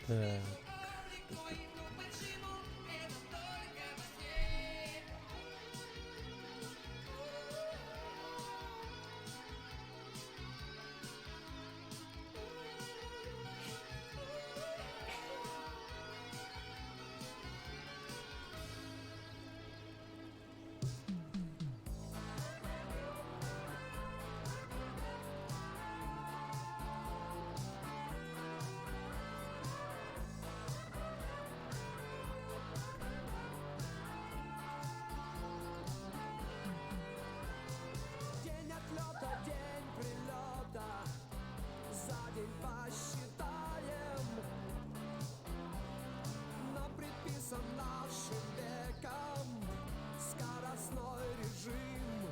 Так. День отлета, день прилета, за день посчитаем. Нам приписан нашим веком скоростной режим.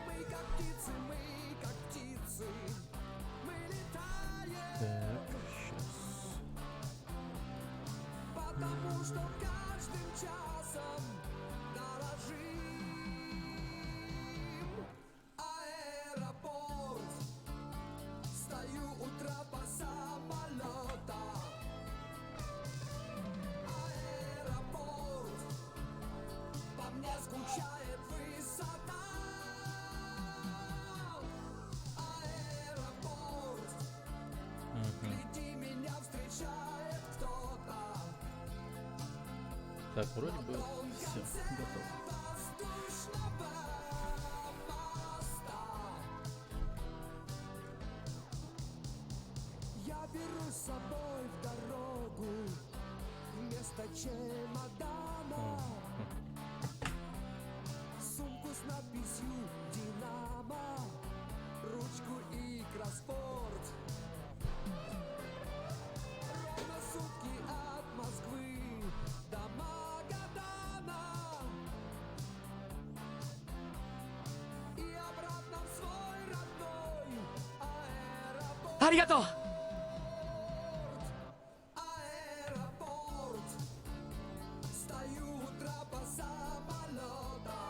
Мы как птицы, мы летаем. Так, сейчас. Потому что каждым часом дорожим. Аэропорт, стою у трапа самолета. Аэропорт, по мне скучает высота. Аэропорт, гляди, меня встречает кто-то. Так, вроде бы все готово. Воздушного моста. Я беру с собой в дорогу вместо чемодана сумку с надписью «Динамо», ручку и кроссворд. Ровно сутки от Москвы до Магадана и обратно в свой родной аэропорт. Аригато! Аэропорт, стою у трапа самолета.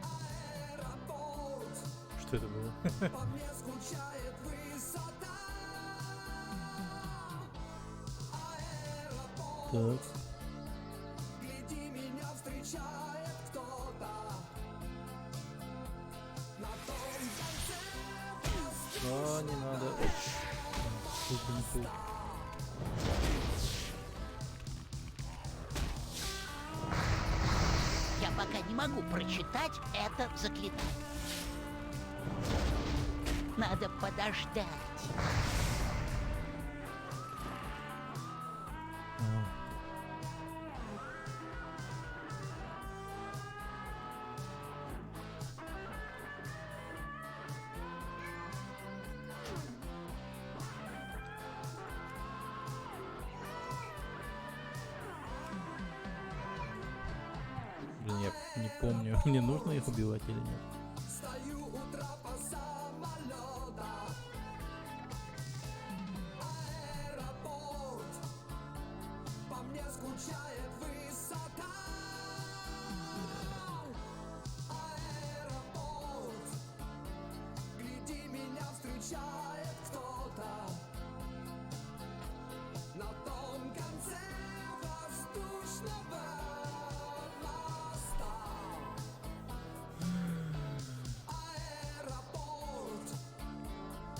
Аэропорт, Что это было? по мне скучает высота. Аэропорт, Так. гляди, меня встречает кто-то. На том конце А, не надо. Что-то не то. Я пока не могу прочитать это заклинание. Надо подождать. Блин, я не помню, мне нужно их убивать или нет. стою у трапа самолета. Аэропорт, по мне скучает высота. Аэропорт, гляди, меня встречает кто-то. На том конце воздушного моста. Аэропорт,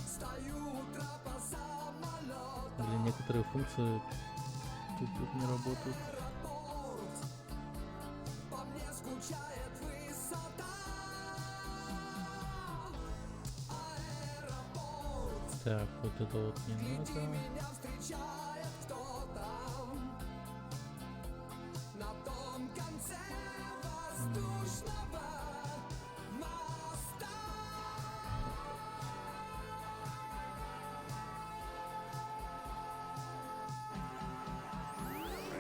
стою у трапа самолета. Блин, некоторые функции тут не работают. Аэропорт, по мне скучает высота. Аэропорт, Так, вот это вот не гляди, надо. меня встречает кто-то. На том конце воздушного моста.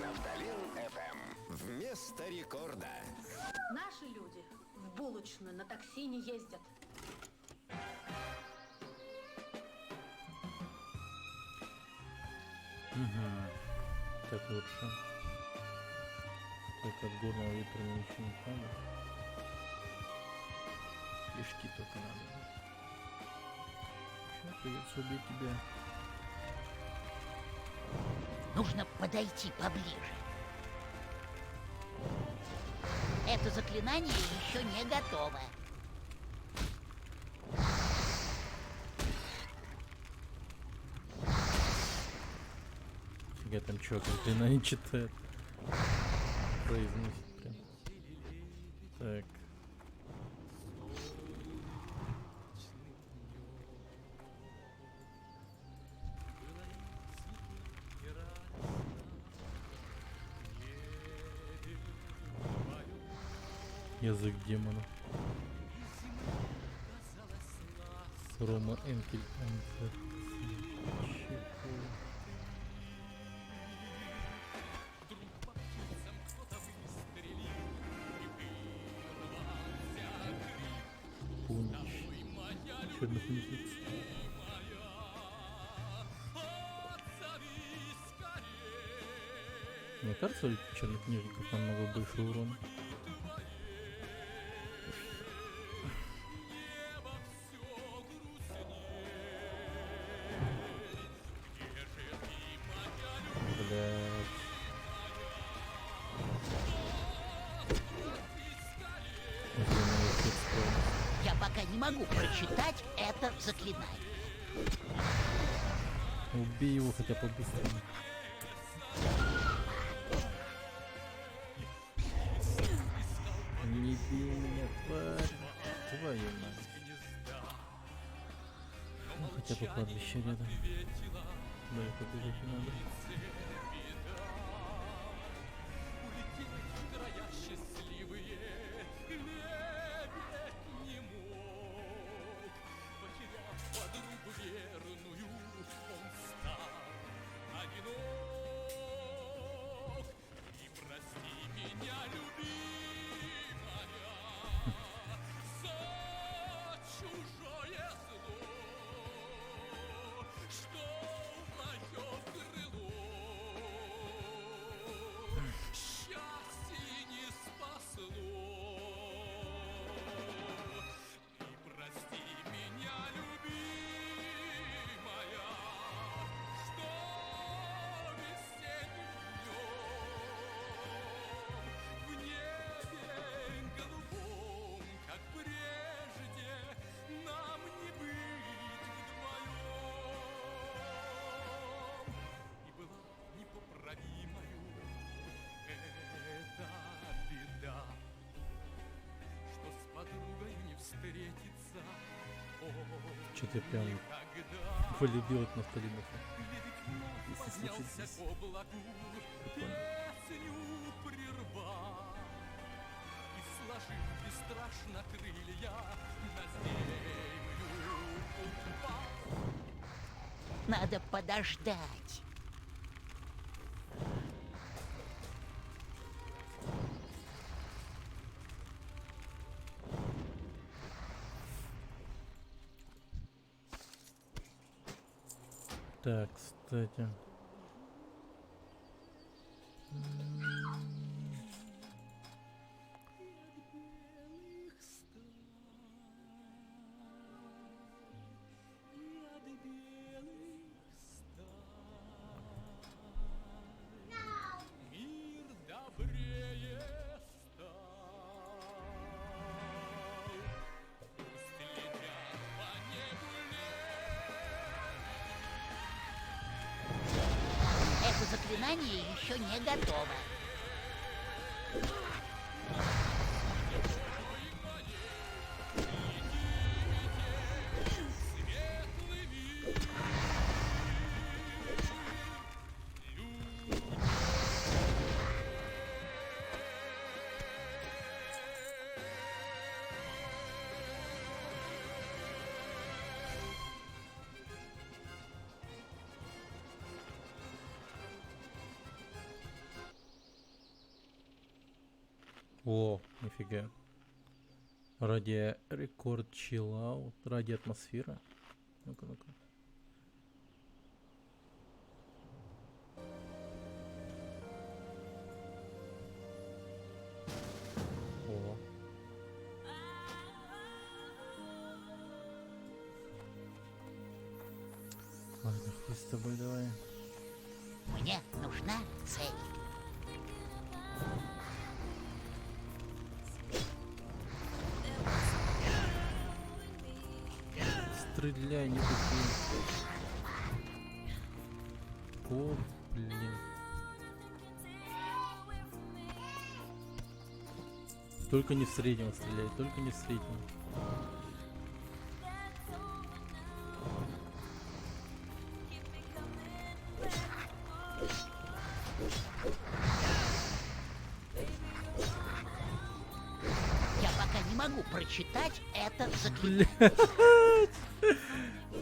Нафталин ФМ. Вместо рекорда. Наши люди в булочную на такси не ездят. Так лучше. Только от горного ветра мне ничего не надо. Фишки только надо. Чё? Придется убить тебя. Нужно подойти поближе. Это заклинание еще не готово. Фига там чувак заклинание читает. Произносит прям. Так. Язык демона. Рома Энкель Анцер. Пунч. Чернокнижница. Мне кажется, у чернокнижников намного больше урона. Блядь. Я пока не могу прочитать это заклинание. Убей его хотя побыстрее. Не бей меня, тварь. Твою мать. Ну, хотя бы кладбище рядом. Далеко бежать не надо. Что-то я прям полюбил это ностальгию. Если случится. Прикольно. Надо подождать. Так, кстати. Это заклинание еще не готово. О, нифига. Ради рекорд чиллаут, ради атмосферы. Ну-ка, ну-ка. О. Ладно, хуй с тобой, давай. Мне нужна цель. Стреляй, не тупи. О, блин. Только не в среднего стреляй, только не в среднего. Я пока не могу прочитать это заклинание. Блядь.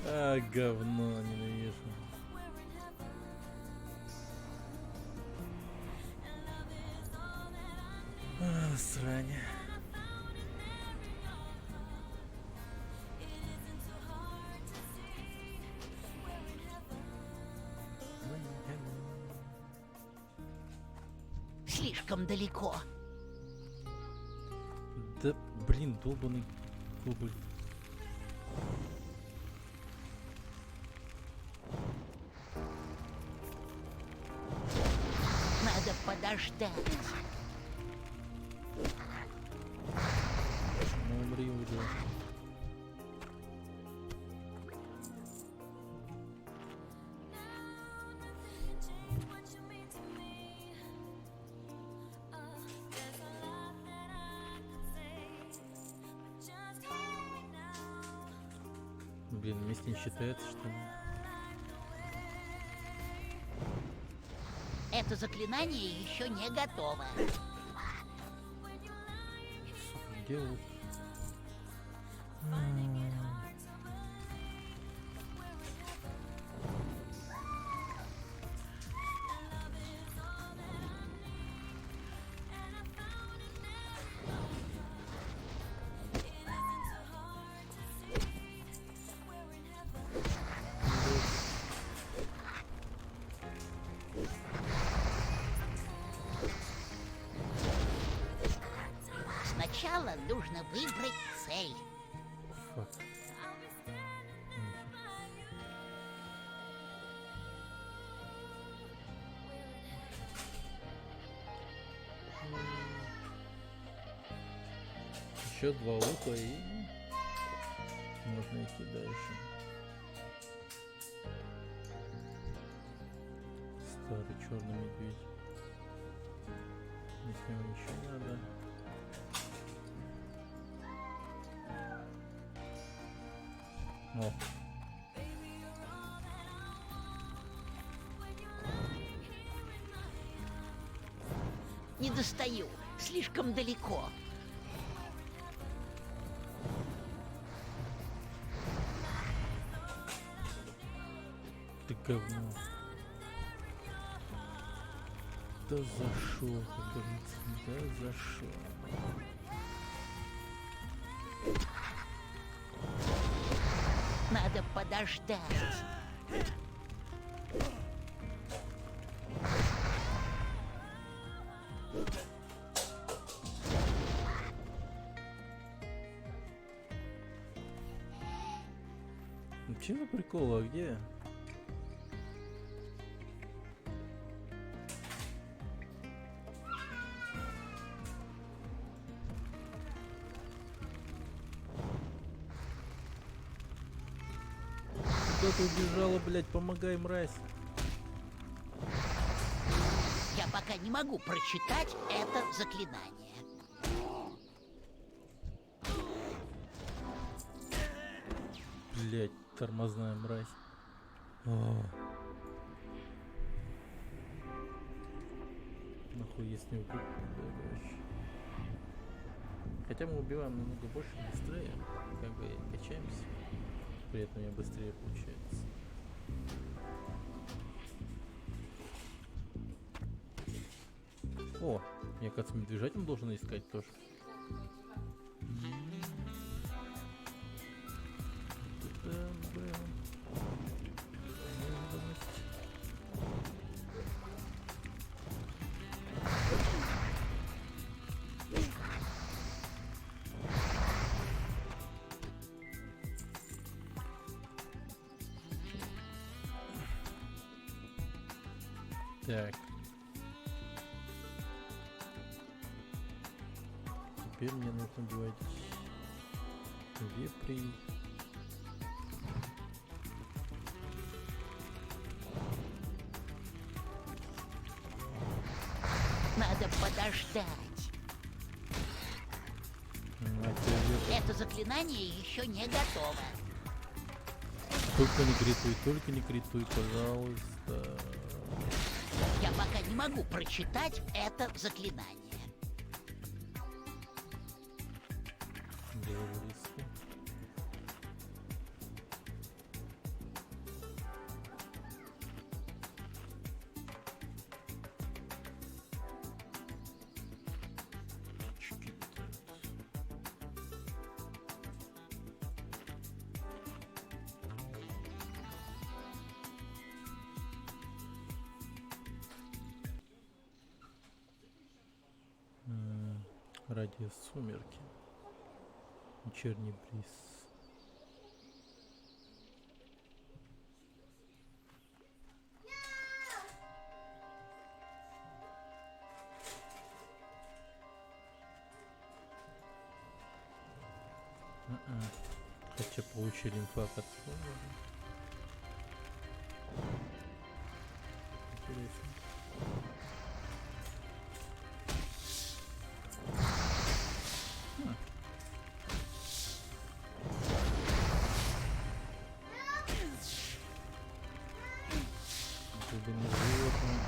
А, говно, ненавижу. А, срань. Слишком далеко. Да, блин, долбаный кубль. Надо подождать. Ну, умри уже. Блин, вместе не считается, что ли? Это заклинание еще не готово. Сука, где вот? Сначала нужно выбрать цель. Фак. Еще 2 уха и можно идти дальше. Старый черный медведь. Если ему ничего надо. О. Не достаю. Слишком далеко. Ты говно. Да зашел, как говорится. Да зашел. Надо подождать. Ну че за прикол, а где? Куда ты убежала, блядь, помогай, мразь. Я пока не могу прочитать это заклинание. Блядь, тормозная мразь. О. Нахуй если не убью, короче. Хотя мы убиваем намного больше, быстрее. Как бы качаемся. При этом я быстрее получается. О, я, кажется, медвежатин должен искать тоже. Так. Теперь мне нужно убивать вепрей. Надо подождать. Это заклинание еще не готово. Только не критуй, пожалуйста. Я пока не могу прочитать это заклинание. Говорится. Радиус сумерки. Вечерний бриз. Хотя получили инфаркт от слова. Интересно. Глубины животных.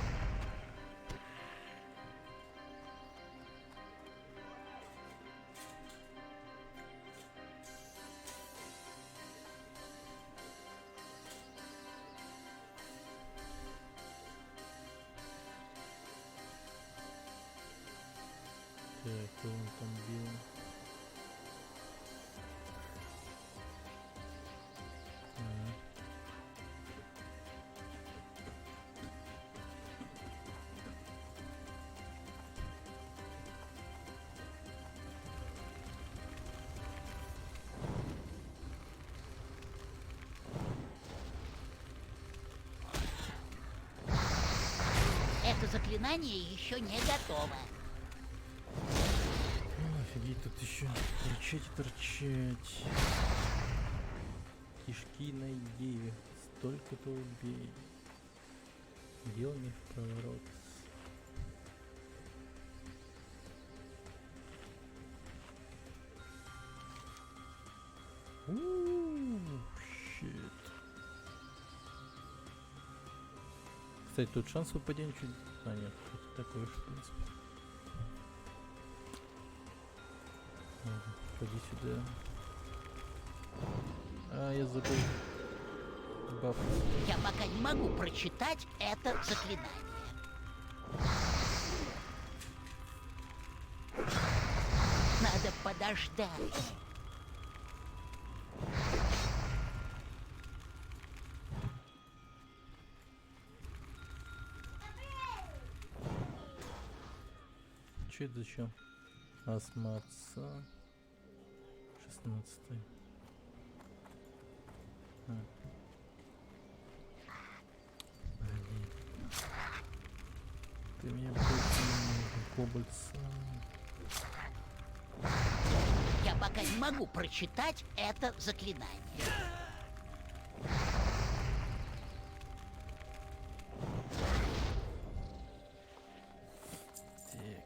Так, кто он там бил? Это заклинание еще не готово. Офигеть, тут еще торчать и торчать. Кишки найди, столько-то убей. Дел не в проворот. Щит. Кстати, тут шанс выпадения чуть... А, нет, это такой же, в принципе. Ладно, ходи сюда. А, я забыл. Баф. Я пока не могу прочитать это заклинание. Надо подождать. Че это зачем? Осматься. 16-й. Блин. Ты меня больше не нужен, кобальца. Я пока не могу прочитать это заклинание. Так.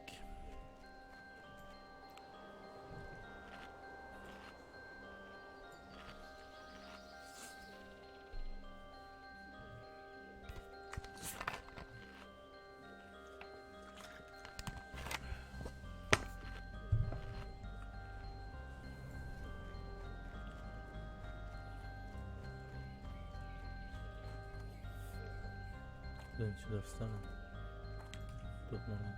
Куда-нибудь сюда встану. Тут нормально.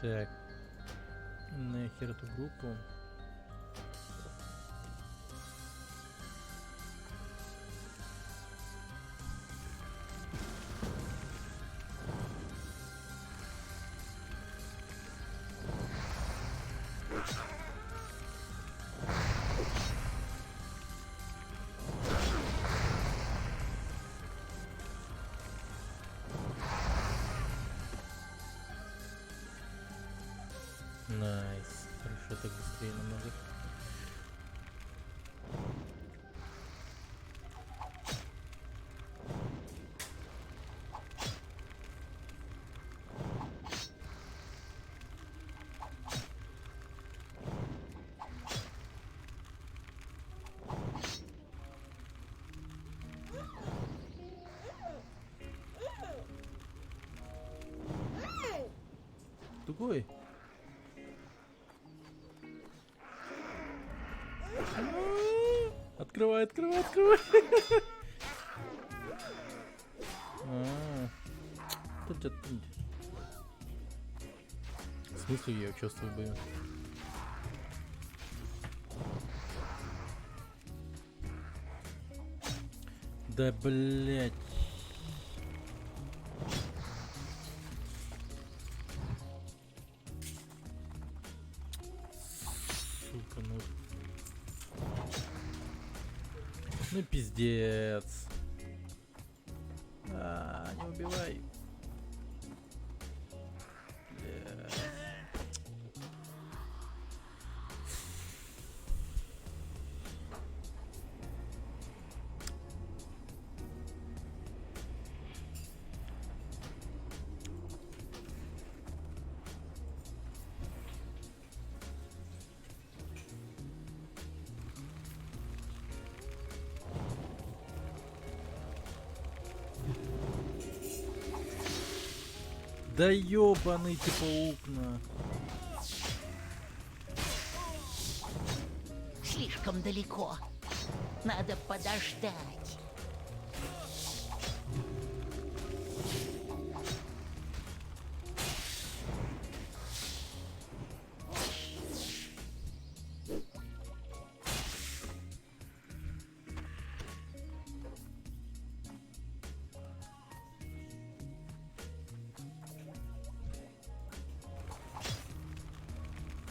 Так. Нахер эту группу. Найс. Хорошо, так быстрее намного. Тугой. Открывай, открывай, открывай. Тут. В смысле я чувствую бою? Да блять. Сука, ну. Ну пиздец. Не убивай. Бля. Да ёбаный ты паук-на. Слишком далеко. Надо подождать.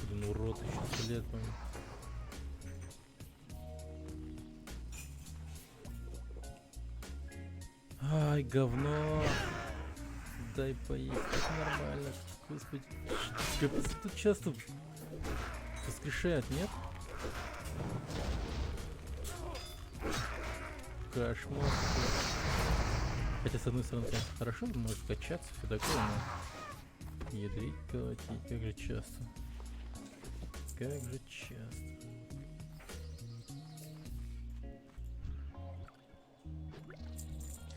Блин, урод еще лет, по-моему. Ай, говно. Дай поесть. Это нормально. Господи. Капец, тут часто воскрешают, нет? Кошмар. Хотя, с одной стороны, конечно, хорошо, может качаться, все такое, но... Ядрить, колотить, как же часто. Как же часто.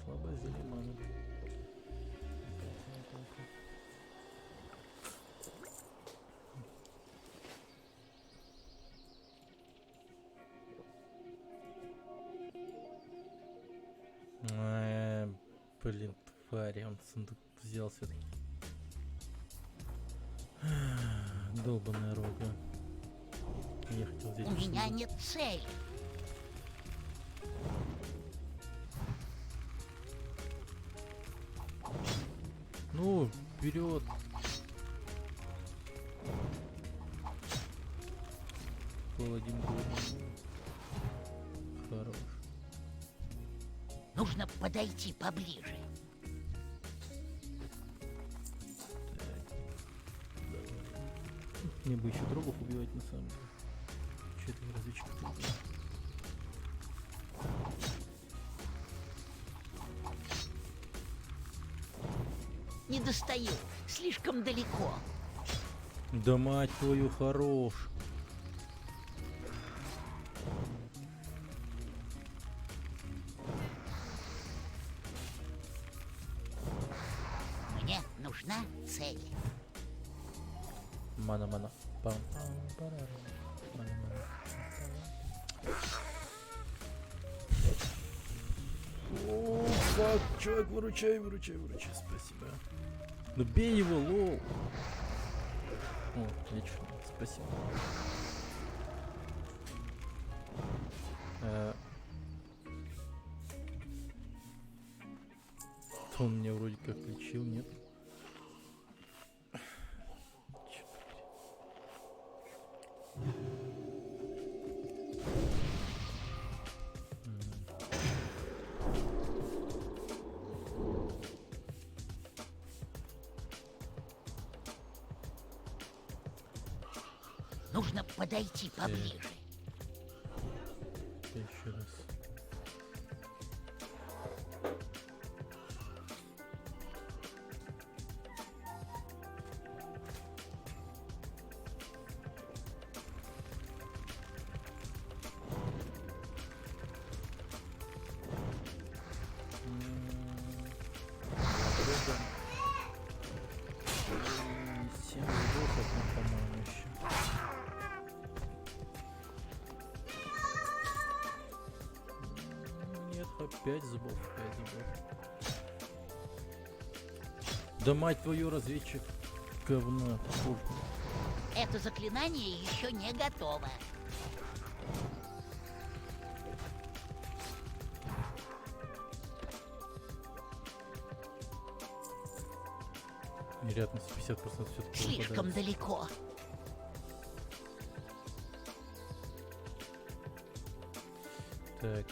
Слабо зелемана. Блин, твари, он сундук взял все-таки. Долбаная рога. Я хотел здесь У меня посидеть. нет цели. Ну, вперед. Паладин был. Хорош. Нужно подойти поближе. Мне бы еще дробов убивать на самом деле. Че это разведчик? Не достаю. Слишком далеко. Да мать твою, хорош. Мне нужна цель. Мана-мана. Пам-пам-парарам. Мана-мана. О, фак, чувак, выручай, выручай, выручай, спасибо. Ну бей его, лол. О, отлично, спасибо. Он меня вроде как лечил, нет? Чёрт побери. Нужно подойти поближе. Еще раз. Ладно. 7 вдохов, ну, по-моему, еще. Нет, опять зубов, 5 зубов. Да мать твою, разведчик говна. Фу. Это заклинание еще не готово. Вероятность 50% все-таки Слишком далеко. Так,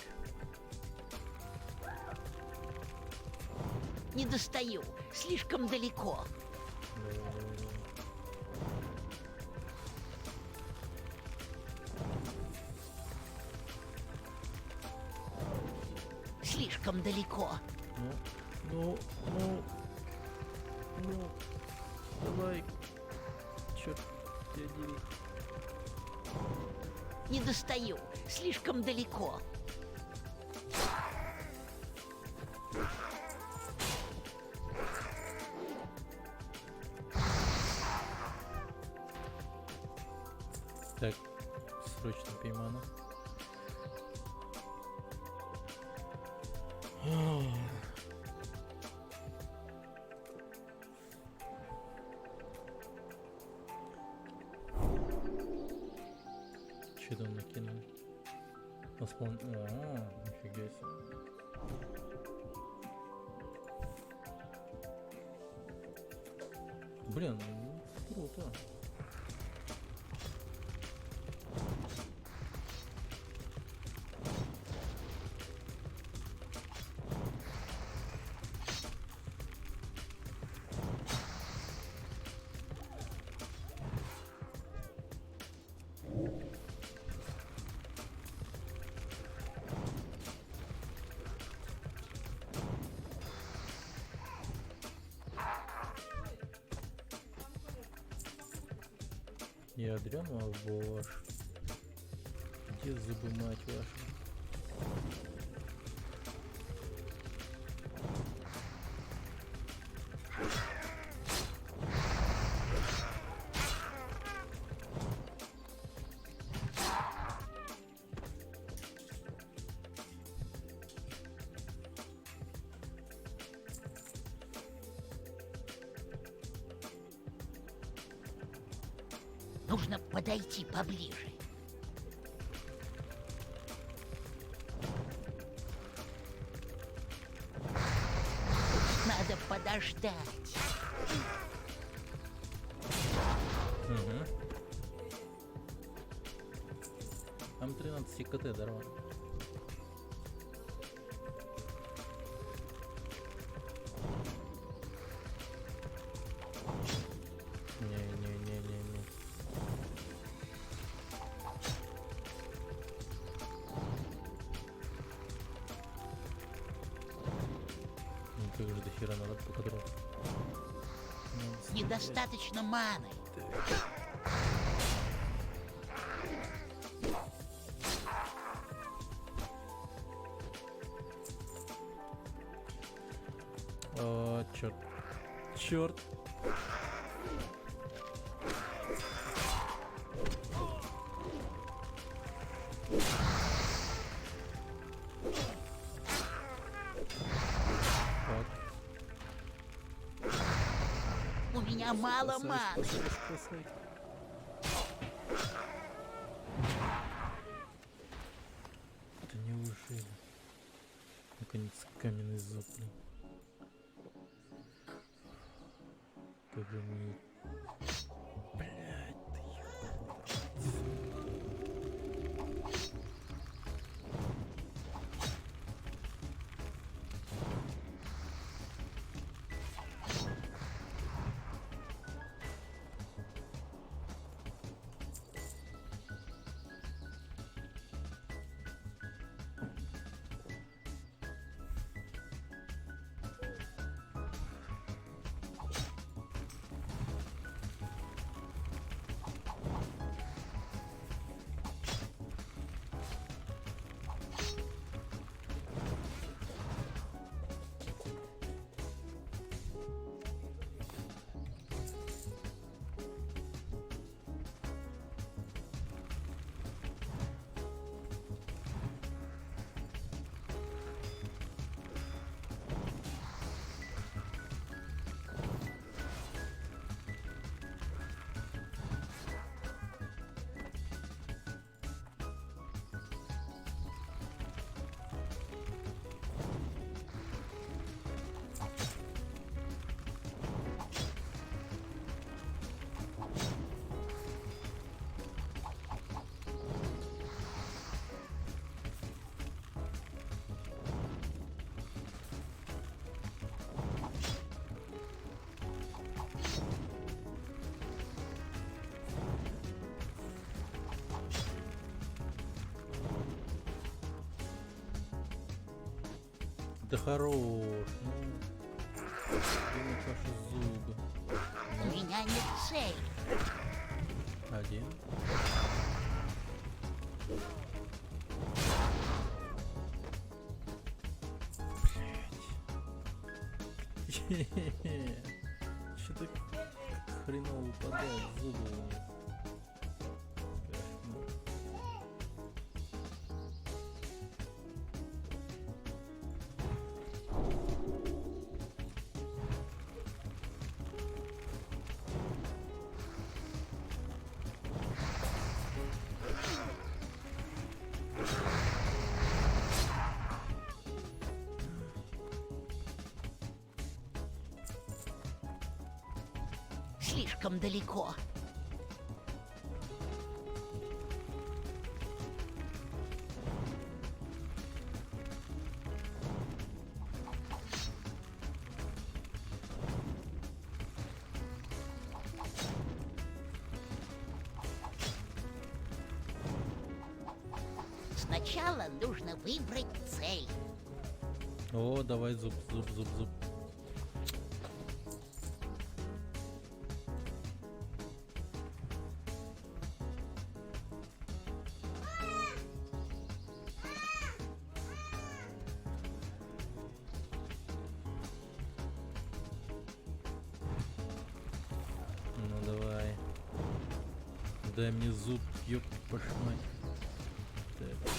Не достаю. Слишком далеко. Слишком далеко. ну, давай, черт, я дери. Не достаю. Слишком далеко. Так, срочно пеймана. Че там накинул? Нифига себе. Блин, ну, круто. Ядрёна вошь. Где зубы, мать вашу? Нужно подойти поближе. Надо подождать. Угу. Там 13 КТ дорога. Не-не-не-не-не. Ну как же до хера надо пока дров. Недостаточно маны. О, черт. Черт. Так. У меня мало маны. Спасай. Да неужели? Наконец каменный зуб, блин. Как же мне... Блядь, ты Да хорош. Ну, блин, ваши зубы. У меня нет цели. Один. Блять. Что-то хреново выпадает зубы у них. Кошмар. Слишком далеко. Сначала нужно выбрать цель. О, давай зуб, зуб, зуб, зуб. Ну давай. Дай мне зуб, ёб вашу мать. Так.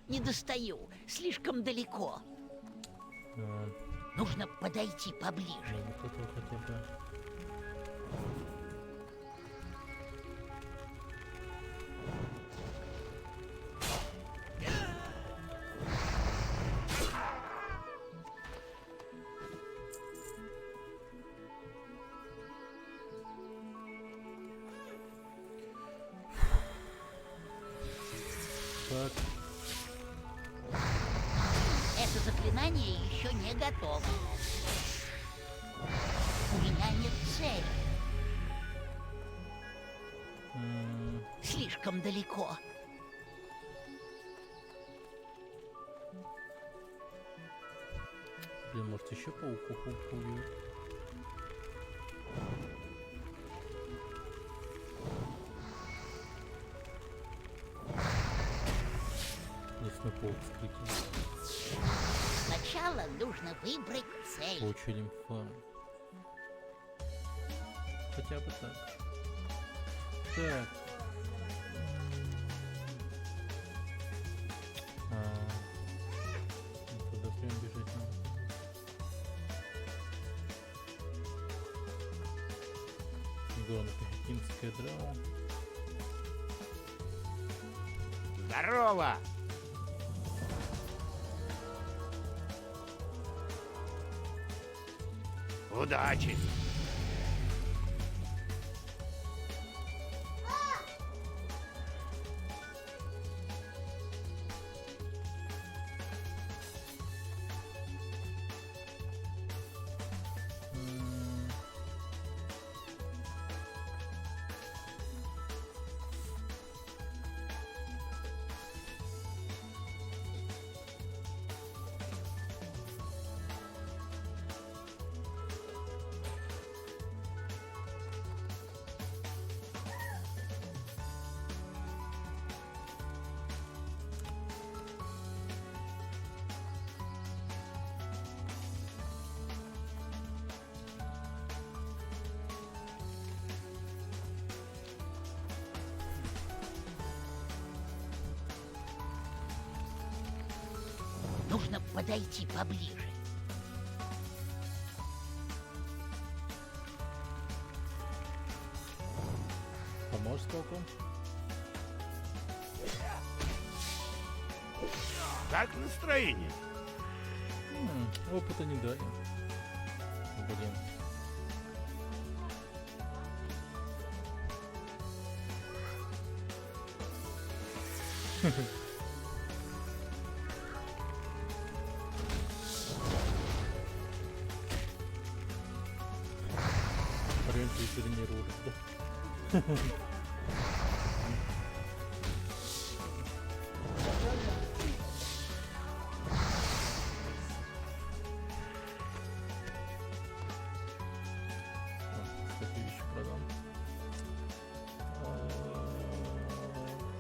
Не достаю. Слишком далеко. А, Нужно подойти поближе. ну вот этого хотя бы. Так. Это заклинание еще не готово. У меня нет цели. Слишком далеко. Блин, может еще пауков убью? Лесной паук скрытый. Сначала нужно выбрать цель. Получу лимфа. Хотя бы так. Так. Туда прям бежать надо. Горно-пехотинская драма. Здорово! Удачи! Нужно подойти поближе. Поможешь с пауком? Как настроение? Опыта не дали. Блин. вроде, да? Кстати, вещи продам.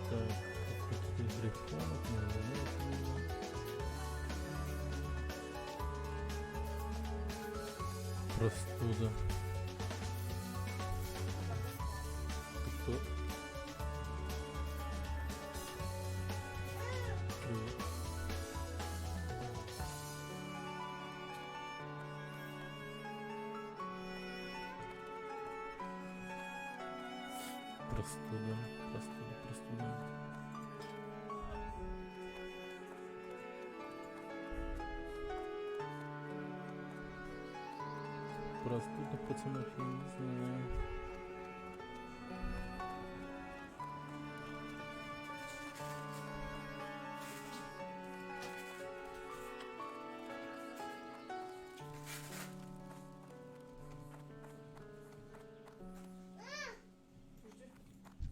Так, какие-то из рифонов, простуда. Кто? Привет. Простуда, простуда. Простуда, пацанов, я не знаю.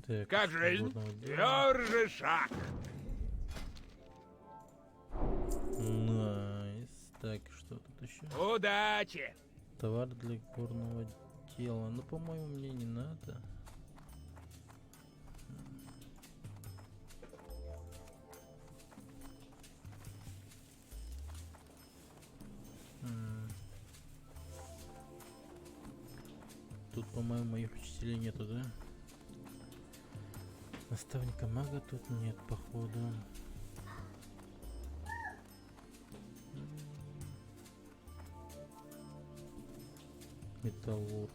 Так, Как жизнь? свободного дела. Держи шаг. Найс. Так, что тут еще? Удачи. Товар для горного дела. Ну, по-моему, мне не надо. М. Тут, по-моему, моих учителей нету, да? Наставника мага тут нет, походу. Металлург.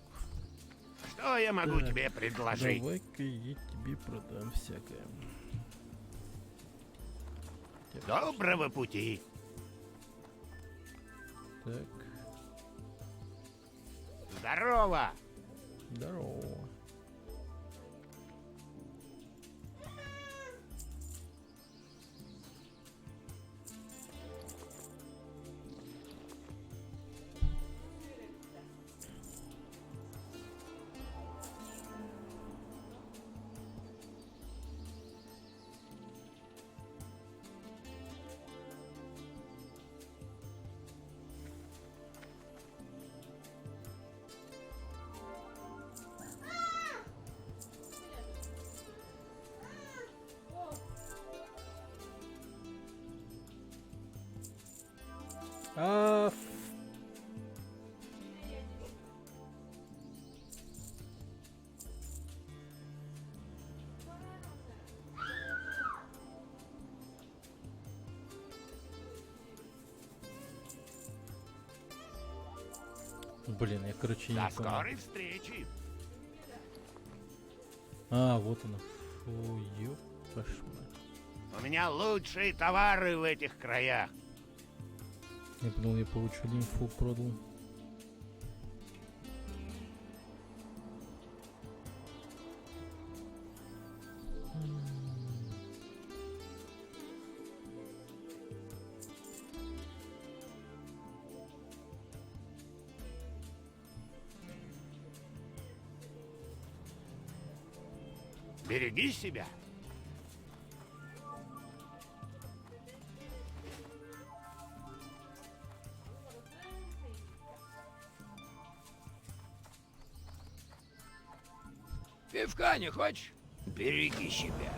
Что я могу Так, тебе предложить? Давай-ка я тебе продам всякое. Доброго пути. Так, Здорово. здорово. А, блин, я, короче, не До понял. скорой встречи. А, вот оно. Фу, ёп, кошмар. У меня лучшие товары в этих краях. Я подумал, я получу лимфу продал. Береги себя. Пивка не хочешь? Береги себя.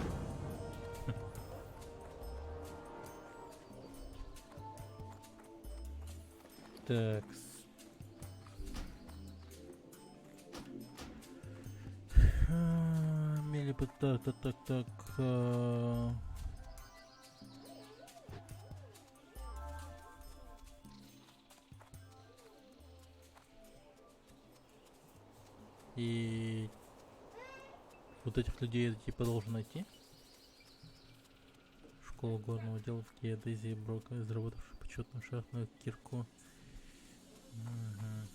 Так. Так. И вот этих людей я типа должен найти. Школа горного дела в геодезии Брока, разработавший почетную шахтную кирку. Мгм.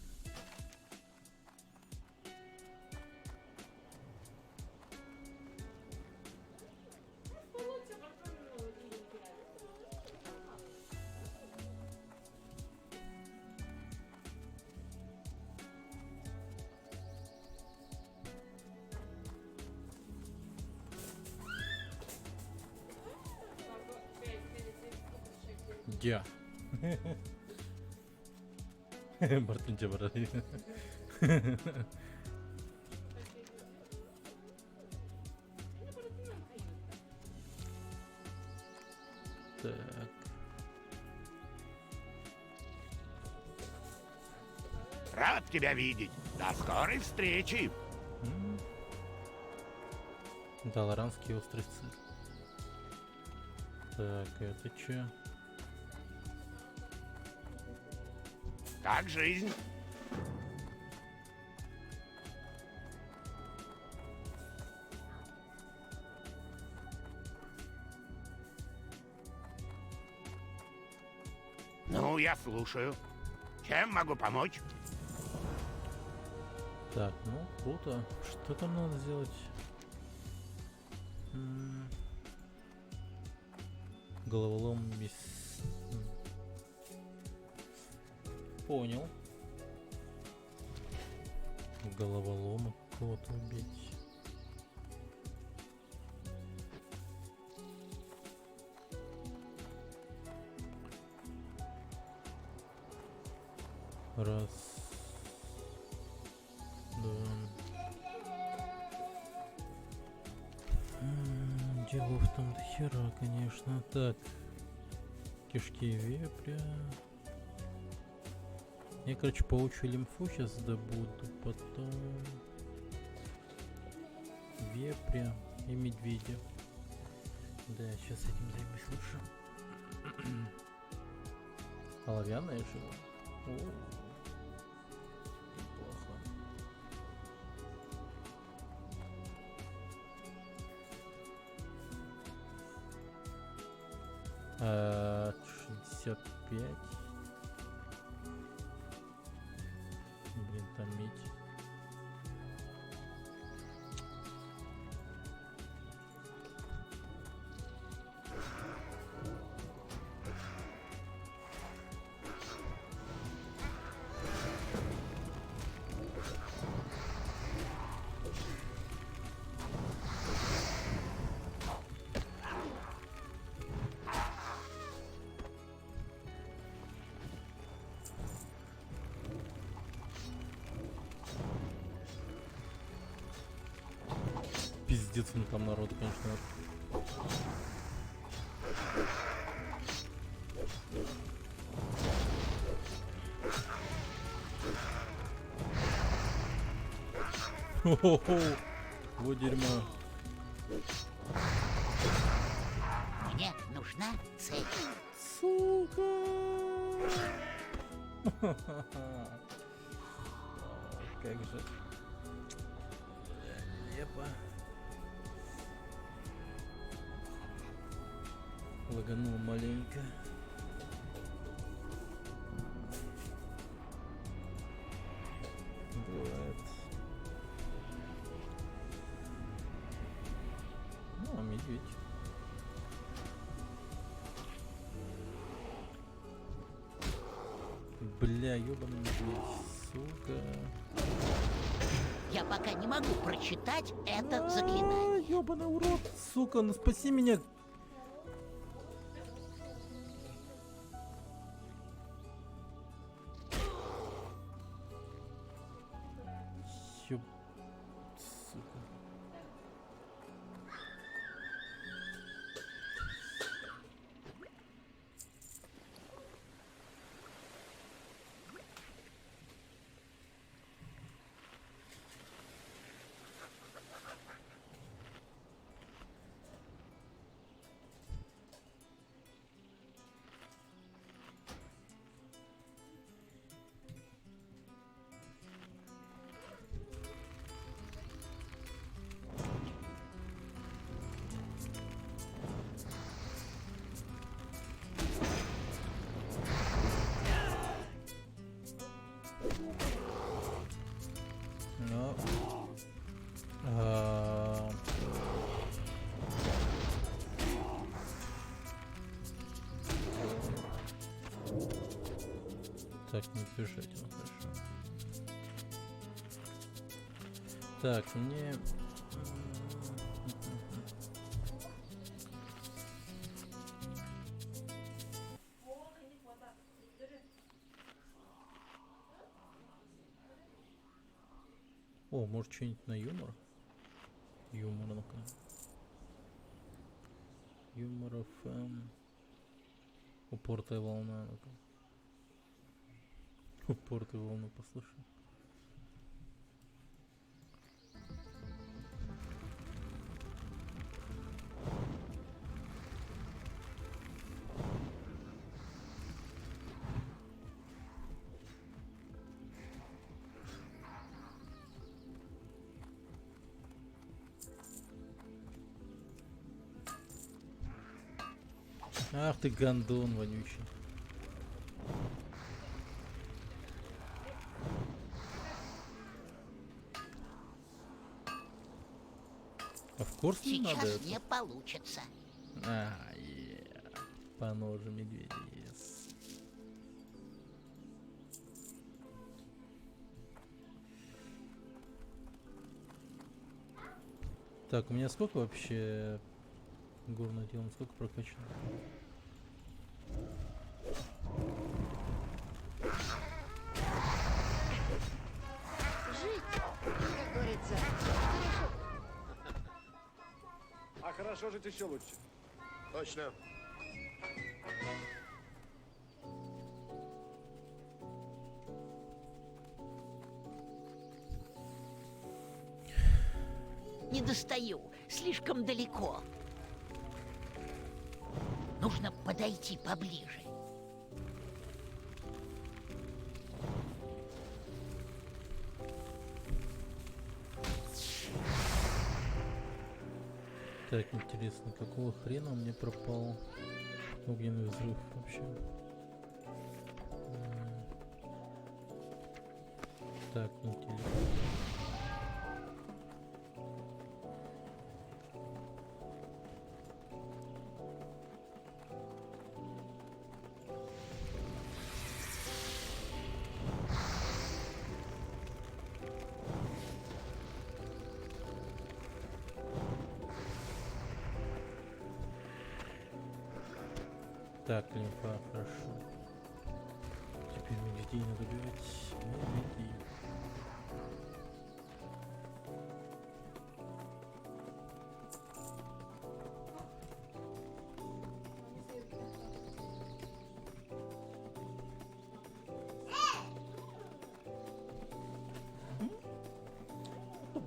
Я. Бартунча бороды. Так. Рад тебя видеть. До скорой встречи. Долоранский острый сыр. Так, это чё? Как жизнь? Ну, я слушаю. Чем могу помочь? Так, ну круто. Что там надо сделать? Головолом без... Понял. Головолома кого-то убить. Раз. Делов там до хера, конечно. Так. Кишки вепря. Я, короче, паучью лимфу сейчас добуду. Потом... Вепря и медведя. Да, сейчас этим займусь лучше. Оловянная жила. О, неплохо. А, 65. Блин, там медь. Пиздец, ну там народ, конечно. Хо-хо-хо. Вот дерьмо. Мне нужна цель. Сука! Как же. Лепо. Лаганул маленько. Бывает. Ну, а медведь. Бля, ёбаный медведь, сука. Я пока не могу прочитать это заклинание. Ёбаный урод, сука, ну спаси меня. Ёб... Сука. Ну, так, не бежать, ну хорошо. Так, мне... О, может что-нибудь на юмор? Юмор, ну-ка. Юмор ФМ. Упортая волна, ну-ка. Упортая волну послушай. Ах ты гандон вонючий. А в курс не надо Сейчас это? не получится. По ножу медведя, yes. Так, у меня сколько вообще горное тело, сколько прокачано? Как говорится, хорошо. А хорошо жить еще лучше. Точно. Не достаю, слишком далеко. Нужно подойти поближе. Так, интересно, какого хрена у меня пропал огненный взрыв вообще? Так, интересно. Так, лимфа, хорошо. Теперь мне детей надо убивать. Медведей.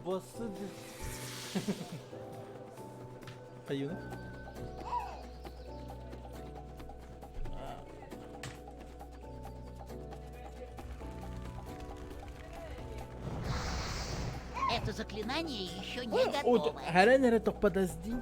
Басады. Аюна? Это заклинание еще не готово. Харенер, это подожди.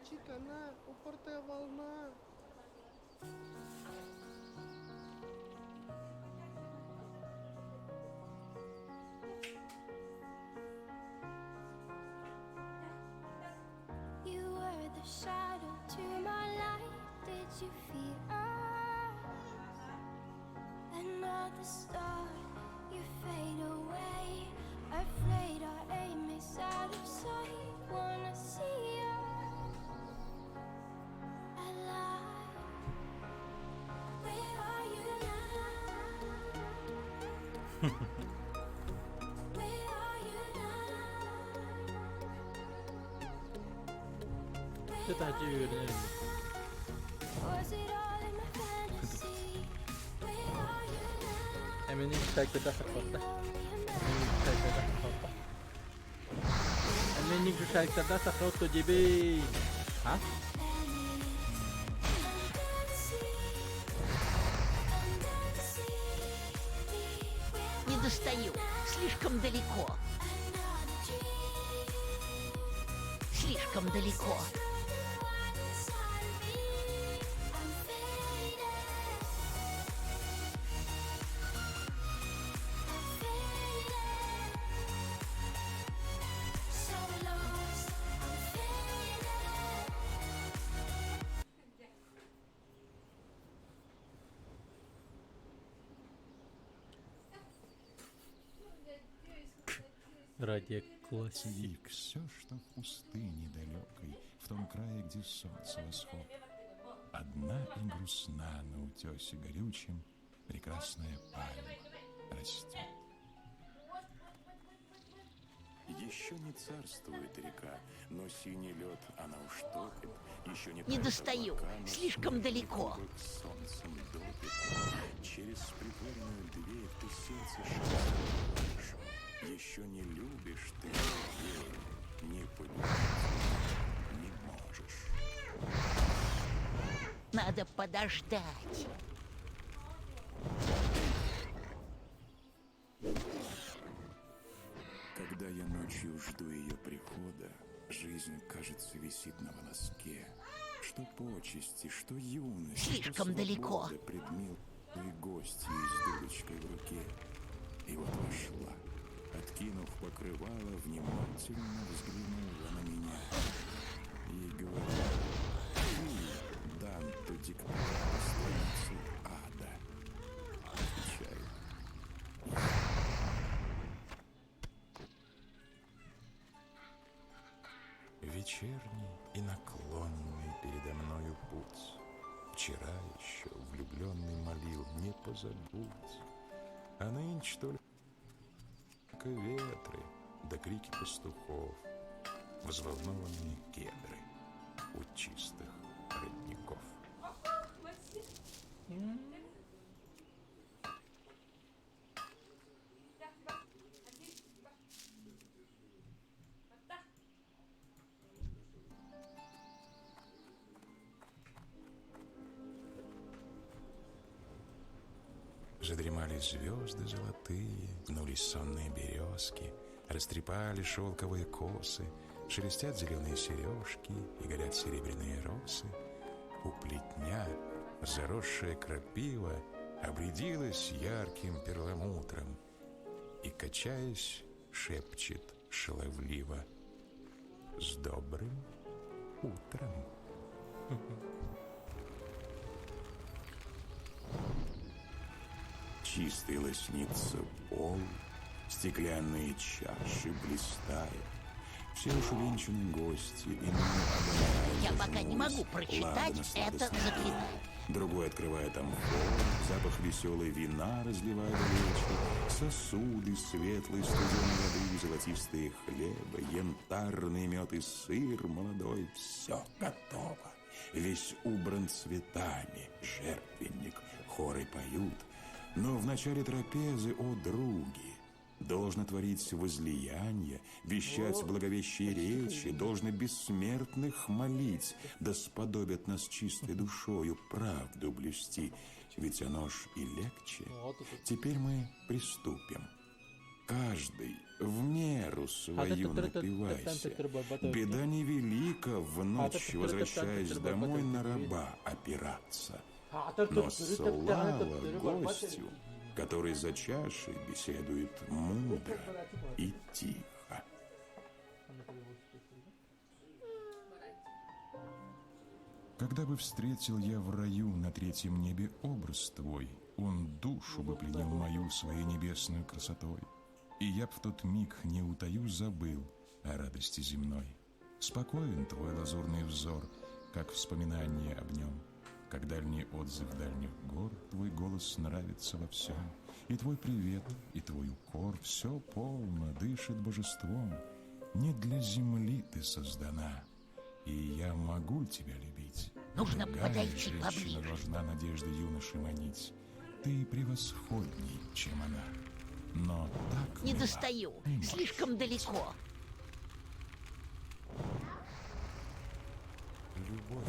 Чика, на, упортая волна. You were the shadow to my light. Did you feel us? Another star, you fade away. Afraid our aim is out of sight. Wanna see us alive. Where are you now? Where are you now? Это отдельно. Was it all in my fantasy? Where are you now? Eminim şarkıda saklandı. Eminim şu şarkıda saklandı gibi. Ha? Не достаю. Слишком далеко. Слишком далеко. Радиоклассик. И все, что в пустыне далекой, в том крае, где солнце восход. Одна и грустна на утесе горючем прекрасная пальма растет. Еще не царствует река, но синий лед она уж топит. Еще Не достаю. Слишком далеко. Солнцем допит. Через притворенную дверь ты сердце шепчешь. Еще не любишь ты людей, не понимаешь, не можешь. Надо подождать. Когда я ночью жду ее прихода, жизнь, кажется, висит на волоске. Что почести, что юность, Слишком что далеко. свобода пред милой гостьей с дудочкой в руке. И вот вошла, откинув покрывало, внимательно взглянула на меня и говорит: «Ты, Данте, диктатор страницы ада». Отвечаю: Вечерний и наклонный передо мною путь. Вчера еще влюбленный молил: не позабудь. А нынче только ветры, да крики пастухов, взволнованные кедры у чистых родников. Задремали звезды золотые, гнулись сонные березки, растрепали шелковые косы, шелестят зеленые сережки и горят серебряные росы. У плетня заросшая крапива обрядилась ярким перламутром. и, качаясь, шепчет шаловливо: «С добрым утром». Чистый лоснится пол, стеклянные чаши блистают. Все уж увенчаны гости, и Я пока не могу прочитать это заклинание. Другой открывает амфору, запах веселой вина разливает речи, сосуды светлой студеной воды, золотистые хлеба, янтарный мед и сыр молодой. Все готово. Весь убран цветами, жертвенник, хоры поют. Но в начале трапезы, о други, должно творить возлияние, вещать благовещие речи, должно бессмертных молить, да сподобят нас чистой душою правду блюсти, ведь оно ж и легче. Теперь мы приступим. Каждый в меру свою напивайся. Беда невелика в ночь, возвращаясь домой, на раба опираться. Но слава гостю, который за чашей беседует мудро и тихо. Когда бы встретил я в раю на третьем небе образ твой, он душу бы пленил мою своей небесной красотой, и я б в тот миг не утаю забыл о радости земной. Спокоен твой лазурный взор, как вспоминание об нем, как дальний отзыв дальних гор, твой голос нравится во всем, и твой привет, и твой укор, все полно дышит божеством. Не для земли ты создана, и я могу тебя любить. Нужно Другая подойти женщина поближе. должна надежды юноши манить. Ты превосходней, чем она, но так Не мила, достаю, не можешь. слишком далеко. Любовь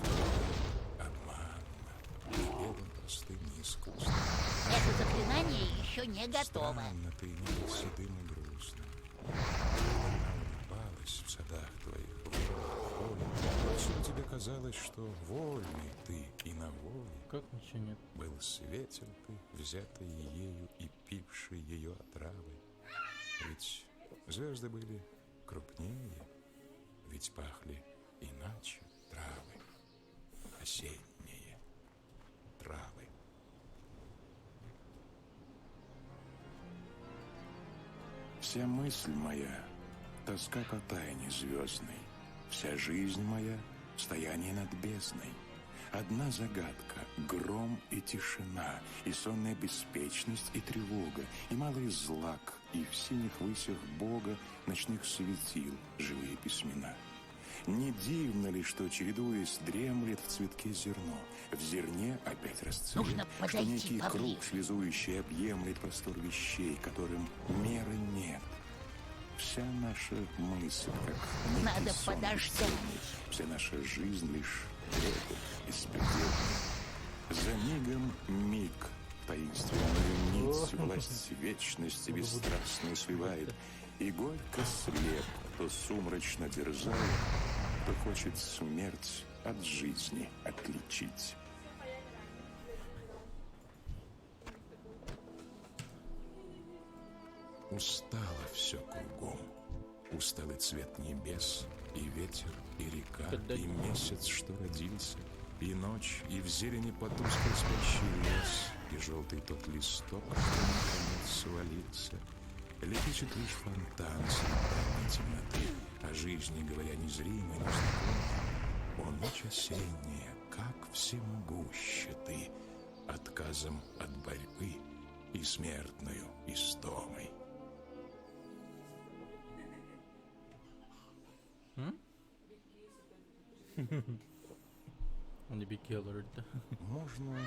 обманна, белым простым неискусным. Это заклинание еще не готово. Странно ты не седым и грустным. Она улыбалась в садах твоих, в поле. Отсюда тебе казалось, что вольный ты и на воле. Как ничего нет? Был светел ты, взятый ею и пивший ее отравы. Ведь звезды были крупнее, ведь пахли иначе травы, осенние травы. Вся мысль моя — тоска по тайне звездной, вся жизнь моя — стояние над бездной. Одна загадка — гром и тишина, и сонная беспечность и тревога, и малый злак, и в синих высях Бога ночных светил живые письмена. Не дивно ли, что, чередуясь, дремлет в цветке зерно, в зерне опять расцвет, Нужно что подойти некий поближе. круг связующий объемлет простор вещей, которым меры нет. Вся наша мысль, как некий Надо сон подождать. бесцельный, вся наша жизнь лишь трепет беспредельный. За мигом миг таинственную нить власть вечности бесстрастно сливает, и горько слеп, кто сумрачно дерзает, кто хочет смерть от жизни отличить. Устало все кругом. Усталый цвет небес, и ветер, и река, и месяц, что родился, и ночь, и в зелени потускл спящий лес, и желтый тот листок, что наконец свалился. Лепечет лишь фонтан средной темноты, о жизни говоря незримо, незнакомо. О, ночь осенняя, как всемогуща ты, отказом от борьбы и смертною истомой. Он не Killer, да? Можно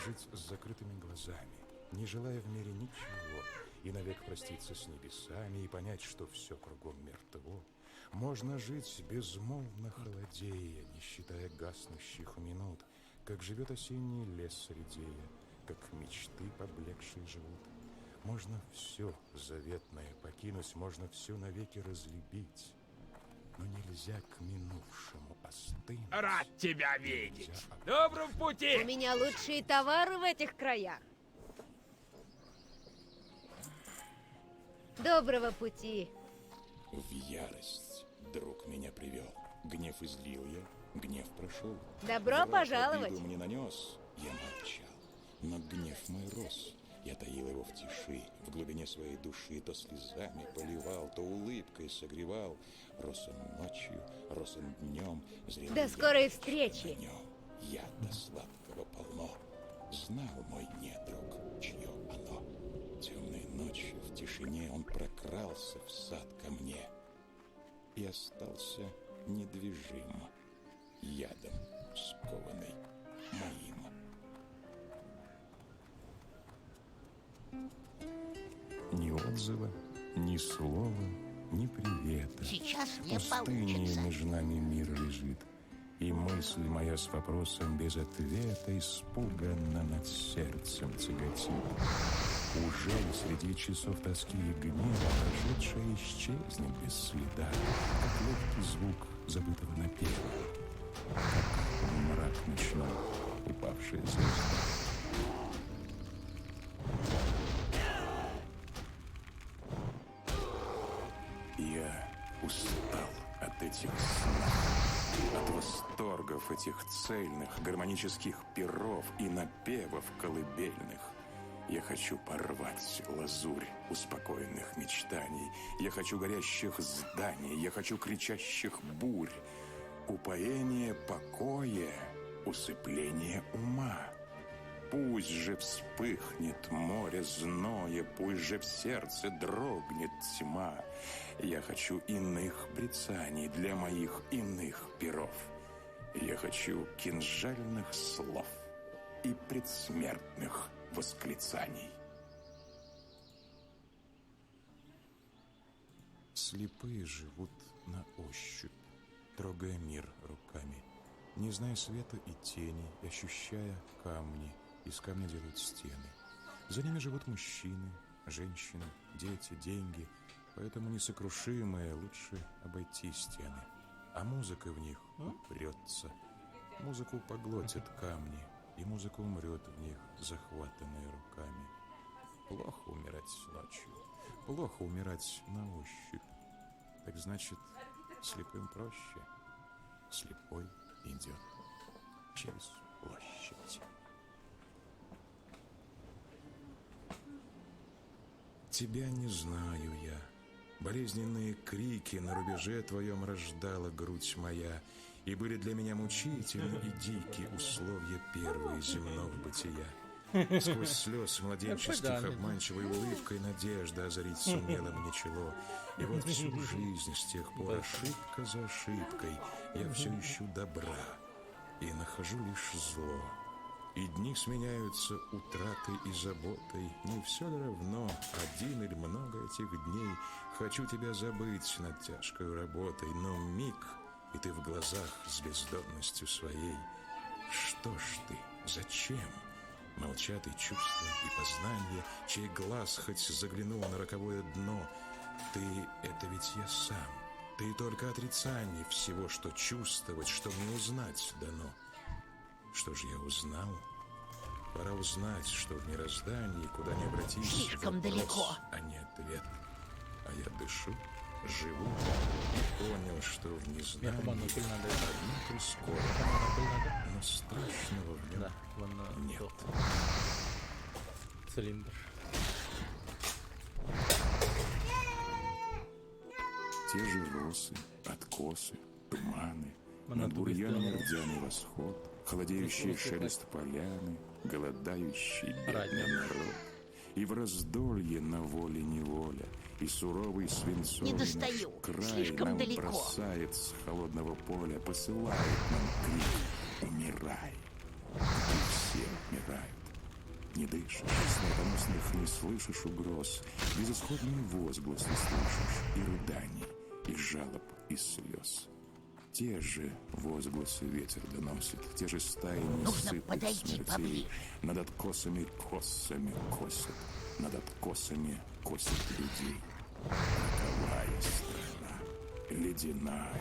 жить с закрытыми глазами, не желая в мире ничего, и навек проститься с небесами и понять, что все кругом мертво. Можно жить безмолвно холодея, не считая гаснущих минут, как живет осенний лес редея, как мечты поблекшие живут. Можно все заветное покинуть, можно все навеки разлюбить, но нельзя к минувшему остынуть. Рад тебя видеть. Добром пути. У меня лучшие товары в этих краях. Доброго пути. В ярость друг меня привел. Гнев излил я, гнев прошел. Добро Враг пожаловать. обиду мне нанес, я молчал. Но гнев мой рос. Я таил его в тиши, в глубине своей души. То слезами поливал, то улыбкой согревал. Рос он ночью, рос он днем. Зрел До я скорой на встречи. нем. Яда сладкого полно. Знал мой недруг, чье оно. Темной ночью в тишине он прокрался в сад ко мне и остался недвижим, ядом скованный моим. Ни отзыва, ни слова, ни привета. Сейчас не Пустыней получится. между нами мир лежит, и мысль моя с вопросом без ответа испуганно над сердцем тяготит. Уже ли среди часов тоски и гнева прошедшее исчезнет без следа, как легкий звук забытого напева, как мрак ночной упавшая звезда. Я устал от этих снов, от восторгов этих цельных гармонических перов и напевов колыбельных. Я хочу порвать лазурь успокоенных мечтаний. Я хочу горящих зданий, я хочу кричащих бурь. Упоение покоя, усыпление ума. Пусть же вспыхнет море зноя, пусть же в сердце дрогнет тьма. Я хочу иных брецаний для моих иных перов. Я хочу кинжальных слов и предсмертных восклицаний. Слепые живут на ощупь, трогая мир руками, не зная света и тени, ощущая камни. Из камня делают стены. За ними живут мужчины, женщины, дети, деньги. Поэтому несокрушимые лучше обойти стены. А музыка в них упрется. Музыку поглотят камни, и музыка умрет в них, захватанная руками. Плохо умирать ночью, плохо умирать на ощупь. Так значит, слепым проще. Слепой идет через площадь. Тебя не знаю я. Болезненные крики на рубеже твоем рождала грудь моя, и были для меня мучительны и дикие условия первые земного бытия. Сквозь слез младенческих обманчивой улыбкой надежда озарить сумела мне чело. И вот всю жизнь с тех пор ошибка за ошибкой я все ищу добра и нахожу лишь зло. И дни сменяются утратой и заботой. Не все ли равно, один или много этих дней? Хочу тебя забыть над тяжкой работой, но миг, и ты в глазах с бездонностью своей. Что ж ты, зачем? Молчат и чувства, и познания, чей глаз хоть заглянул на роковое дно. Ты — это ведь я сам. Ты только отрицание всего, что чувствовать, что мне узнать дано. Что же я узнал? Пора узнать, что в мироздании, куда ни обратись, Слишком вопрос, далеко. а не ответ. А я дышу, живу и понял, что в незнании команду пыль надо. одно прискорбно, Команда пыль надо. но страшного в нем Да, вон нет. цилиндр. Те же росы, откосы, туманы, Она над туго бурьянами сделана. рдяный восход, холодеющий шелест поляны, голодающий бедный Радио. народ. И в раздолье на воле неволя, и суровый свинцовый Не наш достаю, край слишком нам далеко. бросает с холодного поля, посылает нам крик «Умирай!» И все умирают. Не дышишь, смертоносных не слышишь угроз, безысходные возгласы слышишь и рыданий, и жалоб, и слез. Те же возгласы ветер доносит, те же стаи не Нужно сыплют подойти смертей. поближе. Над откосами косами косят, над откосами косят людей. Роковая страна, ледяная,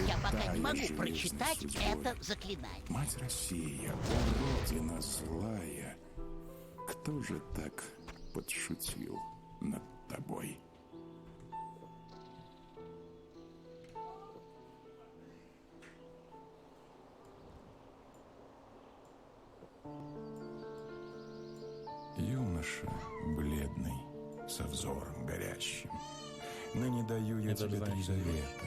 Я пока не могу железной прочитать судьбой. это заклинание. Мать Россия, о, Родина злая, кто же так подшутил над тобой. Юноша бледный, со взором горящим, ныне даю я Это тебе три значит, завета.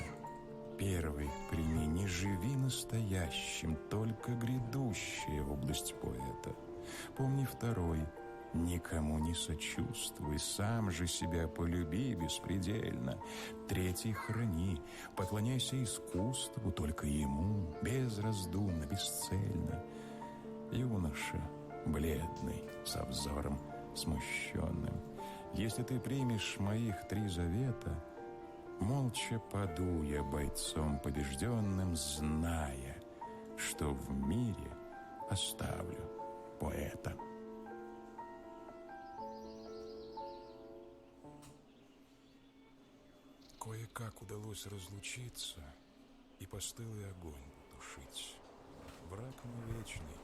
Первый прими, не живи настоящим, только грядущая область поэта. Помни второй, никому не сочувствуй, сам же себя полюби беспредельно. Третий храни, поклоняйся искусству, только ему, безраздумно, бесцельно. Юноша бледный, со взором смущенным, если ты примешь моих три завета, молча паду я бойцом побежденным, зная, что в мире оставлю поэта. Кое-как удалось разлучиться и постылый огонь тушить. Враг мой вечный,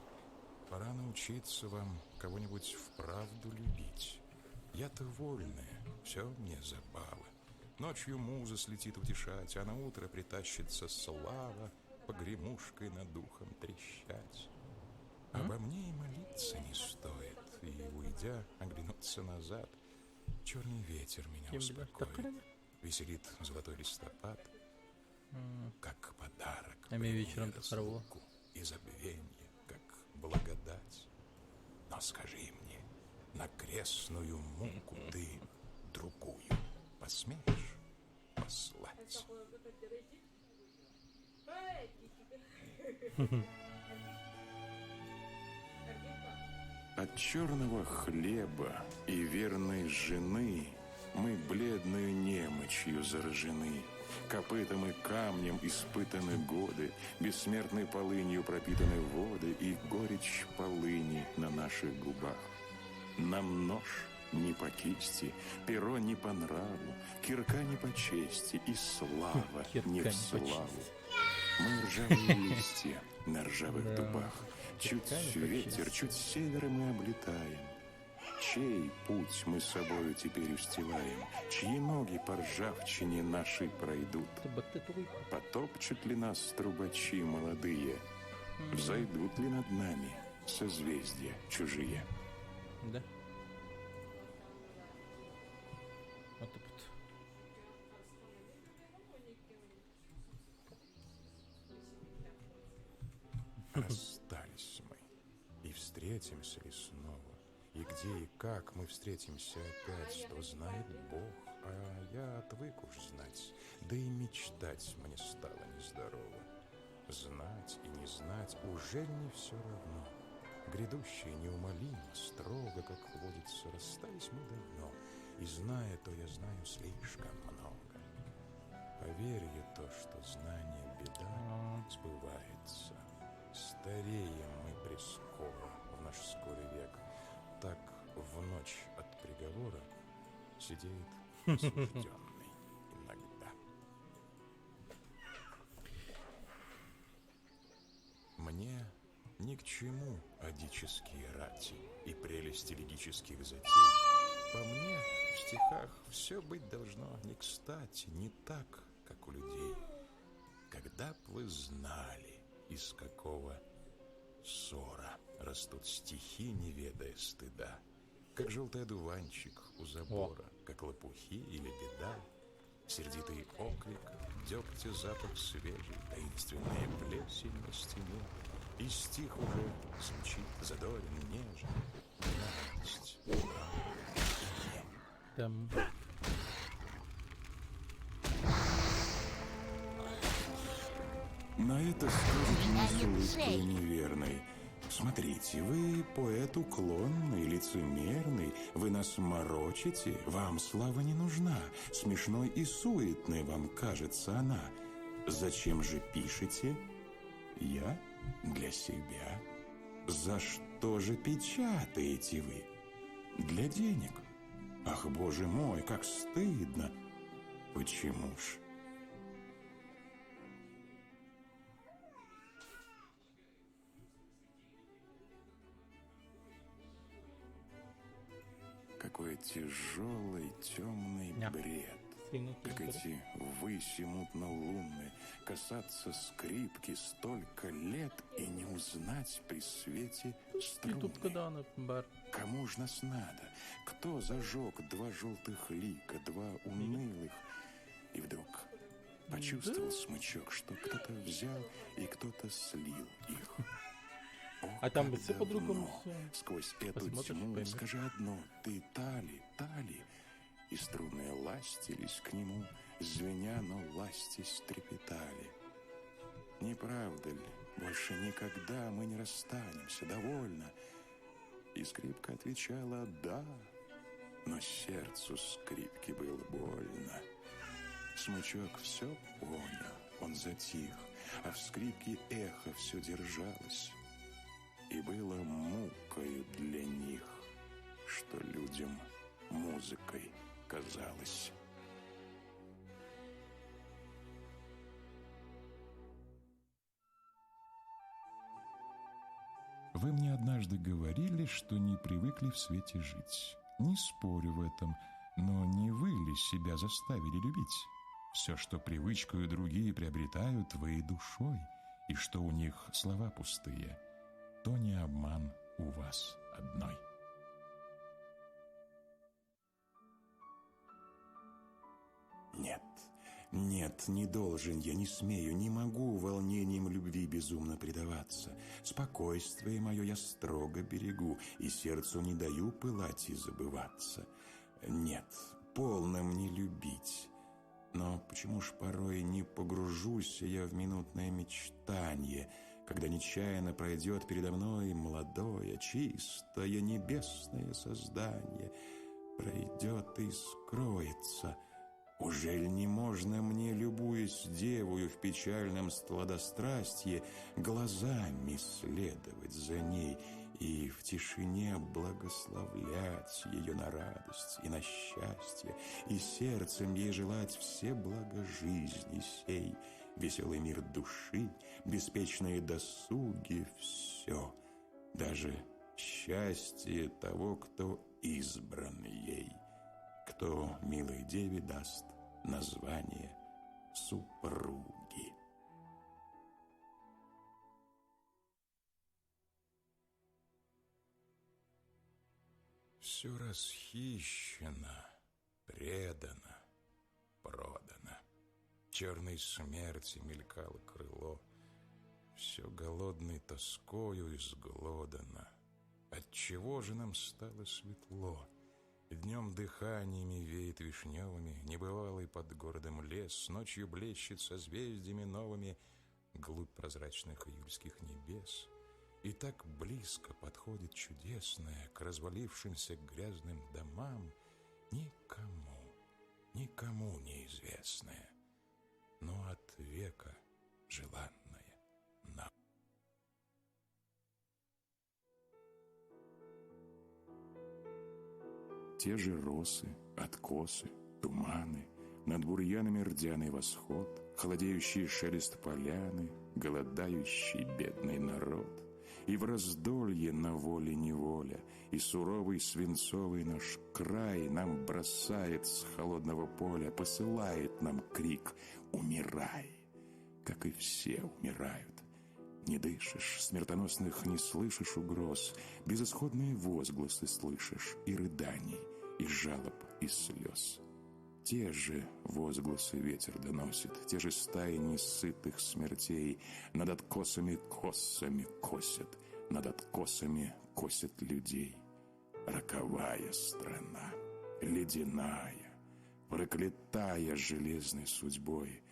пора научиться вам кого-нибудь вправду любить. Я-то вольная, все мне забава. Ночью муза слетит утешать, а на утро притащится слава, погремушкой над духом трещать. Обо мне и молиться не стоит, и, уйдя, оглянуться назад. Черный ветер меня успокоит, веселит золотой листопад, как подарок. А мне вечером-то хорво. И забвенье, как благодать. Но скажи мне, на крестную муку ты другую посмеешь послать? От черного хлеба и верной жены мы бледную немочью заражены. Копытом и камнем испытаны годы, бессмертной полынью пропитаны воды и горечь полыни на наших губах. Нам нож не по кисти, перо не по нраву, кирка не по чести и слава не в славу. Мы ржавые листья на ржавых дубах, чуть ветер, чуть север мы облетаем. Чей путь мы собою теперь устилаем? Чьи ноги по ржавчине нашей пройдут? Потопчут ли нас трубачи молодые? Взойдут ли над нами созвездия чужие? Да. Вот так вот. Расстались мы, и встретимся ли снова? И где и как мы встретимся опять, то знает Бог, а я отвык уж знать, да и мечтать мне стало нездорово. Знать и не знать уже не все равно. Грядущее неумолимо, строго, как водится, расстались мы давно, и зная то, я знаю слишком много. Поверь я то, что знание беда, сбывается. Стареем мы прескоро в наш скорый век. Так в ночь от приговора сидит осужденный иногда. Мне ни к чему одические рати и прелести лирических затей. По мне в стихах все быть должно не кстати, не так, как у людей. Когда б вы знали, из какого ссора растут стихи, не ведая стыда, как желтый одуванчик у забора, как лопухи или беда, сердитый оклик, дегтя запах свежий, таинственная плесень на стене, и стих уже звучит задорен, нежен, на радость вам и мне. Там. На это скажет мне с улыбкой неверной: смотрите, вы поэт уклонный, лицемерный, вы нас морочите, вам слава не нужна, смешной и суетной вам кажется она. Зачем же пишете? Я для себя. За что же печатаете вы? Для денег. Ах, боже мой, как стыдно. Почему ж? Как Какой тяжелый, темный Ня. бред. Сильно Как тихо. эти выси мутно-лунные, касаться скрипки столько лет и не узнать при свете И струны. тут когда на бар. Кому ж нас надо? Кто зажег два желтых лика, два унылых? И вдруг почувствовал смычок, что кто-то взял и кто-то слил их. О, А там как все по-другому давно. все. Сквозь эту Посмотришь, тьму поймешь. скажи одно: ты Тали, Тали. И струны ластились к нему, звеня, но ластясь трепетали. Не правда ли, больше никогда мы не расстанемся, довольно? И скрипка отвечала «да», но сердцу скрипки было больно. Смычок все понял, он затих, а в скрипке эхо все держалось. И было мукою для них, что людям музыкой казалось. Вы мне однажды говорили, что не привыкли в свете жить. Не спорю в этом, но не вы ли себя заставили любить? Все, что привычкою другие приобретают, вы и душой, и что у них слова пустые, то не обман у вас одной. Нет, нет, не должен я, не смею, не могу волнением любви безумно предаваться. Спокойствие мое я строго берегу, и сердцу не даю пылать и забываться. Нет, полно мне любить. Но почему ж порой не погружусь я в минутное мечтанье, когда нечаянно пройдет передо мной молодое, чистое, небесное создание, пройдет и скроется. Ужель не можно мне, любуясь девою в печальном сладострастье, глазами следовать за ней и в тишине благословлять ее на радость и на счастье, и сердцем ей желать все блага жизни сей, веселый мир души, беспечные досуги, все, даже счастье того, кто избран ей, кто милой деве даст название супруги. Все расхищено, предано, продано. Черной смерти мелькало крыло, все голодной тоскою изглодано. Отчего же нам стало светло? Днем дыханиями веет вишневыми, небывалый под городом лес, ночью блещет созвездиями новыми глубь прозрачных июльских небес. И так близко подходит чудесное к развалившимся грязным домам никому, никому неизвестное, но от века желанное нам. Те же росы, откосы, туманы, над бурьянами рдяный восход, холодеющий шелест поляны, голодающий бедный народ. И в раздолье на воле неволя, и суровый свинцовый наш край нам бросает с холодного поля, посылает нам крик «Умирай!», как и все умирают. Не дышишь, смертоносных не слышишь угроз, безысходные возгласы слышишь и рыданий, и жалоб, и слез. Те же возгласы ветер доносит, те же стаи несытых смертей над откосами косами косят, над откосами косят людей. Роковая страна, ледяная, проклятая железной судьбой.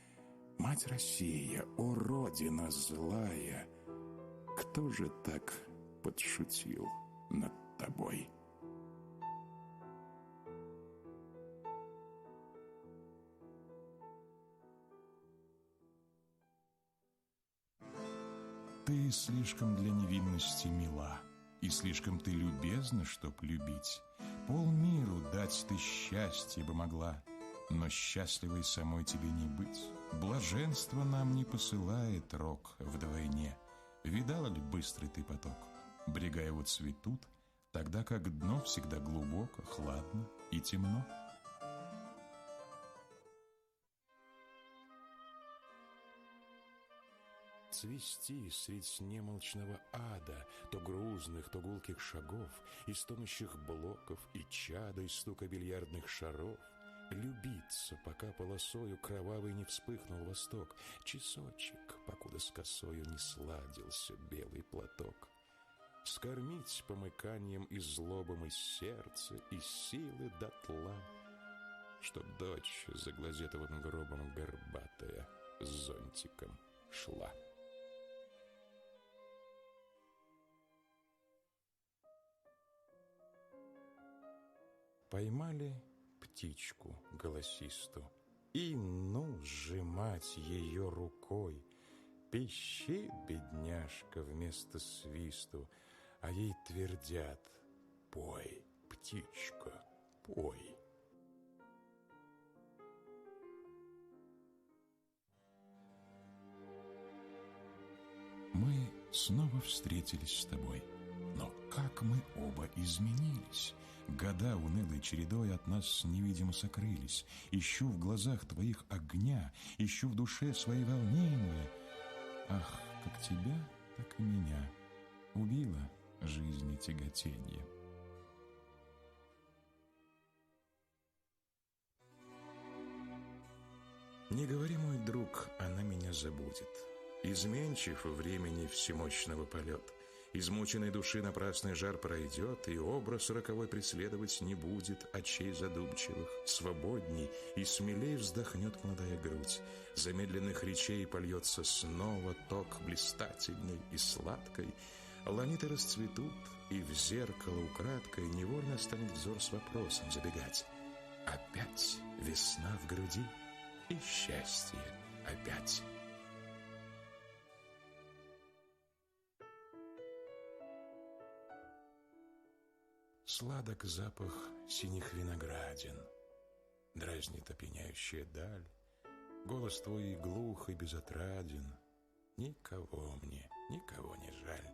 Мать Россия, о Родина злая, кто же так подшутил над тобой? Ты слишком для невинности мила, и слишком ты любезна, чтоб любить. Полмиру дать ты счастье бы могла, но счастливой самой тебе не быть. Блаженство нам не посылает рок вдвойне. Видала ли быстрый ты поток? Брега его цветут, тогда как дно всегда глубоко, хладно и темно. Цвести средь немолчного ада, то грузных, то гулких шагов, и стонущих блоков, и чада, и стука бильярдных шаров. Любиться, пока полосою кровавый не вспыхнул восток, часочек, покуда с косою не сладился белый платок. Скормить помыканием и злобом из сердца, и силы дотла, чтоб дочь за глазетовым гробом горбатая с зонтиком шла. Поймали птичку голосисту, и ну сжимать ее рукой. Пищит бедняжка вместо свисту, а ей твердят: пой, птичка, пой. Мы снова встретились с тобой, но как мы оба изменились! Года унылой чередой от нас невидимо сокрылись. Ищу в глазах твоих огня, ищу в душе свои волнения. Ах, как тебя, так и меня убило жизни тяготенье. Не говори, мой друг, она меня забудет. Изменчив времени всемощного полет. Измученной души напрасный жар пройдет, и образ роковой преследовать не будет очей задумчивых. Свободней и смелей вздохнет молодая грудь. Замедленных речей польется снова ток блистательный и сладкой. Ланиты расцветут, и в зеркало украдкой невольно станет взор с вопросом забегать. Опять весна в груди и счастье опять. Сладок запах синих виноградин, дразнит опьяняющая даль. Голос твой глух и безотраден, никого мне, никого не жаль.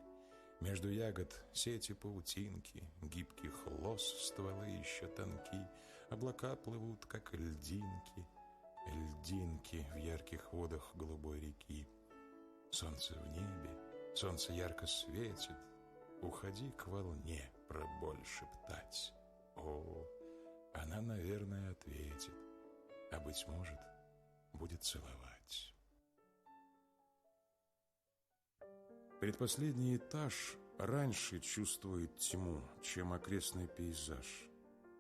Между ягод сети паутинки, гибких лос стволы еще тонки, облака плывут, как льдинки, льдинки в ярких водах голубой реки. Солнце в небе, солнце ярко светит, уходи к волне про боль шептать. О, она, наверное, ответит, а, быть может, будет целовать. Предпоследний этаж раньше чувствует тьму, чем окрестный пейзаж.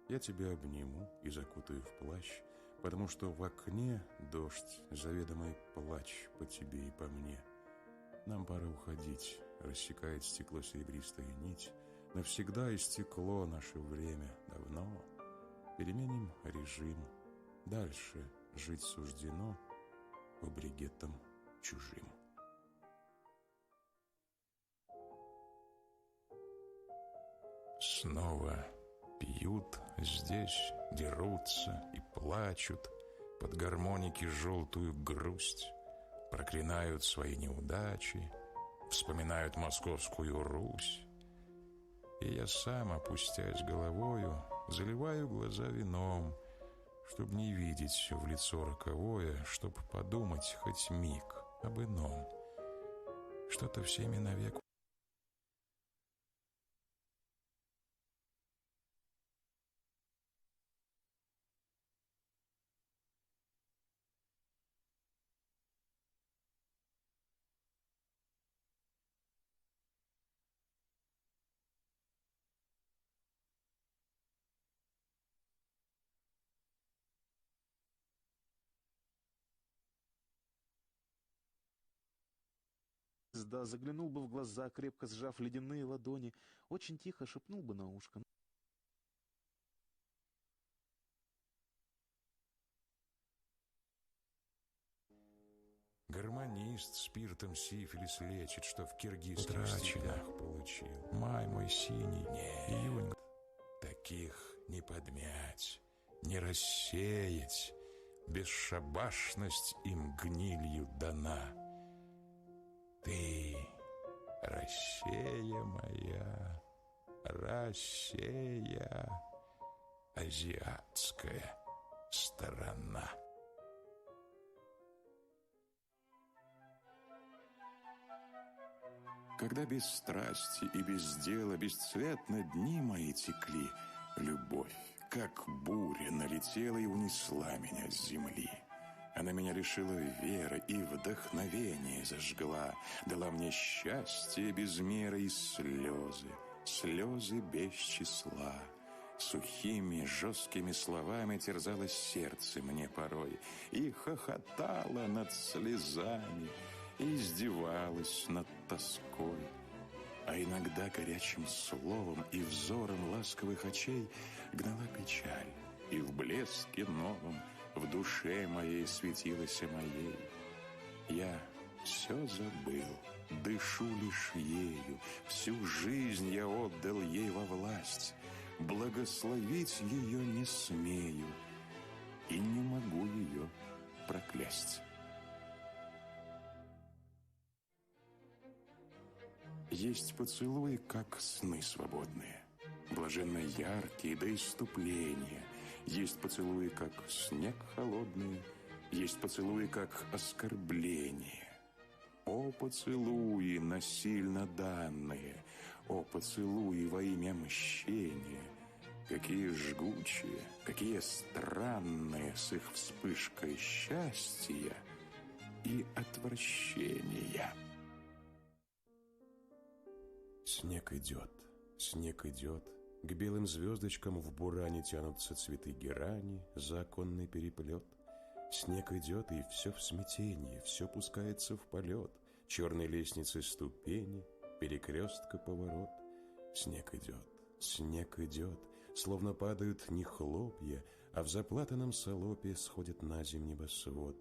Я тебя обниму и закутаю в плащ, потому что в окне дождь, заведомый плач по тебе и по мне. Нам пора уходить, рассекает стекло серебристая нить. Навсегда истекло наше время давно. Переменим режим. Дальше жить суждено по бригеттам чужим. Снова пьют здесь, дерутся и плачут, под гармоники желтую грусть, проклинают свои неудачи, вспоминают московскую Русь. И я сам, опустясь головою, заливаю глаза вином, чтоб не видеть в лицо роковое, чтоб подумать хоть миг об ином. Что-то всеми навек. Да, заглянул бы в глаза, крепко сжав ледяные ладони, очень тихо шепнул бы на ушко. Гармонист спиртом сифилис лечит, что в киргизских степях получил. Май мой синий, июнь. Таких не подмять, не рассеять, бесшабашность им гнилью дана. Ты, Россия моя, Россия, азиатская сторона. Когда без страсти и без дела бесцветно дни мои текли, любовь, как буря, налетела и унесла меня с земли. Она меня лишила веры и вдохновения зажгла, дала мне счастье без меры и слезы, слезы без числа. Сухими, жесткими словами терзало сердце мне порой и хохотала над слезами, и издевалась над тоской. А иногда горячим словом и взором ласковых очей гнала печаль, и в блеске новом в душе моей светилась моей. Я все забыл, дышу лишь ею, всю жизнь я отдал ей во власть. Благословить ее не смею и не могу ее проклясть. Есть поцелуи, как сны свободные, блаженно яркие до исступления. Есть поцелуи, как снег холодный, есть поцелуи, как оскорбление. О, поцелуи насильно данные, о, поцелуи во имя мщения! Какие жгучие, какие странные с их вспышкой счастья и отвращения. Снег идет, к белым звездочкам в буране тянутся цветы герани за оконный переплет. Снег идет, и все в смятении, все пускается в полет. Черной лестницы ступени, перекрестка поворот. Снег идет, словно падают не хлопья, а в заплатанном салопе сходит на земь небосвод.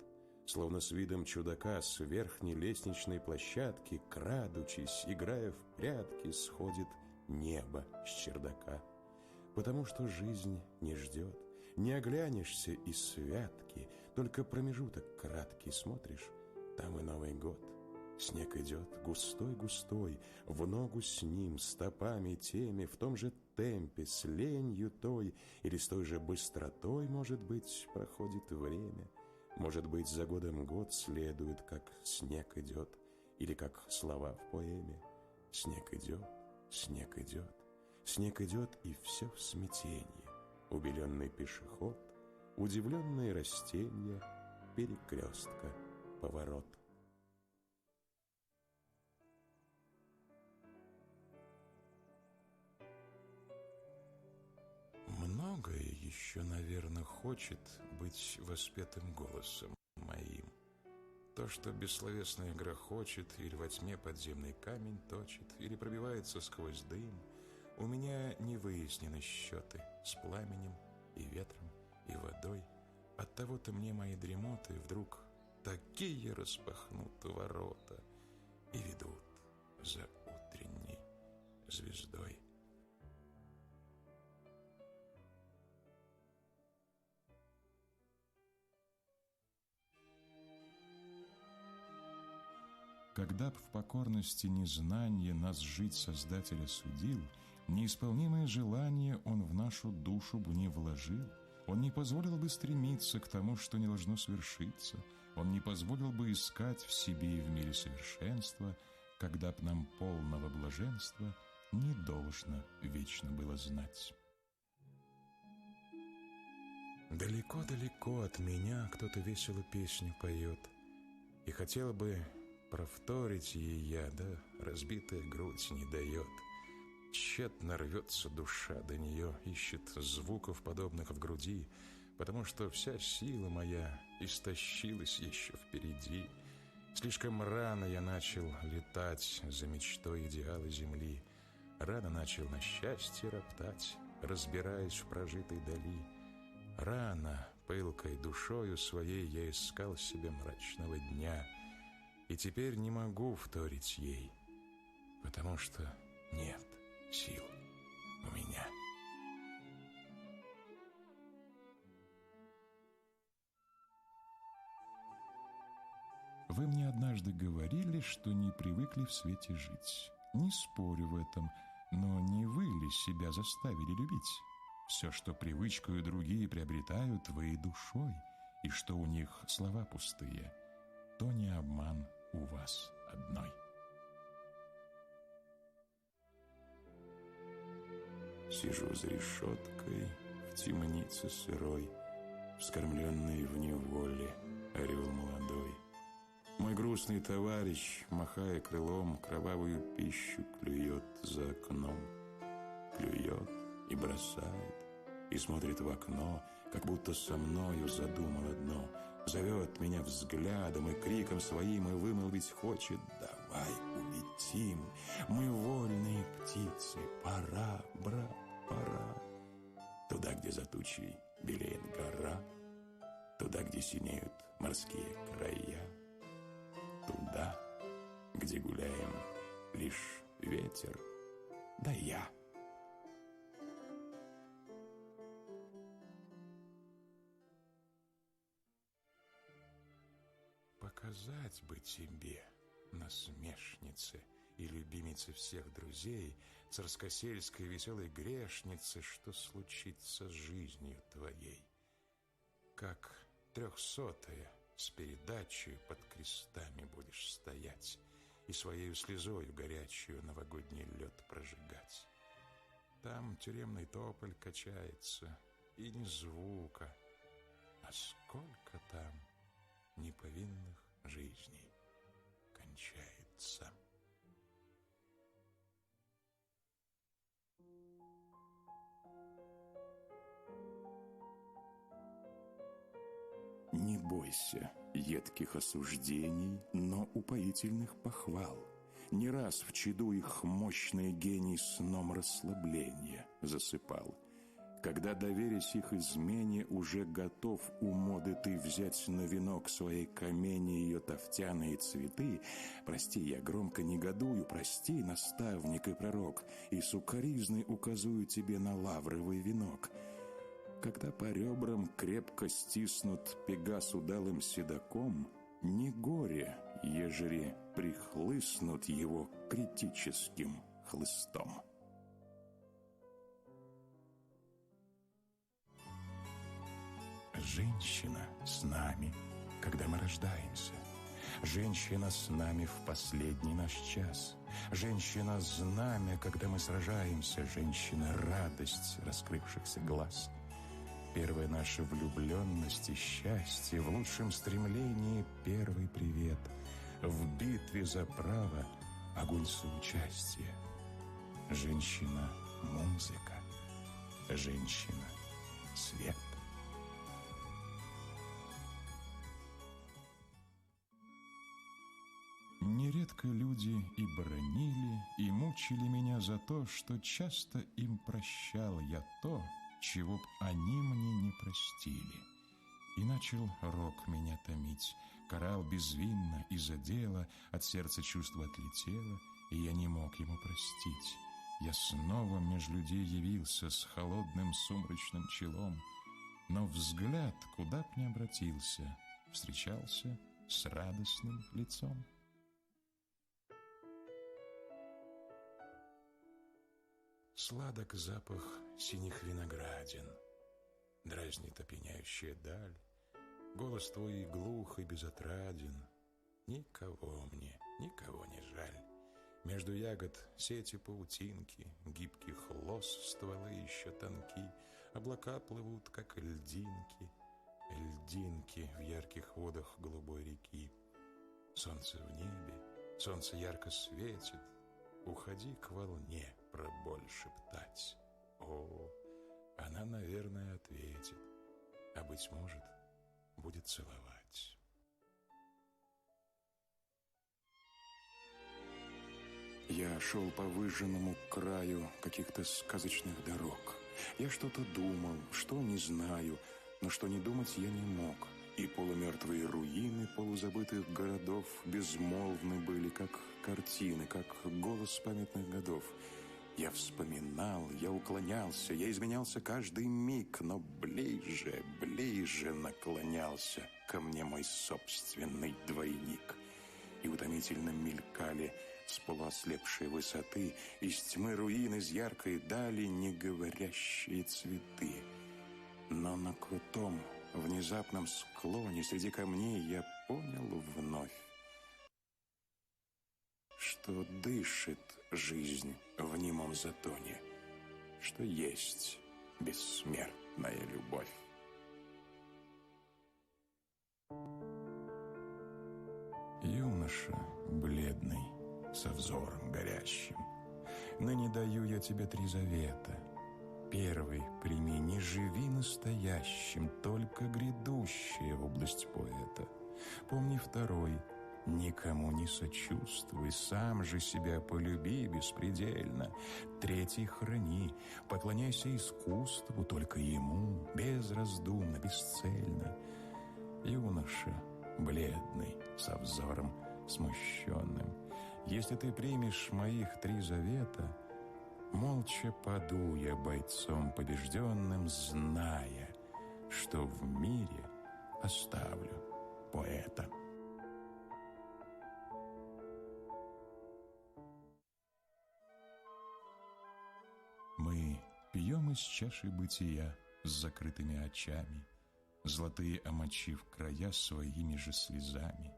Словно с видом чудака с верхней лестничной площадки, крадучись, играя в прятки, сходит небо с чердака. Потому что жизнь не ждет, не оглянешься и святки, только промежуток краткий смотришь, там и Новый год. Снег идет густой-густой, в ногу с ним, стопами теми, в том же темпе, с ленью той, или с той же быстротой, может быть, проходит время. Может быть, за годом год следует, как снег идет, или как слова в поэме. Снег идет, снег идет, снег идет, и все в смятении. Убеленный пешеход, удивленные растения, перекрестка, поворот. Многое еще, наверное, хочет быть воспетым голосом моим. То, что бессловесное грохочет, или во тьме подземный камень точит, или пробивается сквозь дым, у меня не выяснены счеты с пламенем и ветром и водой. Оттого-то мне мои дремоты вдруг такие распахнут ворота и ведут за утренней звездой. Когда б в покорности незнания нас жить Создатель осудил, неисполнимое желание Он в нашу душу бы не вложил. Он не позволил бы стремиться к тому, что не должно свершиться. Он не позволил бы искать в себе и в мире совершенства, когда б нам полного блаженства не должно вечно было знать. Далеко-далеко от меня кто-то весело песню поет, и хотела бы повторить ей я, да разбитая грудь не дает. Тщетно рвется душа до нее, ищет звуков, подобных в груди, потому что вся сила моя истощилась еще впереди. Слишком рано я начал летать за мечтой идеала земли, рано начал на счастье роптать, разбираясь в прожитой дали. Рано, пылкой душою своей, я искал себе мрачного дня, и теперь не могу вторить ей, потому что нет сил у меня. Вы мне однажды говорили, что не привыкли в свете жить. Не спорю в этом, Но не вы ли себя заставили любить? Все, что привычкою другие приобретают, вы душой, и что у них слова пустые, то не обман у вас одной. Сижу за решеткой в темнице сырой, вскормленный в неволе орел молодой. Мой грустный товарищ, махая крылом, кровавую пищу клюет за окном. Клюет и бросает, и смотрит в окно, как будто со мною задумал одно. Зовет меня взглядом и криком своим, и вымолвить хочет: давай улетим, мы вольные птицы, пора, брат, пора. Туда, где за тучей белеет гора, туда, где синеют морские края, туда, где гуляем лишь ветер, да я. Показать бы тебе, насмешнице и любимице всех друзей, царскосельской веселой грешнице, что случится с жизнью твоей. Как 300-я с передачей под крестами будешь стоять и своею слезою горячую новогодний лед прожигать. Там тюремный тополь качается, и ни звука, а сколько там неповинных жизней кончается. Не бойся едких осуждений, но упоительных похвал. Не раз в чаду их мощный гений сном расслабления засыпал. Когда, доверясь их измене, уже готов у моды ты взять на венок своей камени ее тофтяные цветы, прости, я громко негодую, прости, наставник и пророк, и сукоризной указую тебе на лавровый венок. Когда по ребрам крепко стиснут пегас удалым седаком, не горе, ежели прихлыснут его критическим хлыстом. Женщина с нами, когда мы рождаемся. Женщина с нами в последний наш час. Женщина знамя, когда мы сражаемся. Женщина радость раскрывшихся глаз. Первая наша влюбленность и счастье, в лучшем стремлении первый привет. В битве за право огонь соучастия. Женщина — музыка. Женщина — свет. Нередко люди и бранили, и мучили меня за то, что часто им прощал я то, чего б они мне не простили. И начал рок меня томить, карал безвинно из-за дела, от сердца чувство отлетело, и я не мог ему простить. Я снова меж людей явился с холодным сумрачным челом, но взгляд, куда б ни обратился, встречался с радостным лицом. Сладок запах синих виноградин, дразнит опьяняющая даль. Голос твой глух и безотраден, никого мне, никого не жаль. Между ягод сети паутинки, гибких лос стволы еще тонки, облака плывут, как льдинки, льдинки в ярких водах голубой реки. Солнце в небе, солнце ярко светит, уходи к волне про боль шептать. О, она, наверное, ответит, а, быть может, будет целовать. Я шел по выжженному краю каких-то сказочных дорог. Я что-то думал, что не знаю, но что не думать я не мог. И полумертвые руины полузабытых городов безмолвны были, как картины, как голос памятных годов. Я вспоминал, я уклонялся, я изменялся каждый миг, но ближе, ближе наклонялся ко мне мой собственный двойник. И утомительно мелькали с полуослепшей высоты, из тьмы руин, из яркой дали неговорящие цветы. Но на крутом, внезапном склоне среди камней я понял вновь, что дышит жизнь в немом затоне, что есть бессмертная любовь. Юноша бледный, со взором горящим, ныне даю я тебе 3 завета. Первый прими, не живи настоящим, только грядущая область поэта. Помни второй, никому не сочувствуй, сам же себя полюби беспредельно. Третий храни, поклоняйся искусству, только ему, безраздумно, бесцельно. Юноша бледный, со взором смущенным, если ты примешь моих 3 завета, молча паду я бойцом побежденным, зная, что в мире оставлю поэта. Мы пьем из чаши бытия с закрытыми очами, золотые омочив края своими же слезами.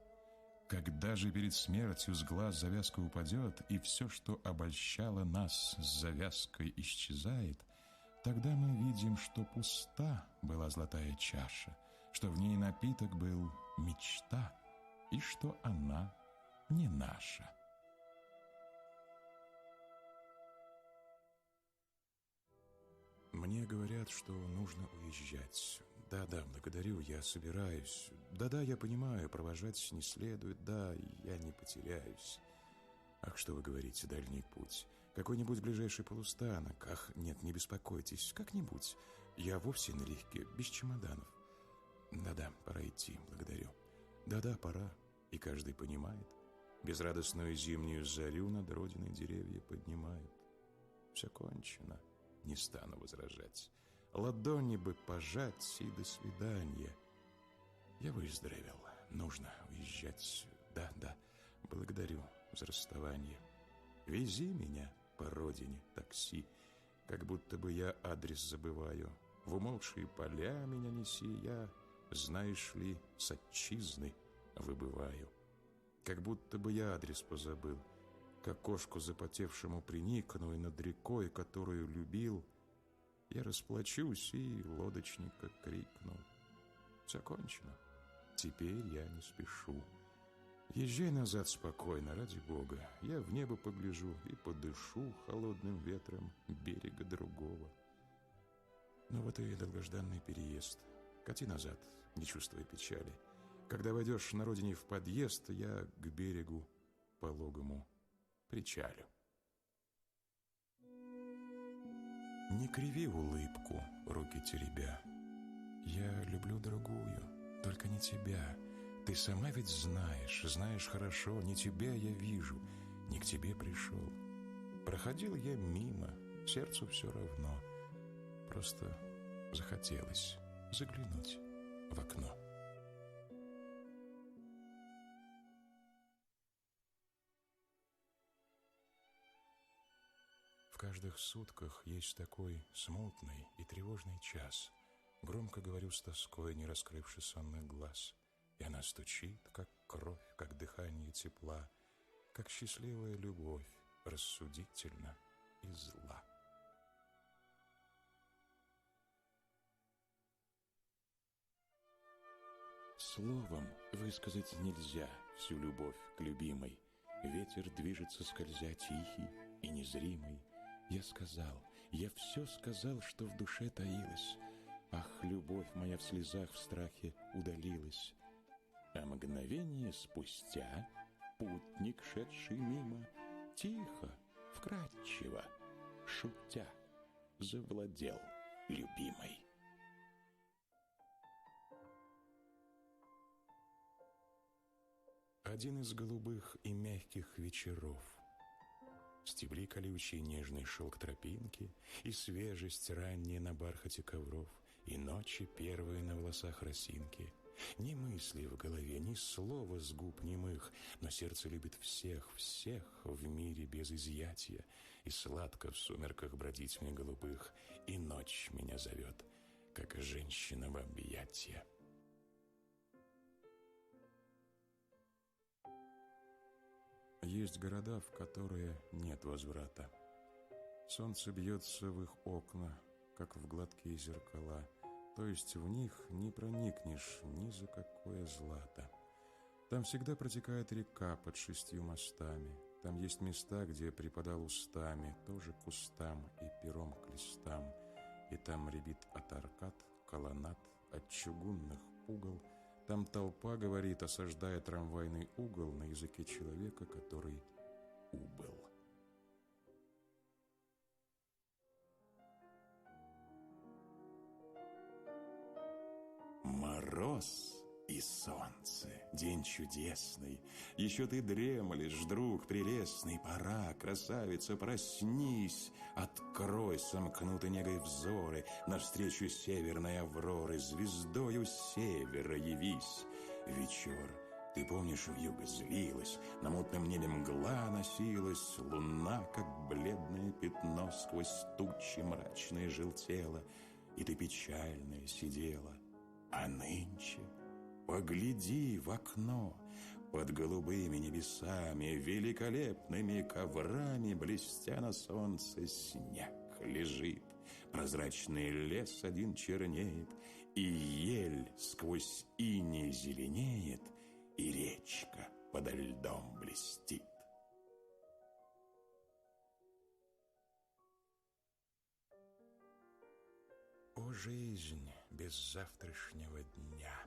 Когда же перед смертью с глаз завязка упадет, и все, что обольщало нас, с завязкой исчезает, тогда мы видим, что пуста была золотая чаша, что в ней напиток был мечта, и что она не наша. Мне говорят, что нужно уезжать. Да-да, благодарю, я собираюсь. Да-да, я понимаю, провожать не следует. Да, я не потеряюсь. Ах, что вы говорите, дальний путь. Какой-нибудь ближайший полустанок. Ах, нет, не беспокойтесь, как-нибудь. Я вовсе налегке, без чемоданов. Да-да, пора идти, благодарю. Да-да, пора, и каждый понимает. Безрадостную зимнюю зарю над родиной деревья поднимают. Все кончено, не стану возражать. Ладони бы пожать, и до свидания. Я выздоровел, нужно уезжать. Да, благодарю за расставание. Вези меня по родине, такси, как будто бы я адрес забываю. В умолкшие поля меня неси, я, знаешь ли, с отчизны выбываю. Как будто бы я адрес позабыл, к окошку запотевшему приникну, и над рекой, которую любил, я расплачусь и лодочника крикну. Все кончено, теперь я не спешу. Езжай назад спокойно, ради Бога. Я в небо погляжу и подышу холодным ветром берега другого. Ну вот и долгожданный переезд. Кати назад, не чувствуя печали. Когда войдешь на родине в подъезд, я к берегу пологому причалю. Не криви улыбку, руки теребя. Я люблю другую, только не тебя. Ты сама ведь знаешь хорошо, не тебя я вижу, не к тебе пришел. Проходил я мимо, сердцу все равно. Просто захотелось заглянуть в окно. В каждых сутках есть такой смутный и тревожный час. Громко говорю с тоской, не раскрывши сонных глаз. И она стучит, как кровь, как дыхание тепла, как счастливая любовь, рассудительна и зла. Словом высказать нельзя всю любовь к любимой. Ветер движется, скользя, тихий и незримый. Я все сказал, что в душе таилось. Ах, любовь моя в слезах, в страхе удалилась. А мгновение спустя путник, шедший мимо, тихо, вкрадчиво, шутя, завладел любимой. Один из голубых и мягких вечеров. Стебли колючие, нежный шелк тропинки, и свежесть ранняя на бархате ковров, и ночи первые на волосах росинки. Ни мысли в голове, ни слова с губ немых, но сердце любит всех, всех в мире без изъятия, и сладко в сумерках бродить мне голубых, и ночь меня зовет, как женщина в объятия. Есть города, в которые нет возврата. Солнце бьется в их окна, как в гладкие зеркала, то есть в них не проникнешь ни за какое злато. Там всегда протекает река под 6 мостами. Там есть места, где преподал устами, тоже к устам и пером к листам. И там рябит от аркад, колоннад, от чугунных пугал. Там толпа говорит, осаждая трамвайный угол на языке человека, который убыл. Мороз и солнце, день чудесный. Еще ты дремлешь, друг прелестный. Пора, красавица, проснись. Открой сомкнуты негой взоры навстречу северной авроры. Звездою севера явись. Вечер, ты помнишь, вьюга злилась, на мутном небе мгла носилась, луна, как бледное пятно, сквозь тучи мрачные желтела, и ты печальная сидела. А нынче погляди в окно, под голубыми небесами, великолепными коврами, блестя на солнце, снег лежит. Прозрачный лес один чернеет, и ель сквозь иней зеленеет, и речка подо льдом блестит. О, жизнь без завтрашнего дня!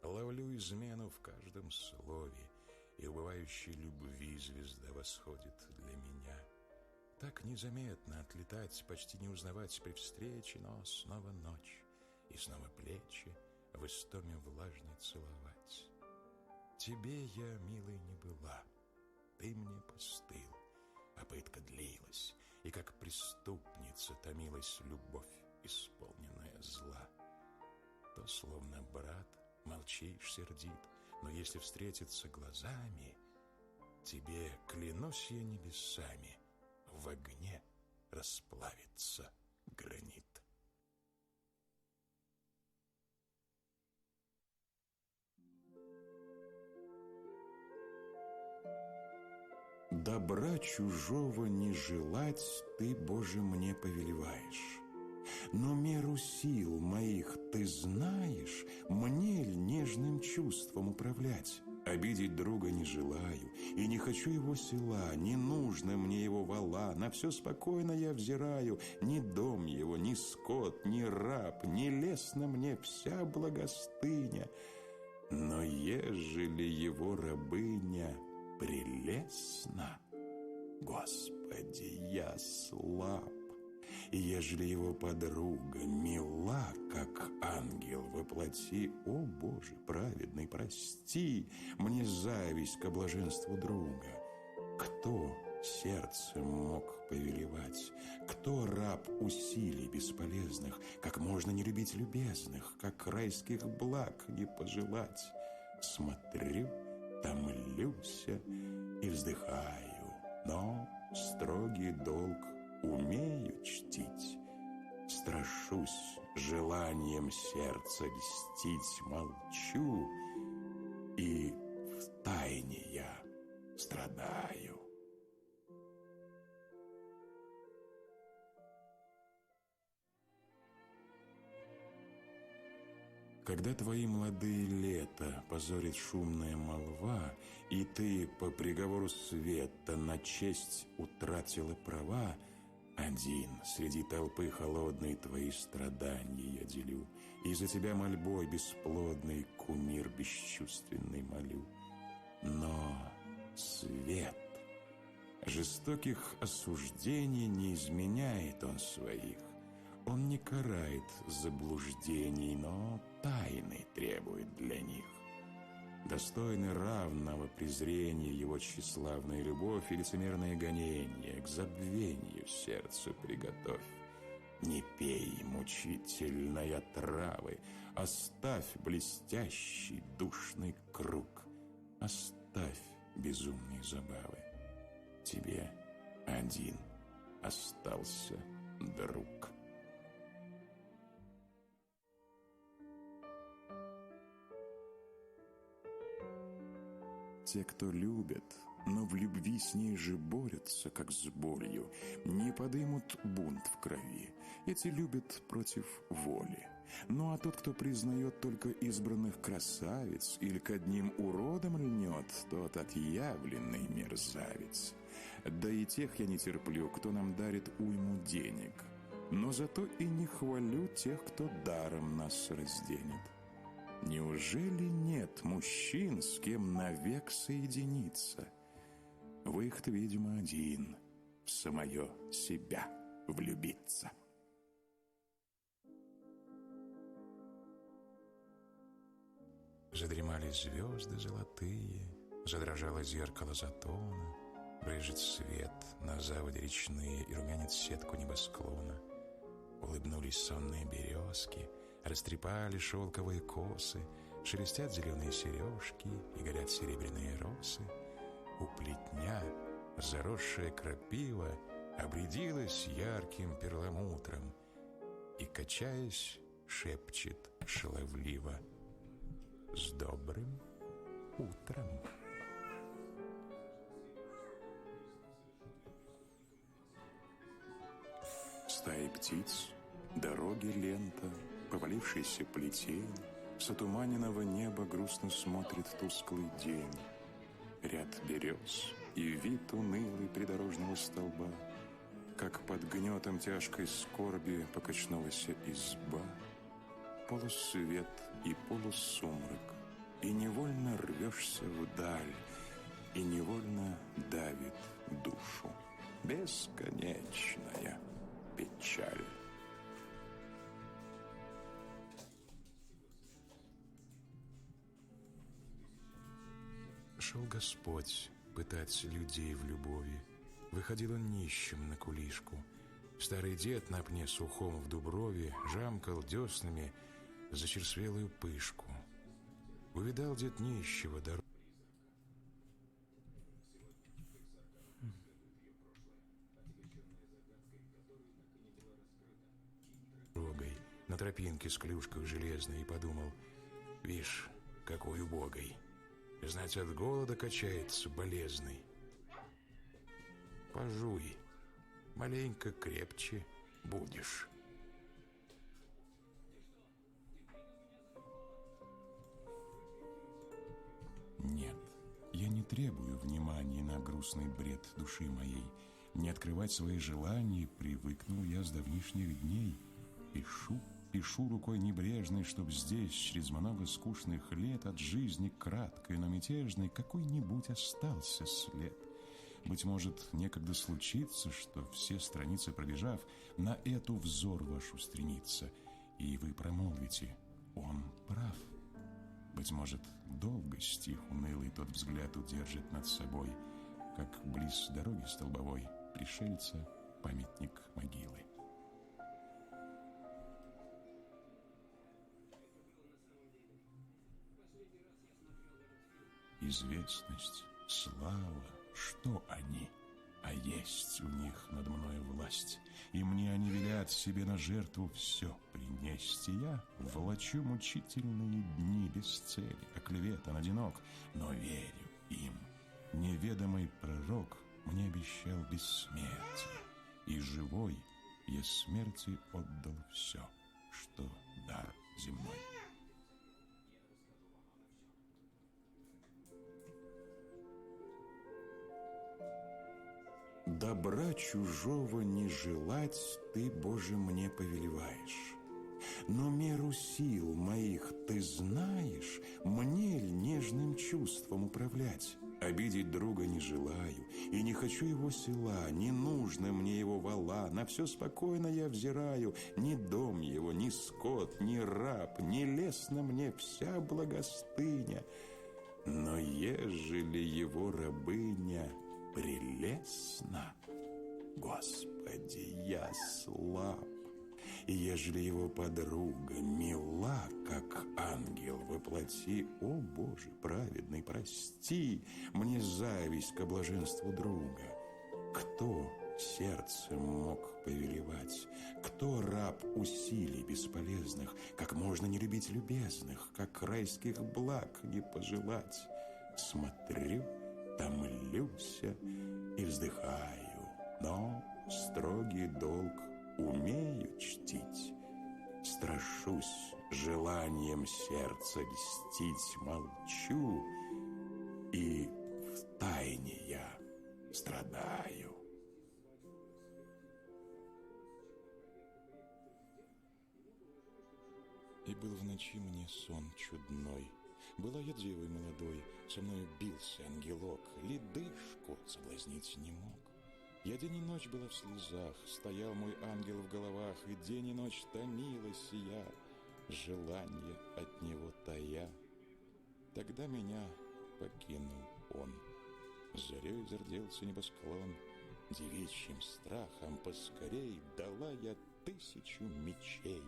Ловлю измену в каждом слове, и убывающей любви звезда восходит для меня. Так незаметно отлетать, почти не узнавать при встрече, но снова ночь, и снова плечи в истоме влажной целовать. Тебе я, милой, не была, ты мне постыл, а пытка длилась, и как преступница томилась любовь, исполненная зла. То словно брат, молчишь сердит, но если встретиться глазами, тебе, клянусь я небесами, в огне расплавится гранит. Добра чужого не желать ты, Боже, мне повелеваешь. Но меру сил моих ты знаешь, мне ль нежным чувством управлять? Обидеть друга не желаю, и не хочу его села, не нужно мне его вала, на все спокойно я взираю, ни дом его, ни скот, ни раб, не лестна мне вся благостыня. Но ежели его рабыня прелестна, Господи, я слаб. И ежели его подруга мила, как ангел воплоти, о, Боже, праведный, прости мне зависть к блаженству друга. Кто сердцем мог повелевать? Кто раб усилий бесполезных? Как можно не любить любезных? Как райских благ не пожелать? Смотрю, томлюся и вздыхаю, но строгий долг умею чтить. Страшусь желанием сердца льстить, молчу, и втайне я страдаю. Когда твои молодые лета позорит шумная молва, и ты по приговору света на честь утратила права, один среди толпы холодной твои страдания я делю, и за тебя мольбой бесплодный кумир бесчувственный молю. Но свет жестоких осуждений не изменяет он своих. Он не карает заблуждений, но тайны требует для них. Достойны равного презрения его тщеславная любовь и лицемерное гонение, к забвению сердцу приготовь. Не пей мучительной отравы, оставь блестящий душный круг, оставь безумные забавы. Тебе один остался друг. Те, кто любят, но в любви с ней же борются, как с болью, не подымут бунт в крови. Эти любят против воли. Ну а тот, кто признает только избранных красавиц или к одним уродам льнет, тот отъявленный мерзавец. Да и тех я не терплю, кто нам дарит уйму денег. Но зато и не хвалю тех, кто даром нас разденет. Неужели нет мужчин, с кем навек соединиться? Выход, видимо, один — в самое себя влюбиться. Задремали звезды золотые, задрожало зеркало затона, брежет свет на заводе речные и румянит сетку небосклона. Улыбнулись сонные березки, растрепали шелковые косы, шелестят зеленые сережки и горят серебряные росы. У плетня заросшая крапива обрядилась ярким перламутром и, качаясь, шепчет шаловливо: «С добрым утром!» Стаи птиц, дороги лента, повалившийся плетень, с отуманенного неба грустно смотрит тусклый день. Ряд берез и вид унылый придорожного столба, как под гнетом тяжкой скорби покачнулась изба. Полусвет и полусумрак, и невольно рвешься вдаль, и невольно давит душу бесконечная печаль. Шел Господь пытать людей в любови. Выходил он нищим на кулишку. Старый дед на пне сухом в дуброве жамкал деснами зачерствелую пышку. Увидал дед нищего дорогой на тропинке с клюшкой железной и подумал: вишь, какой убогой, знать, от голода качается болезный. Пожуй, маленько крепче будешь. Нет, я не требую внимания на грустный бред души моей. Не открывать свои желания привыкнул я с давнишних дней. Пишу рукой небрежной, чтоб здесь, через много скучных лет, от жизни краткой, но мятежной, какой-нибудь остался след. Быть может, некогда случится, что все страницы пробежав, на эту взор ваш устремится, и вы промолвите: он прав. Быть может, долго стих унылый тот взгляд удержит над собой, как близ дороги столбовой пришельца памятник могилы. Известность, слава, что они? А есть у них над мною власть, и мне они велят себе на жертву все принести. Я влачу мучительные дни без цели, оклеветан, одинок, но верю им. Неведомый пророк мне обещал бессмертие, и живой я смерти отдал все, что дар земной. Добра чужого не желать ты, Боже, мне повелеваешь. Но меру сил моих ты знаешь, мне ль нежным чувством управлять? Обидеть друга не желаю, и не хочу его села, не нужно мне его вала, на все спокойно я взираю, ни дом его, ни скот, ни раб, не лестна мне вся благостыня. Но ежели его рабыня прелестна, Господи, я слаб, И ежели его подруга мила, как ангел воплоти, о Боже праведный, прости мне зависть к блаженству друга. Кто сердцем мог повелевать? Кто раб усилий бесполезных? Как можно не любить любезных? Как райских благ не пожелать? Смотрю, томлюся и вздыхаю, но строгий долг умею чтить. Страшусь желанием сердца льстить, молчу, и втайне я страдаю. И был в ночи мне сон чудной. Была я девой молодой, со мною бился ангелок, ледышку соблазнить не мог. Я день и ночь была в слезах, стоял мой ангел в головах, и день и ночь томилась я, желание от него тая. Тогда меня покинул он. Зарей зарделся небосклон, девичьим страхом поскорей дала я 1000 мечей.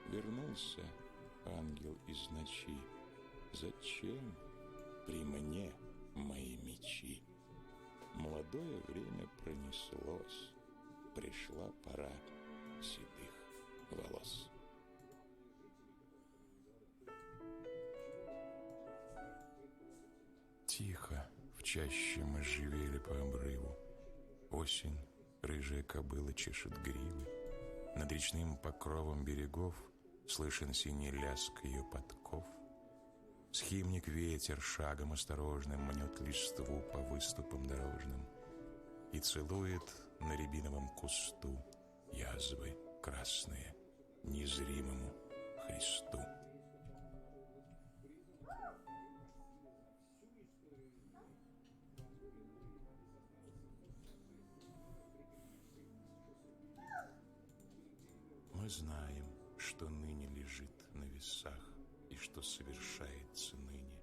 Вернулся ангел из ночи. Зачем при мне мои мечи? Молодое время пронеслось, пришла пора седых волос. Тихо в чаще можжевели по обрыву. Осень, рыжая кобыла чешет гривы. Над речным покровом берегов слышен синий лязг ее подков. Схимник ветер шагом осторожным мнет листву по выступам дорожным и целует на рябиновом кусту язвы красные незримому Христу. Мы знаем, что ныне лежит на весах и что совершается ныне.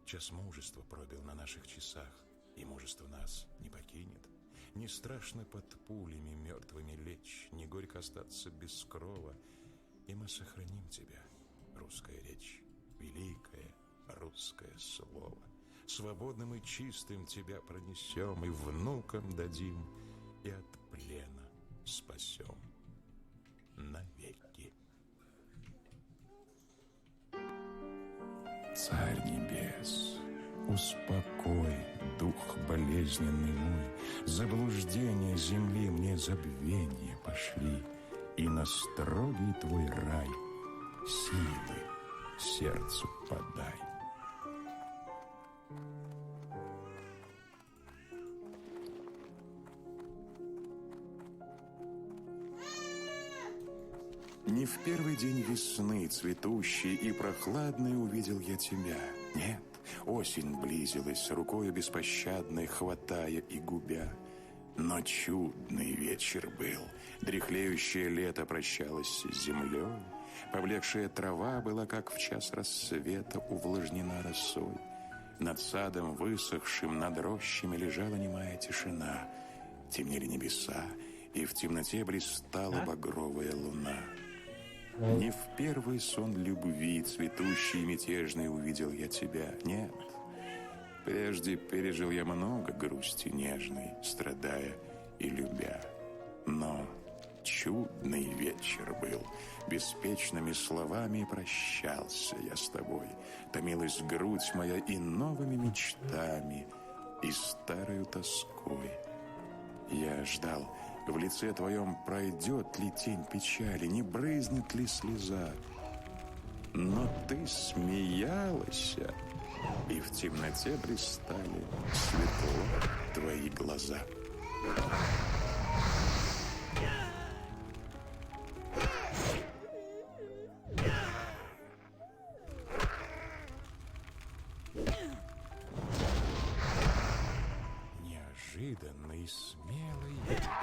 Час мужества пробил на наших часах, и мужество нас не покинет. Не страшно под пулями мертвыми лечь, не горько остаться без крова, и мы сохраним тебя, русская речь, великое русское слово. Свободным и чистым тебя пронесем, и внукам дадим, и от плена спасем навеки. Царь небес, успокой дух болезненный мой, заблуждения земли мне забвение пошли, и на строгий твой рай силы сердцу подай. Не в первый день весны, цветущей и прохладной, увидел я тебя. Нет, осень близилась, рукою беспощадной хватая и губя. Но чудный вечер был, дряхлеющее лето прощалось с землей, поблекшая трава была, как в час рассвета, увлажнена росой. Над садом высохшим, над рощами лежала немая тишина. Темнели небеса, и в темноте блистала багровая луна. Не в первый сон любви, цветущий и мятежный, увидел я тебя. Нет, прежде пережил я много грусти нежной, страдая и любя. Но чудный вечер был, беспечными словами прощался я с тобой. Томилась грудь моя и новыми мечтами, и старою тоской. Я ждал, в лице твоем пройдет ли тень печали, не брызнет ли слеза. Но ты смеялась, и в темноте блистали светло твои глаза. Неожиданный и смелый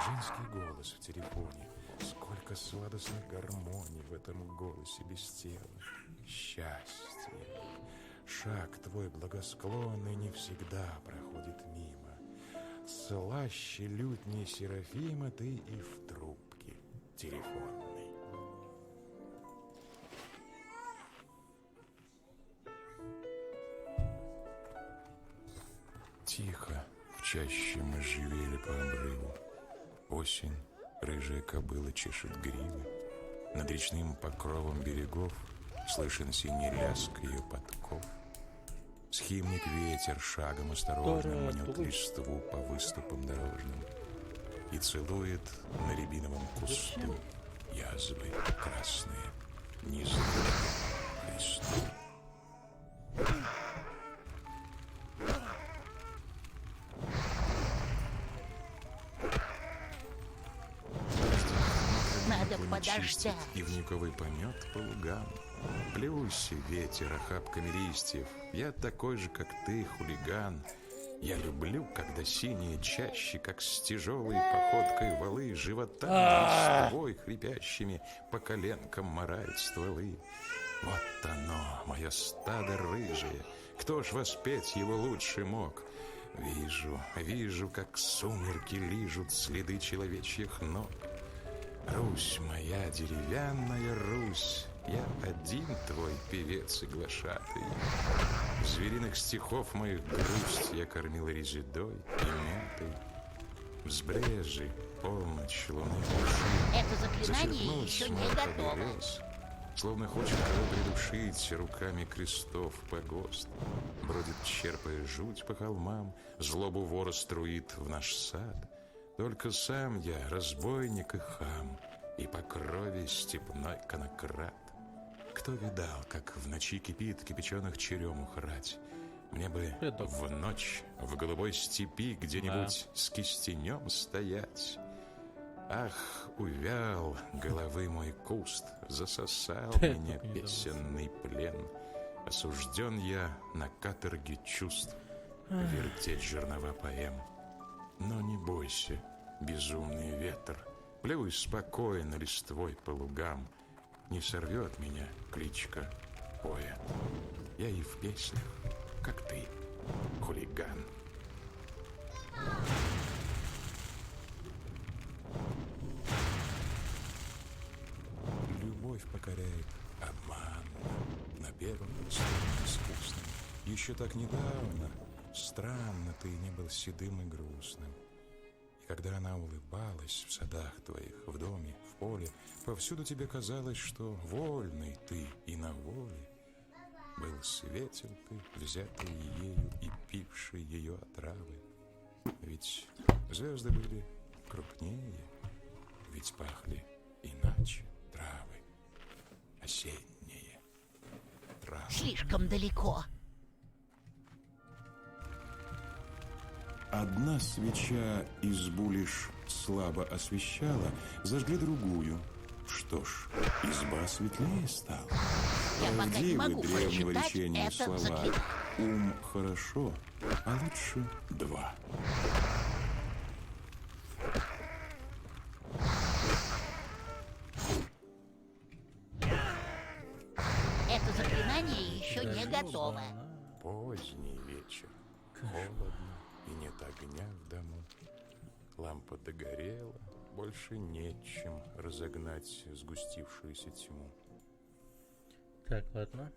женский голос в телефоне. Сколько сладостных гармоний в этом голосе без тела. Счастье. Шаг твой благосклонный не всегда проходит мимо. Слаще лютни Серафима ты и в трубке. телефонный. Тихо, в чаще можжевели по обрыву. Осень, рыжая кобыла чешет гривы. Над речным покровом берегов слышен синий лязг ее подков. Схимник ветер шагом осторожным мнет листву по выступам дорожным и целует на рябиновом кусту язвы красные, незримые Христу. Надо подождать. Ивниковый помет по лугам. Плюйся, ветер, охапками листьев. Я такой же, как ты, хулиган. Я люблю, когда синие чаще, как с тяжелой походкой валы, животами листвой хрипящими по коленкам морают стволы. Вот оно, мое стадо рыжее. Кто ж воспеть его лучше мог? Вижу, как сумерки лижут следы человечьих ног. Русь моя, деревянная Русь, я один твой певец и глашатый. Звериных стихов моих грусть я кормил резидой и мятой. Взбрежи, полночь, луны души. Это заклинание еще не готово. Словно хочет кого придушить руками крестов погост. Бродит, черпая жуть по холмам, злобу вора струит в наш сад. Только сам я разбойник и хам, и по крови степной конократ. Кто видал, как в ночи кипит кипяченых черемух рать? Мне бы в ночь в голубой степи где-нибудь с кистенем стоять. Ах, увял головы мой куст, засосал меня песенный плен. Осужден я на каторге чувств, вертеть жернова поэм. Но не бойся, безумный ветер, плюй спокойно листвой по лугам. Не сорвет меня кличка поэт. Я и в песнях, как ты, хулиган. Любовь покоряет обман на первом поцелуе искусным. Еще так недавно странно ты не был седым и грустным. И когда она улыбалась в садах твоих, в доме, в поле, повсюду тебе казалось, что вольный ты и на воле. Был светел ты, взятый ею и пивший ее отравы. Ведь звезды были крупнее, ведь пахли иначе травы, осенние травы. Слишком далеко. Одна свеча избу лишь слабо освещала, зажгли другую. Что ж, изба светлее стала. Я пока не могу древнего прочитать речения это слова. заклинание. Ум хорошо, а лучше два. Это заклинание еще не готово. Поздний вечер, холодно и нет огня в дому. Лампа догорела, больше нечем разогнать сгустившуюся тьму. Так, ладно.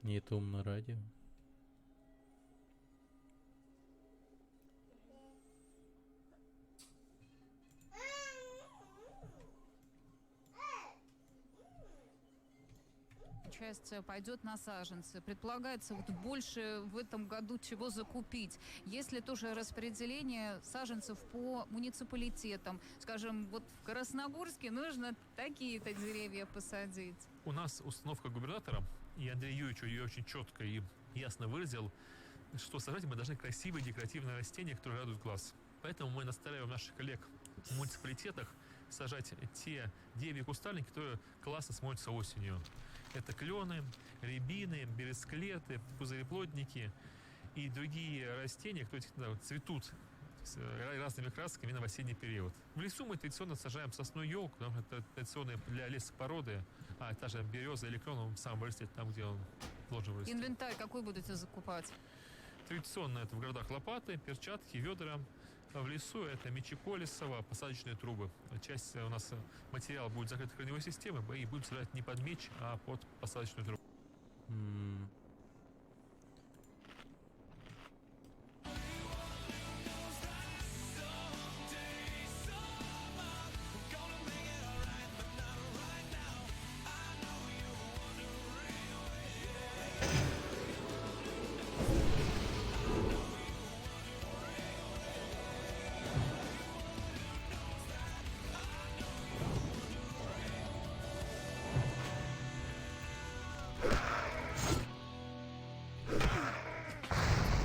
Нет умно радио. Часть пойдет на саженцы. Предполагается вот больше в этом году чего закупить. Есть ли тоже распределение саженцев по муниципалитетам? Скажем, вот в Красногорске нужно такие-то деревья посадить. У нас установка губернатора, и Андрей Юрьевич ее очень четко и ясно выразил, что сажать мы должны красивые декоративные растения, которые радуют глаз. Поэтому мы настраиваем наших коллег в муниципалитетах сажать те деревья и кустарники, которые классно смотрятся осенью. Это клены, рябины, бересклеты, пузыреплодники и другие растения, которые цветут с разными красками именно в осенний период. В лесу мы традиционно сажаем сосну елку, потому что это традиционная для лесопороды, а та же береза или клен, он сам вырастет там, где он должен вырасти. Инвентарь какой будете закупать? Традиционно это в городах лопаты, перчатки, ведра. В лесу это мечи Колесова, посадочные трубы. Часть у нас материал будет закрытой корневой системы, и будем собирать не под меч, а под посадочную трубу.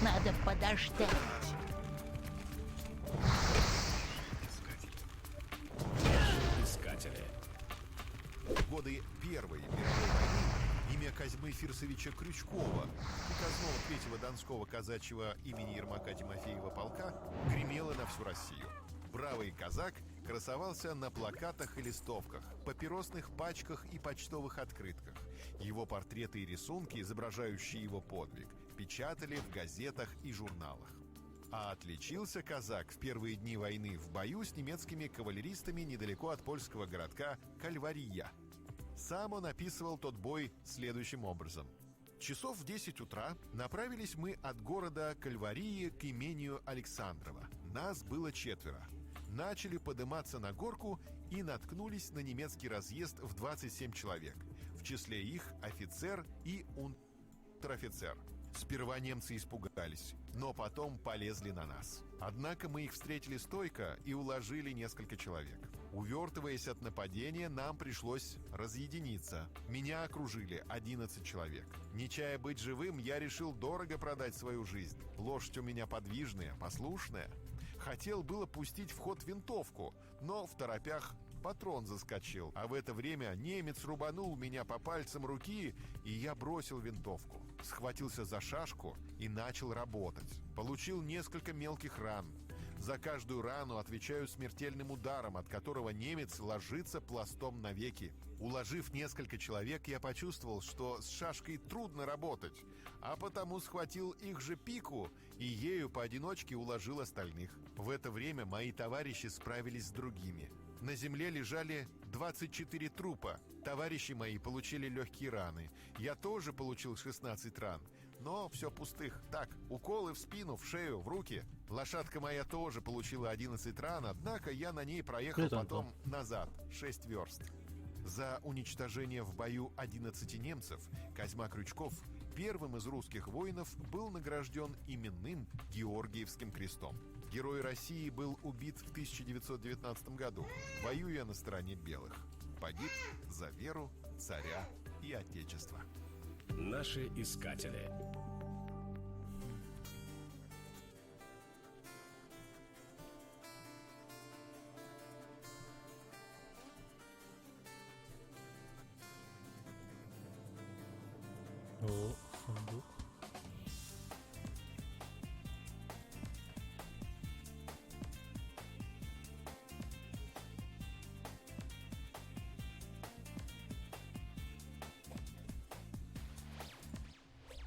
Надо подождать. Искатели. В годы Первой мировой войны имя Козьмы Фирсовича Крючкова, приказного третьего Донского казачьего имени Ермака Тимофеева полка, гремело на всю Россию. Бравый казак красовался на плакатах и листовках, папиросных пачках и почтовых открытках. Его портреты и рисунки, изображающие его подвиг, печатали в газетах и журналах. А отличился казак в первые дни войны в бою с немецкими кавалеристами недалеко от польского городка Кальвария. Сам он описывал тот бой следующим образом. Часов в 10 утра направились мы от города Кальварии к имению Александрова. Нас было 4. Начали подниматься на горку и наткнулись на немецкий разъезд в 27 человек. В числе их офицер и унтер-офицер. Сперва немцы испугались, но потом полезли на нас. Однако мы их встретили стойко и уложили несколько человек. Увертываясь от нападения, нам пришлось разъединиться. Меня окружили 11 человек. Не чая быть живым, я решил дорого продать свою жизнь. Лошадь у меня подвижная, послушная. Хотел было пустить в ход винтовку, но в торопях патрон заскочил, а в это время немец рубанул меня по пальцам руки, и я бросил винтовку. Схватился за шашку и начал работать. Получил несколько мелких ран. За каждую рану отвечаю смертельным ударом, от которого немец ложится пластом навеки. Уложив несколько человек, я почувствовал, что с шашкой трудно работать, а потому схватил их же пику и ею поодиночке уложил остальных. В это время мои товарищи справились с другими. На земле лежали 24 трупа. Товарищи мои получили легкие раны. Я тоже получил 16 ран. Но все пустых. Так, уколы в спину, в шею, в руки. Лошадка моя тоже получила 11 ран, однако я на ней проехал потом назад 6 верст. За уничтожение в бою 11 немцев Козьма Крючков первым из русских воинов был награжден именным Георгиевским крестом. Герой России был убит в 1919 году, воюя на стороне белых. Погиб за веру, царя и отечество. Наши искатели. О, сундук.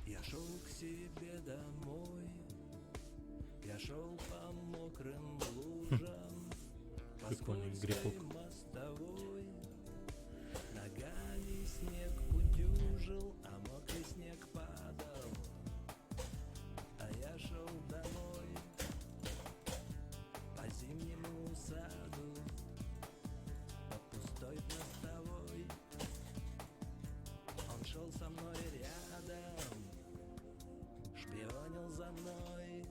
Я шел к себе домой, я шел по мокрым лужам, по Прикольный скользкой грибок. мостовой. Ногами снег утюжил, а мокрый снег падал, а я шел домой по зимнему саду, по пустой мостовой. Он шел со мной рядом, шпионил за мной,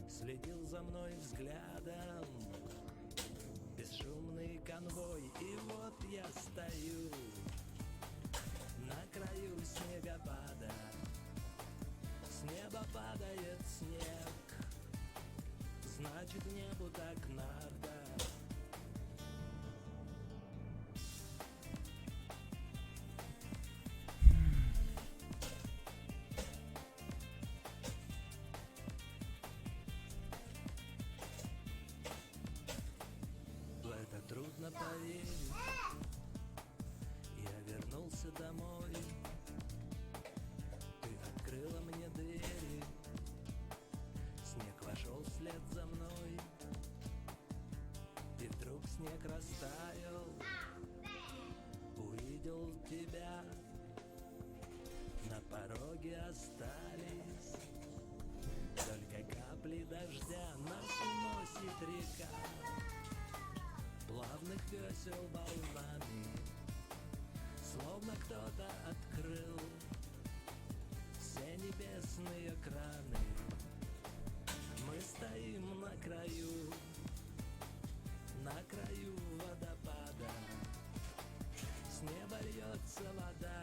следил за мной взглядом. Бесшумный конвой, и вот я стою на краю снегопада. С неба падает снег, значит небу так надо. снег растаял, увидел тебя, на пороге остались только капли дождя, нас уносит река плавных весел волнами, словно кто-то открыл все небесные краны. Мы стоим на краю водопада, с неба льется вода,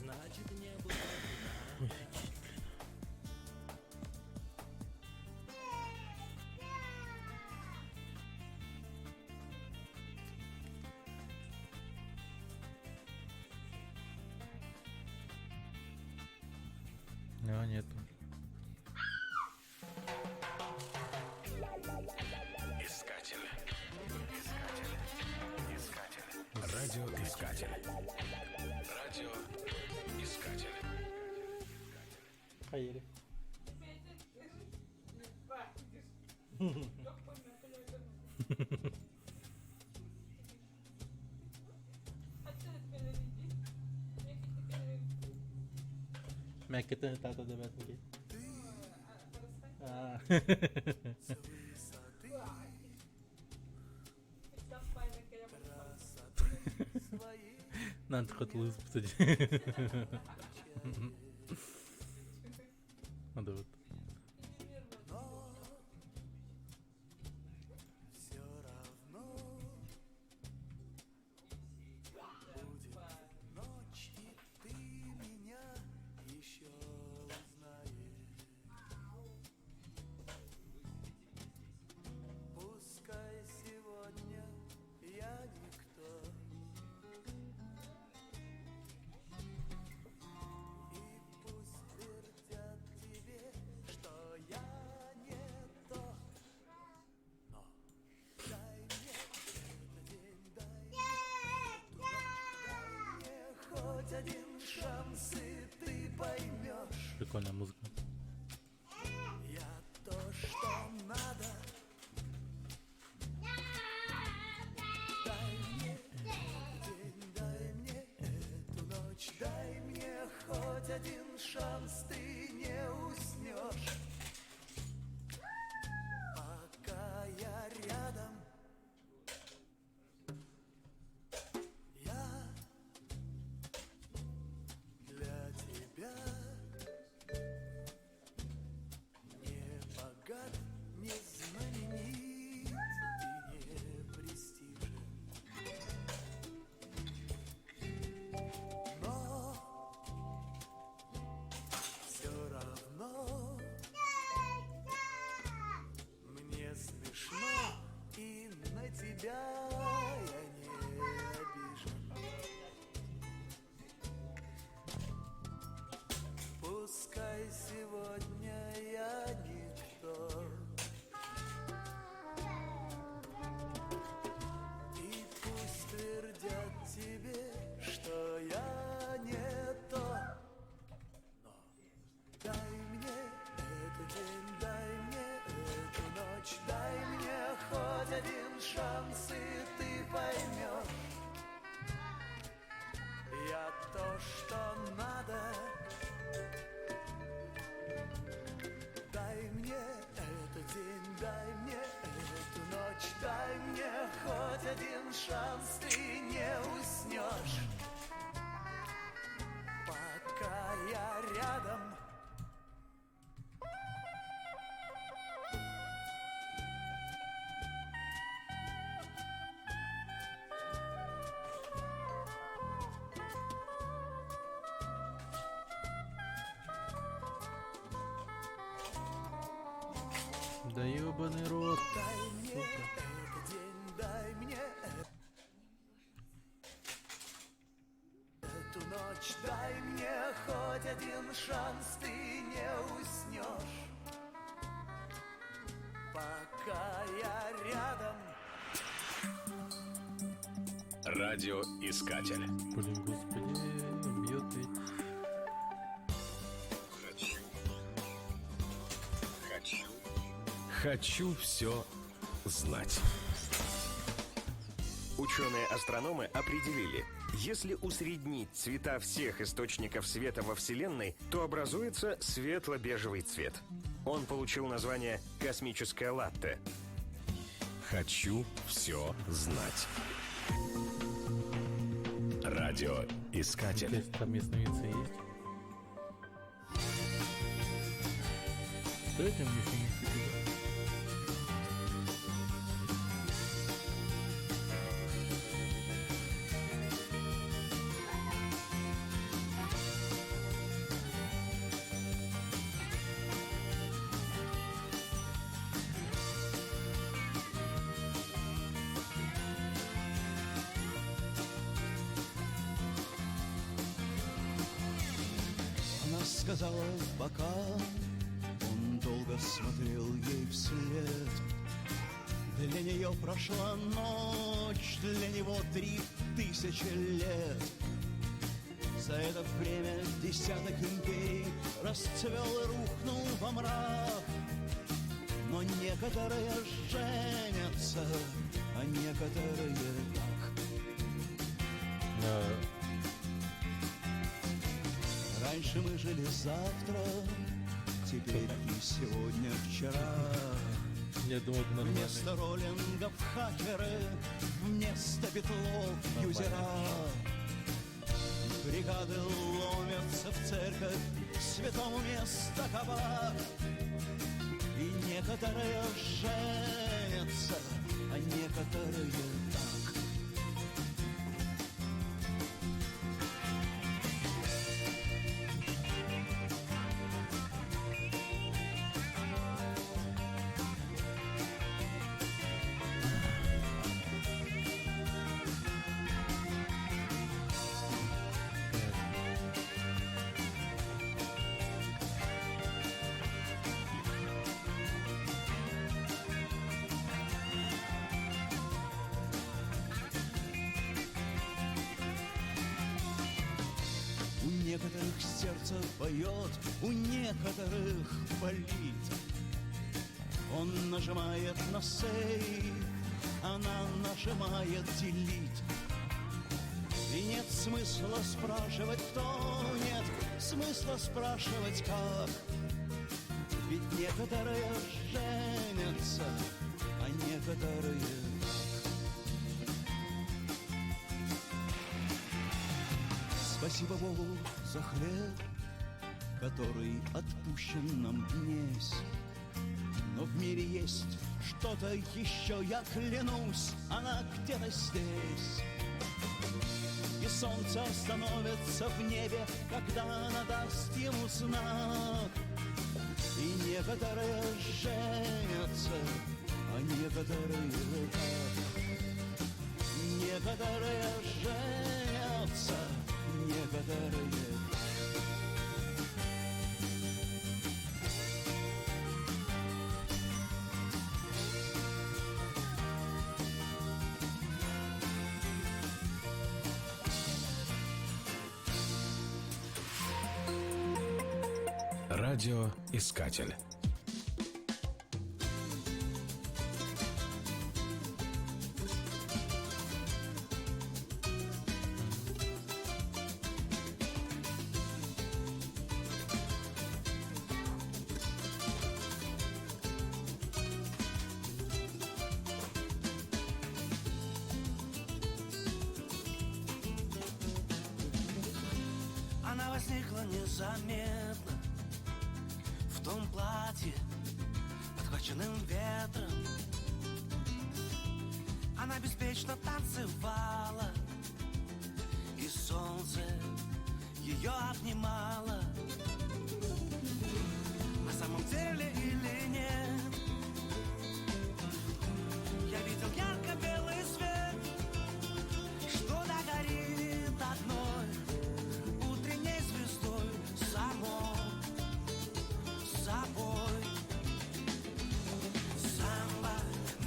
значит небу так надо. А, нету. Искатель. Радиоискатель. Радиоискатель. Поели. मैं कितने ताता दे बैठ के надо хоть лысый посадить. Надо вот. Один шанс, и ты поймешь. Прикольная музыка. Я то, что надо. Дай мне день, дай мне эту ночь, дай мне хоть один шанс, ты не уснешь. Пока я рядом, не знаменит и не престижен, но все равно мне смешно, и на тебя я не обижен. Пускай сегодня я никто, и пусть твердят тебе, что я не то, но дай мне этот день, дай мне эту ночь, дай мне хоть один шанс, и ты поймешь. Я то, что надо. Дай мне этот день, дай мне эту ночь, дай мне хоть один шанс, ты не уснешь. Пока я рядом. Да ёбаный рот. Дай мне этот день, дай мне эту ночь, дай мне хоть один шанс, ты не уснешь. Пока я рядом. Радиоискатель. Блин, господи, бьет ведь. Хочу все знать. Ученые-астрономы определили, если усреднить цвета всех источников света во Вселенной, то образуется светло-бежевый цвет. Он получил название «космическое латте». Хочу все знать. Радиоискатель. Там ясновидцы есть? Что это ясновидцы? Она сказала пока, он долго смотрел ей вслед. Для нее прошла ночь, для него 3000 лет. За это время десяток империй расцвел и рухнул во мрак. Но некоторые женятся, а некоторые так. Раньше мы жили завтра, теперь не сегодня, вчера. Я думал, вместо роллингов хакеры, вместо битлов юзера. Бригады ломятся в церковь, святому место кабак. И некоторые женятся, а некоторые так. У некоторых сердце поет, у некоторых болит. Он нажимает на сейв, она нажимает делить. И нет смысла спрашивать, кто, нет смысла спрашивать, как. Ведь некоторые женятся, а некоторые спасибо Богу за хлеб, который отпущен нам днесь. Но в мире есть что-то еще, я клянусь, она где-то здесь. И солнце остановится в небе, когда она даст ему знак. И некоторые женятся, а некоторые так. Некоторые женятся, некоторые. Радиоискатель. Она возникла незаметно в том платье, подхваченным ветром. Она беспечно танцевала, и солнце ее обнимало. На самом деле или нет, я видел ярко-белый свет, что догорит одной утренней звездой самой собой. Самбо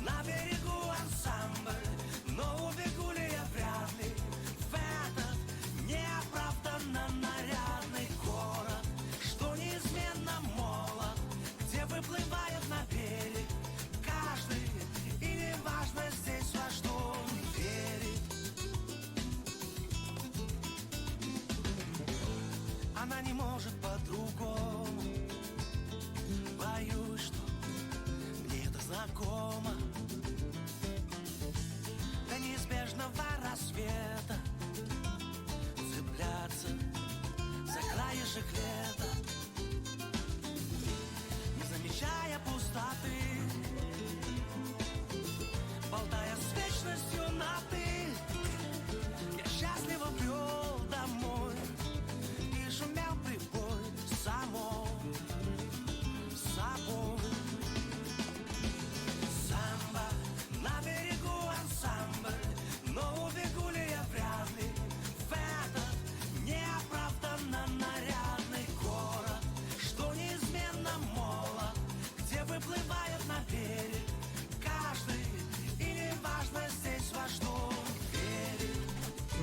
на берегу ансамбль, но убегу ли я вряд ли в этот неоправданно нарядный город, что неизменно молод, где выплывает на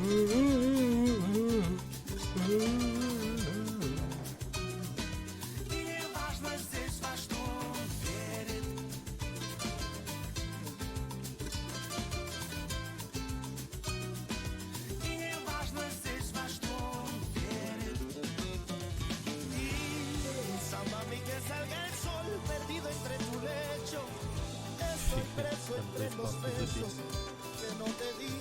И не важно здесь, во что он верит. И не важно здесь, во что он verит. Y samba mi que salga el sol perdido entre tu lecho. Estoy preso entre los besos que no te di.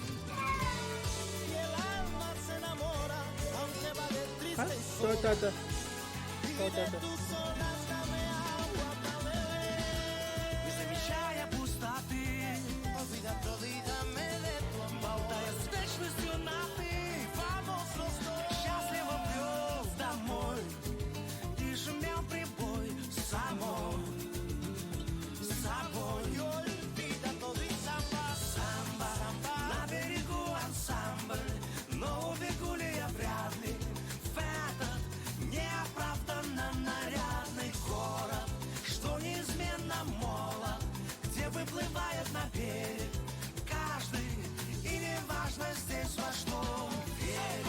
Y el alma se enamora aunque vague triste y Что sola. это? Что это? Tus olas dame agua para beber. Y замечая пустоты, olvida todo y dame de tu amor. Болтая с вечностью на ты, vamos los dos. Счастливо плёс домой, и шумел прибой самой, собой. Y olvida todo y samba, samba, samba. На берегу ансамбль, но убегу ли я вряд ли в этот неоправданно нарядный город, что неизменно молод, где выплывает на берег каждый, и не важно здесь, во что он верит.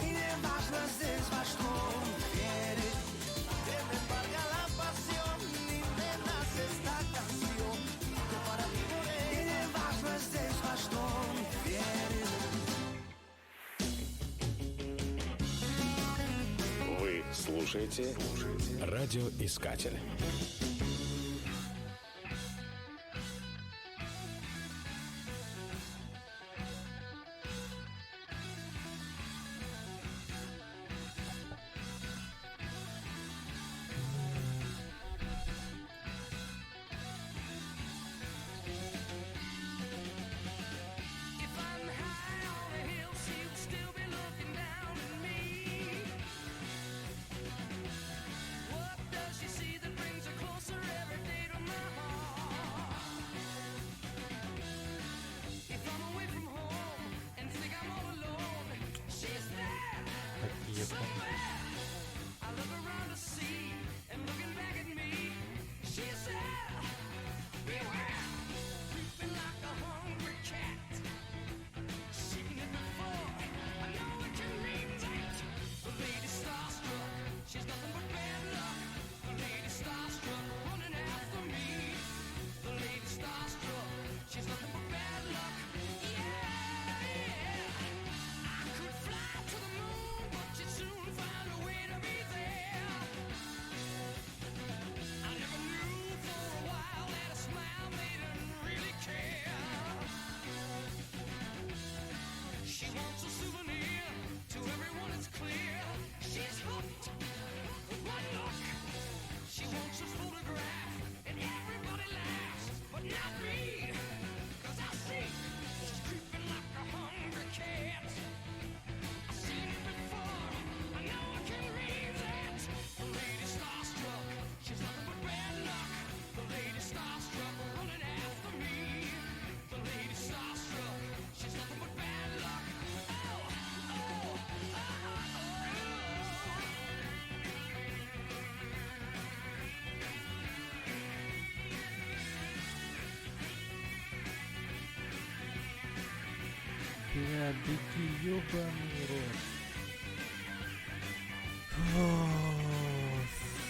И не важно здесь, во что он верит. Que me embarga la pasión y me nace esta canción que para ti volé. И не важно здесь, во что он верит. Вы слушаете «Радиоискатель». If I'm high on the hill, she'll still be looking down at me. What does she see that brings her closer every day to my heart? If I'm away from home and think I'm all alone, she's there somewhere. I look around to see, and looking back at me, she's there. Beware, creeping like a hungry cat. Seen it before, I know what you mean, that. The lady starstruck, she's nothing but bad luck. The lady starstruck, running after me. The lady starstruck, she's nothing but bad luck. Yeah, I could fly to the moon, but you'd soon find a way to be there. I never knew for a while that a smile made her really care. She wants a souvenir, to everyone it's clear. She's hooked with one look. She wants a photograph, and everybody laughs, but not me. 'Cause I see she's creeping like a hungry cat. I've seen it before, I know I can read that. The lady starstruck, she's nothing but bad luck. The lady starstruck, running after me. The lady starstruck, she's nothing but bad luck. Oh, oh, oh, oh, Бля, беги, ёбаный рот. О,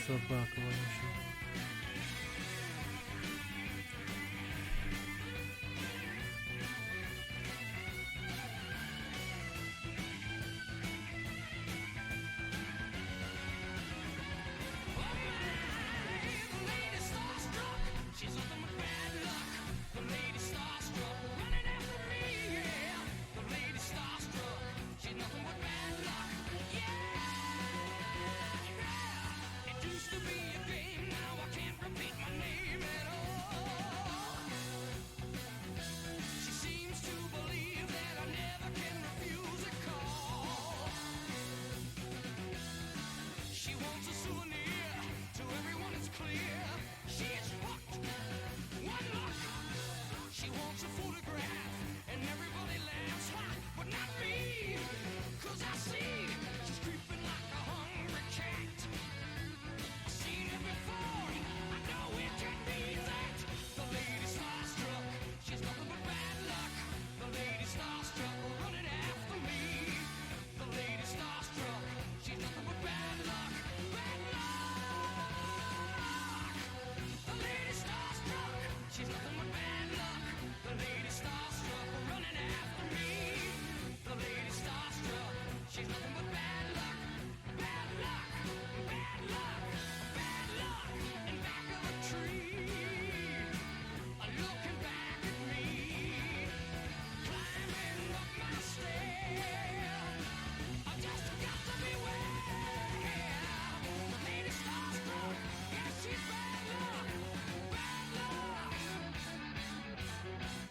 собака вонючая. she's nothing but bad luck. The lady starstruck, running after me. Yeah, the lady starstruck, she's nothing but bad luck. Yeah, it used to be a game, now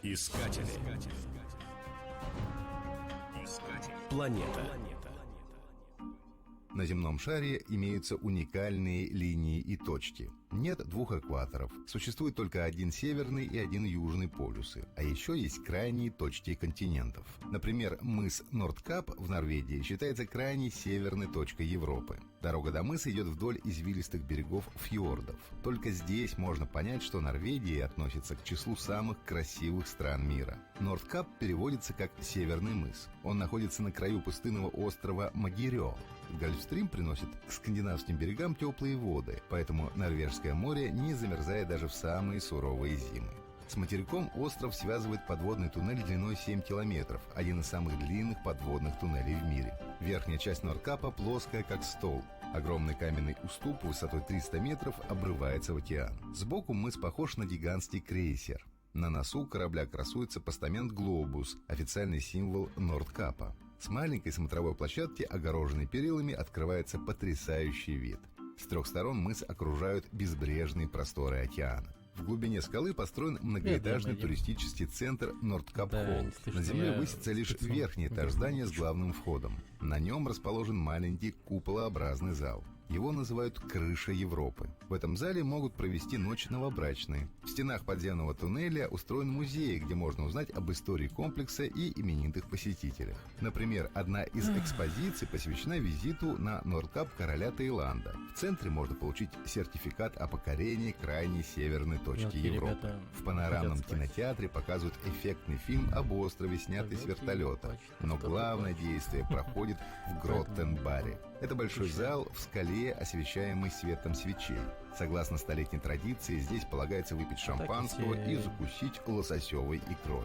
Искатели. Планета. На земном шаре имеются уникальные линии и точки. Нет двух экваторов. Существует только один северный и один южный полюсы. А еще есть крайние точки континентов. Например, мыс Нордкап в Норвегии считается крайней северной точкой Европы. Дорога до мыса идет вдоль извилистых берегов фьордов. Только здесь можно понять, что Норвегия относится к числу самых красивых стран мира. Нордкап переводится как «северный мыс». Он находится на краю пустынного острова Магирё. Гольфстрим приносит к скандинавским берегам теплые воды, поэтому Норвежское море не замерзает даже в самые суровые зимы. С материком остров связывает подводный туннель длиной 7 километров, один из самых длинных подводных туннелей в мире. Верхняя часть Нордкапа плоская, как стол. Огромный каменный уступ высотой 300 метров обрывается в океан. Сбоку мыс похож на гигантский крейсер. На носу корабля красуется постамент «Глобус», официальный символ Нордкапа. С маленькой смотровой площадки, огороженной перилами, открывается потрясающий вид. С трех сторон мыс окружают безбрежные просторы океана. В глубине скалы построен многоэтажный туристический центр Нордкап-Холл. На земле высится лишь верхний этаж здания с главным входом. На нем расположен маленький куполообразный зал. Его называют «Крыша Европы». В этом зале могут провести ночь новобрачные. В стенах подземного туннеля устроен музей, где можно узнать об истории комплекса и именитых посетителях. Например, одна из экспозиций посвящена визиту на Нордкап короля Таиланда. В центре можно получить сертификат о покорении крайней северной точки Европы. В панорамном кинотеатре показывают эффектный фильм об острове, снятый с вертолета. Но главное действие проходит в Гроттенбаре. Это большой зал в скале, освещаемый светом свечей. Согласно столетней традиции, здесь полагается выпить шампанского и закусить лососевой икрой.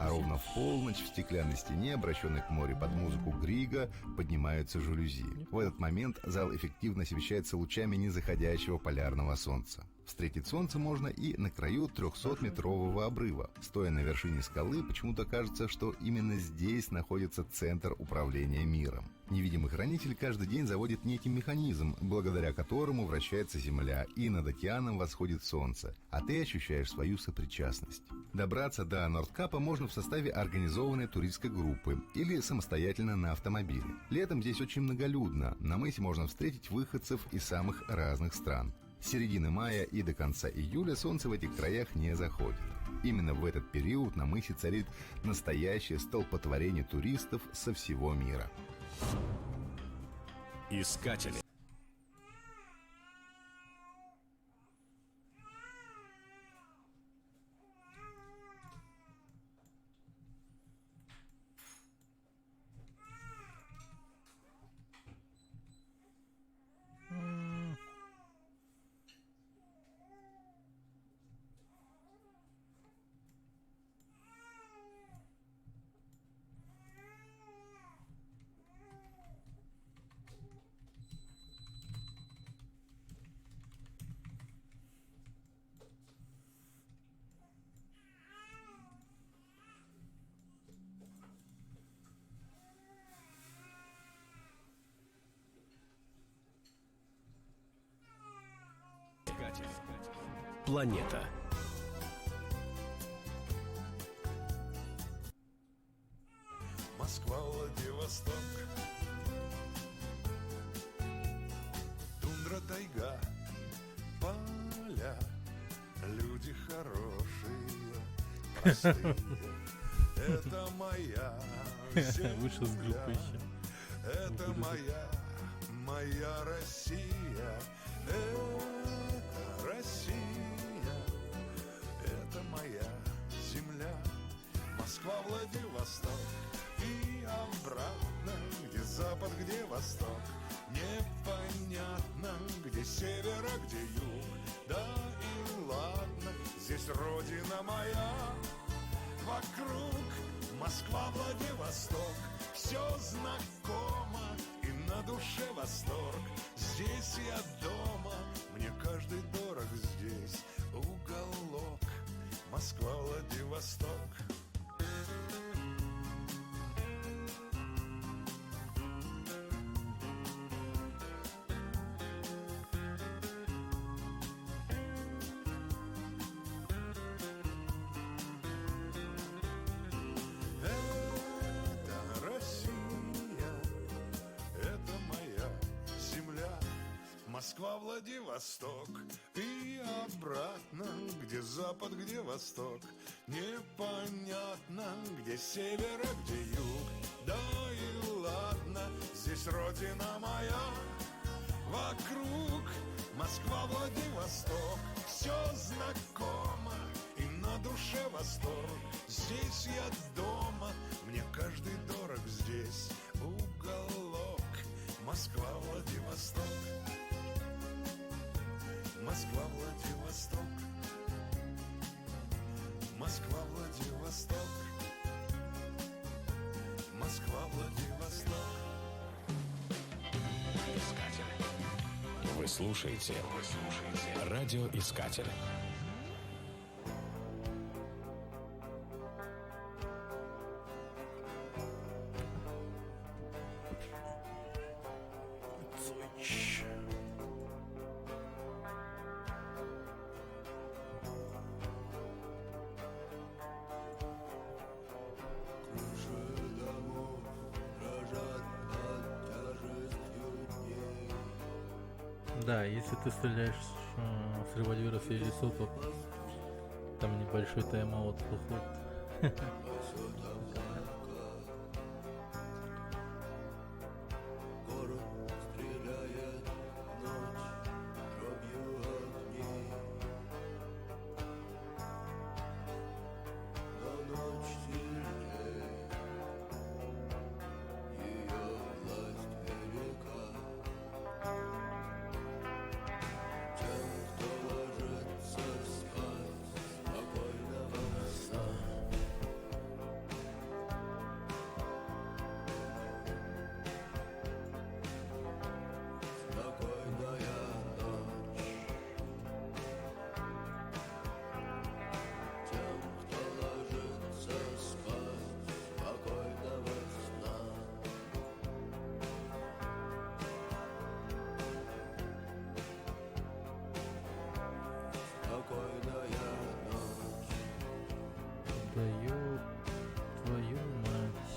А ровно в полночь в стеклянной стене, обращенной к морю под музыку Грига, поднимаются жалюзи. В этот момент зал эффективно освещается лучами незаходящего полярного солнца. Встретить солнце можно и на краю 300-метрового обрыва. Стоя на вершине скалы, почему-то кажется, что именно здесь находится центр управления миром. Невидимый хранитель каждый день заводит некий механизм, благодаря которому вращается Земля, и над океаном восходит солнце, а ты ощущаешь свою сопричастность. Добраться до Нордкапа можно в составе организованной туристской группы или самостоятельно на автомобиле. Летом здесь очень многолюдно, на мысе можно встретить выходцев из самых разных стран. С середины мая и до конца июля солнце в этих краях не заходит. Именно в этот период на мысе царит настоящее столпотворение туристов со всего мира. Искатели. Планета. Москва, Владивосток, тундра, тайга, поля, люди хорошие, простые. Это моя Вышел с группы земля, еще. это моя Россия, это Россия, это моя земля. Москва, Владивосток и обратно, где запад, где восток. Непонятно, где север, а где юг. Да и ладно, здесь родина моя. Вокруг Москва, Владивосток, все знакомо и на душе восторг. Здесь я дома, мне каждый дорог здесь уголок. Москва, Владивосток. Москва, Владивосток и обратно, где запад, где восток. Непонятно, где север, а где юг. Да и ладно, здесь родина моя. Вокруг Москва, Владивосток, все знакомо и на душе восторг. Здесь я дома, мне каждый дорог здесь уголок. Москва, Владивосток, Москва, Владивосток, Москва, Владивосток, Москва, Владивосток. Вы слушаете «Радиоискатель». Да, если ты стреляешь с револьвера в лицо, то там небольшой тайм-аут выходит. Город стреляет ночь дробью огней. Но ночь сильней, ее власть велика. Тем, кто ложится спать, спокойного сна. Спокойная ночь. Тем, кто ложится спать, спокойного сна. Спокойная ночь. Даю твою мать.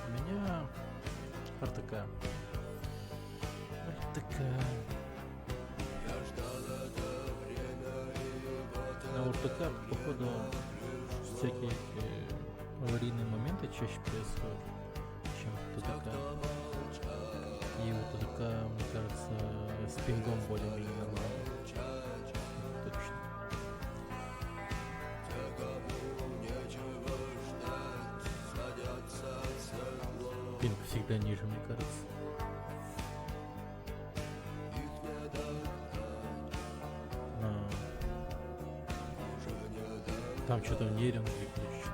У меня РТК. Я ждал это время, и вот На РТК, походу, всякие аварийные моменты чаще происходят, чем ТДК. И у ТДК, мне кажется, с пингом более-менее нормально. Точно. те, кому нечего ждать, садятся в седло. Пинг всегда ниже, мне кажется. Их не догнать, уже не догнать. Там что-то в нейринге, короче,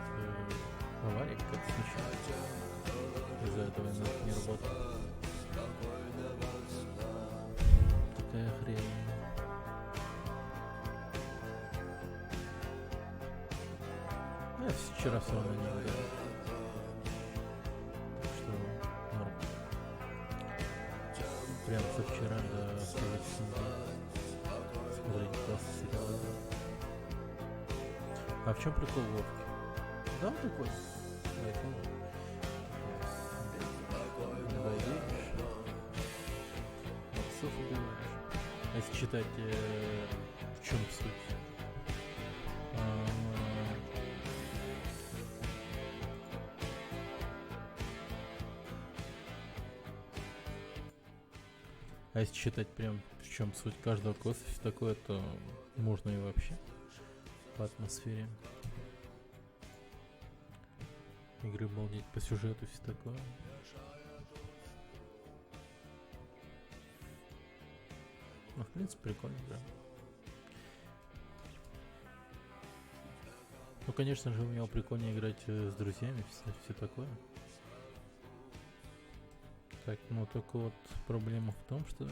авария какая-то случилась. Из-за этого интернет не работает. Такая хрень. Я вчера все равно не играл. Так что норм. Прям со вчера до сегодняшнего дня. Смотреть классный сериал. А в чем прикол Вовки? Да, он такой. Войдешь, отцов убиваешь. А если читать, в чем суть? А если читать прям в чем суть каждого класса, все такое, то можно и вообще по атмосфере игры балдеть, по сюжету, все такое. Ну, в принципе, прикольно, да. Ну, конечно же, у него прикольнее играть с друзьями, все такое. Так, ну только вот проблема в том, что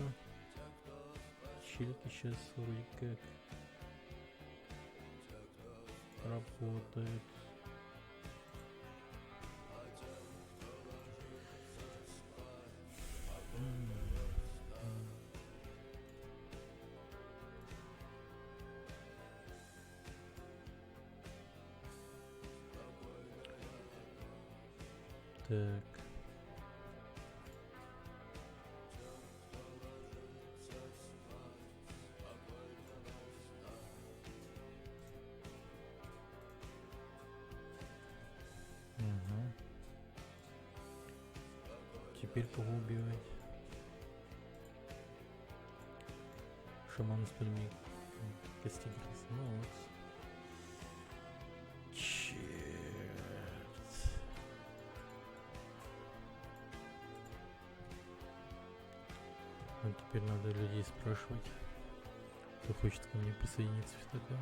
челики сейчас вроде как работают. Так. Ага. Теперь кого убивать? Шаман с пальми. Кости грыз. Ну вот. Черт. А теперь надо людей спрашивать, кто хочет ко мне присоединиться в такое.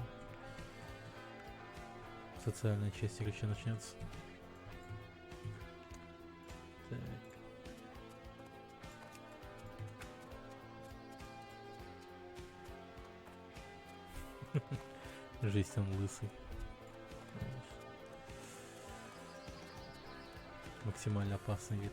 Социальная часть игры начнется. Так. Жесть, он лысый. Максимально опасный вид.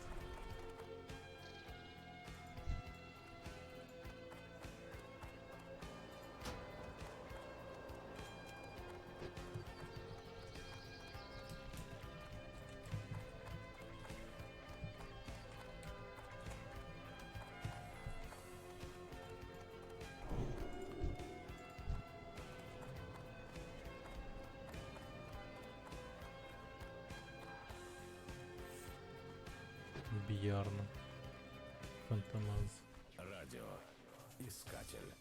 Бьярна. Фантомаз. Радио. Искатель.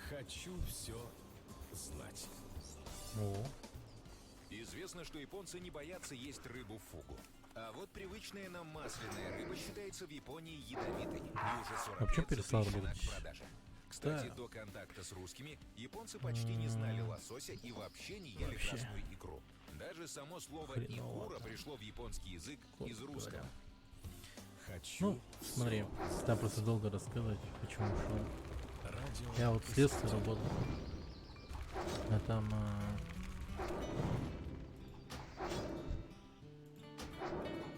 Хочу все знать. О. Известно, что японцы не боятся есть рыбу фугу. А вот привычная нам масляная рыба считается в Японии ядовитой. И уже 40 А почему лет перестал запрещена работать? к продаже. Кстати, Да. до контакта с русскими японцы почти не знали лосося и вообще не ели Вообще. красную икру. Даже само слово «икура» пришло в японский язык из русского. Ну, смотри, там просто долго рассказывать, почему ушел. Я вот в следствии работал. А там...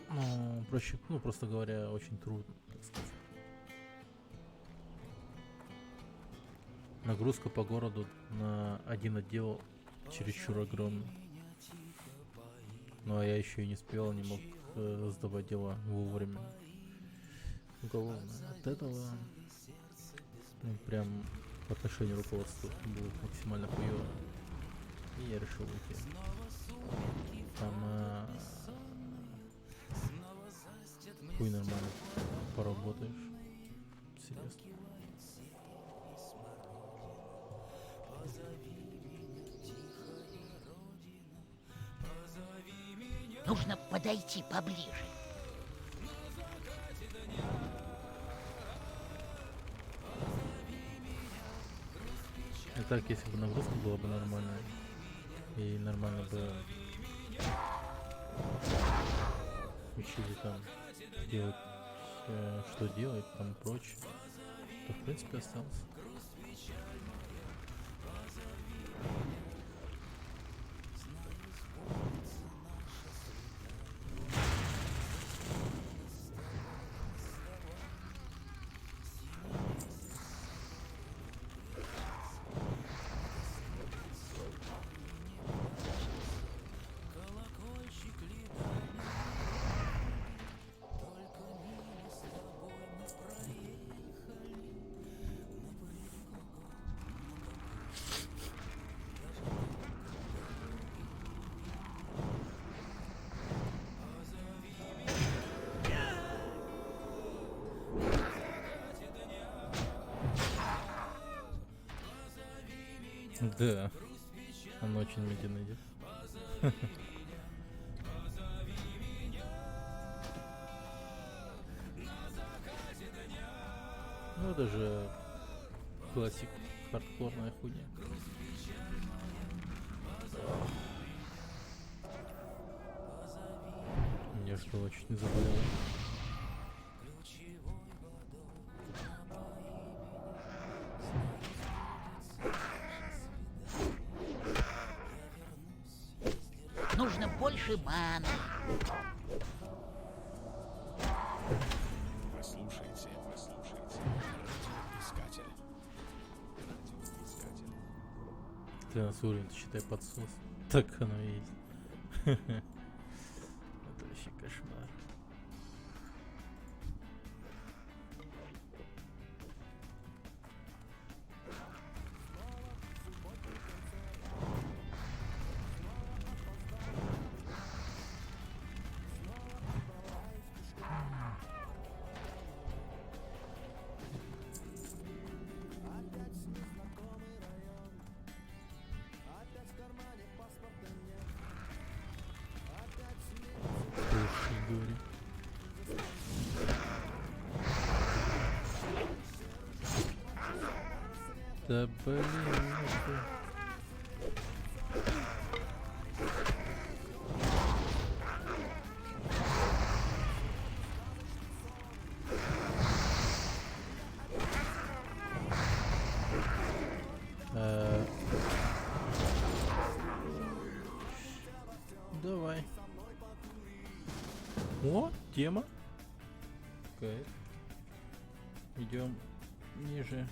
ну, проще, ну, просто говоря, очень трудно, так сказать. Нагрузка по городу на один отдел чересчур огромная. Ну, а я еще и не успел, не мог сдавать дела вовремя. Уголовно. От этого ну, прям по отношению руководства было максимально хуёво. И я решил уйти. Там хуй нормально поработаешь. Серьезно. Нужно подойти поближе. И так, если бы нагрузка была бы нормальная, и нормально бы учили там делать, что делать, там и прочее, то в принципе остался. Да, он очень медленно идет. Ну это же классик, хардкорная хуйня. Мне что, чуть не заболело. Нужно больше маны. Вы слушаете. Радиоискатель. Ты нас уровень, считай, подсос. Так оно и есть. Это вообще кошмар. Слушай, говори. Да блин, это... Давай. О, тема. Кайф. Идем ниже.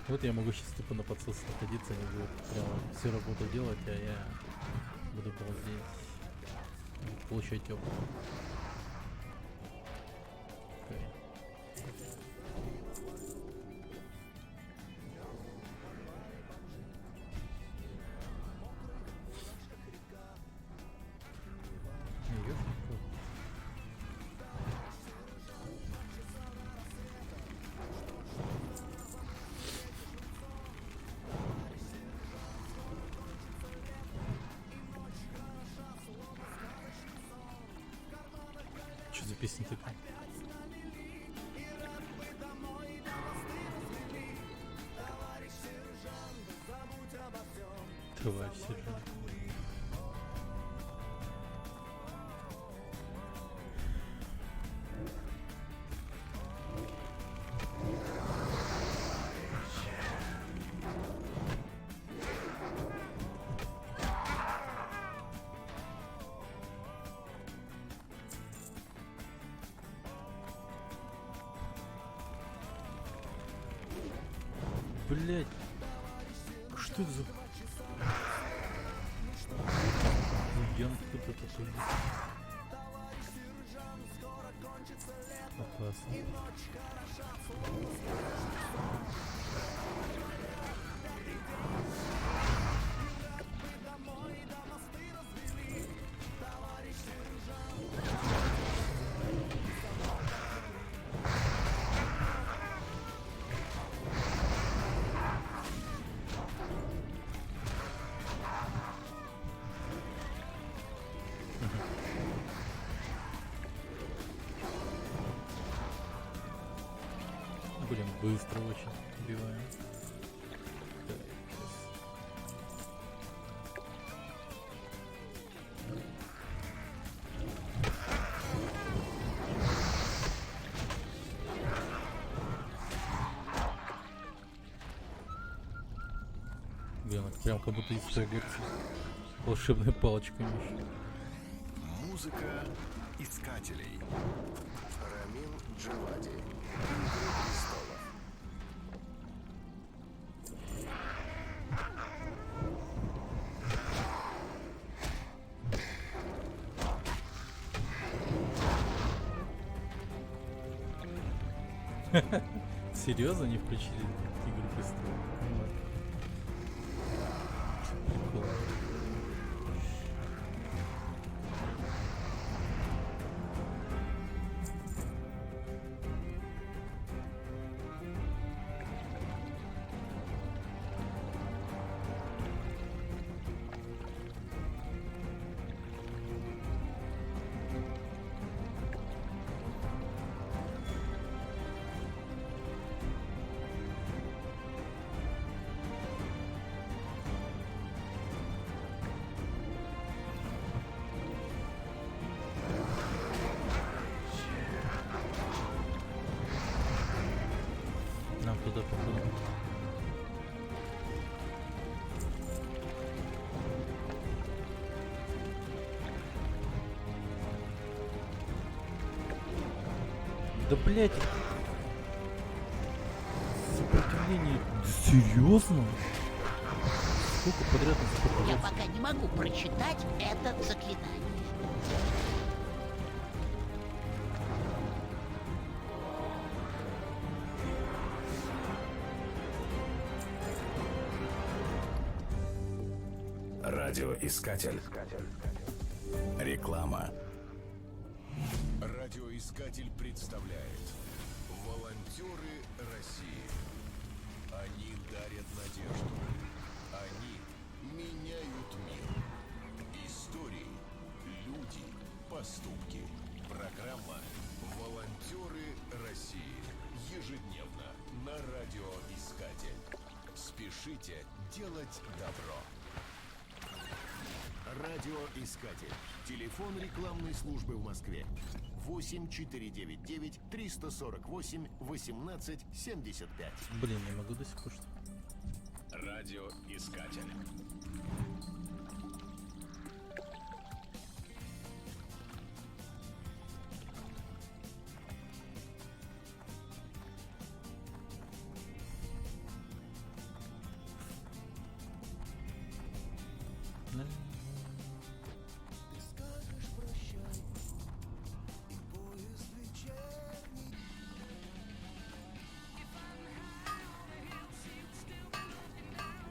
Вот я могу сейчас тупо на подсосе находиться, они будут прямо всю работу делать, а я буду балдеть, получать опыт. Окей. Что за песня такая? Товарищ сержант. Блять, что это за... Янг кто-то такой. Опасно. Блин, быстро очень убиваем. Так, блин, это прям как будто из огурца. Волшебной палочкой еще. Музыка искателей. Рамин Джавади. Серьезно не включили Игру престолов? Ну ладно. Прикольно. Нам туда походу. Да блять. Сопротивление. Да серьезно? Сколько подряд на Я сопротивление? пока не могу прочитать это заклинание. Радиоискатель. Реклама. Радиоискатель представляет волонтеры России. Они дарят надежду. Они меняют мир. Истории, люди, поступки. Программа «Волонтеры России». Ежедневно на Радиоискатель. Спешите делать добро. Радиоискатель. Телефон рекламной службы в Москве. 8499 348 18 75. Блин, не могу до сих пор что. Радиоискатель.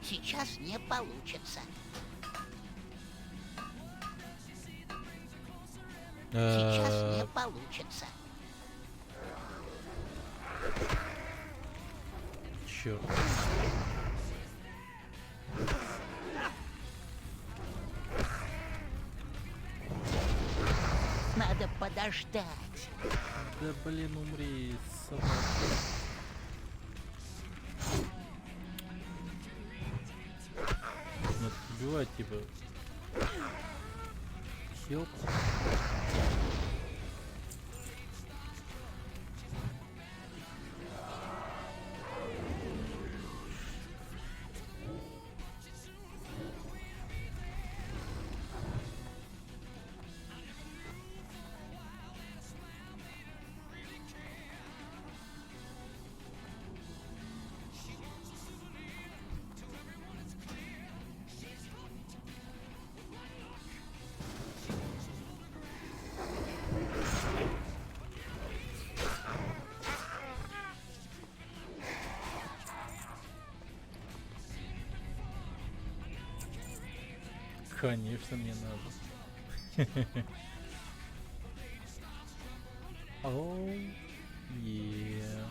Сейчас не получится. Сейчас не получится. Черт. Надо подождать. Да блин, умри, собака. Надо убивать, типа. Хелп. Конечно, мне надо. Оу, yeah.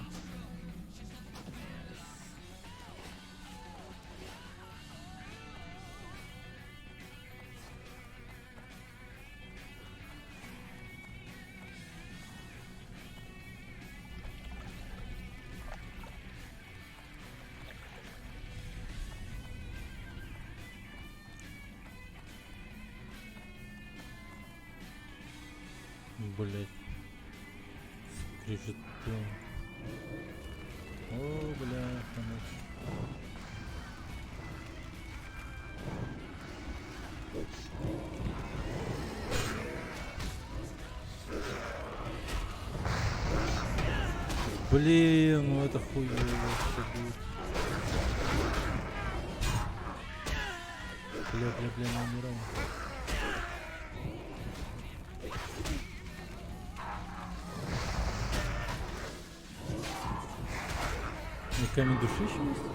Блять. Скрежет. О, бля, блин, ну это хуево вообще будет. Бля, мы умираем. Камень души еще есть?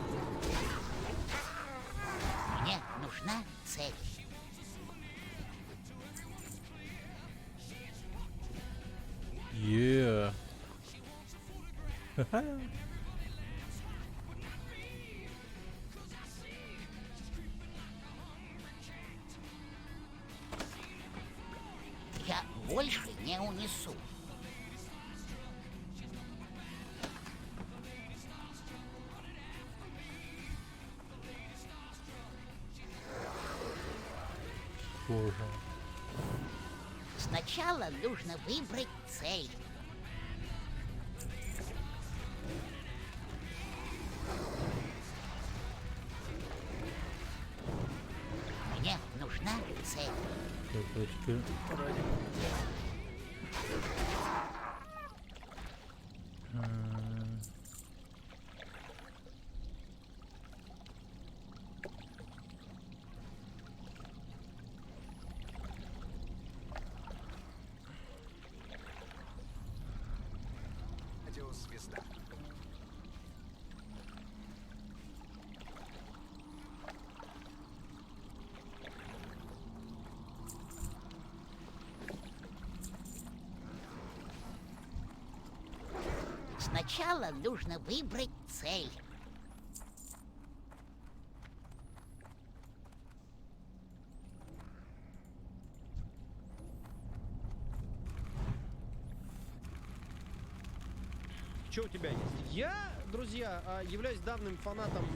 Мне нужна цель. Yeah. Я больше не унесу. Боже. Сначала нужно выбрать цель. Мне нужна цель. Точка. радиозвезда. Сначала нужно выбрать цель. Что у тебя есть? Я, друзья, являюсь давним фанатом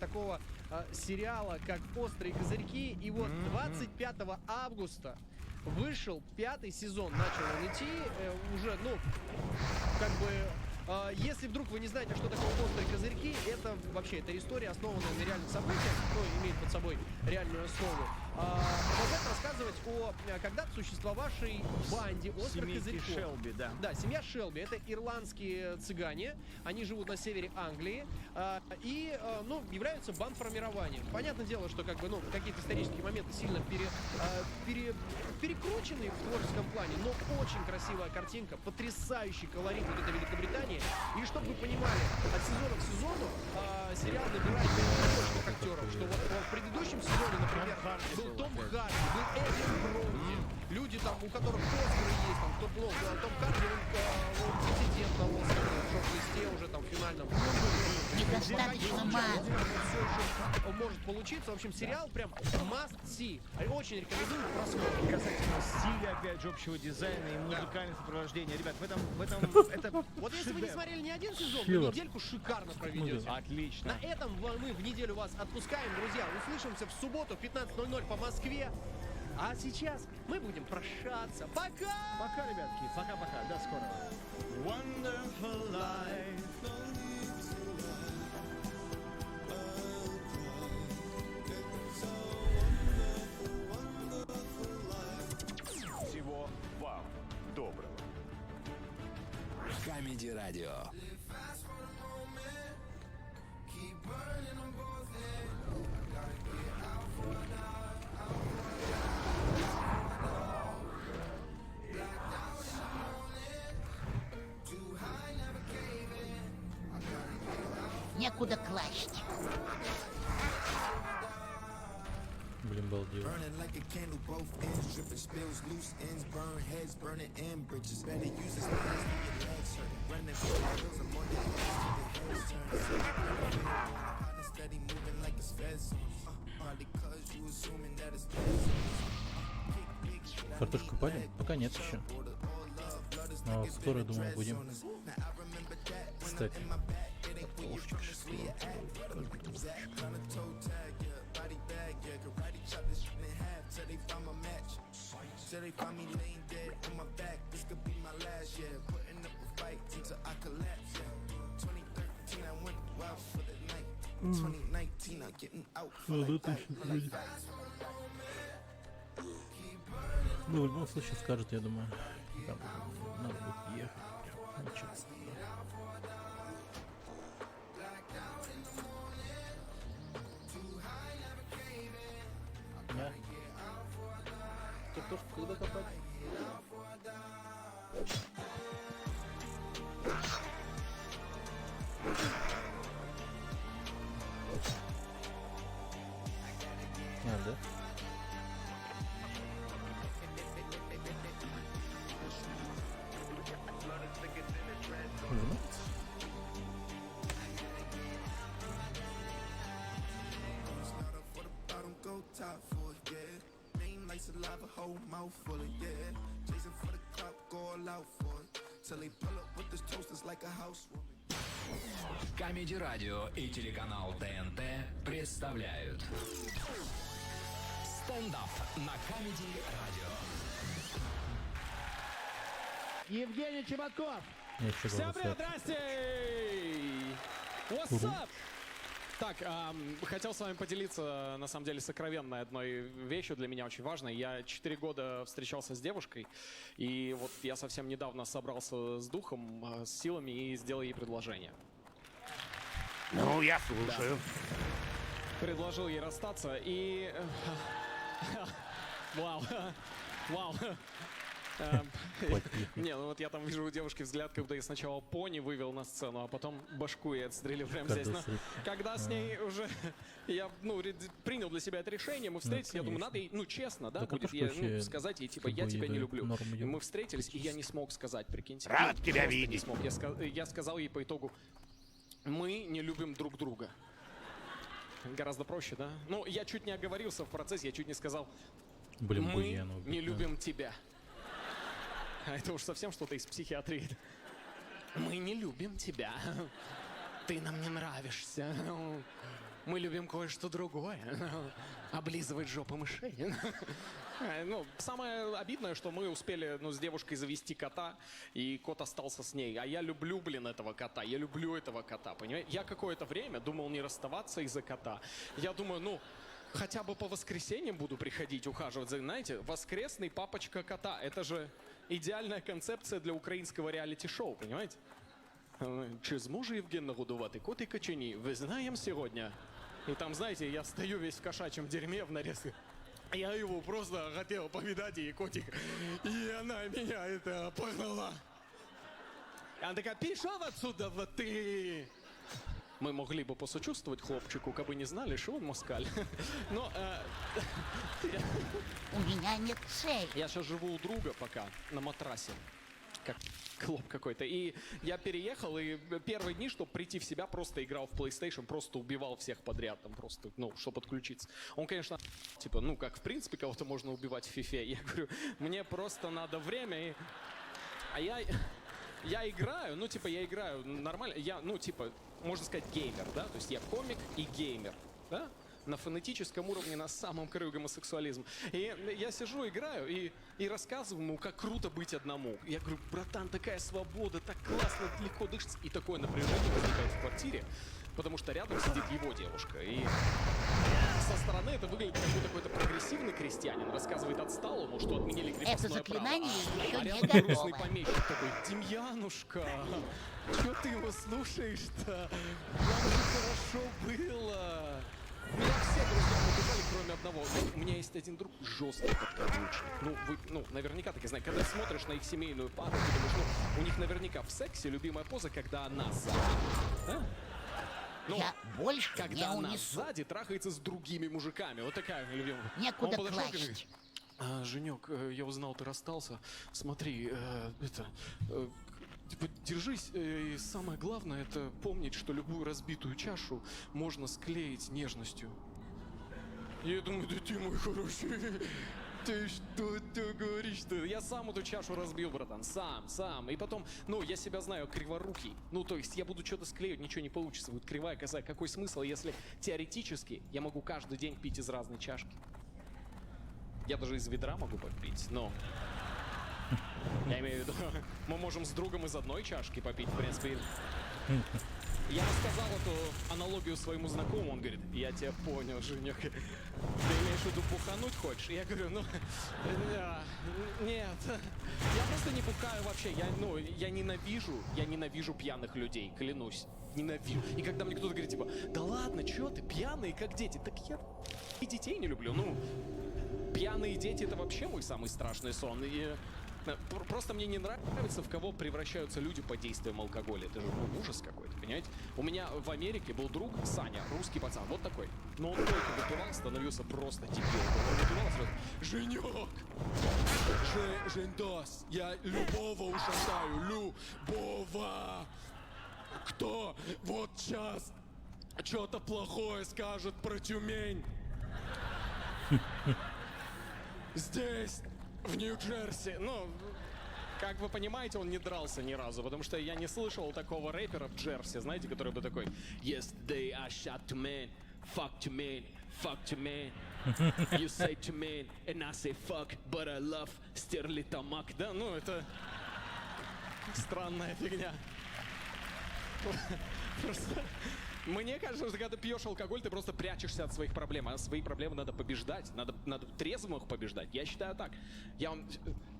такого сериала, как «Острые козырьки». И вот 25 августа вышел 5-й сезон. Начал он идти уже, ну, как бы... Если вдруг вы не знаете, что такое «Острые козырьки», это вообще это история, основанная на реальных событиях, но имеет под собой реальную основу. Продолжает рассказывать о когда-то существовавшей банде «Острых козырьков». Шелби, да. Да, семья Шелби. Это ирландские цыгане. Они живут на севере Англии. И, ну, являются бандформированием. Понятное дело, что как бы, ну, какие-то исторические моменты сильно перекручены в творческом плане, но очень красивая картинка, потрясающий колорит вот этой Великобритании. И чтобы вы понимали, от сезона к сезону сериал набирает точных актеров, что вот в предыдущем сезоне, например, был Том Харди, был Эдриан Броуди, люди там, у которых Оскары есть, там, кто, ну, Том Харди, он президент на Оскаре, в шорт-листе уже там в финальном. Недостаточно мало. Может получиться. В общем, сериал прям must see. Очень рекомендую к просмотру. Касательно стиля, опять же, общего дизайна и музыкального сопровождения. Ребят, в этом это вот если вы не смотрели ни один сезон, Хиллер. вы недельку шикарно проведете. Отлично. На этом мы в неделю вас отпускаем, друзья. Услышимся в субботу в 15:00 по Москве. А сейчас мы будем прощаться. Пока! Пока, ребятки. Пока-пока. До скорого. Wonderful life. Всего вам доброго. Камеди Радио. Некуда класть. Блин, балдеж. Burning like a candle, both ends dripping, spills loose ends, burn heads, burning and bridges. Better use this hands to get legs hurting. Running for the hills, I'm on the edge to the heads turning. Hot and steady, moving like it's feds. Probably cause you assuming that it's Картошку палим? Пока нет еще. Но скоро, думаю, будем. Кстати, картошечка Till they find me laying dead on my back, this could be my last year. Putting up a fight until I collapse, yeah. 2013 I went wild for the night. 2019 I'm getting out for like Ну, в любом случае скажет, я думаю, там надо будет ехать. Ничего. Да. Картошку когда копать? А, да? Вернуться? bottom, go top for it, yeah. Main like saliva, whole mouth full of, yeah. Chasing for the clock, go all out for it. Till they pull up with this toasters like a housewarming. Камеди Радио и телеканал ТНТ представляют стендап на Камеди Радио. Евгений Чеботков. Я еще Всем голос привет, это. здрасте! What's up? Так, хотел с вами поделиться, на самом деле, сокровенной одной вещью для меня очень важной. Я 4 года встречался с девушкой, и вот я совсем недавно собрался с духом, с силами и сделал ей предложение. Ну, я слушаю. Предложил ей расстаться, и... Вау. Вау. Не, ну вот я там вижу у девушки взгляд, когда я сначала пони вывел на сцену, а потом башку ей отстрелил прямо здесь. Но когда с ней уже я принял для себя это решение, мы встретились, я думаю, надо ей, ну честно, да, будет сказать ей, типа, я тебя не люблю. Мы встретились, и я не смог сказать, прикиньте. Рад тебя видеть. Я сказал ей по итогу, мы не любим друг друга. Гораздо проще, да? Ну, я чуть не оговорился в процессе, я чуть не сказал, Блин, мы Буяна убить, не да. любим тебя. А это уж совсем что-то из психиатрии. Мы не любим тебя. Ты нам не нравишься. Мы любим кое-что другое. Облизывать жопу мышей. Ну, самое обидное, что мы успели, ну, с девушкой завести кота, и кот остался с ней. А я люблю, блин, этого кота. Я люблю этого кота, понимаете? Я какое-то время думал не расставаться из-за кота. Я думаю, ну, хотя бы по воскресеньям буду приходить ухаживать за, знаете, воскресный папочка кота. Это же идеальная концепция для украинского реалити-шоу, понимаете? Чи зможе Євген нагодувати коти качані? Ви знаем сегодня. И там, знаете, я стою весь в кошачьем дерьме в нарезке. Я его просто хотел повидать, и котик. И она меня это погнала. Она такая, пішов отсюда, вот ты. Мы могли бы посочувствовать хлопчику, кабы не знали, что он москаль. Но У меня нет цели. я сейчас живу у друга пока на матрасе. Как клоп какой-то. И я переехал, и первые дни, чтобы прийти в себя, просто играл в PlayStation, просто убивал всех подряд, там просто, ну, чтобы подключиться. Он, конечно, типа, ну, как в принципе кого-то можно убивать в фифе. Я говорю, мне просто надо время, и... А я играю, ну, типа, я играю нормально, я, ну, типа, можно сказать, геймер, да, то есть я комик и геймер, да, на фонетическом уровне, на самом краю гомосексуализма. И я сижу, играю и рассказываю ему, как круто быть одному. Я говорю, братан, такая свобода, так классно, легко дышится. И такое напряжение возникает в квартире, потому что рядом сидит его девушка. И со стороны это выглядит, как будто какой-то прогрессивный крестьянин рассказывает отсталому, что отменили крепостное Это заклинание право. еще А не рядом готово. грустный помещик такой, Демьянушка, что ты его слушаешь-то? Нам же хорошо было. Меня все друзья побежали, кроме одного. Но у меня есть один друг жесткий подкаблучник. Ну, вы, ну, наверняка таки знаете, когда смотришь на их семейную пару, ты думаешь, ну, у них наверняка в сексе любимая поза, когда она сзади. А? Ну, Я больше когда не она унесу. сзади трахается с другими мужиками. Вот такая любимая. Некуда Он подошел и класть. говорит, Женек, я узнал, ты расстался. Смотри, типа, держись, и самое главное, это помнить, что любую разбитую чашу можно склеить нежностью. Я думаю, да ты мой хороший, ты что говоришь-то? Я сам эту чашу разбил, братан, сам. И потом, ну, я себя знаю, криворукий. Ну, то есть я буду что-то склеивать, ничего не получится, будет кривая косая. Какой смысл, если теоретически я могу каждый день пить из разной чашки? Я даже из ведра могу попить, но... Я имею в виду, мы можем с другом из одной чашки попить, в принципе. Я рассказал эту аналогию своему знакомому, он говорит, я тебя понял, Женек. Ты имеешь в виду бухануть хочешь? Я говорю, ну, нет, я просто не бухаю вообще. Я ненавижу пьяных людей, клянусь. Ненавижу. И когда мне кто-то говорит, типа, да ладно, чё ты, пьяный, как дети? Так я и детей не люблю, ну. Пьяные дети — это вообще мой самый страшный сон. И просто мне не нравится, в кого превращаются люди под действием алкоголя. Это же ужас какой-то, понимаете? У меня в Америке был друг Саня, русский пацан, вот такой. Но он только выпивал, становился просто дебилом. Он выпивал сразу, Женек! Жендос, я любого ушатаю, любого! Кто вот сейчас что-то плохое скажет про Тюмень? Здесь, в Нью-Джерси. Ну, как вы понимаете, он не дрался ни разу, потому что я не слышал такого рэпера в Джерси, знаете, который бы такой Yesterday I shot to man, fuck to man, fuck to man. You say to man, and I say fuck, but I love Стерлитамак. Да, ну это странная фигня. Просто... Мне кажется, что когда ты пьешь алкоголь, ты просто прячешься от своих проблем. А свои проблемы надо побеждать. Надо трезвым их побеждать. Я считаю так.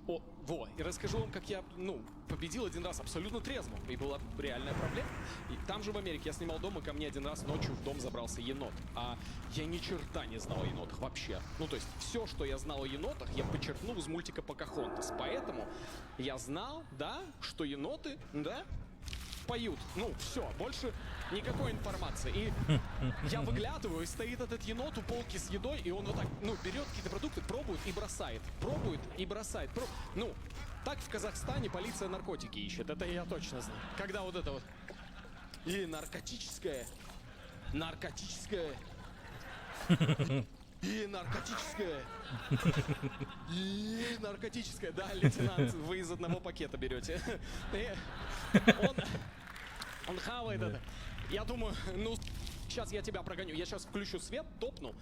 И расскажу вам, как я, победил один раз абсолютно трезвым. И была реальная проблема. И там же в Америке я снимал дом, и ко мне один раз ночью в дом забрался енот. А я ни черта не знал о енотах вообще. То есть все, что я знал о енотах, я подчеркнул из мультика «Покахонтас». Поэтому я знал, да, что еноты, да, поют. Все, больше никакой информации. И я выглядываю, и стоит этот енот у полки с едой, и он вот так, берет какие-то продукты, пробует и бросает. Пробует и бросает. Так в Казахстане полиция наркотики ищет. Это я точно знаю. Когда вот это вот и наркотическое, и наркотическое, и наркотическое. Да, лейтенант, вы из одного пакета берете. Он хавает это. Я думаю, сейчас я тебя прогоню. Я сейчас включу свет, топну,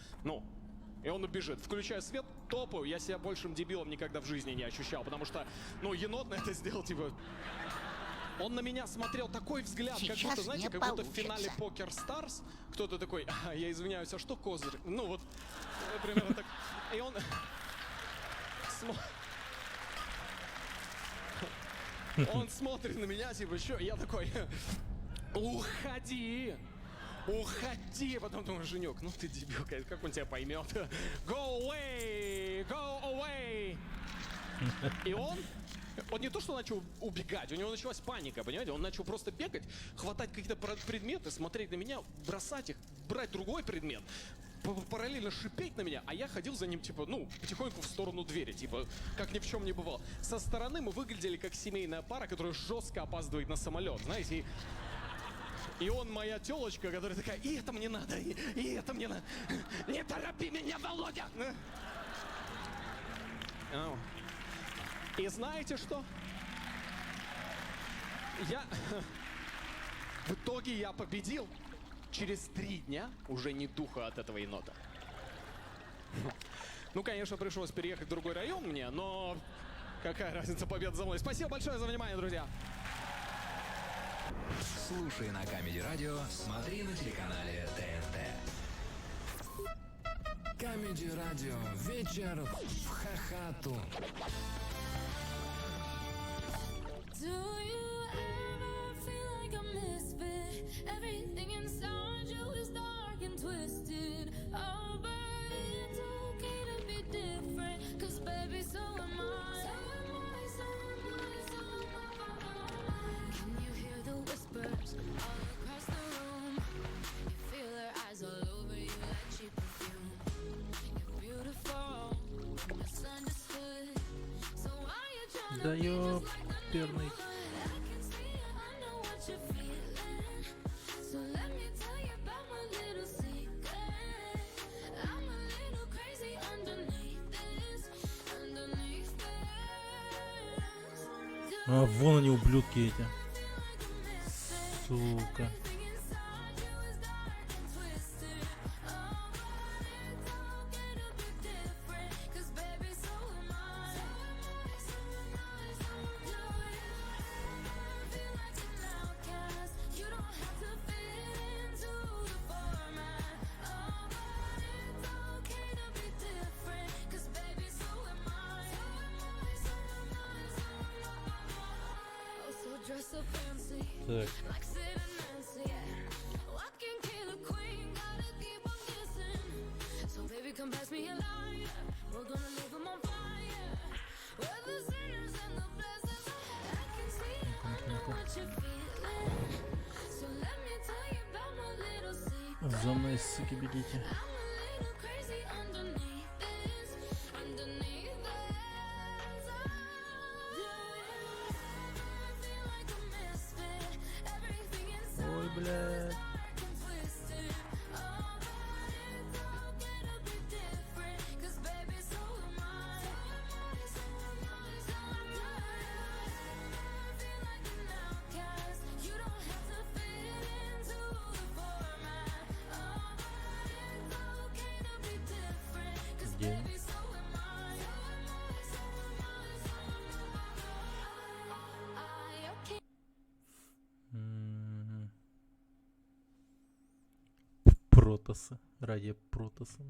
и он убежит. Включаю свет, топаю. Я себя большим дебилом никогда в жизни не ощущал, потому что, енот на это сделал, типа... Он на меня смотрел такой взгляд, Сейчас как будто, знаете, не как будто в получится. финале Покер Старс кто-то такой, я извиняюсь, а что козырь? Примерно так. И он... Он смотрит на меня, типа, что? Я такой, уходи! Уходи! Потом думаю, Женек, ты дебил, как он тебя поймет? Go away! Go away! И он не то, что начал убегать, у него началась паника, понимаете? Он начал просто бегать, хватать какие-то предметы, смотреть на меня, бросать их, брать другой предмет, параллельно шипеть на меня, а я ходил за ним, типа, потихоньку в сторону двери, типа, как ни в чем не бывало. Со стороны мы выглядели как семейная пара, которая жестко опаздывает на самолет, знаете, и он моя телочка, которая такая, и это мне надо, и это мне надо, не торопи меня, Володя! И знаете что? В итоге я победил. Через 3 дня уже не духа от этого енота. Конечно, пришлось переехать в другой район мне, но какая разница, победа за мной. Спасибо большое за внимание, друзья. Слушай на Камеди Радио, смотри на телеканале ТНТ. Камеди Радио. Вечер в Хохоту. Do you ever feel like a misfit? Everything inside you is dark and twisted. Oh, but it's okay to be different. 'Cause baby, so am I. So am I, so am I, so am I. Can you hear the whispers all across the room? You feel their eyes all over you like cheap perfume. You're beautiful, misunderstood. So why you trying to be just like Перный. Вон они, ублюдки эти. Сука. Так. За мной, суки, бегите. Ой, блядь. Где? Протосы. Ради протоса.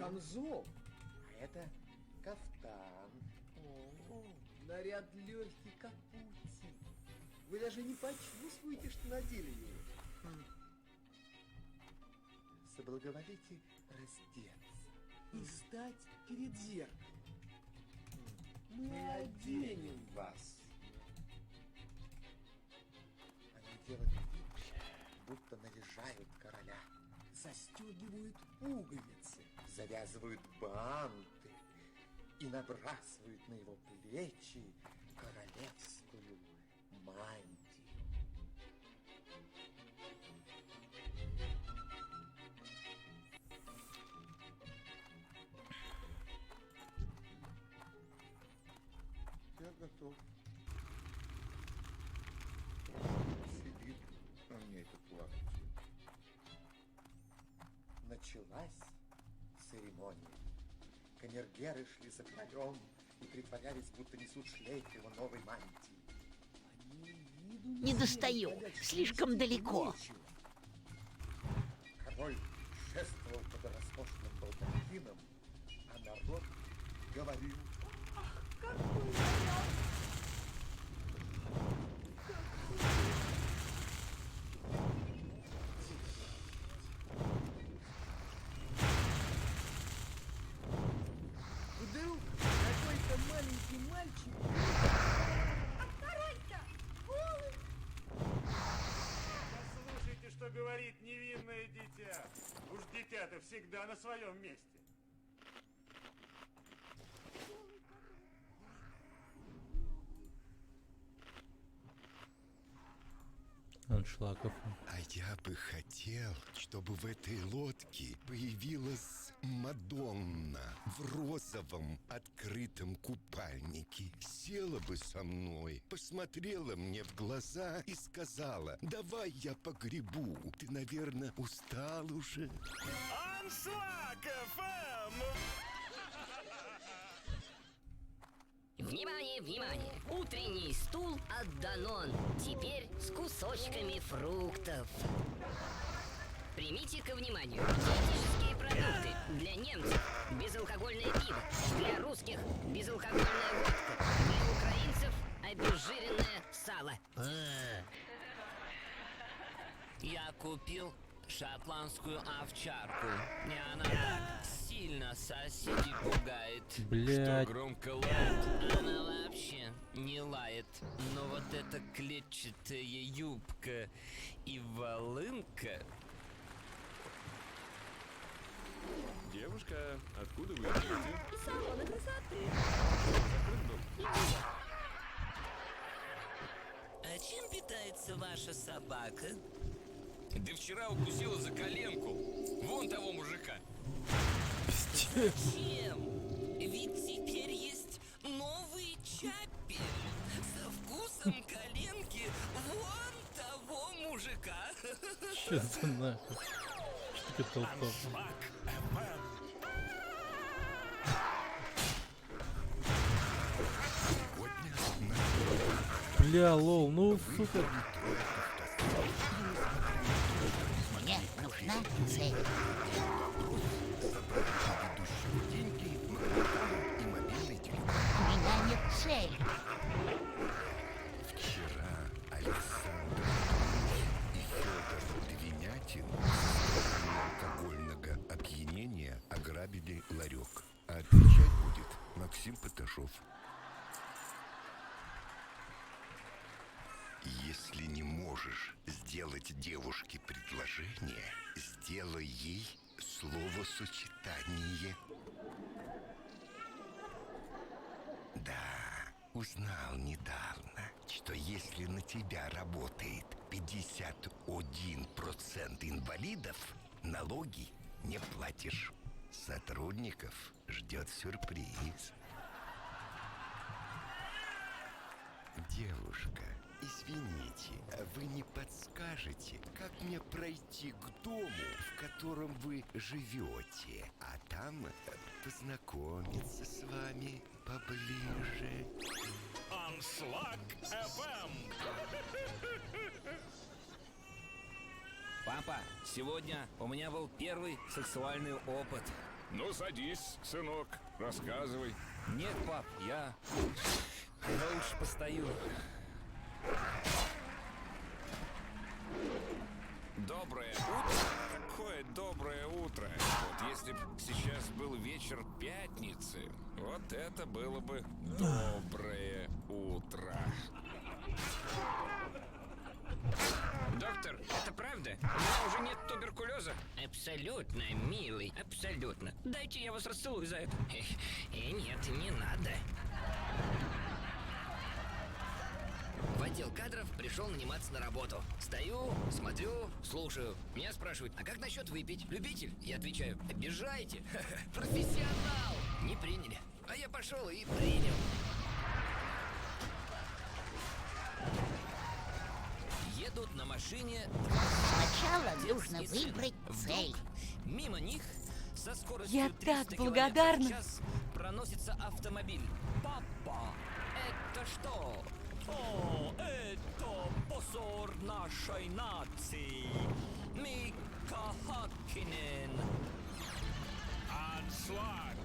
камзол, а это кафтан. О, наряд легкий, как паутина. Вы даже не почувствуете, что надели его. Соблаговолите раздеться и стать перед зеркалом. Мы оденем вас. Они делают вид, будто наряжают короля. Застегивают пуговицы, завязывают банты и набрасывают на его плечи королевскую мантию. Я готов. Сидит на мне это платье. Началась церемония. Камергеры шли за королем и притворялись, будто несут шлейф его новой мантии. Не достаю, слишком далеко. Король шествовал под роскошным балдахином, а народ говорил: «Ах, какой наряд! Вдруг какой-то маленький мальчик... А король-то голый! Послушайте, что говорит невинное дитя. Уж дитя-то всегда на своем месте. Аншлагов. А я бы хотел, чтобы в этой лодке появилась Мадонна в розовом открытом купальнике. Села бы со мной, посмотрела мне в глаза и сказала: давай я погребу. Ты, наверное, устал уже. Аншлаг ФМ! Внимание, внимание! Утренний стул от Данон. Теперь с кусочками фруктов. Примите ко вниманию диетические продукты. Для немцев безалкогольное пиво. Для русских безалкогольная водка. Для украинцев обезжиренное сало. Я купил шотландскую овчарку. И она так сильно соседей пугает, Блядь. что громко лает. Она вообще не лает. Но вот эта клетчатая юбка и волынка... Девушка, откуда вы идете? Из салона красоты. А чем питается ваша собака? Да вчера укусила за коленку. Вон того мужика. Зачем? Ведь теперь есть новый Чаппи со вкусом коленки вон того мужика. Че за нахуй? Что такое толпа? Бля, лол, ну сука. Мне нужна цель. У меня нет цели. Вчера Александр и Федор Двинятин в алкогольного опьянения ограбили ларек. А отвечать будет Максим Паташов. Если не можешь сделать девушке предложение, сделай ей словосочетание. Да, узнал недавно, что если на тебя работает 51% инвалидов, налоги не платишь. Сотрудников ждет сюрприз. Девушка, извините, а вы не подскажете, как мне пройти к дому, в котором вы живете, а там познакомиться с вами поближе? Аншлаг ФМ! Папа, сегодня у меня был первый сексуальный опыт. Ну, садись, сынок, рассказывай. Нет, пап, я лучше постою. Доброе утро. Какое доброе утро. Вот если бы сейчас был вечер пятницы, вот это было бы доброе утро. Доктор, это правда? У меня уже нет туберкулеза? Абсолютно, милый, абсолютно. Дайте я вас расцелую за это. Нет, не надо. В отдел кадров пришел наниматься на работу. Стою, смотрю, слушаю. Меня спрашивают, а как насчет выпить? Любитель? Я отвечаю, обижаете? Профессионал! Не приняли. А я пошел и принял. Едут на машине. Сначала нужно выбрать цель. Мимо них со скоростью Я 300 так километров благодарна. в час проносится автомобиль. Папа, это что? О, это позор нашей нации. Мика Хаккинен. Аншлаг.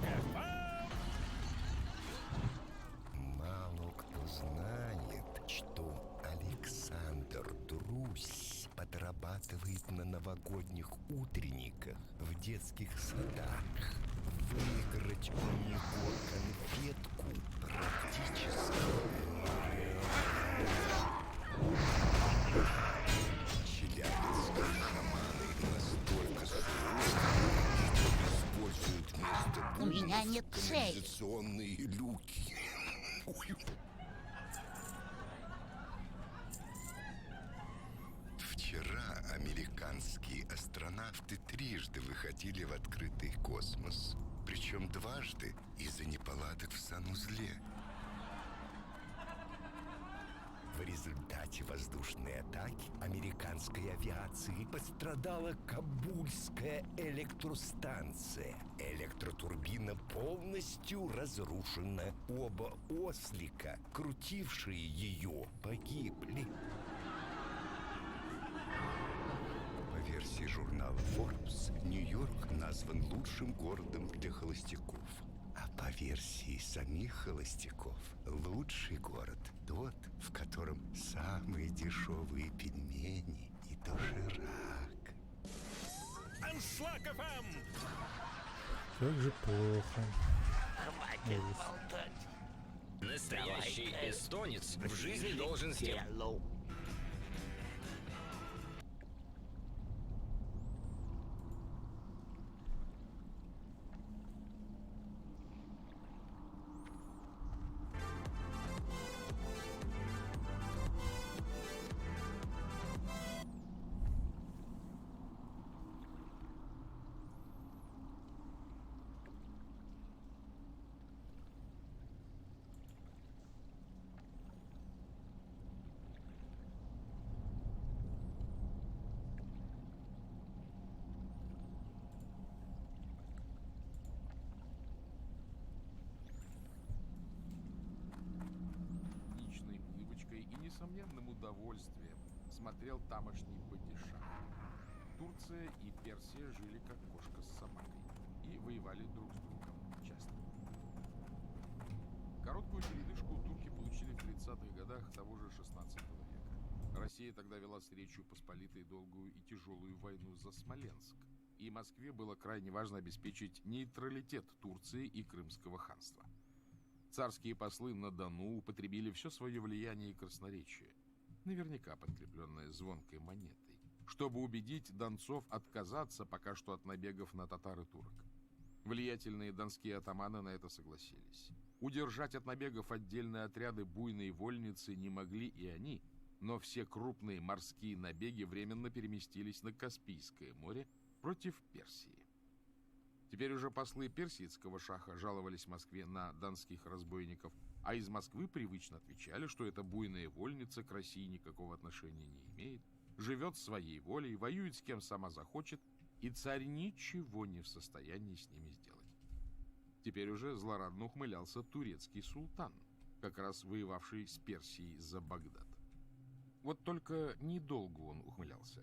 Мало кто знает, что Александр Друзь подрабатывает на новогодних утренниках в детских садах. Выиграть у него конфетку практически челябинские шаманы настолько суровы, что используют вместо У меня нет цели. канализационные люки. Ой. Вчера американские астронавты трижды выходили в открытый космос. Причем дважды из-за неполадок в санузле. В результате воздушной атаки американской авиации пострадала Кабульская электростанция. Электротурбина полностью разрушена. Оба ослика, крутившие ее, погибли. По версии журнала Forbes, Нью-Йорк назван лучшим городом для холостяков. А по версии самих холостяков, лучший город тот, в котором самые дешевые пельмени и доширак. Аншлаг ФМ! Как же плохо. Хватит болтать. Настоящий эстонец в жизни должен с тем. Личной улыбочкой и несомненным удовольствием смотрел тамошний падиша. Турция и Персия жили как кошка с собакой и воевали друг с другом часто. Короткую передышку турки получили в 30-х годах того же 16 века. Россия тогда вела с Речью Посполитой долгую и тяжелую войну за Смоленск, и Москве было крайне важно обеспечить нейтралитет Турции и Крымского ханства. Царские послы на Дону употребили все свое влияние и красноречие, наверняка подкрепленное звонкой монетой, чтобы убедить донцов отказаться пока что от набегов на татар и турок. Влиятельные донские атаманы на это согласились. Удержать от набегов отдельные отряды буйной вольницы не могли и они, но все крупные морские набеги временно переместились на Каспийское море против Персии. Теперь уже послы персидского шаха жаловались Москве на донских разбойников, а из Москвы привычно отвечали, что эта буйная вольница к России никакого отношения не имеет, живет своей волей, воюет с кем сама захочет, и царь ничего не в состоянии с ними сделать. Теперь уже злорадно ухмылялся турецкий султан, как раз воевавший с Персией за Багдад. Вот только недолго он ухмылялся.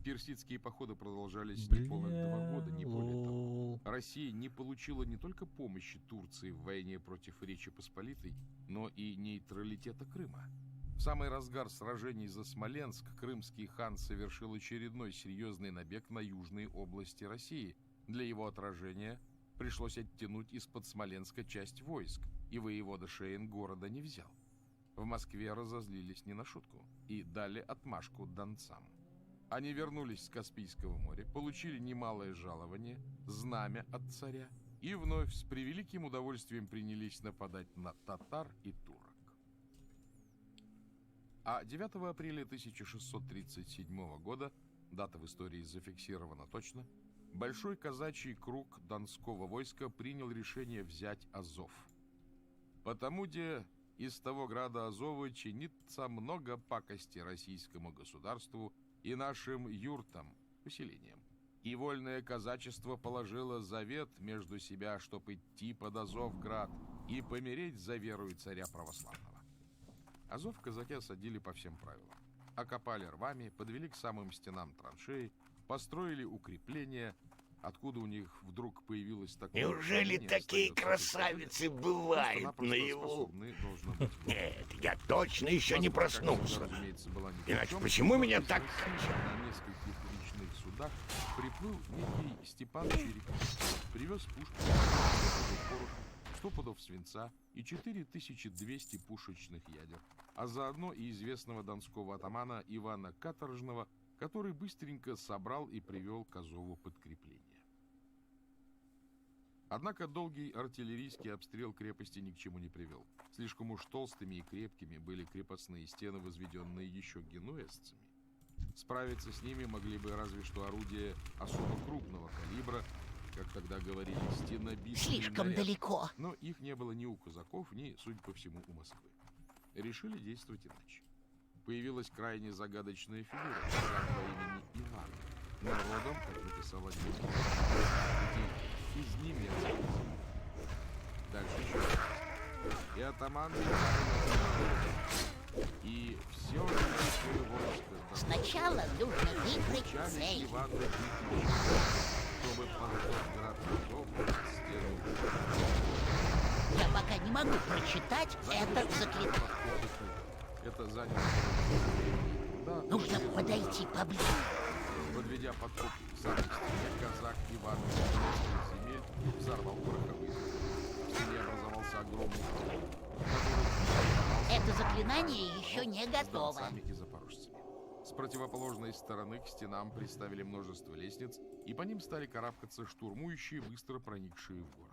Персидские походы продолжались неполных 2 года, не более того. Лол. Россия не получила не только помощи Турции в войне против Речи Посполитой, но и нейтралитета Крыма. В самый разгар сражений за Смоленск крымский хан совершил очередной серьезный набег на южные области России. Для его отражения пришлось оттянуть из-под Смоленска часть войск, и воевода Шейн города не взял. В Москве разозлились не на шутку и дали отмашку донцам. Они вернулись с Каспийского моря, получили немалое жалование, знамя от царя и вновь с превеликим удовольствием принялись нападать на татар и турок. А 9 апреля 1637 года, дата в истории зафиксирована точно, Большой казачий круг донского войска принял решение взять Азов. Потому где из того града Азова чинится много пакости российскому государству и нашим юртам, поселениям. И вольное казачество положило завет между себя, чтоб идти под Азовград и помереть за верою царя православного. Азов казаки осадили по всем правилам. Окопали рвами, подвели к самым стенам траншеи, построили укрепления, откуда у них вдруг появилось такое... Неужели такие красавицы бывают наяву? Нет, я точно еще не проснулся. Иначе почему меня так... На нескольких речных судах приплыл некий Степан Чириков, привез пушки, 100 пудов свинца и 4200 пушечных ядер, а заодно и известного донского атамана Ивана Каторжного, который быстренько собрал и привел к Азову подкрепление. Однако долгий артиллерийский обстрел крепости ни к чему не привел. Слишком уж толстыми и крепкими были крепостные стены, возведенные еще генуэзцами. Справиться с ними могли бы разве что орудия особо крупного калибра, как тогда говорили, стенобитный Слишком наряд. далеко. Но их не было ни у казаков, ни, судя по всему, у Москвы. Решили действовать иначе. Появилась крайне загадочная фигура, казак по имени Иван. Народом, как написал один из ними дальше еще раз. И атаман, и все свое войско. Сначала нужно выбрать цель. Чтобы Азовград стену. Я пока не могу прочитать это заклинание. Это заняло. Да, нужно подойти поближе. Подведя подкоп к самой стене, казак Иван из земель взорвал пороховые. В стене образовался огромный проход. Это заклинание еще не готово. И запорожцами. С противоположной стороны к стенам приставили множество лестниц, и по ним стали карабкаться штурмующие, быстро проникшие в город.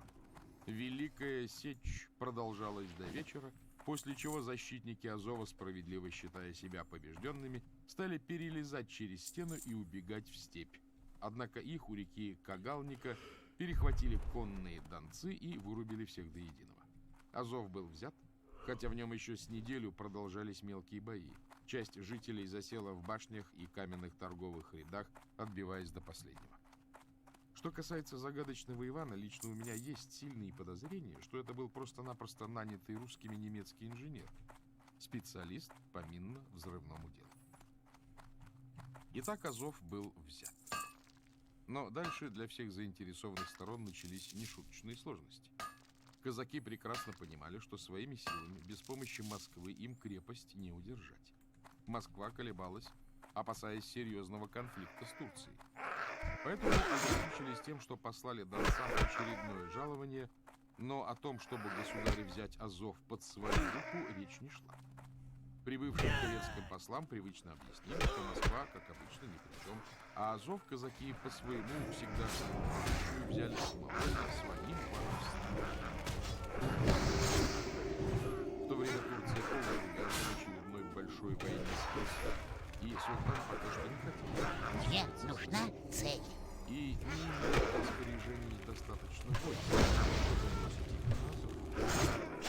Великая сечь продолжалась до вечера, после чего защитники Азова, справедливо считая себя побежденными, стали перелезать через стену и убегать в степь. Однако их у реки Кагалника перехватили конные донцы и вырубили всех до единого. Азов был взят, хотя в нем еще с неделю продолжались мелкие бои. Часть жителей засела в башнях и каменных торговых рядах, отбиваясь до последнего. Что касается загадочного Ивана, лично у меня есть сильные подозрения, что это был просто-напросто нанятый русскими немецкий инженер, специалист по минно-взрывному делу. Итак, Азов был взят. Но дальше для всех заинтересованных сторон начались нешуточные сложности. Казаки прекрасно понимали, что своими силами, без помощи Москвы, им крепость не удержать. Москва колебалась, опасаясь серьезного конфликта с Турцией. Поэтому ограничились тем, что послали донцам очередное жалование, но о том, чтобы государю взять Азов под свою руку, речь не шла. Прибывшим турецким послам привычно объяснили, что Москва, как обычно, ни при чем, а Азов казаки по своему всегда взяли самовольно своим воровством. В то время Турция полностью в очередной большой войне с Персией, и султан пока что не хотел. Мне нужна цель. И не имел распоряжений достаточно войск, чтобы бросить их на Азов.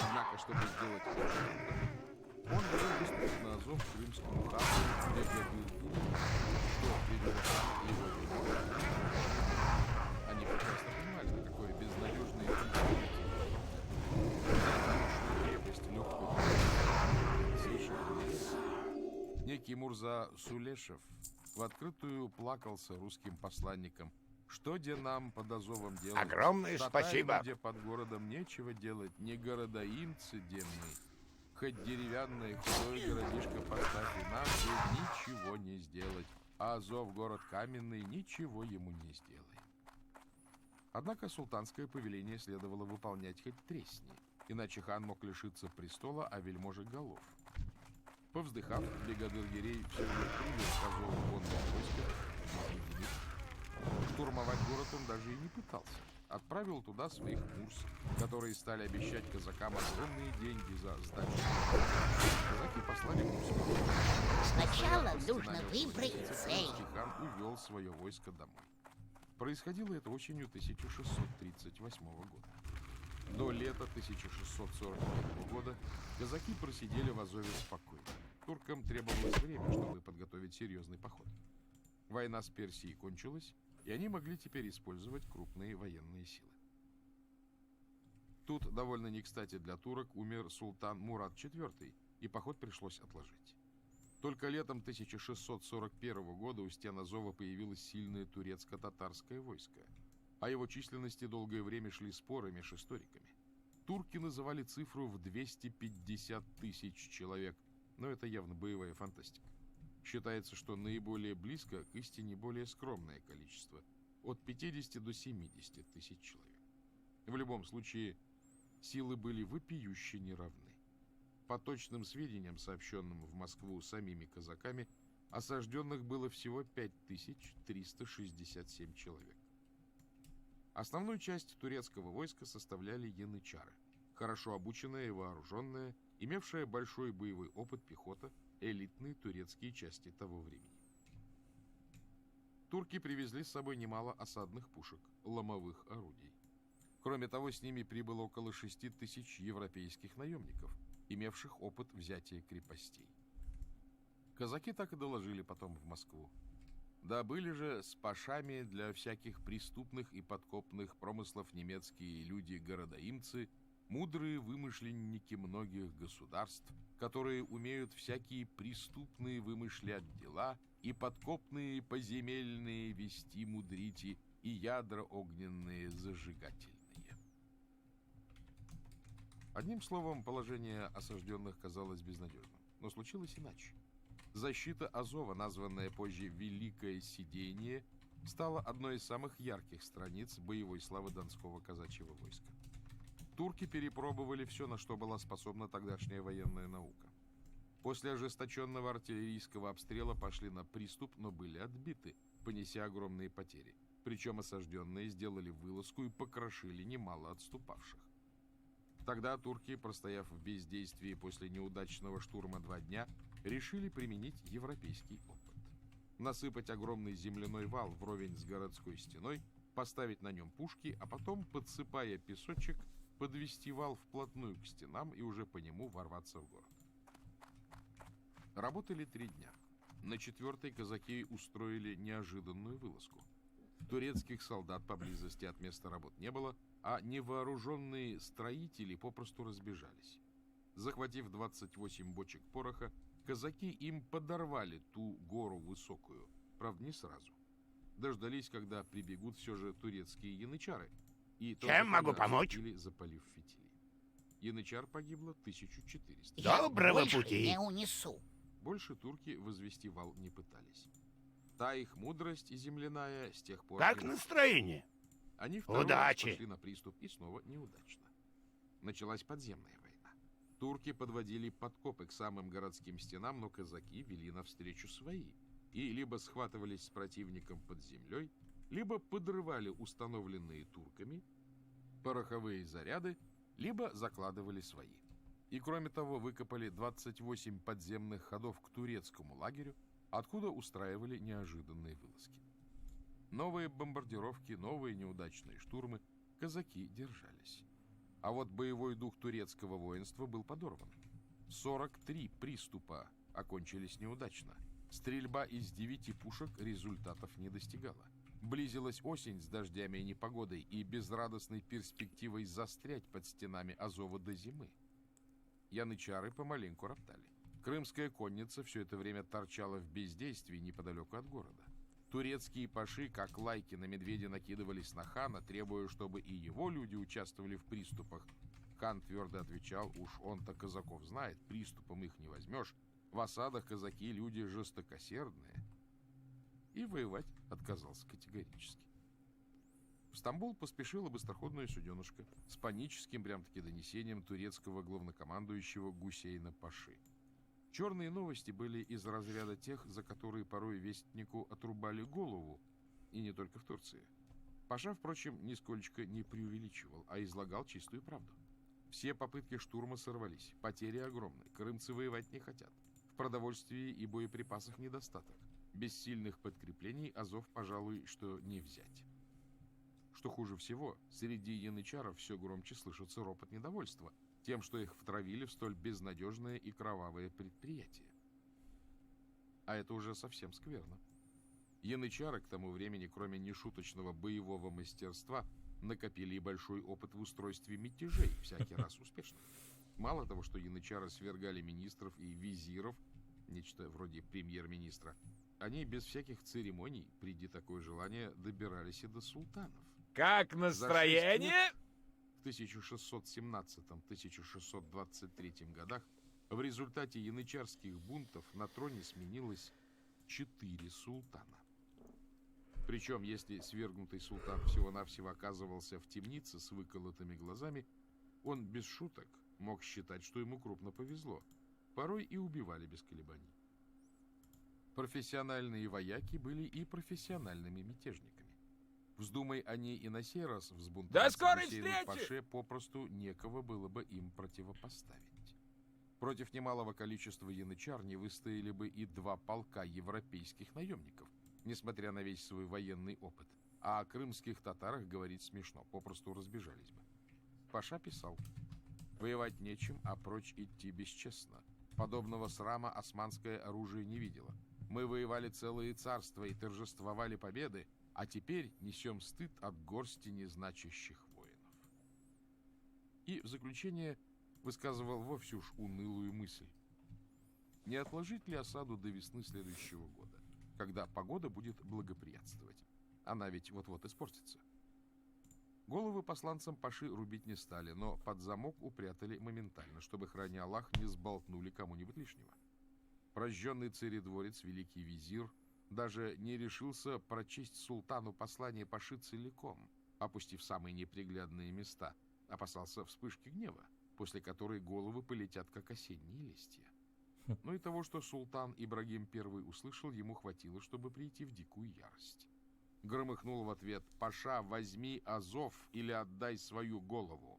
Однако, чтобы сделать это, он велел выступить на Азов крымскому хану Беглогюргу, что привело хан и его. Они прекрасно понимали, на какое безнадежное крепость легкую совершенно. Некий Мурза Сулешев в открытую плакался русским посланникам. Что де нам под Азовом делать? Огромное спасибо. Где под городом нечего делать, не городоимцы де мы. Хоть деревянное худое городишко поставь, и нам здесь ничего не сделать. А Азов город каменный, ничего ему не сделай. Однако султанское повеление следовало выполнять хоть тресни, иначе хан мог лишиться престола, а вельможи голов. Повздыхав, бригадир Ерей все же привез к Азову конное войско. Штурмовать город он даже и не пытался. Отправил туда своих мурс, которые стали обещать казакам огромные деньги за сдачу. Казаки послали мурс. Сначала нужно выбрать цель. Хан увел свое войско домой. Происходило это осенью 1638 года. До лета 1641 года казаки просидели в Азове спокойно. Туркам требовалось время, чтобы подготовить серьезный поход. Война с Персией кончилась, и они могли теперь использовать крупные военные силы. Тут довольно не кстати для турок умер султан Мурад IV, и поход пришлось отложить. Только летом 1641 года у стен Азова появилось сильное турецко-татарское войско. О его численности долгое время шли споры между историками. Турки называли цифру в 250 тысяч человек, но это явно боевая фантастика. Считается, что наиболее близко к истине более скромное количество – от 50 до 70 тысяч человек. В любом случае, силы были вопиюще неравны. По точным сведениям, сообщенным в Москву самими казаками, осажденных было всего 5367 человек. Основную часть турецкого войска составляли янычары, хорошо обученная и вооруженная, имевшая большой боевой опыт пехота, элитные турецкие части того времени. Турки привезли с собой немало осадных пушек, ломовых орудий. Кроме того, с ними прибыло около 6 тысяч европейских наемников, имевших опыт взятия крепостей. Казаки так и доложили потом в Москву. Да были же с пашами для всяких преступных и подкопных промыслов немецкие люди-городоимцы, мудрые вымышленники многих государств, которые умеют всякие преступные вымышлять дела и подкопные поземельные вести мудрите и ядра огненные зажигательные. Одним словом, положение осажденных казалось безнадежным, но случилось иначе. Защита Азова, названная позже «Великое Сидение», стала одной из самых ярких страниц боевой славы Донского казачьего войска. Турки перепробовали все, на что была способна тогдашняя военная наука. После ожесточенного артиллерийского обстрела пошли на приступ, но были отбиты, понеся огромные потери. Причем осажденные сделали вылазку и покрошили немало отступавших. Тогда турки, простояв в бездействии после неудачного штурма 2 дня, решили применить европейский опыт. Насыпать огромный земляной вал вровень с городской стеной, поставить на нем пушки, а потом, подсыпая песочек, подвести вал вплотную к стенам и уже по нему ворваться в город. Работали 3 дня. На 4-й казаки устроили неожиданную вылазку. Турецких солдат поблизости от места работ не было, а невооруженные строители попросту разбежались. Захватив 28 бочек пороха, казаки им подорвали ту гору высокую, правда не сразу. Дождались, когда прибегут все же турецкие янычары, и чем могу помочь? Запалив фитили. Янычар погибло 1400. Доброго пути! Не унесу. Больше турки возвести вал не пытались. Та их мудрость земляная с тех пор... Как настроение? Они второй раз Удачи! пошли на приступ, и снова неудачно. Началась подземная война. Турки подводили подкопы к самым городским стенам, но казаки вели навстречу свои. И либо схватывались с противником под землей, либо подрывали установленные турками пороховые заряды, либо закладывали свои. И кроме того, выкопали 28 подземных ходов к турецкому лагерю, откуда устраивали неожиданные вылазки. Новые бомбардировки, новые неудачные штурмы, казаки держались. А вот боевой дух турецкого воинства был подорван. 43 приступа окончились неудачно. Стрельба из 9 пушек результатов не достигала. Близилась осень с дождями и непогодой и безрадостной перспективой застрять под стенами Азова до зимы. Янычары помаленьку роптали. Крымская конница все это время торчала в бездействии неподалеку от города. Турецкие паши, как лайки на медведя, накидывались на хана, требуя, чтобы и его люди участвовали в приступах. Хан твердо отвечал: уж он-то казаков знает, приступом их не возьмешь. В осадах казаки люди жестокосердные. И воевать отказался категорически. В Стамбул поспешила быстроходная суденышка с паническим прям-таки донесением турецкого главнокомандующего Гусейна Паши. Черные новости были из разряда тех, за которые порой вестнику отрубали голову, и не только в Турции. Паша, впрочем, нисколько не преувеличивал, а излагал чистую правду. Все попытки штурма сорвались, потери огромны, крымцы воевать не хотят. В продовольствии и боеприпасах недостаток. Без сильных подкреплений Азов, пожалуй, что не взять. Что хуже всего, среди янычаров все громче слышится ропот недовольства тем, что их втравили в столь безнадежное и кровавое предприятие. А это уже совсем скверно. Янычары к тому времени, кроме нешуточного боевого мастерства, накопили и большой опыт в устройстве мятежей, всякий раз успешных. Мало того, что янычары свергали министров и визиров, нечто вроде премьер-министра, они без всяких церемоний, приди такое желание, добирались и до султанов. Как настроение? В 1617-1623 годах в результате янычарских бунтов на троне сменилось 4 султана. Причем, если свергнутый султан всего-навсего оказывался в темнице с выколотыми глазами, он без шуток мог считать, что ему крупно повезло. Порой и убивали без колебаний. Профессиональные вояки были и профессиональными мятежниками. Вздумай они и на сей раз взбунтоваться, Гусейну Паше попросту некого было бы им противопоставить. Против немалого количества янычар не выстояли бы и 2 полка европейских наемников, несмотря на весь свой военный опыт. А о крымских татарах говорить смешно, попросту разбежались бы. Паша писал: «Воевать нечем, а прочь идти бесчестно. Подобного срама османское оружие не видело. Мы воевали целые царства и торжествовали победы, а теперь несем стыд от горсти незначащих воинов». И в заключение высказывал вовсе уж унылую мысль: не отложить ли осаду до весны следующего года, когда погода будет благоприятствовать? Она ведь вот-вот испортится. Головы посланцам Паши рубить не стали, но под замок упрятали моментально, чтобы, храни Аллах, не сболтнули кому-нибудь лишнего. Прожженный царедворец, великий визир, даже не решился прочесть султану послание Паши целиком, опустив самые неприглядные места, опасался вспышки гнева, после которой головы полетят, как осенние листья. Но и того, что султан Ибрагим I услышал, ему хватило, чтобы прийти в дикую ярость. Громыхнул в ответ: «Паша, возьми Азов или отдай свою голову».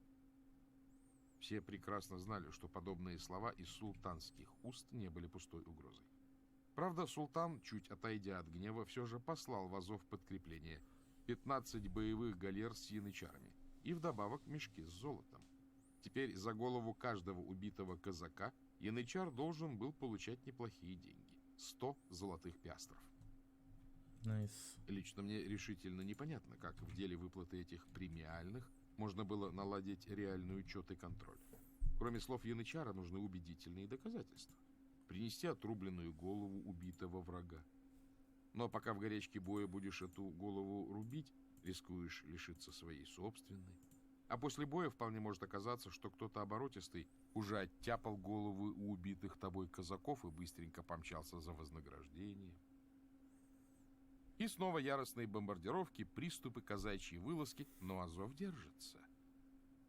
Все прекрасно знали, что подобные слова из султанских уст не были пустой угрозой. Правда, султан, чуть отойдя от гнева, все же послал в Азов подкрепление: 15 боевых галер с янычарами и вдобавок мешки с золотом. Теперь за голову каждого убитого казака янычар должен был получать неплохие деньги — 100 золотых пиастров. Nice. Лично мне решительно непонятно, как в деле выплаты этих премиальных можно было наладить реальный учет и контроль. Кроме слов янычара нужны убедительные доказательства. Принести отрубленную голову убитого врага. Но пока в горячке боя будешь эту голову рубить, рискуешь лишиться своей собственной. А после боя вполне может оказаться, что кто-то оборотистый уже оттяпал голову у убитых тобой казаков и быстренько помчался за вознаграждением. И снова яростные бомбардировки, приступы, казачьи вылазки, но Азов держится.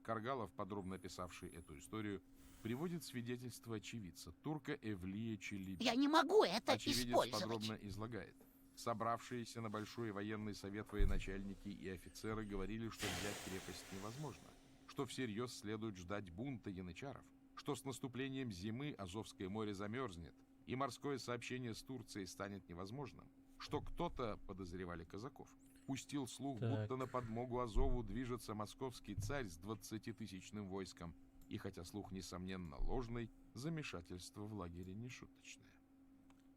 Каргалов, подробно описавший эту историю, приводит свидетельство очевидца, турка Эвлия Челиби. Я не могу это Очевидец использовать. подробно излагает. Собравшиеся на большой военный совет военачальники и офицеры говорили, что взять крепость невозможно, что всерьез следует ждать бунта янычаров, что с наступлением зимы Азовское море замерзнет, и морское сообщение с Турцией станет невозможным, что кто-то, подозревали казаков, пустил слух, будто на подмогу Азову движется московский царь с 20-тысячным войском, и хотя слух, несомненно, ложный, замешательство в лагере нешуточное.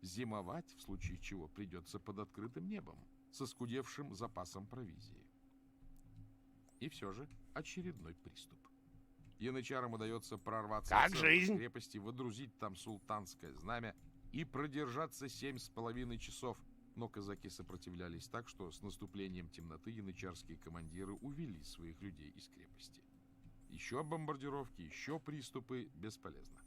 Зимовать, в случае чего, придется под открытым небом, со скудевшим запасом провизии. И все же очередной приступ. Янычарам удается прорваться Как в жизнь? крепости, водрузить там султанское знамя и продержаться 7,5 часов. Но казаки сопротивлялись так, что с наступлением темноты янычарские командиры увели своих людей из крепости. Еще бомбардировки, еще приступы — бесполезно.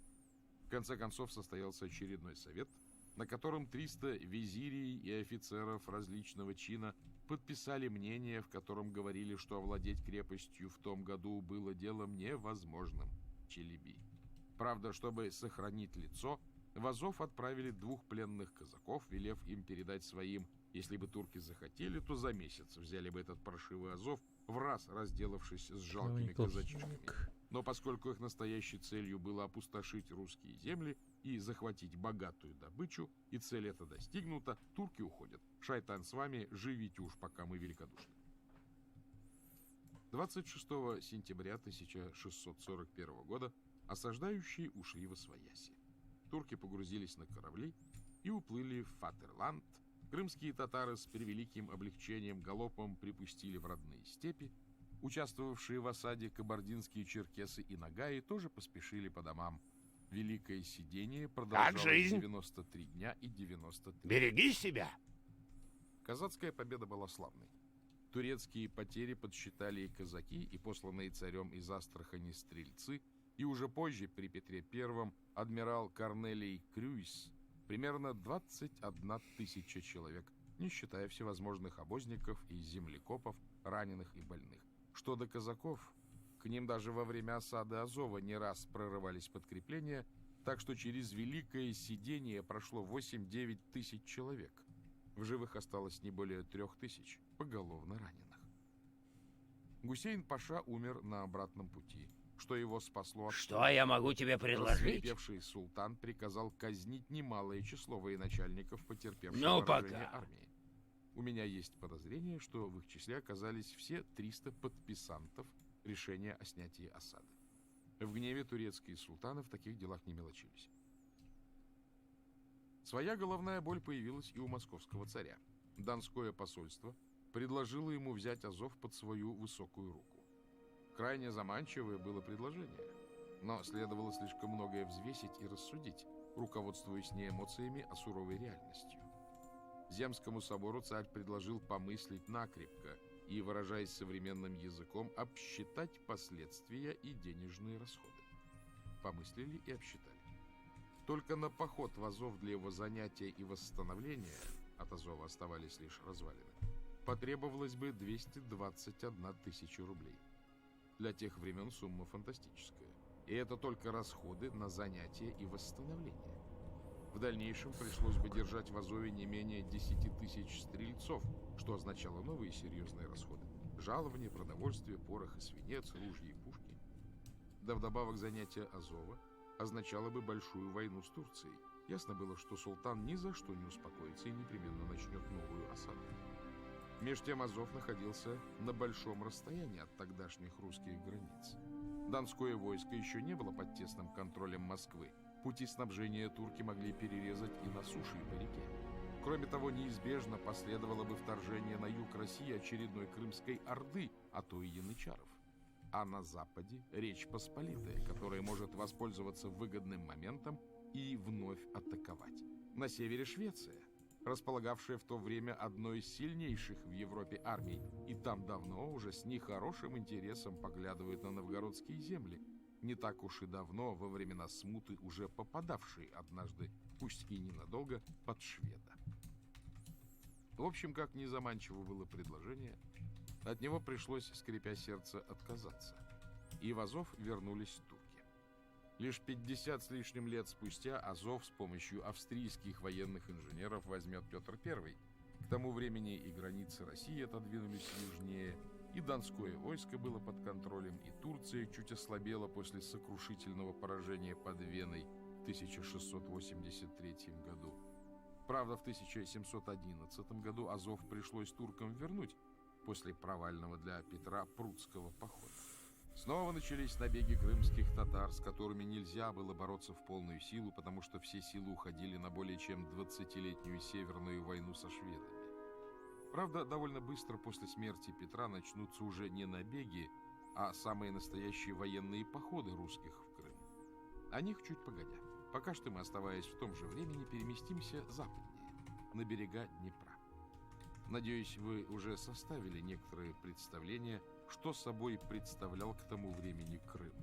В конце концов состоялся очередной совет, на котором 300 визирей и офицеров различного чина подписали мнение, в котором говорили, что овладеть крепостью в том году было делом невозможным. Челеби. Правда, чтобы сохранить лицо, в Азов отправили 2 пленных казаков, велев им передать своим: если бы турки захотели, то за месяц взяли бы этот паршивый Азов, в раз разделавшись с жалкими казачишками. Но поскольку их настоящей целью было опустошить русские земли и захватить богатую добычу, и цель эта достигнута, турки уходят. Шайтан с вами, живите уж, пока мы великодушны. 26 сентября 1641 года осаждающие ушли восвояси. Турки погрузились на корабли и уплыли в Фатерланд. Крымские татары с превеликим облегчением галопом припустили в родные степи. Участвовавшие в осаде кабардинские черкесы и нагаи тоже поспешили по домам. Великое сидение продолжалось 93 дня и 93. Береги себя! Казацкая победа была славной. Турецкие потери подсчитали и казаки, и посланные царем из Астрахани стрельцы, и уже позже, при Петре I, адмирал Корнелий Крюйс, примерно 21 тысяча человек, не считая всевозможных обозников и землекопов, раненых и больных. Что до казаков, к ним даже во время осады Азова не раз прорывались подкрепления, так что через Великое Сидение прошло 8-9 тысяч человек. В живых осталось не более 3000 поголовно раненых. Гусейн-паша умер на обратном пути, что его спасло от... Что я могу тебе предложить? Рассвирепевший султан приказал казнить немалое число военачальников, потерпевших Ну, поражение пока. армии. У меня есть подозрение, что в их числе оказались все 300 подписантов решения о снятии осады. В гневе турецкие султаны в таких делах не мелочились. Своя головная боль появилась и у московского царя. Донское посольство предложило ему взять Азов под свою высокую руку. Крайне заманчивое было предложение, но следовало слишком многое взвесить и рассудить, руководствуясь не эмоциями, а суровой реальностью. Земскому собору царь предложил помыслить накрепко и, выражаясь современным языком, обсчитать последствия и денежные расходы. Помыслили и обсчитали. Только на поход в Азов для его занятия и восстановления, от Азова оставались лишь развалины, потребовалось бы 221 тысяча рублей. Для тех времен сумма фантастическая. И это только расходы на занятия и восстановление. В дальнейшем пришлось бы держать в Азове не менее 10 тысяч стрельцов, что означало новые серьезные расходы. Жалование, продовольствие, порох и свинец, ружья и пушки. Да вдобавок занятие Азова означало бы большую войну с Турцией. Ясно было, что султан ни за что не успокоится и непременно начнет новую осаду. Меж тем Азов находился на большом расстоянии от тогдашних русских границ. Донское войско еще не было под тесным контролем Москвы. Пути снабжения турки могли перерезать и на суше, и по реке. Кроме того, неизбежно последовало бы вторжение на юг России очередной Крымской Орды, а то и янычаров. А на западе Речь Посполитая, которая может воспользоваться выгодным моментом и вновь атаковать. На севере Швеция, располагавшая в то время одной из сильнейших в Европе армий, и там давно уже с нехорошим интересом поглядывают на новгородские земли, не так уж и давно, во времена смуты, уже попадавшие однажды, пусть и ненадолго, под шведа. В общем, как незаманчиво было предложение, от него пришлось, скрипя сердце, отказаться. И в Азов вернулись турки. Лишь 50 с лишним лет спустя Азов с помощью австрийских военных инженеров возьмет Петр I. К тому времени и границы России отодвинулись южнее, и Донское войско было под контролем, и Турция чуть ослабела после сокрушительного поражения под Веной в 1683 году. Правда, в 1711 году Азов пришлось туркам вернуть после провального для Петра Прудского похода. Снова начались набеги крымских татар, с которыми нельзя было бороться в полную силу, потому что все силы уходили на более чем 20-летнюю Северную войну со шведами. Правда, довольно быстро после смерти Петра начнутся уже не набеги, а самые настоящие военные походы русских в Крым. О них чуть погодя. Пока что мы, оставаясь в том же времени, переместимся западнее, на берега Днепра. Надеюсь, вы уже составили некоторые представления, что собой представлял к тому времени Крым.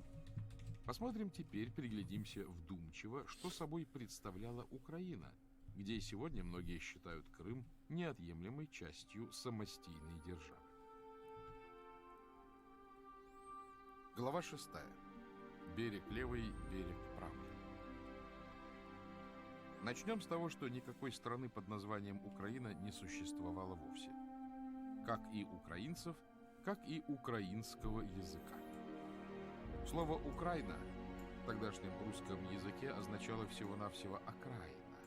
Посмотрим теперь, приглядимся вдумчиво, что собой представляла Украина, где сегодня многие считают Крым неотъемлемой частью самостийной державы. Глава 6. Берег левый, берег правый. Начнем с того, что никакой страны под названием Украина не существовало вовсе. Как и украинцев, как и украинского языка. Слово «Украина» в тогдашнем русском языке означало всего-навсего «окраина».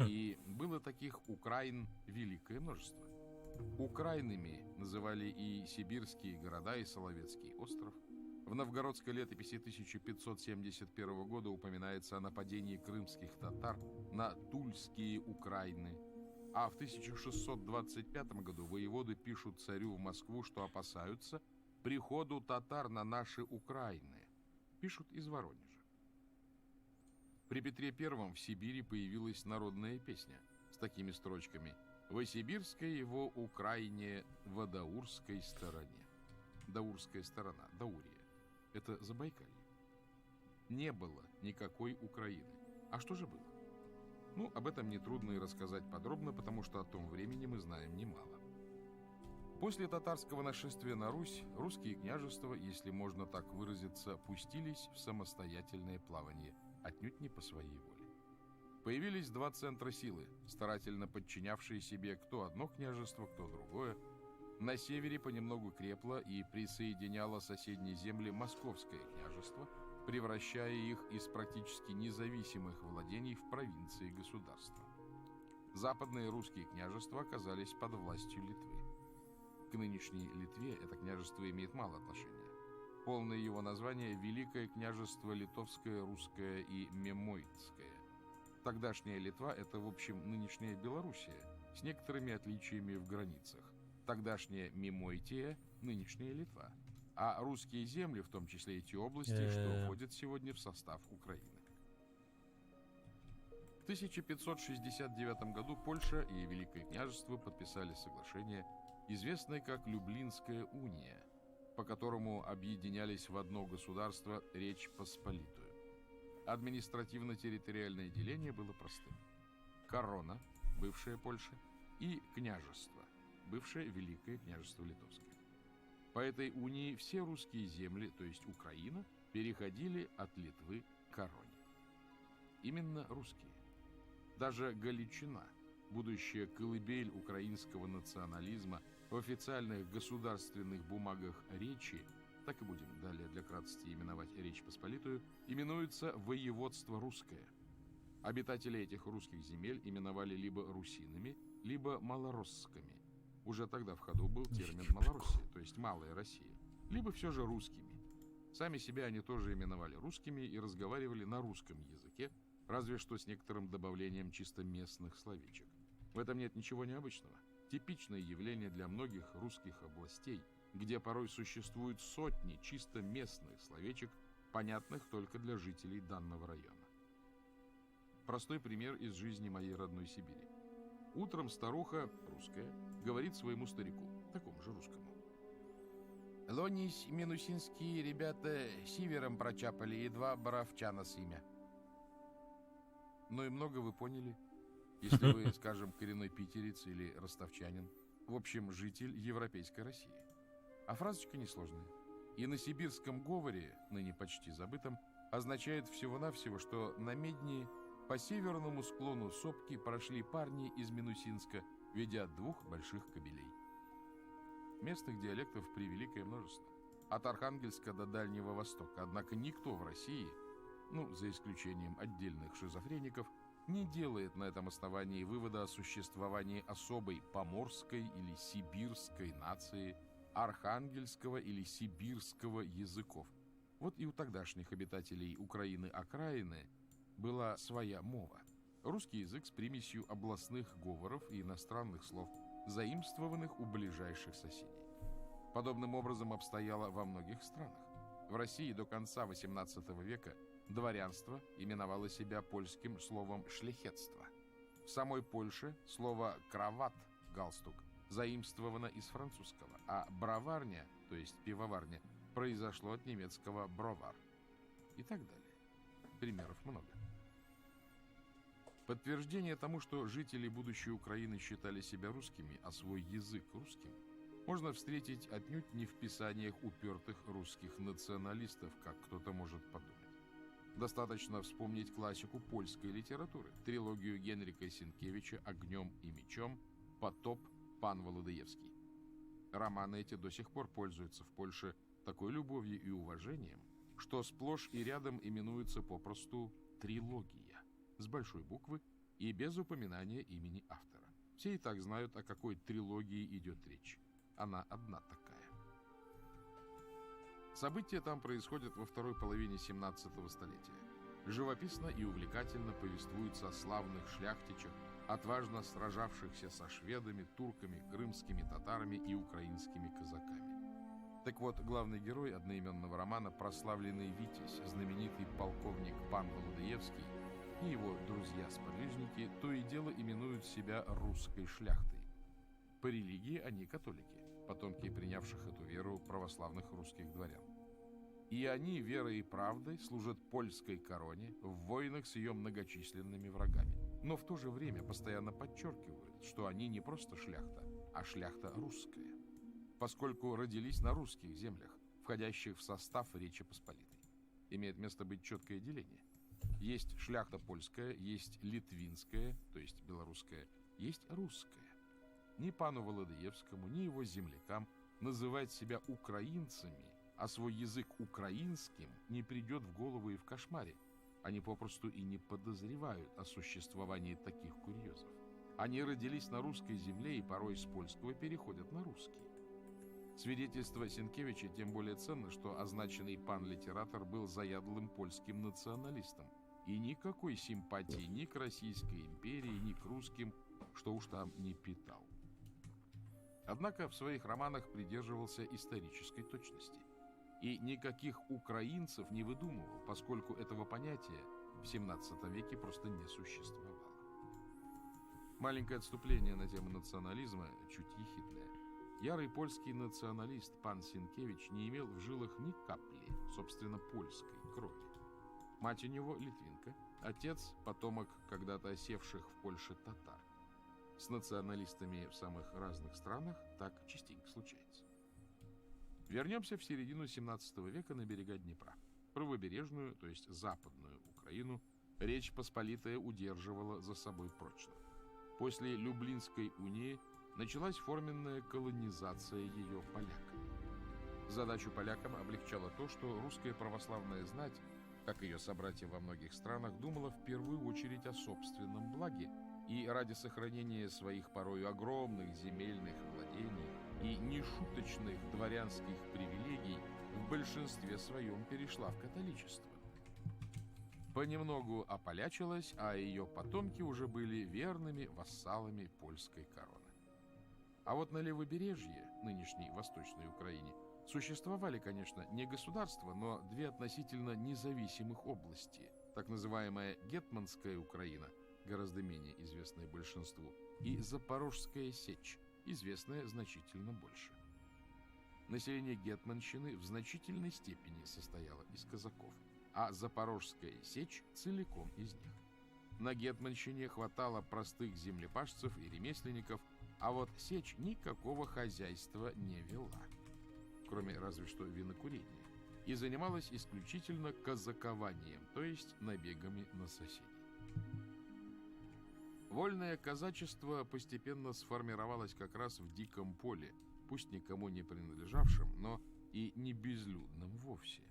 И было таких Украин великое множество. Украинами называли и сибирские города, и Соловецкий остров. В новгородской летописи 1571 года упоминается о нападении крымских татар на Тульские Украины. А в 1625 году воеводы пишут царю в Москву, что опасаются приходу татар на наши Украины. Пишут из Воронежа. При Петре I в Сибири появилась народная песня с такими строчками: «Во Сибирской его Украине, во Даурской стороне». Даурская сторона, Даурия. Это Забайкалье. Не было никакой Украины. А что же было? Ну, об этом нетрудно и рассказать подробно, потому что о том времени мы знаем немало. После татарского нашествия на Русь, русские княжества, если можно так выразиться, пустились в самостоятельное плавание, отнюдь не по своей воле. Появились два центра силы, старательно подчинявшие себе кто одно княжество, кто другое. На севере понемногу крепло и присоединяло соседние земли Московское княжество, превращая их из практически независимых владений в провинции государства. Западные русские княжества оказались под властью Литвы. К нынешней Литве это княжество имеет мало отношения. Полное его название – Великое княжество Литовское, Русское и Мемойтское. Тогдашняя Литва – это, в общем, нынешняя Белоруссия, с некоторыми отличиями в границах. Тогдашняя Мемойтия – нынешняя Литва. А русские земли, в том числе эти области, что входят сегодня в состав Украины. В 1569 году Польша и Великое княжество подписали соглашение, известное как Люблинская уния, по которому объединялись в одно государство Речь Посполитую. Административно-территориальное деление было простым. Корона, бывшая Польша, и княжество, бывшее Великое княжество Литовское. По этой унии все русские земли, то есть Украина, переходили от Литвы к короне. Именно русские. Даже Галичина, будущая колыбель украинского национализма, в официальных государственных бумагах Речи, так и будем далее для краткости именовать Речь Посполитую, именуется воеводство русское. Обитатели этих русских земель именовали либо русинами, либо малоросскими. Уже тогда в ходу был термин «Малороссия», то есть «Малая Россия», либо все же русскими. Сами себя они тоже именовали русскими и разговаривали на русском языке, разве что с некоторым добавлением чисто местных словечек. В этом нет ничего необычного. Типичное явление для многих русских областей, где порой существуют сотни чисто местных словечек, понятных только для жителей данного района. Простой пример из жизни моей родной Сибири. Утром старуха, русская, говорит своему старику, такому же русскому: «Лонись, минусинские ребята сивером прочапали, едва боровчана с имя». Ну и много вы поняли, если вы, скажем, коренной питерец или ростовчанин, в общем, житель европейской России. А фразочка несложная. И на сибирском говоре, ныне почти забытом, означает всего-навсего, что на медни по северному склону сопки прошли парни из Минусинска, ведя двух больших кобелей. Местных диалектов превеликое множество. От Архангельска до Дальнего Востока. Однако никто в России, ну, за исключением отдельных шизофреников, не делает на этом основании вывода о существовании особой поморской или сибирской нации, архангельского или сибирского языков. Вот и у тогдашних обитателей Украины-окраины была своя мова. Русский язык с примесью областных говоров и иностранных слов, заимствованных у ближайших соседей. Подобным образом обстояло во многих странах. В России до конца XVIII века дворянство именовало себя польским словом «шляхетство». В самой Польше слово «крават» — галстук заимствовано из французского, а броварня, то есть пивоварня, произошло от немецкого «бровар» и так далее. Примеров много. Подтверждение тому, что жители будущей Украины считали себя русскими, а свой язык русским, можно встретить отнюдь не в писаниях упертых русских националистов, как кто-то может подумать. Достаточно вспомнить классику польской литературы, трилогию Генрика Сенкевича «Огнем и мечом», «Потоп», «Пан Володыевский». Романы эти до сих пор пользуются в Польше такой любовью и уважением, что сплошь и рядом именуются попросту «трилогия» с большой буквы и без упоминания имени автора. Все и так знают, о какой трилогии идет речь. Она одна такая. События там происходят во второй половине 17 столетия. Живописно и увлекательно повествуются о славных шляхтичах, отважно сражавшихся со шведами, турками, крымскими татарами и украинскими казаками. Так вот, главный герой одноименного романа, прославленный витязь, знаменитый полковник пан Володыевский, и его друзья-сподвижники то и дело именуют себя русской шляхтой. По религии они католики, потомки принявших эту веру православных русских дворян. И они верой и правдой служат польской короне в войнах с ее многочисленными врагами. Но в то же время постоянно подчеркивают, что они не просто шляхта, а шляхта русская, поскольку родились на русских землях, входящих в состав Речи Посполитой. Имеет место быть четкое деление. Есть шляхта польская, есть литвинская, то есть белорусская, есть русская. Ни пану Володыевскому, ни его землякам называть себя украинцами, а свой язык украинским не придет в голову и в кошмаре. Они попросту и не подозревают о существовании таких курьезов. Они родились на русской земле и порой с польского переходят на русский. Свидетельство Сенкевича тем более ценно, что означенный пан-литератор был заядлым польским националистом и никакой симпатии ни к Российской империи, ни к русским, что уж там, не питал. Однако в своих романах придерживался исторической точности и никаких украинцев не выдумывал, поскольку этого понятия в XVII веке просто не существовало. Маленькое отступление на тему национализма, чуть ехидное. Ярый польский националист пан Сенкевич не имел в жилах ни капли, собственно, польской крови. Мать у него литвинка, отец – потомок когда-то осевших в Польше татар. С националистами в самых разных странах так частенько случается. Вернемся в середину 17 века на берега Днепра. Правобережную, то есть западную Украину, Речь Посполитая удерживала за собой прочно. После Люблинской унии началась форменная колонизация ее поляками. Задачу полякам облегчало то, что русская православная знать, как ее собратья во многих странах, думала в первую очередь о собственном благе и ради сохранения своих порою огромных земельных владений и нешуточных дворянских привилегий в большинстве своем перешла в католичество. Понемногу ополячилась, а ее потомки уже были верными вассалами польской короны. А вот на левобережье, нынешней Восточной Украине, существовали, конечно, не государства, но две относительно независимых области, так называемая Гетманская Украина, гораздо менее известная большинству, и Запорожская Сечь, известная значительно больше. Население Гетманщины в значительной степени состояло из казаков, а Запорожская Сечь целиком из них. На Гетманщине хватало простых землепашцев и ремесленников, а вот Сечь никакого хозяйства не вела, кроме разве что винокурения, и занималась исключительно казакованием, то есть набегами на соседей. Вольное казачество постепенно сформировалось как раз в диком поле, пусть никому не принадлежавшем, но и не безлюдном вовсе.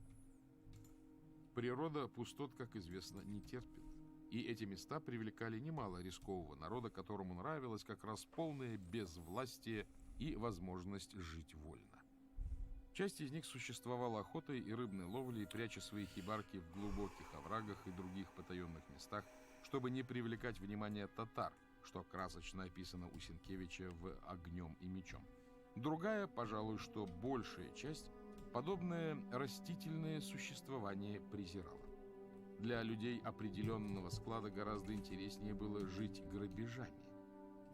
Природа пустот, как известно, не терпит, и эти места привлекали немало рискового народа, которому нравилось как раз полное безвластие и возможность жить вольно. Часть из них существовала охотой и рыбной ловлей, пряча свои хибарки в глубоких оврагах и других потаенных местах, чтобы не привлекать внимание татар, что красочно описано у Сенкевича в «Огнем и мечом». Другая, пожалуй, что большая часть, подобное растительное существование презирала. Для людей определенного склада гораздо интереснее было жить грабежами.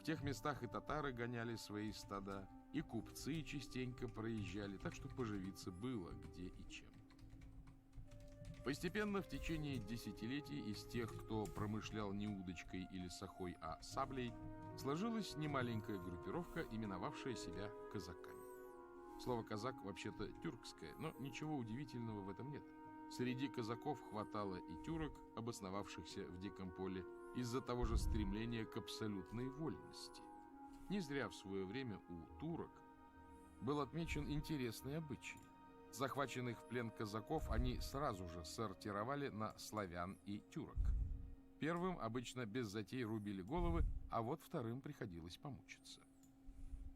В тех местах и татары гоняли свои стада, и купцы частенько проезжали, так что поживиться было где и чем. Постепенно в течение десятилетий из тех, кто промышлял не удочкой или сахой, а саблей, сложилась немаленькая группировка, именовавшая себя казаками. Слово «казак» вообще-то тюркское, но ничего удивительного в этом нет. Среди казаков хватало и тюрок, обосновавшихся в Диком поле, из-за того же стремления к абсолютной вольности. Не зря в свое время у турок был отмечен интересный обычай. Захваченных в плен казаков они сразу же сортировали на славян и тюрок. Первым обычно без затей рубили головы, а вот вторым приходилось помучиться.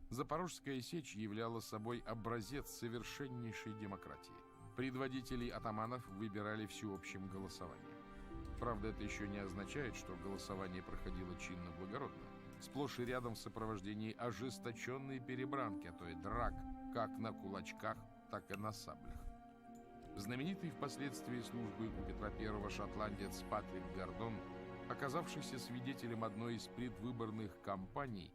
Запорожская сечь являла собой образец совершеннейшей демократии. Предводителей атаманов выбирали всеобщим голосованием. Правда, это еще не означает, что голосование проходило чинно-благородно. Сплошь и рядом в сопровождении ожесточенной перебранки, а то и драк, как на кулачках, так и на саблях. Знаменитый впоследствии службы у Петра I шотландец Патрик Гордон, оказавшийся свидетелем одной из предвыборных кампаний,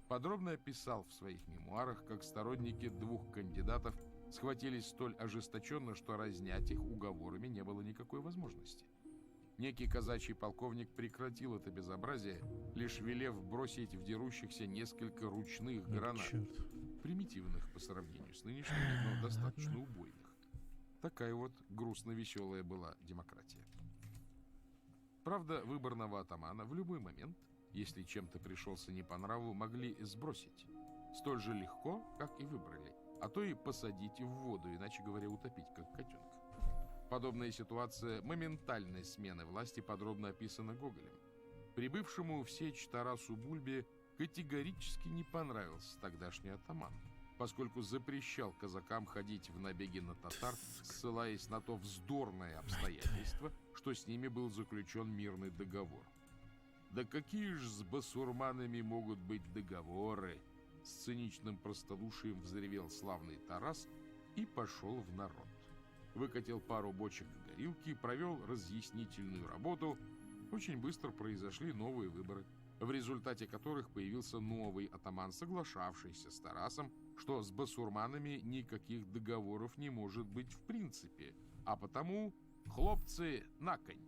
подробно описал в своих мемуарах, как сторонники двух кандидатов схватились столь ожесточенно, что разнять их уговорами не было никакой возможности. Некий казачий полковник прекратил это безобразие, лишь велев бросить в дерущихся несколько ручных гранат, примитивных по сравнению с нынешними, но достаточно убойных. Такая вот грустно-веселая была демократия. Правда, выборного атамана в любой момент, если чем-то пришелся не по нраву, могли сбросить. Столь же легко, как и выбрали, а то и посадить в воду, иначе говоря, утопить, как котенка. Подобная ситуация моментальной смены власти подробно описана Гоголем. Прибывшему в Сечь Тарасу Бульбе категорически не понравился тогдашний атаман, поскольку запрещал казакам ходить в набеги на татар, ссылаясь на то вздорное обстоятельство, что с ними был заключен мирный договор. «Да какие ж с басурманами могут быть договоры?» С циничным простодушием взревел славный Тарас и пошел в народ. Выкатил пару бочек горилки, провел разъяснительную работу. Очень быстро произошли новые выборы, в результате которых появился новый атаман, соглашавшийся с Тарасом, что с басурманами никаких договоров не может быть в принципе, а потому хлопцы на конь.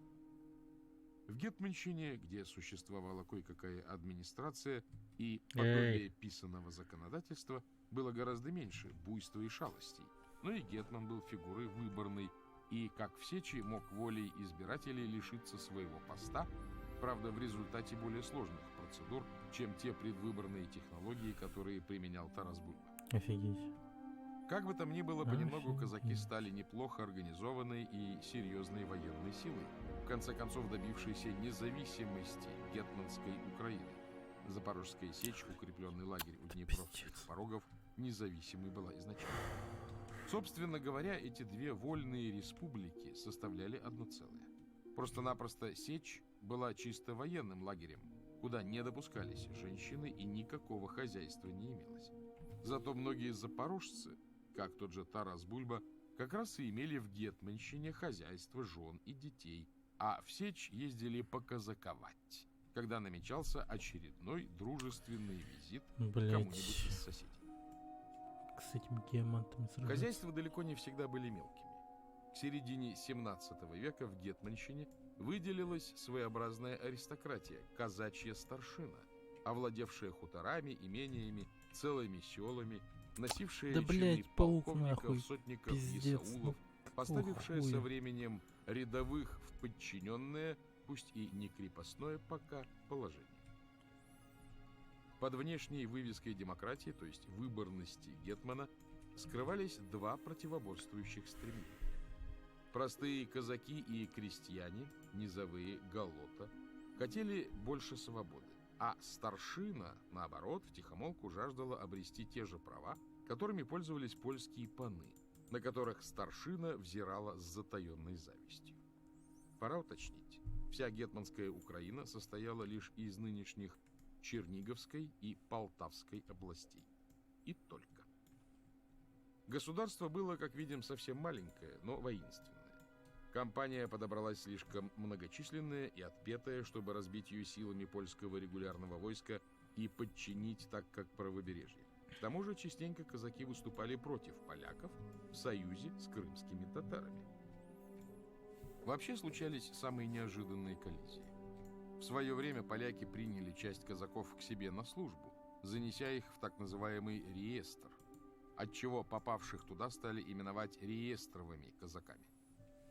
В Гетманщине, где существовала кое-какая администрация и подобие писаного законодательства, было гораздо меньше буйства и шалостей. Но и гетман был фигурой выборной и, как в Сечи, мог волей избирателей лишиться своего поста, правда, в результате более сложных процедур, чем те предвыборные технологии, которые применял Тарас Бульба. Офигеть. Как бы там ни было, понемногу казаки стали неплохо организованной и серьезной военной силой, в конце концов добившейся независимости гетманской Украины. Запорожская сечь, укрепленный лагерь у Днепровских порогов, независимой была изначально. Собственно говоря, эти две вольные республики составляли одно целое. Просто-напросто Сечь была чисто военным лагерем, куда не допускались женщины и никакого хозяйства не имелось. Зато многие запорожцы, как тот же Тарас Бульба, как раз и имели в Гетманщине хозяйство, жен и детей, а в Сечь ездили показаковать, когда намечался очередной дружественный визит к кому-нибудь из соседей. С этим геомантом сражаться. Хозяйства далеко не всегда были мелкими. К середине 17 века в Гетманщине выделилась своеобразная аристократия, казачья старшина, овладевшая хуторами, имениями, целыми селами, носившая чины полковников, сотников и саулов, поставившая со временем рядовых в подчиненное, пусть и не крепостное пока, положение. Под внешней вывеской демократии, то есть выборности гетмана, скрывались два противоборствующих стремления. Простые казаки и крестьяне, низовые галота, хотели больше свободы, а старшина, наоборот, втихомолку жаждала обрести те же права, которыми пользовались польские паны, на которых старшина взирала с затаенной завистью. Пора уточнить, вся гетманская Украина состояла лишь из нынешних Черниговской и Полтавской областей. И только. Государство было, как видим, совсем маленькое, но воинственное. Компания подобралась слишком многочисленная и отпетая, чтобы разбить ее силами польского регулярного войска и подчинить так, как правобережье. К тому же частенько казаки выступали против поляков в союзе с крымскими татарами. Вообще случались самые неожиданные коллизии. В свое время поляки приняли часть казаков к себе на службу, занеся их в так называемый реестр, отчего попавших туда стали именовать реестровыми казаками.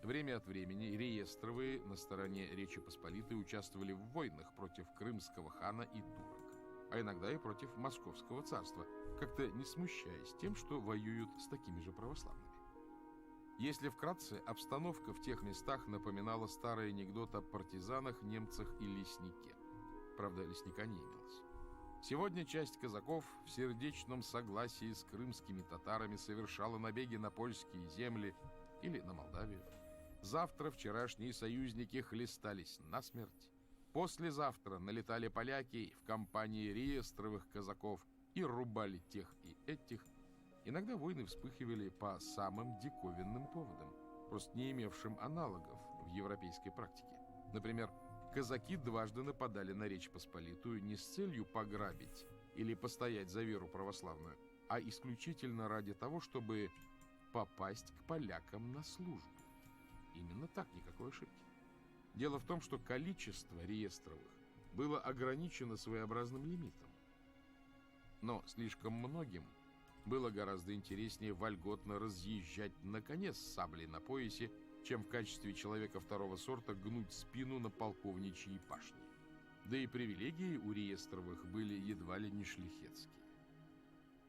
Время от времени реестровые на стороне Речи Посполитой участвовали в войнах против крымского хана и турок, а иногда и против Московского царства, как-то не смущаясь тем, что воюют с такими же православными. Если вкратце, обстановка в тех местах напоминала старый анекдот о партизанах, немцах и леснике. Правда, лесника не имелось. Сегодня часть казаков в сердечном согласии с крымскими татарами совершала набеги на польские земли или на Молдавию. Завтра вчерашние союзники хлестались насмерть. Послезавтра налетали поляки в компании реестровых казаков и рубали тех и этих. Иногда войны вспыхивали по самым диковинным поводам, просто не имевшим аналогов в европейской практике. Например, казаки дважды нападали на Речь Посполитую не с целью пограбить или постоять за веру православную, а исключительно ради того, чтобы попасть к полякам на службу. Именно так, никакой ошибки. Дело в том, что количество реестровых было ограничено своеобразным лимитом. Но слишком многим было гораздо интереснее вольготно разъезжать на коне с саблей на поясе, чем в качестве человека второго сорта гнуть спину на полковничьей пашне. Да и привилегии у реестровых были едва ли не шляхетские.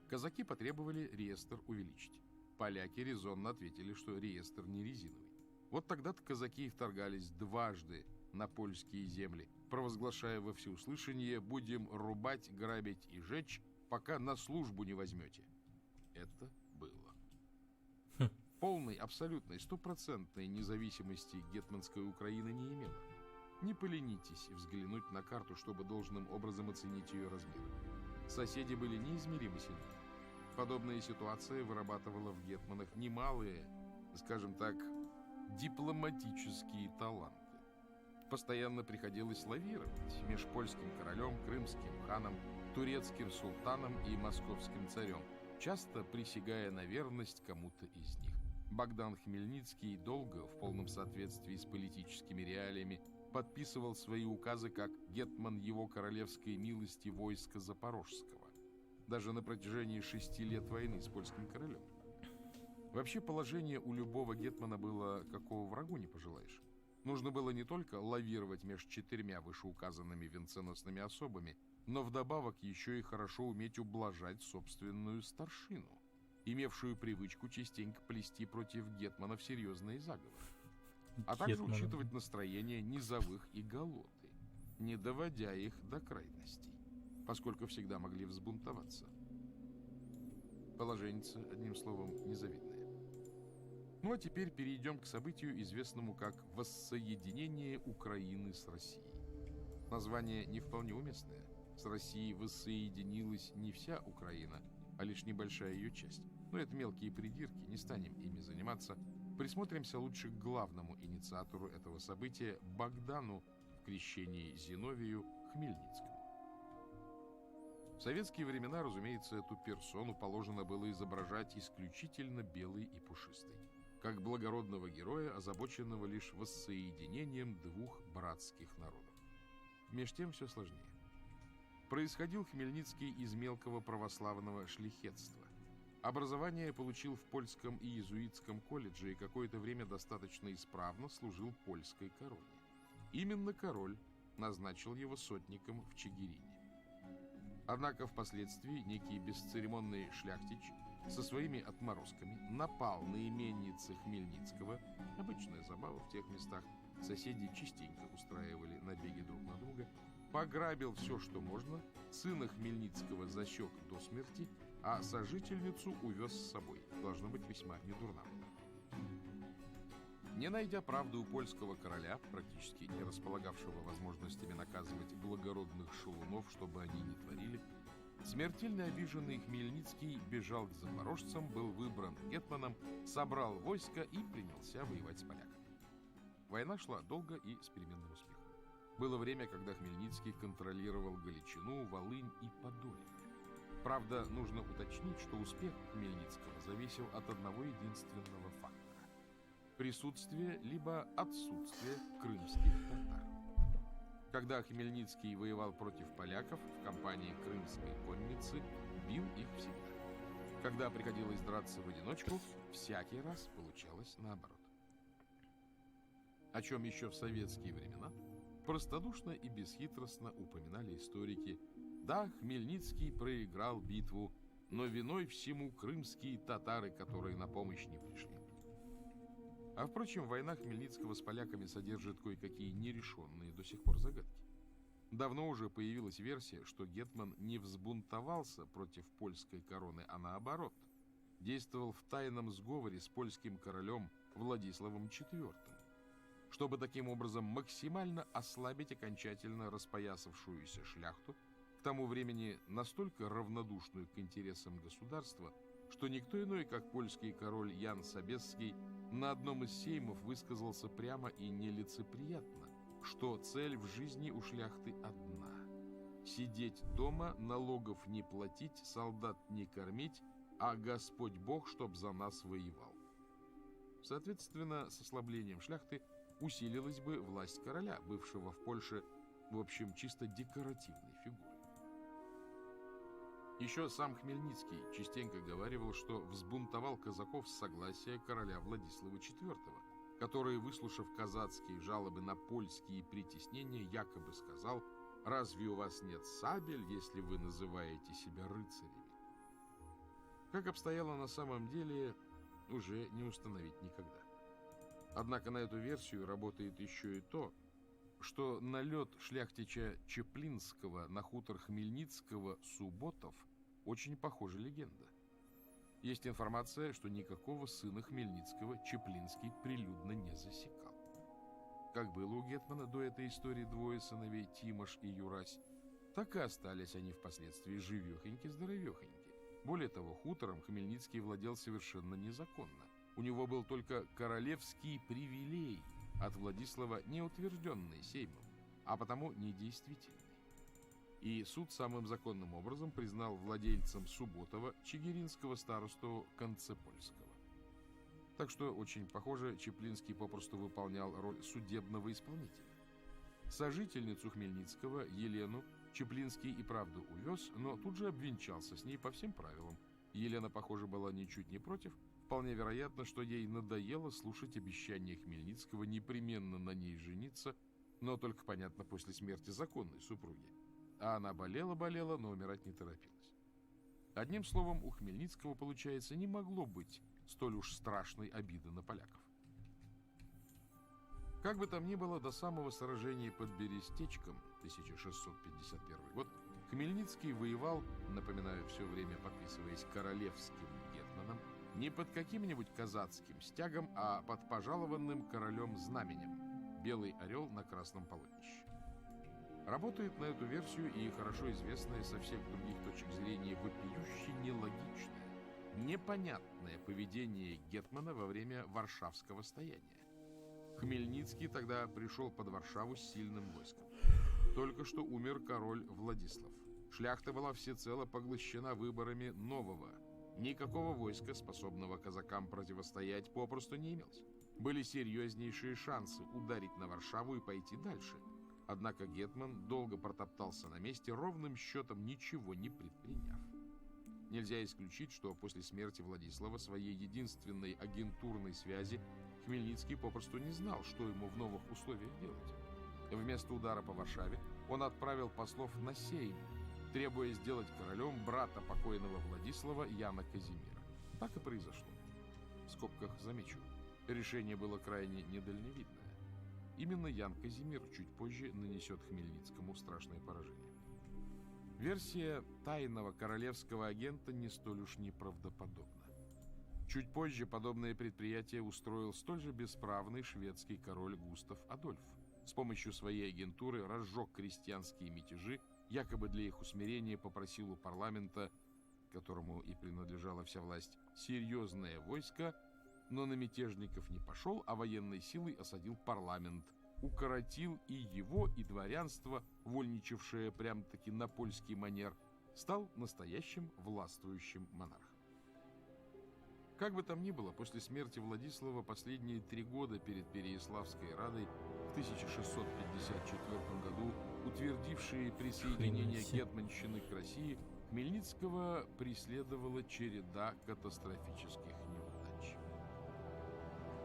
Казаки потребовали реестр увеличить. Поляки резонно ответили, что реестр не резиновый. Вот тогда-то казаки и вторгались дважды на польские земли, провозглашая во всеуслышание: «Будем рубать, грабить и жечь, пока на службу не возьмете». Это было. Полной, абсолютной, стопроцентной независимости гетманская Украина не имела. Не поленитесь взглянуть на карту, чтобы должным образом оценить ее размеры. Соседи были неизмеримо сильнее. Подобная ситуация вырабатывала в гетманах немалые, скажем так, дипломатические таланты. Постоянно приходилось лавировать между польским королем, крымским ханом, турецким султаном и московским царем, часто присягая на верность кому-то из них. Богдан Хмельницкий долго, в полном соответствии с политическими реалиями, подписывал свои указы как гетман его королевской милости войска Запорожского, даже на протяжении 6 лет войны с польским королем. Вообще положение у любого гетмана было, какого врагу не пожелаешь. Нужно было не только лавировать между 4 вышеуказанными венценосными особами, но вдобавок еще и хорошо уметь ублажать собственную старшину, имевшую привычку частенько плести против гетманов серьезные заговоры, а также учитывать настроение низовых и голоты, не доводя их до крайностей, поскольку всегда могли взбунтоваться. Положенница, одним словом, незавидная. Ну а теперь перейдем к событию, известному как «Воссоединение Украины с Россией». Название не вполне уместное. С Россией воссоединилась не вся Украина, а лишь небольшая ее часть. Но это мелкие придирки, не станем ими заниматься. Присмотримся лучше к главному инициатору этого события, Богдану в крещении Зиновию Хмельницкому. В советские времена, разумеется, эту персону положено было изображать исключительно белой и пушистой, как благородного героя, озабоченного лишь воссоединением двух братских народов. Меж тем все сложнее. Происходил Хмельницкий из мелкого православного шляхетства. Образование получил в польском и иезуитском колледже и какое-то время достаточно исправно служил польской короне. Именно король назначил его сотником в Чигирине. Однако впоследствии некий бесцеремонный шляхтич со своими отморозками напал на именницы Хмельницкого. Обычная забава в тех местах. Соседи частенько устраивали набеги друг на друга. Пограбил все, что можно, сына Хмельницкого засек до смерти, а сожительницу увез с собой. Должно быть весьма недурно. Не найдя правды у польского короля, практически не располагавшего возможностями наказывать благородных шалунов, чтобы они не творили, Смертельно обиженный Хмельницкий бежал к запорожцам, был выбран гетманом, собрал войско и принялся воевать с поляками. Война шла долго и с переменным успехом. Было время, когда Хмельницкий контролировал Галичину, Волынь и Подолье. Правда, нужно уточнить, что успех Хмельницкого зависел от одного единственного фактора – присутствия либо отсутствия крымских татар. Когда Хмельницкий воевал против поляков в компании крымской конницы, бил их всегда. Когда приходилось драться в одиночку, всякий раз получалось наоборот. О чем еще в советские времена простодушно и бесхитростно упоминали историки. Да, Хмельницкий проиграл битву, но виной всему крымские татары, которые на помощь не пришли. А впрочем, война Хмельницкого с поляками содержит кое-какие нерешенные до сих пор загадки. Давно уже появилась версия, что гетман не взбунтовался против польской короны, а наоборот, действовал в тайном сговоре с польским королем Владиславом IV, чтобы таким образом максимально ослабить окончательно распоясавшуюся шляхту, к тому времени настолько равнодушную к интересам государства, что никто иной, как польский король Ян Собесский, на одном из сеймов высказался прямо и нелицеприятно, что цель в жизни у шляхты одна – сидеть дома, налогов не платить, солдат не кормить, а Господь Бог, чтоб за нас воевал. Соответственно, с ослаблением шляхты усилилась бы власть короля, бывшего в Польше, в общем, чисто декоративной фигурой. Еще сам Хмельницкий частенько говаривал, что взбунтовал казаков с согласия короля Владислава IV, который, выслушав казацкие жалобы на польские притеснения, якобы сказал: «Разве у вас нет сабель, если вы называете себя рыцарями?» Как обстояло на самом деле, уже не установить никогда. Однако на эту версию работает еще и то, что налет шляхтича Чеплинского на хутор Хмельницкого Субботов очень похожа легенда. Есть информация, что никакого сына Хмельницкого Чеплинский прилюдно не засекал. Как было у гетмана до этой истории двое сыновей Тимош и Юрась, так и остались они впоследствии живехоньки-здоровехоньки. Более того, хутором Хмельницкий владел совершенно незаконно. У него был только королевский привилей от Владислава, не утвержденный сеймом, а потому недействительный. И суд самым законным образом признал владельцем Субботова чигиринского старосту Концепольского. Так что, очень похоже, Чеплинский попросту выполнял роль судебного исполнителя. Сожительницу Хмельницкого, Елену, Чеплинский и правда увез, но тут же обвенчался с ней по всем правилам. Елена, похоже, была ничуть не против. Вполне вероятно, что ей надоело слушать обещания Хмельницкого непременно на ней жениться, но только, понятно, после смерти законной супруги. А она болела-болела, но умирать не торопилась. Одним словом, у Хмельницкого, получается, не могло быть столь уж страшной обиды на поляков. Как бы там ни было, до самого сражения под Берестечком, 1651 год, Хмельницкий воевал, напоминаю, все время подписываясь королевским гетманом, не под каким-нибудь казацким стягом, а под пожалованным королем знаменем — белый орел на красном полотнище. Работает на эту версию и хорошо известное со всех других точек зрения вопиюще нелогичное, непонятное поведение гетмана во время Варшавского стояния. Хмельницкий тогда пришел под Варшаву с сильным войском. Только что умер король Владислав. Шляхта была всецело поглощена выборами нового. Никакого войска, способного казакам противостоять, попросту не имелось. Были серьезнейшие шансы ударить на Варшаву и пойти дальше. Однако гетман долго протоптался на месте, ровным счетом ничего не предприняв. Нельзя исключить, что после смерти Владислава, своей единственной агентурной связи, Хмельницкий попросту не знал, что ему в новых условиях делать. Вместо удара по Варшаве он отправил послов на Сейм, требуя сделать королем брата покойного Владислава Яна Казимира. Так и произошло. В скобках замечу, решение было крайне недальновидное. Именно Ян Казимир чуть позже нанесет Хмельницкому страшное поражение. Версия тайного королевского агента не столь уж неправдоподобна. Чуть позже подобное предприятие устроил столь же бесправный шведский король Густав Адольф. С помощью своей агентуры разжег крестьянские мятежи якобы для их усмирения попросил у парламента, которому и принадлежала вся власть, серьезное войско, но на мятежников не пошел, а военной силой осадил парламент, укоротил и его, и дворянство, вольничавшее прям-таки на польский манер, стал настоящим властвующим монархом. Как бы там ни было, после смерти Владислава последние 3 года перед Переяславской Радой в 1654 году, утвердившие присоединение гетманщины к России, Хмельницкого преследовала череда катастрофических неудач.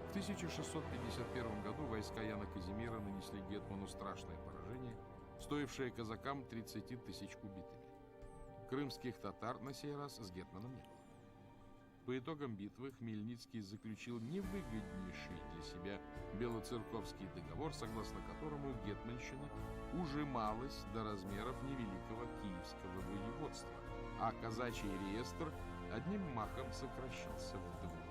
В 1651 году войска Яна Казимира нанесли гетману страшное поражение, стоившее казакам 30 тысяч убитыми. Крымских татар на сей раз с гетманом не было. По итогам битвы Хмельницкий заключил невыгоднейший для себя Белоцерковский договор, согласно которому гетманщина ужималась до размеров невеликого Киевского воеводства, а казачий реестр одним махом сокращался вдвое.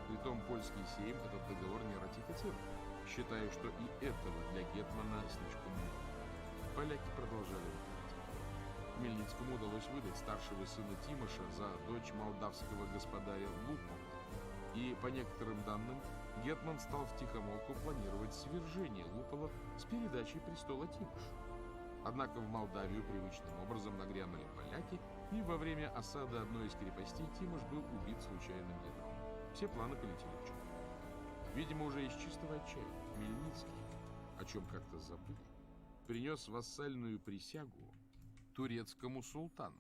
Притом польский сейм этот договор не ратифицировал, считая, что и этого для гетмана слишком много. Поляки продолжали воевать. Хмельницкому удалось выдать старшего сына Тимоша за дочь молдавского господаря Лупова. И, по некоторым данным, гетман стал втихомолку планировать свержение Лупола с передачей престола Тимошу. Однако в Молдавию привычным образом нагрянули поляки, и во время осады одной из крепостей Тимош был убит случайным ядром. Все планы полетели в чёрт. Видимо, уже из чистого отчаяния Хмельницкий, о чем как-то забыли, принес вассальную присягу турецкому султану,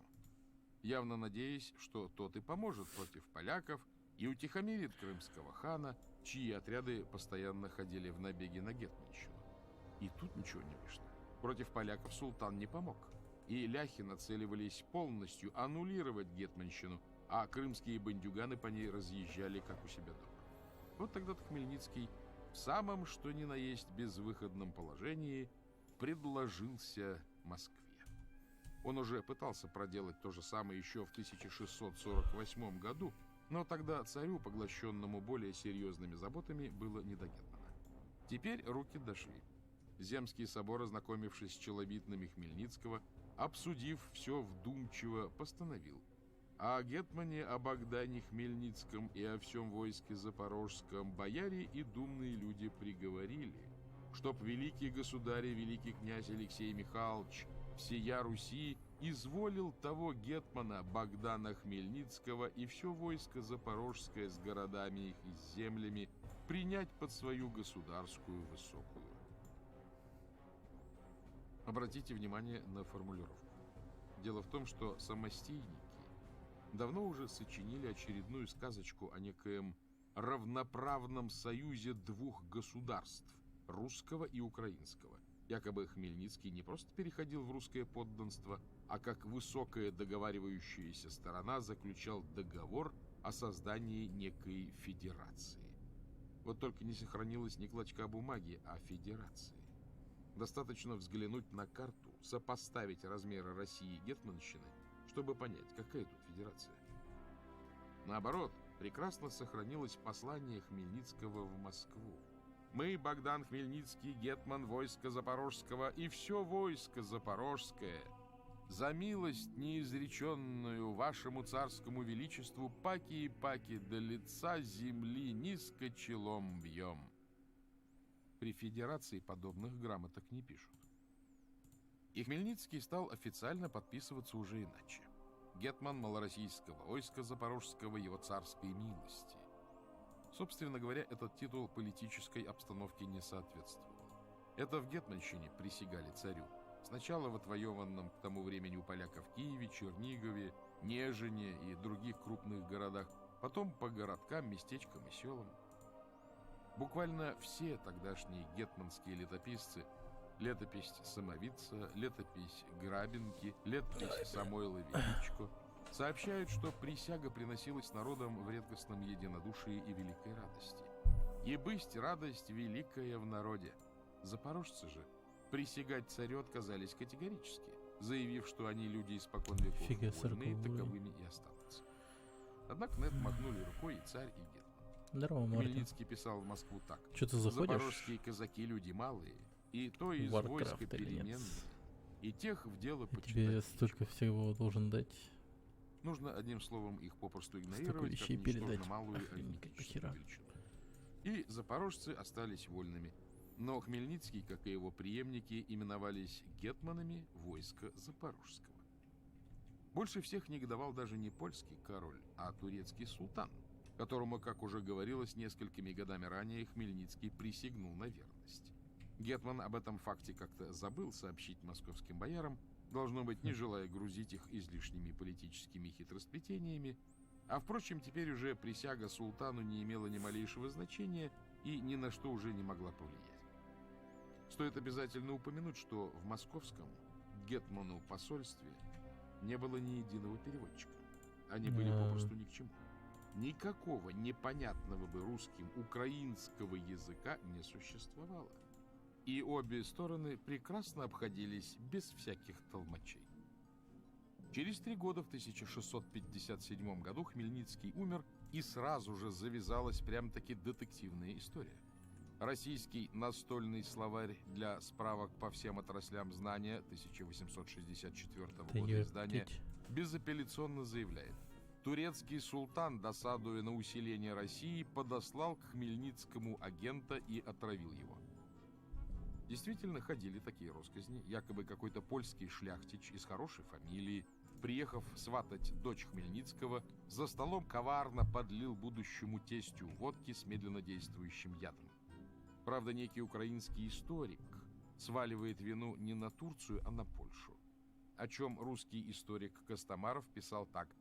явно надеясь, что тот и поможет против поляков и утихомирит крымского хана, чьи отряды постоянно ходили в набеги на гетманщину. И тут ничего не вышло. Против поляков султан не помог, и ляхи нацеливались полностью аннулировать гетманщину, а крымские бандюганы по ней разъезжали, как у себя дома. Вот тогда-то Хмельницкий в самом что ни на есть безвыходном положении предложился Москве. Он уже пытался проделать то же самое еще в 1648 году, но тогда царю, поглощенному более серьезными заботами, было не до гетмана. Теперь руки дошли. Земский собор, ознакомившись с челобитными Хмельницкого, обсудив все вдумчиво, постановил: о гетмане, о Богдане Хмельницком и о всем войске запорожском бояре и думные люди приговорили, чтоб великий государь и великий князь Алексей Михайлович всея Руси изволил того гетмана Богдана Хмельницкого и все войско запорожское с городами их и с землями принять под свою государскую высокую. Обратите внимание на формулировку. Дело в том, что самостейники давно уже сочинили очередную сказочку о некоем равноправном союзе двух государств, русского и украинского. Якобы Хмельницкий не просто переходил в русское подданство, а как высокая договаривающаяся сторона заключал договор о создании некой федерации. Вот только не сохранилось ни клочка бумаги о федерации. Достаточно взглянуть на карту, сопоставить размеры России и гетманщины, чтобы понять, какая тут федерация. Наоборот, прекрасно сохранилось послание Хмельницкого в Москву. Мы, Богдан Хмельницкий, гетман войска Запорожского и все войско Запорожское, за милость неизреченную вашему царскому величеству паки и паки до лица земли низко челом бьем. При федерации подобных грамоток не пишут. И Хмельницкий стал официально подписываться уже иначе. Гетман малороссийского войска Запорожского его царской милости. Собственно говоря, этот титул политической обстановке не соответствовал. Это в гетманщине присягали царю. Сначала в отвоеванном к тому времени у поляков Киеве, Чернигове, Нежине и других крупных городах, потом по городкам, местечкам и селам. Буквально все тогдашние гетманские летописцы, летопись Самовица, летопись Грабинки, летопись Самойла Величко, сообщают, что присяга приносилась народам в редкостном единодушии и великой радости. И бысть радость великая в народе. Запорожцы же присягать царю отказались категорически, заявив, что они люди испокон веков вольные, таковыми и останутся. Однако на это махнули рукой и царь, и гетман. Здорово, Хмельницкий писал в Москву так: что ты заходишь? Запорожские казаки люди малые, и то из Warcraft войска или нет? переменные. и тех в дело Я почитать. тебе столько всего должен дать. Нужно, одним словом, их попросту Столько игнорировать, как вещей ничтожно передать. малую Охренеть, арифметическую похера. величину. И запорожцы остались вольными. Но Хмельницкий, как и его преемники, именовались гетманами войска Запорожского. Больше всех негодовал даже не польский король, а турецкий султан, которому, как уже говорилось, несколькими годами ранее Хмельницкий присягнул на верность. Гетман об этом факте как-то забыл сообщить московским боярам, должно быть, не желая грузить их излишними политическими хитросплетениями, а, впрочем, теперь уже присяга султану не имела ни малейшего значения и ни на что уже не могла повлиять. Стоит обязательно упомянуть, что в московском гетману посольстве не было ни единого переводчика. Они были попросту ни к чему. Никакого непонятного бы русским украинского языка не существовало. И обе стороны прекрасно обходились без всяких толмачей. Через 3 года, в 1657 году, Хмельницкий умер, и сразу же завязалась прям-таки детективная история. Российский настольный словарь для справок по всем отраслям знания 1864 года издания безапелляционно заявляет: турецкий султан, досадуя на усиление России, подослал к Хмельницкому агента и отравил его. Действительно ходили такие россказни, якобы какой-то польский шляхтич из хорошей фамилии, приехав сватать дочь Хмельницкого, за столом коварно подлил будущему тестю водки с медленно действующим ядом. Правда, некий украинский историк сваливает вину не на Турцию, а на Польшу. О чем русский историк Костомаров писал так: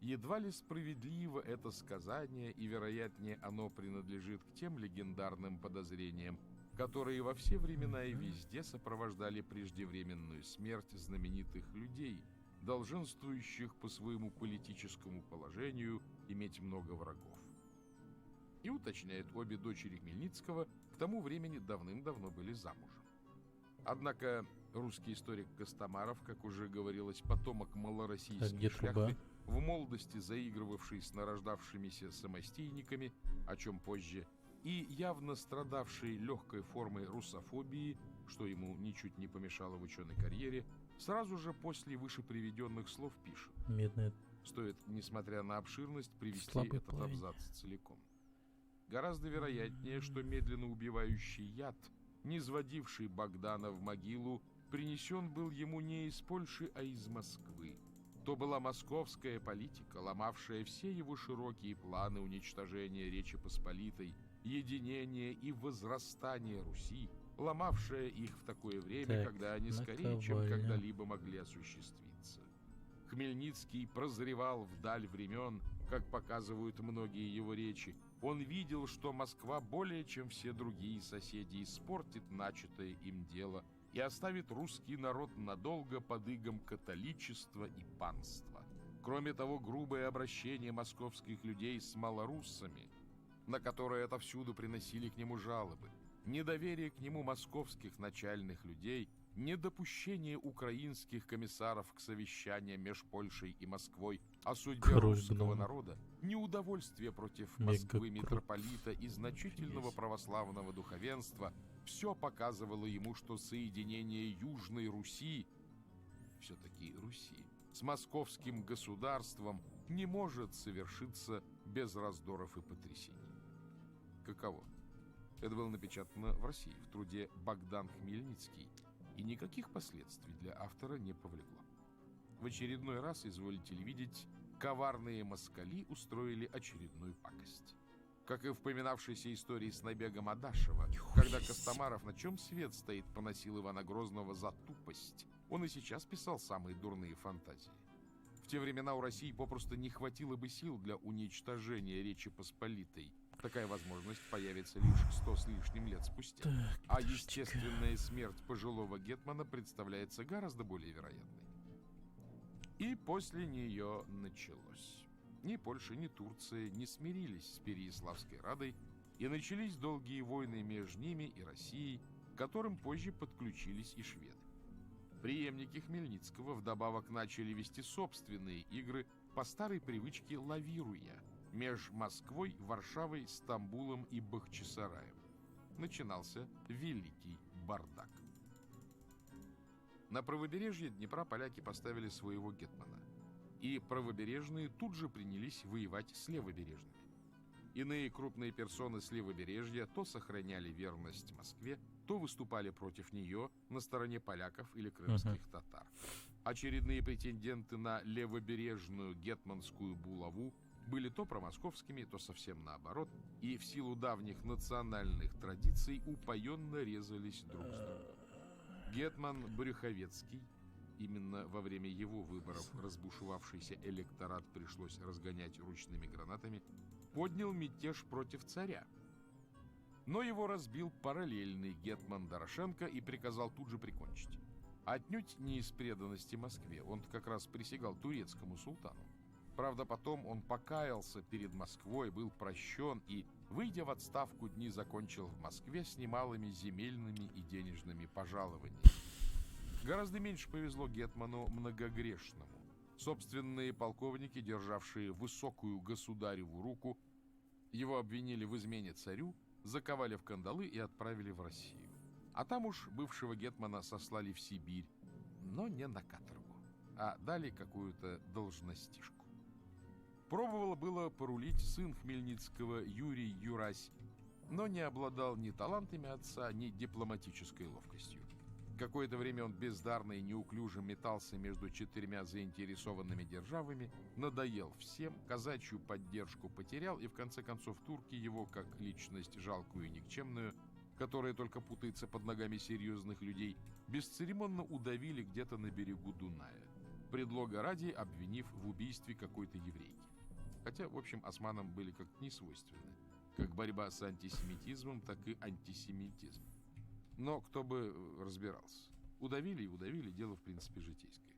«Едва ли справедливо это сказание, и, вероятнее, оно принадлежит к тем легендарным подозрениям, которые во все времена и везде сопровождали преждевременную смерть знаменитых людей, долженствующих по своему политическому положению иметь много врагов». И уточняет, обе дочери Хмельницкого к тому времени давным-давно были замужем. Однако русский историк Костомаров, как уже говорилось, потомок малороссийской шляхты, в молодости заигрывавший с нарождавшимися самостейниками, о чем позже, и явно страдавший легкой формой русофобии, что ему ничуть не помешало в ученой карьере, сразу же после вышеприведенных слов пишет. Стоит, несмотря на обширность, привести этот абзац целиком. Гораздо вероятнее, что медленно убивающий яд, низводивший Богдана в могилу, принесен был ему не из Польши, а из Москвы. То была московская политика, ломавшая все его широкие планы уничтожения Речи Посполитой, единения и возрастания Руси, ломавшая их в такое время, когда они скорее, чем когда-либо могли осуществиться. Хмельницкий прозревал вдаль времен, как показывают многие его речи. Он видел, что Москва более чем все другие соседи испортит начатое им дело и оставит русский народ надолго под игом католичества и панства. Кроме того, грубое обращение московских людей с малоруссами, на которое отовсюду приносили к нему жалобы, недоверие к нему московских начальных людей, недопущение украинских комиссаров к совещаниям меж Польшей и Москвой о судьбе русского народа, неудовольствие против Москвы митрополита и значительного православного духовенства — все показывало ему, что соединение Южной Руси, все-таки Руси, с московским государством не может совершиться без раздоров и потрясений. Каково? Это было напечатано в России в труде «Богдан Хмельницкий», и никаких последствий для автора не повлекло. В очередной раз, изволите ли видеть, коварные москали устроили очередную пакость. Как и в поминавшейся истории с набегом Адашева, когда Костомаров, на чем свет стоит, поносил Ивана Грозного за тупость, он и сейчас писал самые дурные фантазии. В те времена у России попросту не хватило бы сил для уничтожения Речи Посполитой. Такая возможность появится лишь 100 с лишним лет спустя. А естественная смерть пожилого гетмана представляется гораздо более вероятной. И после нее началось. Ни Польша, ни Турция не смирились с Переяславской Радой, и начались долгие войны между ними и Россией, к которым позже подключились и шведы. Преемники Хмельницкого вдобавок начали вести собственные игры по старой привычке лавируя меж Москвой, Варшавой, Стамбулом и Бахчисараем. Начинался великий бардак. На правобережье Днепра поляки поставили своего гетмана. И правобережные тут же принялись воевать с левобережными. Иные крупные персоны с левобережья то сохраняли верность Москве, то выступали против нее на стороне поляков или крымских татар. Очередные претенденты на левобережную гетманскую булаву были то промосковскими, то совсем наоборот, и в силу давних национальных традиций упоенно резались друг с другом. Гетман Брюховецкий, именно во время его выборов разбушевавшийся электорат пришлось разгонять ручными гранатами, поднял мятеж против царя. Но его разбил параллельный гетман Дорошенко и приказал тут же прикончить. Отнюдь не из преданности Москве, он как раз присягал турецкому султану. Правда, потом он покаялся перед Москвой, был прощен и, выйдя в отставку, дни закончил в Москве с немалыми земельными и денежными пожалованиями. Гораздо меньше повезло гетману Многогрешному. Собственные полковники, державшие высокую государеву руку, его обвинили в измене царю, заковали в кандалы и отправили в Россию. А там уж бывшего гетмана сослали в Сибирь, но не на каторгу, а дали какую-то должностишку. Пробовал было порулить сын Хмельницкого Юрий Юрась, но не обладал ни талантами отца, ни дипломатической ловкостью. Какое-то время он бездарно и неуклюже метался между четырьмя заинтересованными державами, надоел всем, казачью поддержку потерял, и в конце концов турки его, как личность жалкую и никчемную, которая только путается под ногами серьезных людей, бесцеремонно удавили где-то на берегу Дуная, предлога ради обвинив в убийстве какой-то еврейки. Хотя, в общем, османам были как-то несвойственны, как борьба с антисемитизмом, так и антисемитизм. Но кто бы разбирался. Удавили и удавили, дело в принципе житейское.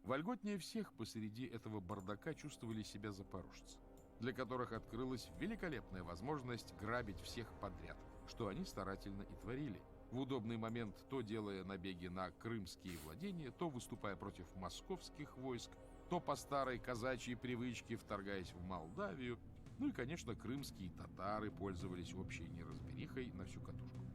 Вольготнее всех посреди этого бардака чувствовали себя запорожцы, для которых открылась великолепная возможность грабить всех подряд, что они старательно и творили, в удобный момент то делая набеги на крымские владения, то выступая против московских войск, то по старой казачьей привычке вторгаясь в Молдавию, ну и, конечно, крымские татары пользовались общей неразберихой на всю катушку.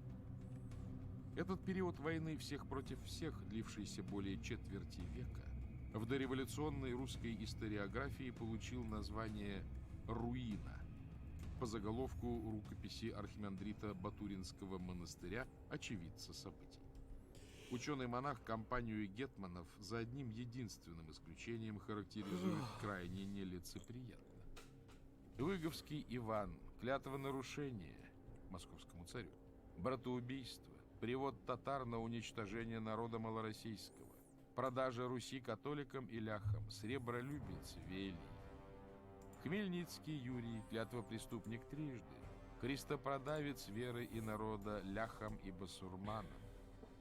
Этот период войны всех против всех, длившийся более четверти века, в дореволюционной русской историографии получил название «Руина» по заголовку рукописи архимандрита Батуринского монастыря «Очевидца событий». Ученый-монах компанию гетманов за одним единственным исключением характеризует крайне нелицеприятно. Выговский Иван, клятвонарушение московскому царю, братоубийство, привод татар на уничтожение народа малороссийского, продажа Руси католикам и ляхам, сребролюбец Велий. Хмельницкий Юрий, клятвопреступник трижды, крестопродавец веры и народа ляхам и басурманам,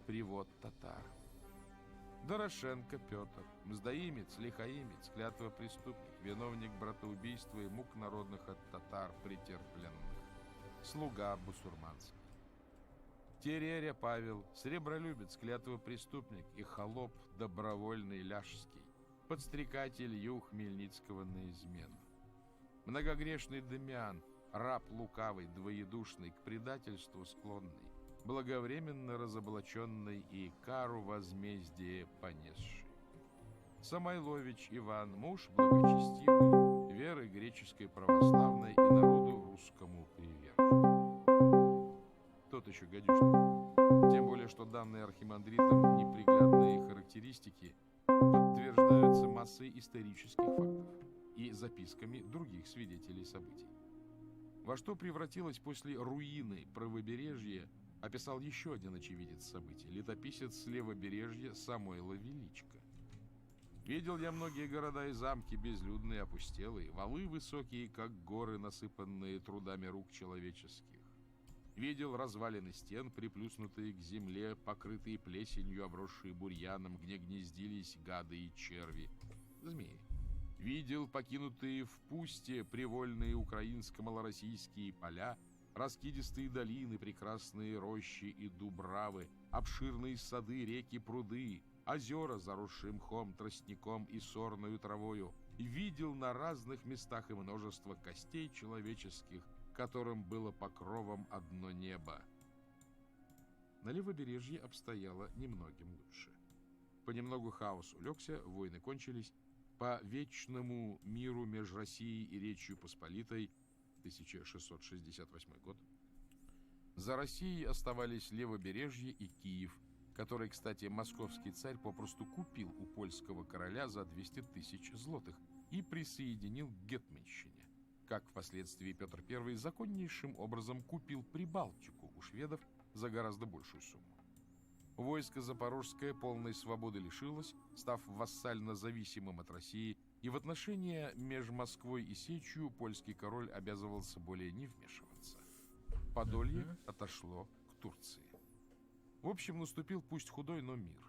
привод татар. Дорошенко Петр, мздоимец, лихаимец, клятвопреступник, виновник братоубийства и мук народных от татар претерпленных, слуга басурманский. Тереря Павел, сребролюбец, клятвопреступник и холоп добровольный ляжский, подстрекатель Ю Хмельницкого на измену. Многогрешный Дамиан, раб лукавый, двоедушный, к предательству склонный, благовременно разоблаченный и кару возмездия понесший. Самойлович Иван, муж благочестивый, веры греческой православной и народу русскому привержен. Тот еще гадюшник. Тем более, что данные архимандритом неприглядные характеристики подтверждаются массой исторических фактов и записками других свидетелей событий. Во что превратилась после руины правобережья, описал еще один очевидец событий, летописец с левобережья Самойло Величко. «Видел я многие города и замки, безлюдные, опустелые, валы высокие, как горы, насыпанные трудами рук человеческих. Видел развалины стен, приплюснутые к земле, покрытые плесенью, обросшие бурьяном, где гнездились гады и черви, змеи. Видел покинутые в пусте привольные украинско-малороссийские поля, раскидистые долины, прекрасные рощи и дубравы, обширные сады, реки, пруды, озера, заросшие мхом, тростником и сорною травою. Видел на разных местах и множество костей человеческих, которым было покровом одно небо». На левобережье обстояло немногим лучше. Понемногу хаос улегся, войны кончились. По вечному миру между Россией и Речью Посполитой, 1668 год, за Россией оставались Левобережье и Киев, который, кстати, московский царь попросту купил у польского короля за 200 тысяч злотых и присоединил к гетманщине, как впоследствии Петр I законнейшим образом купил Прибалтику у шведов за гораздо большую сумму. Войско Запорожское полной свободы лишилось, став вассально зависимым от России, и в отношения между Москвой и Сечью польский король обязывался более не вмешиваться. Подолье отошло к Турции. В общем, наступил пусть худой, но мир.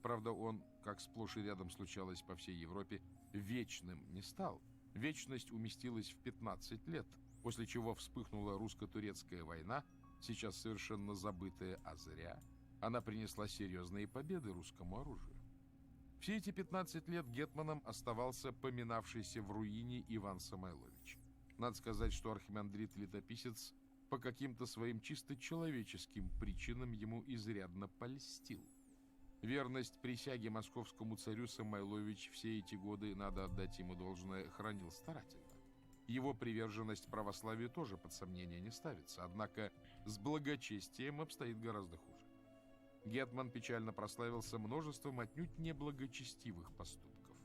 Правда, он, как сплошь и рядом случалось по всей Европе, вечным не стал. Вечность уместилась в 15 лет, после чего вспыхнула русско-турецкая война, сейчас совершенно забытая, а зря. Она принесла серьезные победы русскому оружию. Все эти 15 лет гетманом оставался поминавшийся в руине Иван Самойлович. Надо сказать, что архимандрит-летописец по каким-то своим чисто человеческим причинам ему изрядно польстил. Верность присяге московскому царю Самойлович все эти годы, надо отдать ему должное, хранил старательно. Его приверженность православию тоже под сомнение не ставится, однако с благочестием обстоит гораздо хуже. Гетман печально прославился множеством отнюдь неблагочестивых поступков.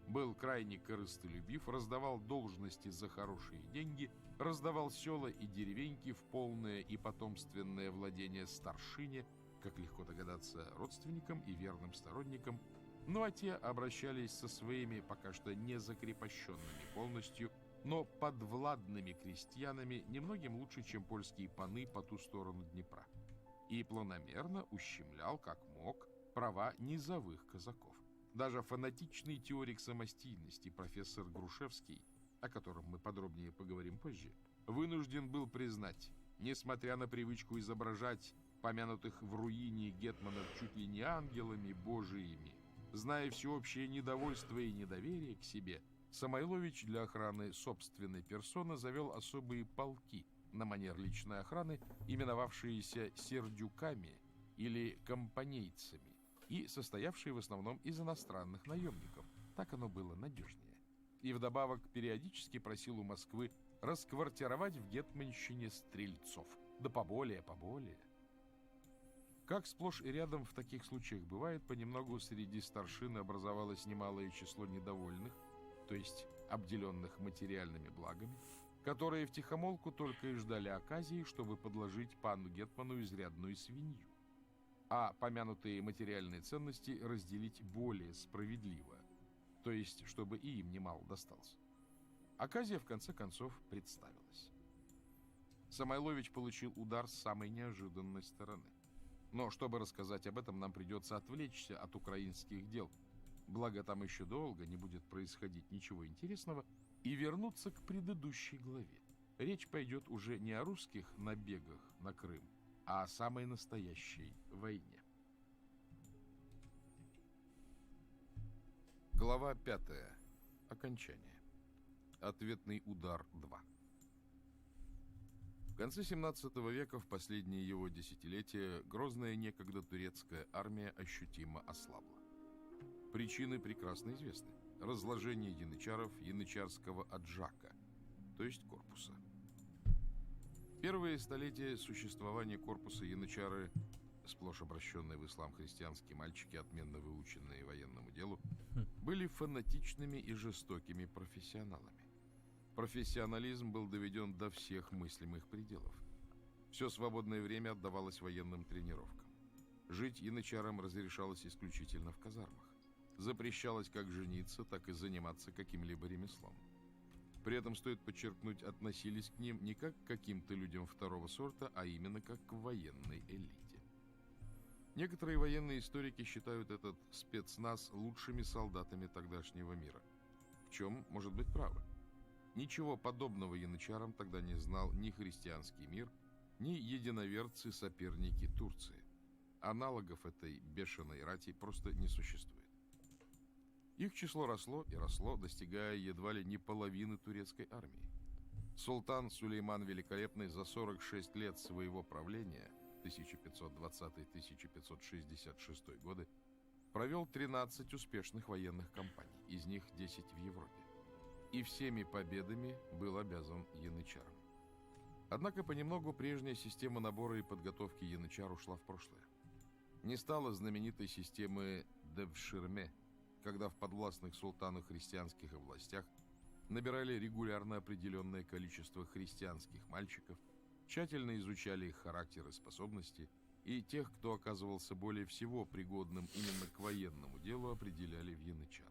Был крайне корыстолюбив, раздавал должности за хорошие деньги, раздавал села и деревеньки в полное и потомственное владение старшине, как легко догадаться, родственникам и верным сторонникам, ну а те обращались со своими пока что не закрепощенными полностью, но подвладными крестьянами немногим лучше, чем польские паны по ту сторону Днепра, и планомерно ущемлял, как мог, права низовых казаков. Даже фанатичный теорик самостийности профессор Грушевский, о котором мы подробнее поговорим позже, вынужден был признать, несмотря на привычку изображать помянутых в руине гетманов чуть ли не ангелами божиими, зная всеобщее недовольство и недоверие к себе, Самойлович для охраны собственной персоны завел особые полки на манер личной охраны, именовавшиеся сердюками или компанейцами, и состоявшие в основном из иностранных наемников. Так оно было надежнее. И вдобавок периодически просил у Москвы расквартировать в гетманщине стрельцов. Да поболее. Как сплошь и рядом в таких случаях бывает, понемногу среди старшин образовалось немалое число недовольных, то есть обделенных материальными благами, которые втихомолку только и ждали оказии, чтобы подложить пану гетману изрядную свинью, а помянутые материальные ценности разделить более справедливо, то есть чтобы и им немало досталось. Оказия, в конце концов, представилась. Самойлович получил удар с самой неожиданной стороны. Но чтобы рассказать об этом, нам придется отвлечься от украинских дел, благо там еще долго не будет происходить ничего интересного, и вернуться к предыдущей главе. Речь пойдет уже не о русских набегах на Крым, а о самой настоящей войне. Глава 5. Окончание. Ответный удар 2. В конце 17 века, в последние его десятилетия, грозная некогда турецкая армия ощутимо ослабла. Причины прекрасно известны. Разложение янычаров, янычарского аджака, то есть корпуса. Первые столетия существования корпуса янычары, сплошь обращенные в ислам христианские мальчики, отменно выученные военному делу, были фанатичными и жестокими профессионалами. Профессионализм был доведен до всех мыслимых пределов. Все свободное время отдавалось военным тренировкам. Жить янычарам разрешалось исключительно в казармах. Запрещалось как жениться, так и заниматься каким-либо ремеслом. При этом, стоит подчеркнуть, относились к ним не как к каким-то людям второго сорта, а именно как к военной элите. Некоторые военные историки считают этот спецназ лучшими солдатами тогдашнего мира. В чем может быть право? Ничего подобного янычарам тогда не знал ни христианский мир, ни единоверцы-соперники Турции. Аналогов этой бешеной рати просто не существует. Их число росло и росло, достигая едва ли не половины турецкой армии. Султан Сулейман Великолепный за 46 лет своего правления, 1520-1566 годы, провел 13 успешных военных кампаний, из них 10 в Европе. И всеми победами был обязан янычарам. Однако понемногу прежняя система набора и подготовки янычар ушла в прошлое. Не стало знаменитой системы Девширме, когда в подвластных султану христианских областях набирали регулярно определенное количество христианских мальчиков, тщательно изучали их характер и способности, и тех, кто оказывался более всего пригодным именно к военному делу, определяли в янычары.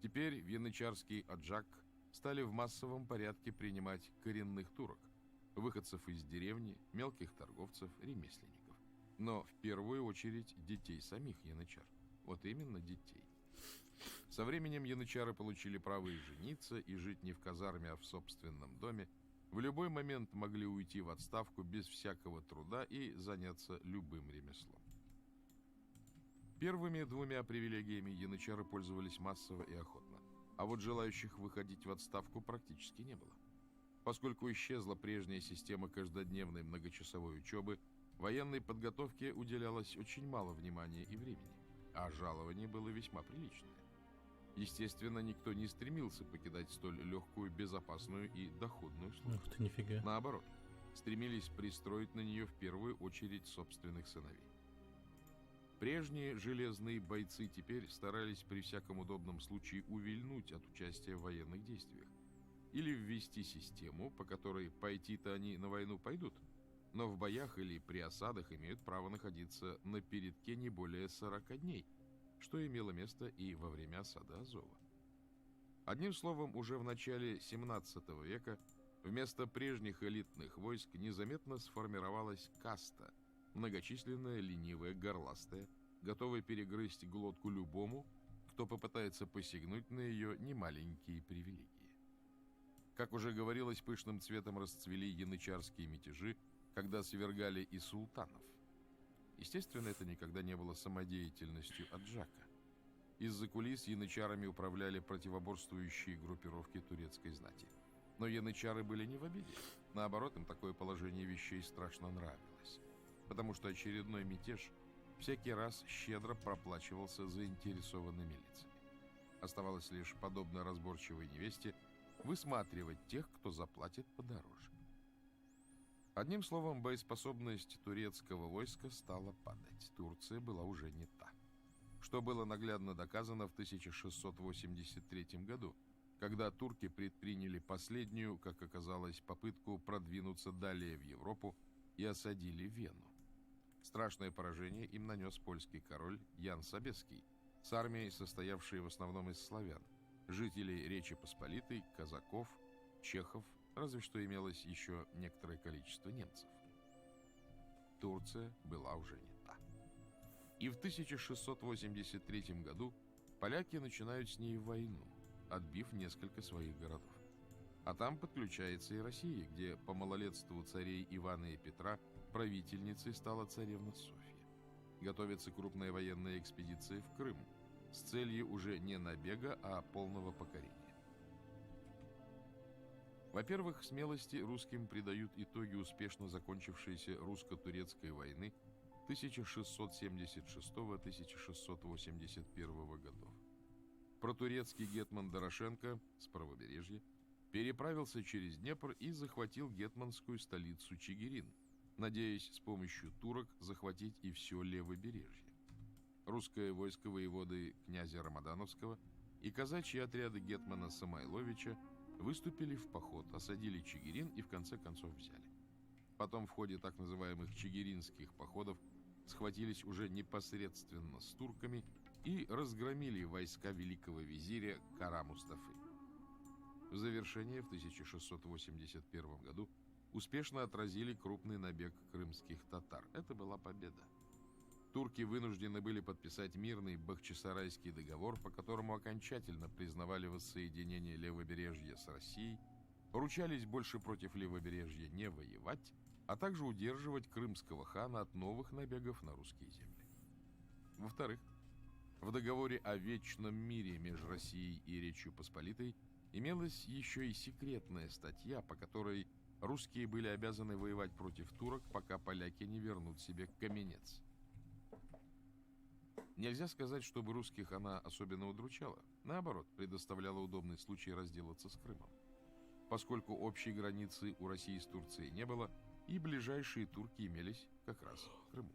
Теперь в янычарский аджак стали в массовом порядке принимать коренных турок, выходцев из деревни, мелких торговцев, ремесленников. Но в первую очередь детей самих янычар. Вот именно детей. Со временем янычары получили право и жениться, и жить не в казарме, а в собственном доме. В любой момент могли уйти в отставку без всякого труда и заняться любым ремеслом. Первыми двумя привилегиями янычары пользовались массово и охотно. А вот желающих выходить в отставку практически не было. Поскольку исчезла прежняя система каждодневной многочасовой учебы, военной подготовке уделялось очень мало внимания и времени, а жалование было весьма приличное. Естественно, никто не стремился покидать столь легкую, безопасную и доходную службу. Ух ты, нифига. Наоборот, стремились пристроить на нее в первую очередь собственных сыновей. Прежние железные бойцы теперь старались при всяком удобном случае увильнуть от участия в военных действиях или ввести систему, по которой пойти-то они на войну пойдут, но в боях или при осадах имеют право находиться на передке не более 40 дней, что имело место и во время осады Азова. Одним словом, уже в начале 17 века вместо прежних элитных войск незаметно сформировалась каста, многочисленная, ленивая, горластая, готовая перегрызть глотку любому, кто попытается посягнуть на ее немаленькие привилегии. Как уже говорилось, пышным цветом расцвели янычарские мятежи, когда свергали и султанов. Естественно, это никогда не было самодеятельностью аджака. Из-за кулис янычарами управляли противоборствующие группировки турецкой знати. Но янычары были не в обиде. Наоборот, им такое положение вещей страшно нравилось. Потому что очередной мятеж всякий раз щедро проплачивался заинтересованными лицами. Оставалось лишь, подобно разборчивой невесте, высматривать тех, кто заплатит подороже. Одним словом, боеспособность турецкого войска стала падать. Турция была уже не та. Что было наглядно доказано в 1683 году, когда турки предприняли последнюю, как оказалось, попытку продвинуться далее в Европу и осадили Вену. Страшное поражение им нанес польский король Ян Собеский с армией, состоявшей в основном из славян, жителей Речи Посполитой, казаков, чехов, разве что имелось еще некоторое количество немцев. Турция была уже не та. И в 1683 году поляки начинают с ней войну, отбив несколько своих городов. А там подключается и Россия, где по малолетству царей Ивана и Петра правительницей стала царевна Софья. Готовится крупная военная экспедиция в Крым с целью уже не набега, а полного покорения. Во-первых, смелости русским придают итоги успешно закончившейся русско-турецкой войны 1676-1681 годов. Протурецкий гетман Дорошенко с правобережья переправился через Днепр и захватил гетманскую столицу Чигирин, надеясь с помощью турок захватить и все левобережье. Русское войско воеводы князя Рамадановского и казачьи отряды гетмана Самойловича выступили в поход, осадили Чигирин и в конце концов взяли. Потом в ходе так называемых чигиринских походов схватились уже непосредственно с турками и разгромили войска великого визиря Кара-Мустафы. В завершение в 1681 году успешно отразили крупный набег крымских татар. Это была победа. Турки вынуждены были подписать мирный Бахчисарайский договор, по которому окончательно признавали воссоединение левобережья с Россией, поручались больше против левобережья не воевать, а также удерживать крымского хана от новых набегов на русские земли. Во-вторых, в договоре о вечном мире между Россией и Речью Посполитой имелась еще и секретная статья, по которой русские были обязаны воевать против турок, пока поляки не вернут себе Каменец. Нельзя сказать, чтобы русских она особенно удручала. Наоборот, предоставляла удобный случай разделаться с Крымом. Поскольку общей границы у России с Турцией не было, и ближайшие турки имелись как раз в Крыму.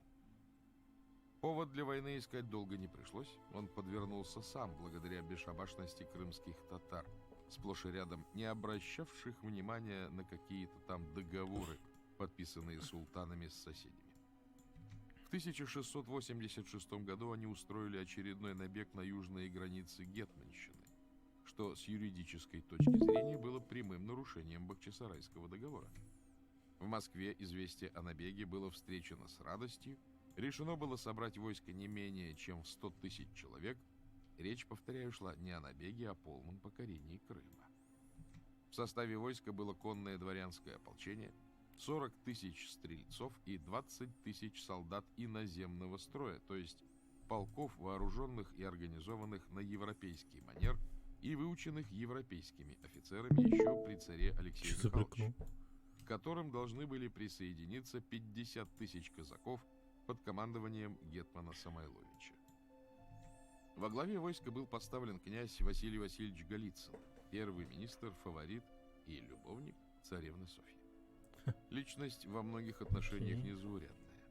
Повод для войны искать долго не пришлось. Он подвернулся сам благодаря бесшабашности крымских татар, сплошь и рядом не обращавших внимания на какие-то там договоры, подписанные султанами с соседями. В 1686 году они устроили очередной набег на южные границы Гетманщины, что с юридической точки зрения было прямым нарушением Бахчисарайского договора. В Москве известие о набеге было встречено с радостью, решено было собрать войско не менее чем в 100 тысяч человек. Речь, повторяю, шла не о набеге, а о полном покорении Крыма. В составе войска было конное дворянское ополчение, 40 тысяч стрельцов и 20 тысяч солдат иноземного строя, то есть полков, вооруженных и организованных на европейский манер и выученных европейскими офицерами еще при царе Алексее Михайловиче, к которым должны были присоединиться 50 тысяч казаков под командованием гетмана Самойловича. Во главе войска был поставлен князь Василий Васильевич Голицын, первый министр, фаворит и любовник царевны Софьи. Личность во многих отношениях незаурядная.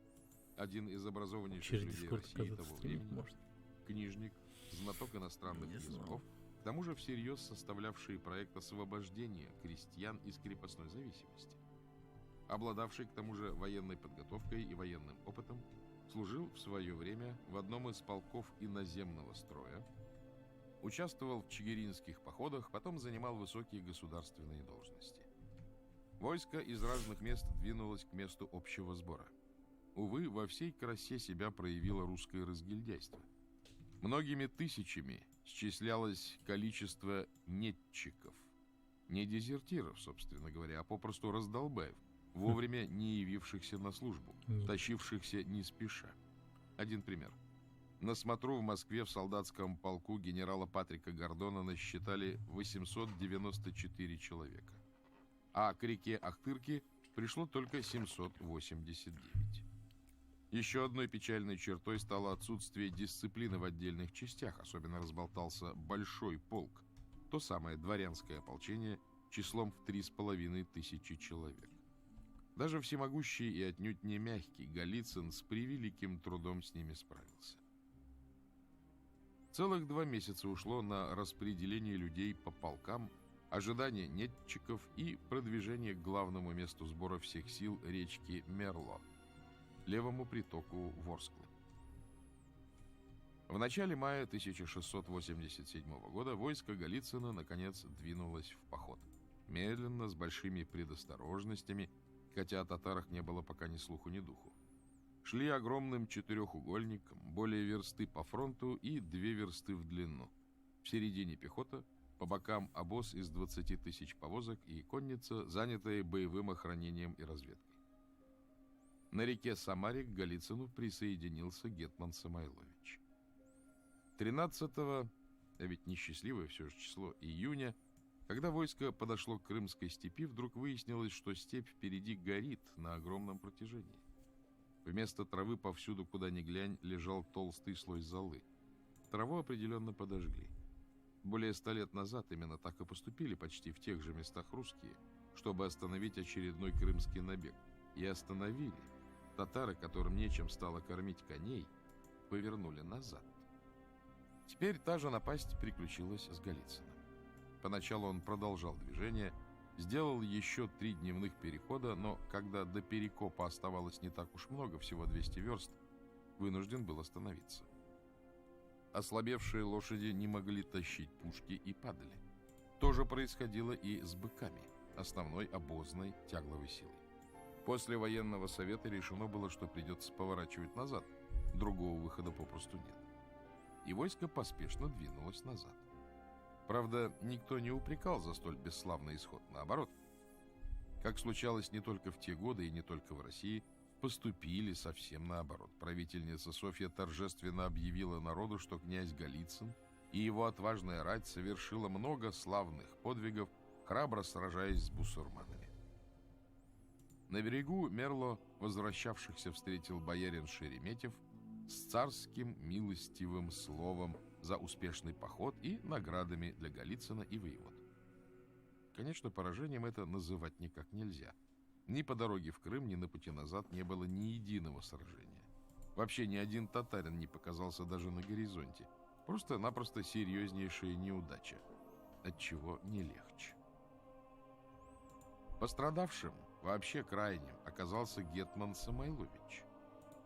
Один из образованнейших людей России того времени, книжник, знаток иностранных языков, к тому же всерьез составлявший проект освобождения крестьян из крепостной зависимости. Обладавший к тому же военной подготовкой и военным опытом, служил в свое время в одном из полков иноземного строя, участвовал в чигиринских походах, потом занимал высокие государственные должности. Войско из разных мест двинулось к месту общего сбора. Увы, во всей красе себя проявило русское разгильдяйство. Многими тысячами счислялось количество нетчиков, не дезертиров, собственно говоря, а попросту раздолбаев, вовремя не явившихся на службу, тащившихся не спеша. Один пример. На смотру в Москве в солдатском полку генерала Патрика Гордона насчитали 894 человека. А к реке Ахтырки пришло только 789. Еще одной печальной чертой стало отсутствие дисциплины в отдельных частях, особенно разболтался большой полк, то самое дворянское ополчение числом в 3500 человек. Даже всемогущий и отнюдь не мягкий Голицын с превеликим трудом с ними справился. Целых 2 месяца ушло на распределение людей по полкам, ожидание нетчиков и продвижение к главному месту сбора всех сил речки Мерло, левому притоку Ворсклы. В начале мая 1687 года войско Голицына наконец двинулось в поход. Медленно, с большими предосторожностями, хотя о татарах не было пока ни слуху, ни духу. Шли огромным четырехугольником, более версты по фронту и 2 версты в длину. В середине пехота, по бокам обоз из 20 тысяч повозок и конница, занятая боевым охранением и разведкой. На реке Самаре к Голицыну присоединился гетман Самойлович. 13-го, а ведь несчастливое все же число, июня, когда войско подошло к Крымской степи, вдруг выяснилось, что степь впереди горит на огромном протяжении. Вместо травы повсюду, куда ни глянь, лежал толстый слой золы. Траву определенно подожгли. Более 100 лет назад именно так и поступили почти в тех же местах русские, чтобы остановить очередной крымский набег. И остановили. Татары, которым нечем стало кормить коней, повернули назад. Теперь та же напасть приключилась с Голицыным. Поначалу он продолжал движение, сделал еще 3 дневных перехода, но когда до Перекопа оставалось не так уж много, всего 200 верст, вынужден был остановиться. Ослабевшие лошади не могли тащить пушки и падали. То же происходило и с быками, основной обозной тягловой силой. После военного совета решено было, что придется поворачивать назад, другого выхода попросту нет. И войско поспешно двинулось назад. Правда, никто не упрекал за столь бесславный исход, наоборот. Как случалось не только в те годы и не только в России, поступили совсем наоборот. Правительница Софья торжественно объявила народу, что князь Голицын и его отважная рать совершила много славных подвигов, храбро сражаясь с бусурманами. На берегу Мерло возвращавшихся встретил боярин Шереметьев, с царским милостивым словом за успешный поход и наградами для Голицына и воевод. Конечно, поражением это называть никак нельзя. Ни по дороге в Крым, ни на пути назад не было ни единого сражения. Вообще ни один татарин не показался даже на горизонте. Просто-напросто серьезнейшая неудача. Отчего не легче. Пострадавшим, вообще крайним, оказался гетман Самойлович.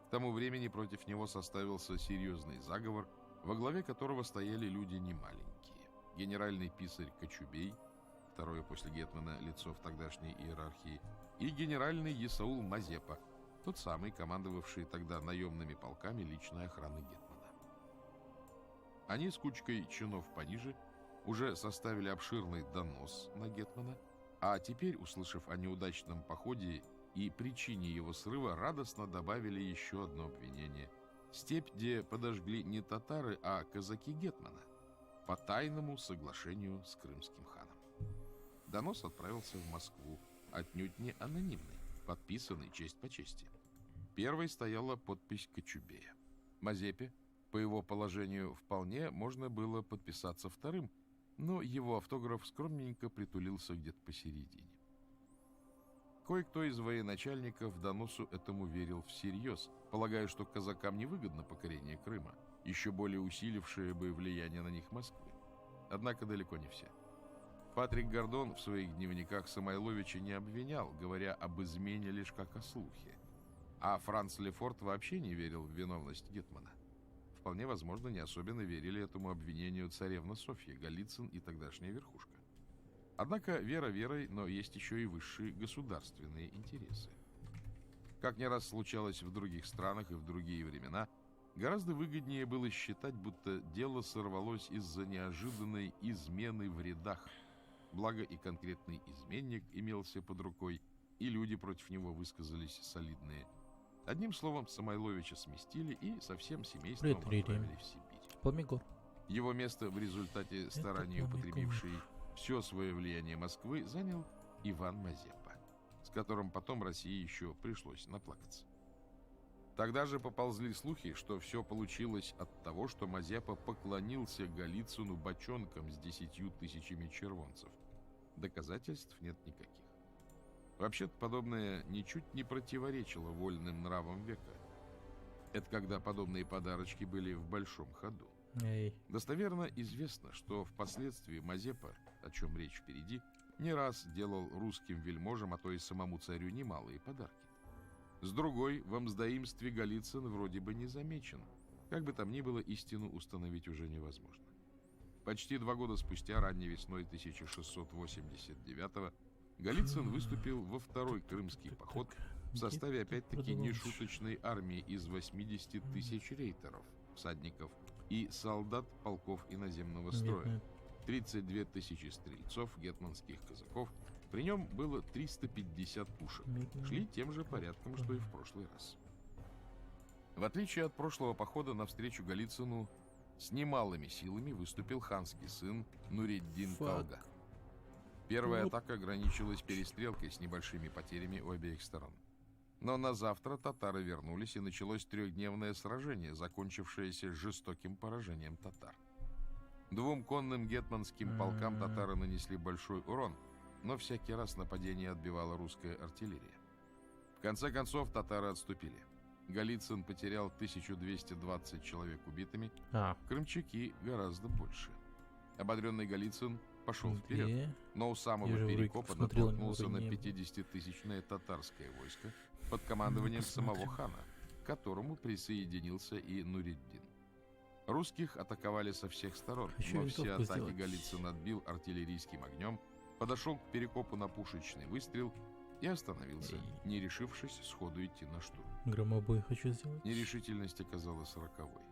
К тому времени против него составился серьезный заговор, во главе которого стояли люди немаленькие. Генеральный писарь Кочубей, второе после гетмана лицо в тогдашней иерархии, и генеральный Есаул Мазепа, тот самый, командовавший тогда наемными полками личной охраны гетмана. Они с кучкой чинов пониже уже составили обширный донос на гетмана, а теперь, услышав о неудачном походе и причине его срыва, радостно добавили еще одно обвинение. Степь, где подожгли не татары, а казаки гетмана, по тайному соглашению с крымским ханом. Донос отправился в Москву, отнюдь не анонимный, подписанный честь по чести. Первой стояла подпись Кочубея. Мазепе, по его положению, вполне можно было подписаться вторым, но его автограф скромненько притулился где-то посередине. Кое-кто из военачальников доносу этому верил всерьез, полагая, что казакам невыгодно покорение Крыма, еще более усилившее бы влияние на них Москвы. Однако далеко не все. Патрик Гордон в своих дневниках Самойловича не обвинял, говоря об измене лишь как о слухе. А Франц Лефорт вообще не верил в виновность гетмана. Вполне возможно, не особенно верили этому обвинению царевна Софья, Голицын и тогдашняя верхушка. Однако вера верой, но есть еще и высшие государственные интересы. Как не раз случалось в других странах и в другие времена, гораздо выгоднее было считать, будто дело сорвалось из-за неожиданной измены в рядах. Благо и конкретный изменник имелся под рукой, и люди против него высказались солидные. Одним словом, Самойловича сместили и со всем семейством отправили в Сибирь. Помигор. Его место в результате стараний употребивший все свое влияние Москвы занял Иван Мазепа, с которым потом России еще пришлось наплакаться. Тогда же поползли слухи, что все получилось от того, что Мазепа поклонился Голицыну бочонком с 10 000 червонцев. Доказательств нет никаких. Вообще-то подобное ничуть не противоречило вольным нравам века. Это когда подобные подарочки были в большом ходу. Достоверно известно, что впоследствии Мазепа, о чем речь впереди, не раз делал русским вельможам, а то и самому царю, немалые подарки. С другой, в мздоимстве Голицын вроде бы не замечен. Как бы там ни было, истину установить уже невозможно. Почти 2 года спустя, ранней весной 1689-го, Голицын выступил во второй крымский поход в составе опять-таки нешуточной армии из 80 000 рейтеров, всадников и солдат полков иноземного строя, 32 000 стрельцов, гетманских казаков. При нем было 350 пушек. Шли тем же порядком, что и в прошлый раз. В отличие от прошлого похода, навстречу Голицыну с немалыми силами выступил ханский сын Нуриддин Калга. Первая атака ограничилась перестрелкой с небольшими потерями у обеих сторон. Но на завтра татары вернулись, и началось 3-дневное сражение, закончившееся жестоким поражением татар. 2 конным гетманским полкам татары нанесли большой урон, но всякий раз нападение отбивала русская артиллерия. В конце концов татары отступили. Голицын потерял 1220 человек убитыми, крымчаки гораздо больше. Ободренный Голицын пошел вперед, но у самого перекопа натолкнулся на 50-тысячное татарское войско под командованием самого хана, к которому присоединился и Нуриддин. Русских атаковали со всех сторон, но все атаки Голицын отбил артиллерийским огнем, подошел к перекопу на пушечный выстрел и остановился, не решившись сходу идти на штурм. Громобой хочу сделать. Нерешительность оказалась роковой.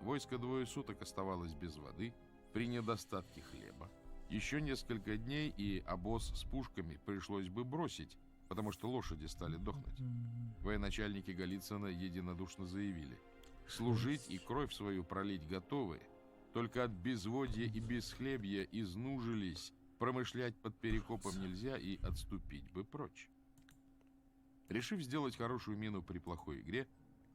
Войско 2 суток оставалось без воды, при недостатке хлеба. Еще несколько дней, и обоз с пушками пришлось бы бросить, потому что лошади стали дохнуть. Военачальники Голицына единодушно заявили: служить и кровь свою пролить готовы, только от безводья и бесхлебья изнужились, промышлять под перекопом нельзя, и отступить бы прочь. Решив сделать хорошую мину при плохой игре,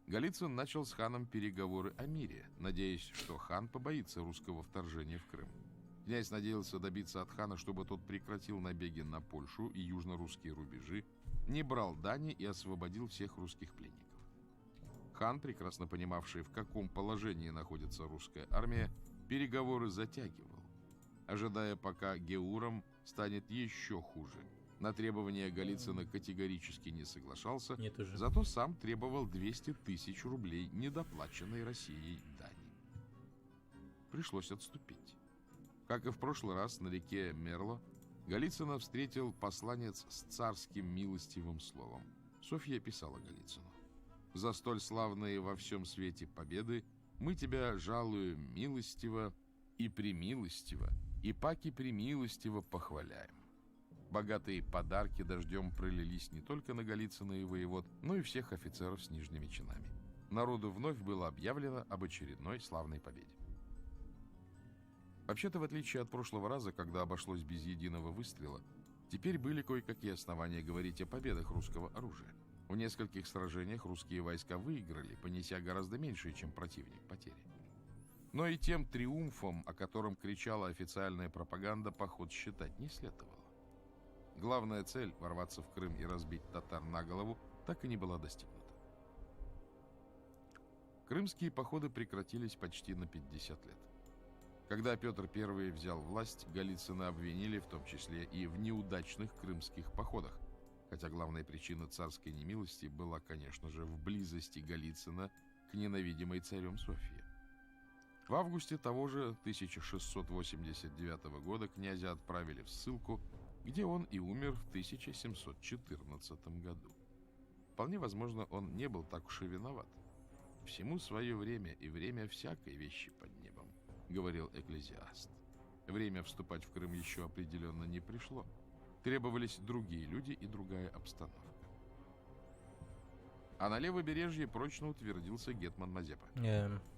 Голицын начал с ханом переговоры о мире, надеясь, что хан побоится русского вторжения в Крым. Князь надеялся добиться от хана, чтобы тот прекратил набеги на Польшу и южно-русские рубежи, не брал дани и освободил всех русских пленников. Хан, прекрасно понимавший, в каком положении находится русская армия, переговоры затягивал, ожидая, пока геурам станет еще хуже. На требования Голицына категорически не соглашался, зато сам требовал 200 тысяч рублей недоплаченной Россией дани. Пришлось отступить. Как и в прошлый раз на реке Мерло, Голицына встретил посланец с царским милостивым словом. Софья писала Голицыну: «За столь славные во всем свете победы мы тебя жалуем милостиво и премилостиво, и паки премилостиво похваляем». Богатые подарки дождем пролились не только на Голицына и воевод, но и всех офицеров с нижними чинами. Народу вновь было объявлено об очередной славной победе. Вообще-то, в отличие от прошлого раза, когда обошлось без единого выстрела, теперь были кое-какие основания говорить о победах русского оружия. В нескольких сражениях русские войска выиграли, понеся гораздо меньшие, чем противник, потери. Но и тем триумфом, о котором кричала официальная пропаганда, поход считать не следовало. Главная цель — ворваться в Крым и разбить татар на голову — так и не была достигнута. Крымские походы прекратились почти на 50 лет. Когда Петр I взял власть, Голицына обвинили в том числе и в неудачных крымских походах, хотя главная причина царской немилости была, конечно же, в близости Голицына к ненавидимой царем Софье. В августе того же 1689 года князя отправили в ссылку, где он и умер в 1714 году. Вполне возможно, он не был так уж и виноват. «Всему свое время, и время всякой вещи под небом», — говорил экклезиаст. Время вступать в Крым еще определенно не пришло. Требовались другие люди и другая обстановка. А на левобережье прочно утвердился гетман Мазепа.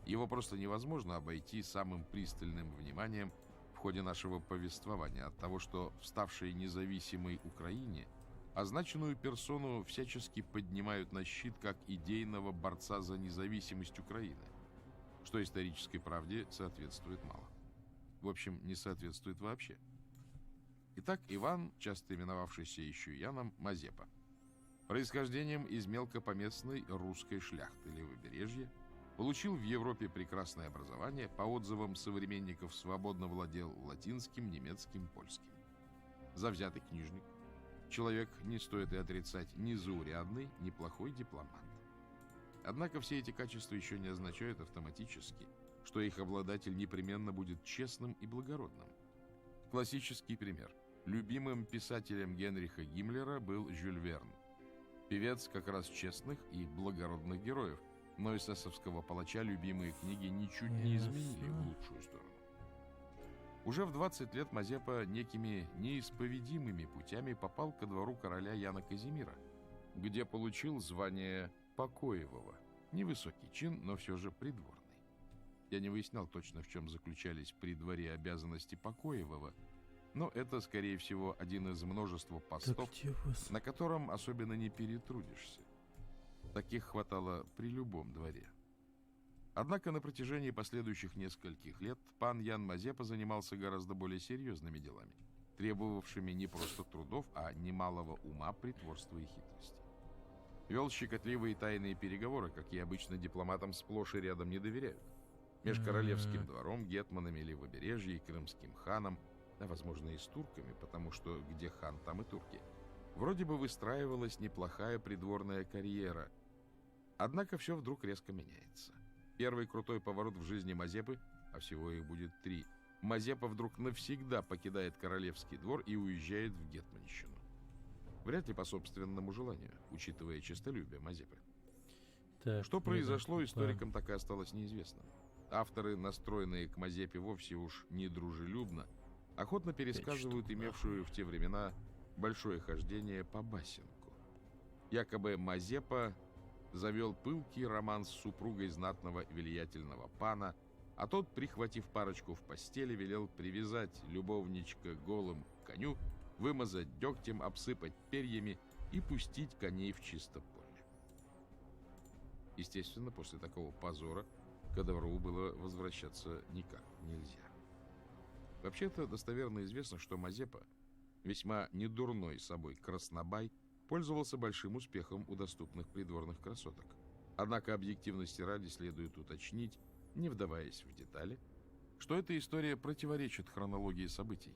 Его просто невозможно обойти самым пристальным вниманием в ходе нашего повествования от того, что в ставшей независимой Украине означенную персону всячески поднимают на щит как идейного борца за независимость Украины, что исторической правде соответствует мало. В общем, не соответствует вообще. Итак, Иван, часто именовавшийся еще Яном, Мазепа, происхождением из мелкопоместной русской шляхты левобережья, получил в Европе прекрасное образование, по отзывам современников свободно владел латинским, немецким, польским. Завзятый книжник, человек, не стоит и отрицать, ни заурядный, ни плохой дипломат. Однако все эти качества еще не означают автоматически, что их обладатель непременно будет честным и благородным. Классический пример. Любимым писателем Генриха Гиммлера был Жюль Верн. Певец как раз честных и благородных героев, но эсэсовского палача любимые книги ничуть не изменили в лучшую сторону. Уже в 20 лет Мазепа некими неисповедимыми путями попал ко двору короля Яна Казимира, где получил звание покоевого. Невысокий чин, но все же придворный. Я не выяснял точно, в чем заключались при дворе обязанности покоевого, но это, скорее всего, один из множества постов, на котором особенно не перетрудишься. Таких хватало при любом дворе. Однако на протяжении последующих нескольких лет пан Ян Мазепа занимался гораздо более серьезными делами, требовавшими не просто трудов, а немалого ума, притворства и хитрости. Вел щекотливые тайные переговоры, какие обычно дипломатам сплошь и рядом не доверяют. Меж королевским двором, гетманами левобережья и крымским ханом, а возможно и с турками, потому что где хан, там и турки, вроде бы выстраивалась неплохая придворная карьера. Однако все вдруг резко меняется. Первый крутой поворот в жизни Мазепы, а всего их будет 3, Мазепа вдруг навсегда покидает королевский двор и уезжает в гетманщину. Вряд ли по собственному желанию, учитывая честолюбие Мазепы. Что произошло, историкам так и осталось неизвестным. Авторы, настроенные к Мазепе вовсе уж недружелюбно, охотно пересказывают имевшую в те времена большое хождение побасенку. Якобы Мазепа завел пылкий роман с супругой знатного и влиятельного пана, а тот, прихватив парочку в постели, велел привязать любовничка голым к коню, вымазать дегтем, обсыпать перьями и пустить коней в чисто поле. Естественно, после такого позора ко двору было возвращаться никак нельзя. Вообще-то достоверно известно, что Мазепа, весьма недурной собой краснобай, пользовался большим успехом у доступных придворных красоток. Однако объективности ради следует уточнить, не вдаваясь в детали, что эта история противоречит хронологии событий,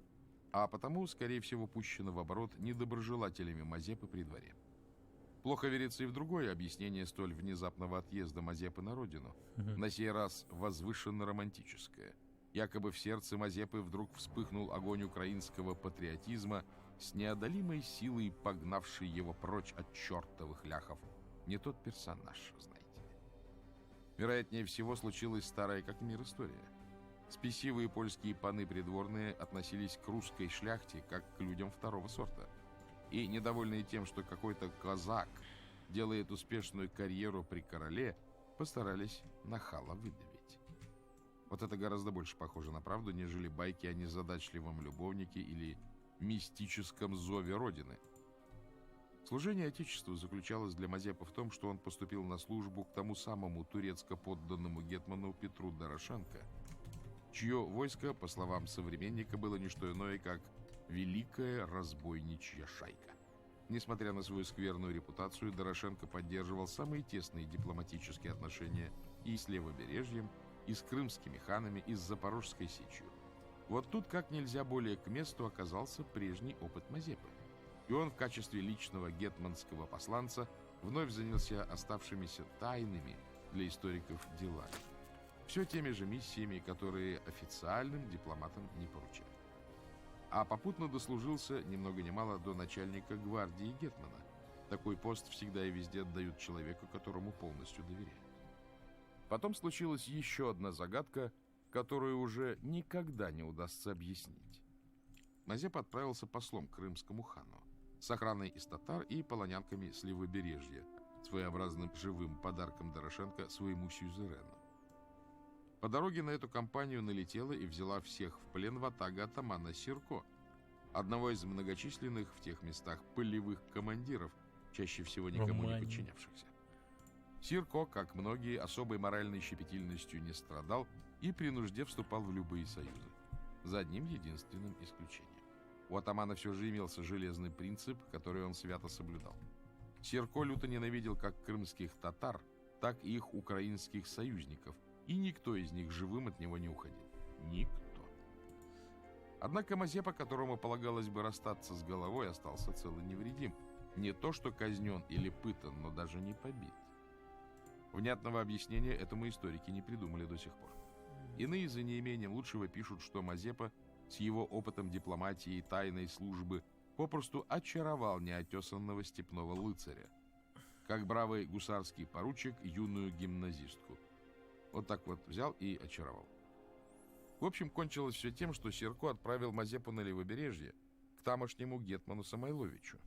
а потому, скорее всего, пущена в оборот недоброжелателями Мазепы при дворе. Плохо верится и в другое объяснение столь внезапного отъезда Мазепы на родину, на сей раз возвышенно-романтическое. Якобы в сердце Мазепы вдруг вспыхнул огонь украинского патриотизма с неодолимой силой, погнавший его прочь от чертовых ляхов. Не тот персонаж, знаете ли. Вероятнее всего, случилась старая как мир история. Спесивые польские паны придворные относились к русской шляхте как к людям второго сорта. И, недовольные тем, что какой-то казак делает успешную карьеру при короле, постарались нахала выдавить. Вот это гораздо больше похоже на правду, нежели байки о незадачливом любовнике или мистическом зове Родины. Служение Отечеству заключалось для Мазепы в том, что он поступил на службу к тому самому турецко-подданному гетману Петру Дорошенко, чье войско, по словам современника, было не что иное, как великая разбойничья шайка. Несмотря на свою скверную репутацию, Дорошенко поддерживал самые тесные дипломатические отношения и с Левобережьем, и с крымскими ханами, и с Запорожской сечью. Вот тут как нельзя более к месту оказался прежний опыт Мазепы. И он в качестве личного гетманского посланца вновь занялся оставшимися тайными для историков делами. Все теми же миссиями, которые официальным дипломатам не поручали. А попутно дослужился ни много ни мало до начальника гвардии гетмана. Такой пост всегда и везде отдают человеку, которому полностью доверяют. Потом случилась еще одна загадка, которую уже никогда не удастся объяснить. Мазепа отправился послом к крымскому хану с охраной из татар и полонянками с левобережья, своеобразным живым подарком Дорошенко своему сюзерену. По дороге на эту кампанию налетела и взяла всех в плен ватага атамана Сирко, одного из многочисленных в тех местах полевых командиров, чаще всего никому не подчинявшихся. Сирко, как многие, особой моральной щепетильностью не страдал и при нужде вступал в любые союзы, за одним единственным исключением. У атамана все же имелся железный принцип, который он свято соблюдал. Сирко люто ненавидел как крымских татар, так и их украинских союзников, и никто из них живым от него не уходил. Никто. Однако Мазепа, которому полагалось бы расстаться с головой, остался цел и невредим. Не то что казнен или пытан, но даже не побит. Внятного объяснения этому историки не придумали до сих пор. Иные за неимением лучшего пишут, что Мазепа с его опытом дипломатии и тайной службы попросту очаровал неотесанного степного лыцаря, как бравый гусарский поручик юную гимназистку. Вот так вот взял и очаровал. В общем, кончилось все тем, что Сирко отправил Мазепу на левобережье к тамошнему гетману Самойловичу,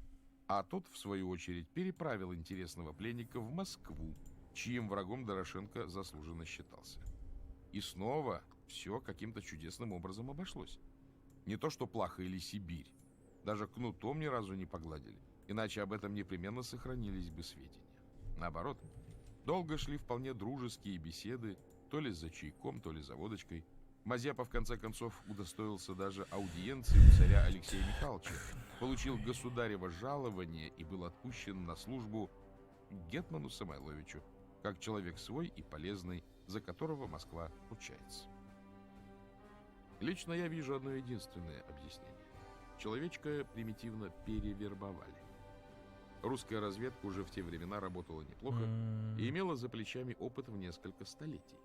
а тот, в свою очередь, переправил интересного пленника в Москву, чьим врагом Дорошенко заслуженно считался. И снова все каким-то чудесным образом обошлось. Не то что Плаха или Сибирь. Даже кнутом ни разу не погладили, иначе об этом непременно сохранились бы сведения. Наоборот, долго шли вполне дружеские беседы, то ли за чайком, то ли за водочкой. Мазепа, в конце концов, удостоился даже аудиенции у царя Алексея Михайловича, получил государево жалование и был отпущен на службу к гетману Самойловичу, как человек свой и полезный, за которого Москва ручается. Лично я вижу одно единственное объяснение. Человечка примитивно перевербовали. Русская разведка уже в те времена работала неплохо и имела за плечами опыт в несколько столетий.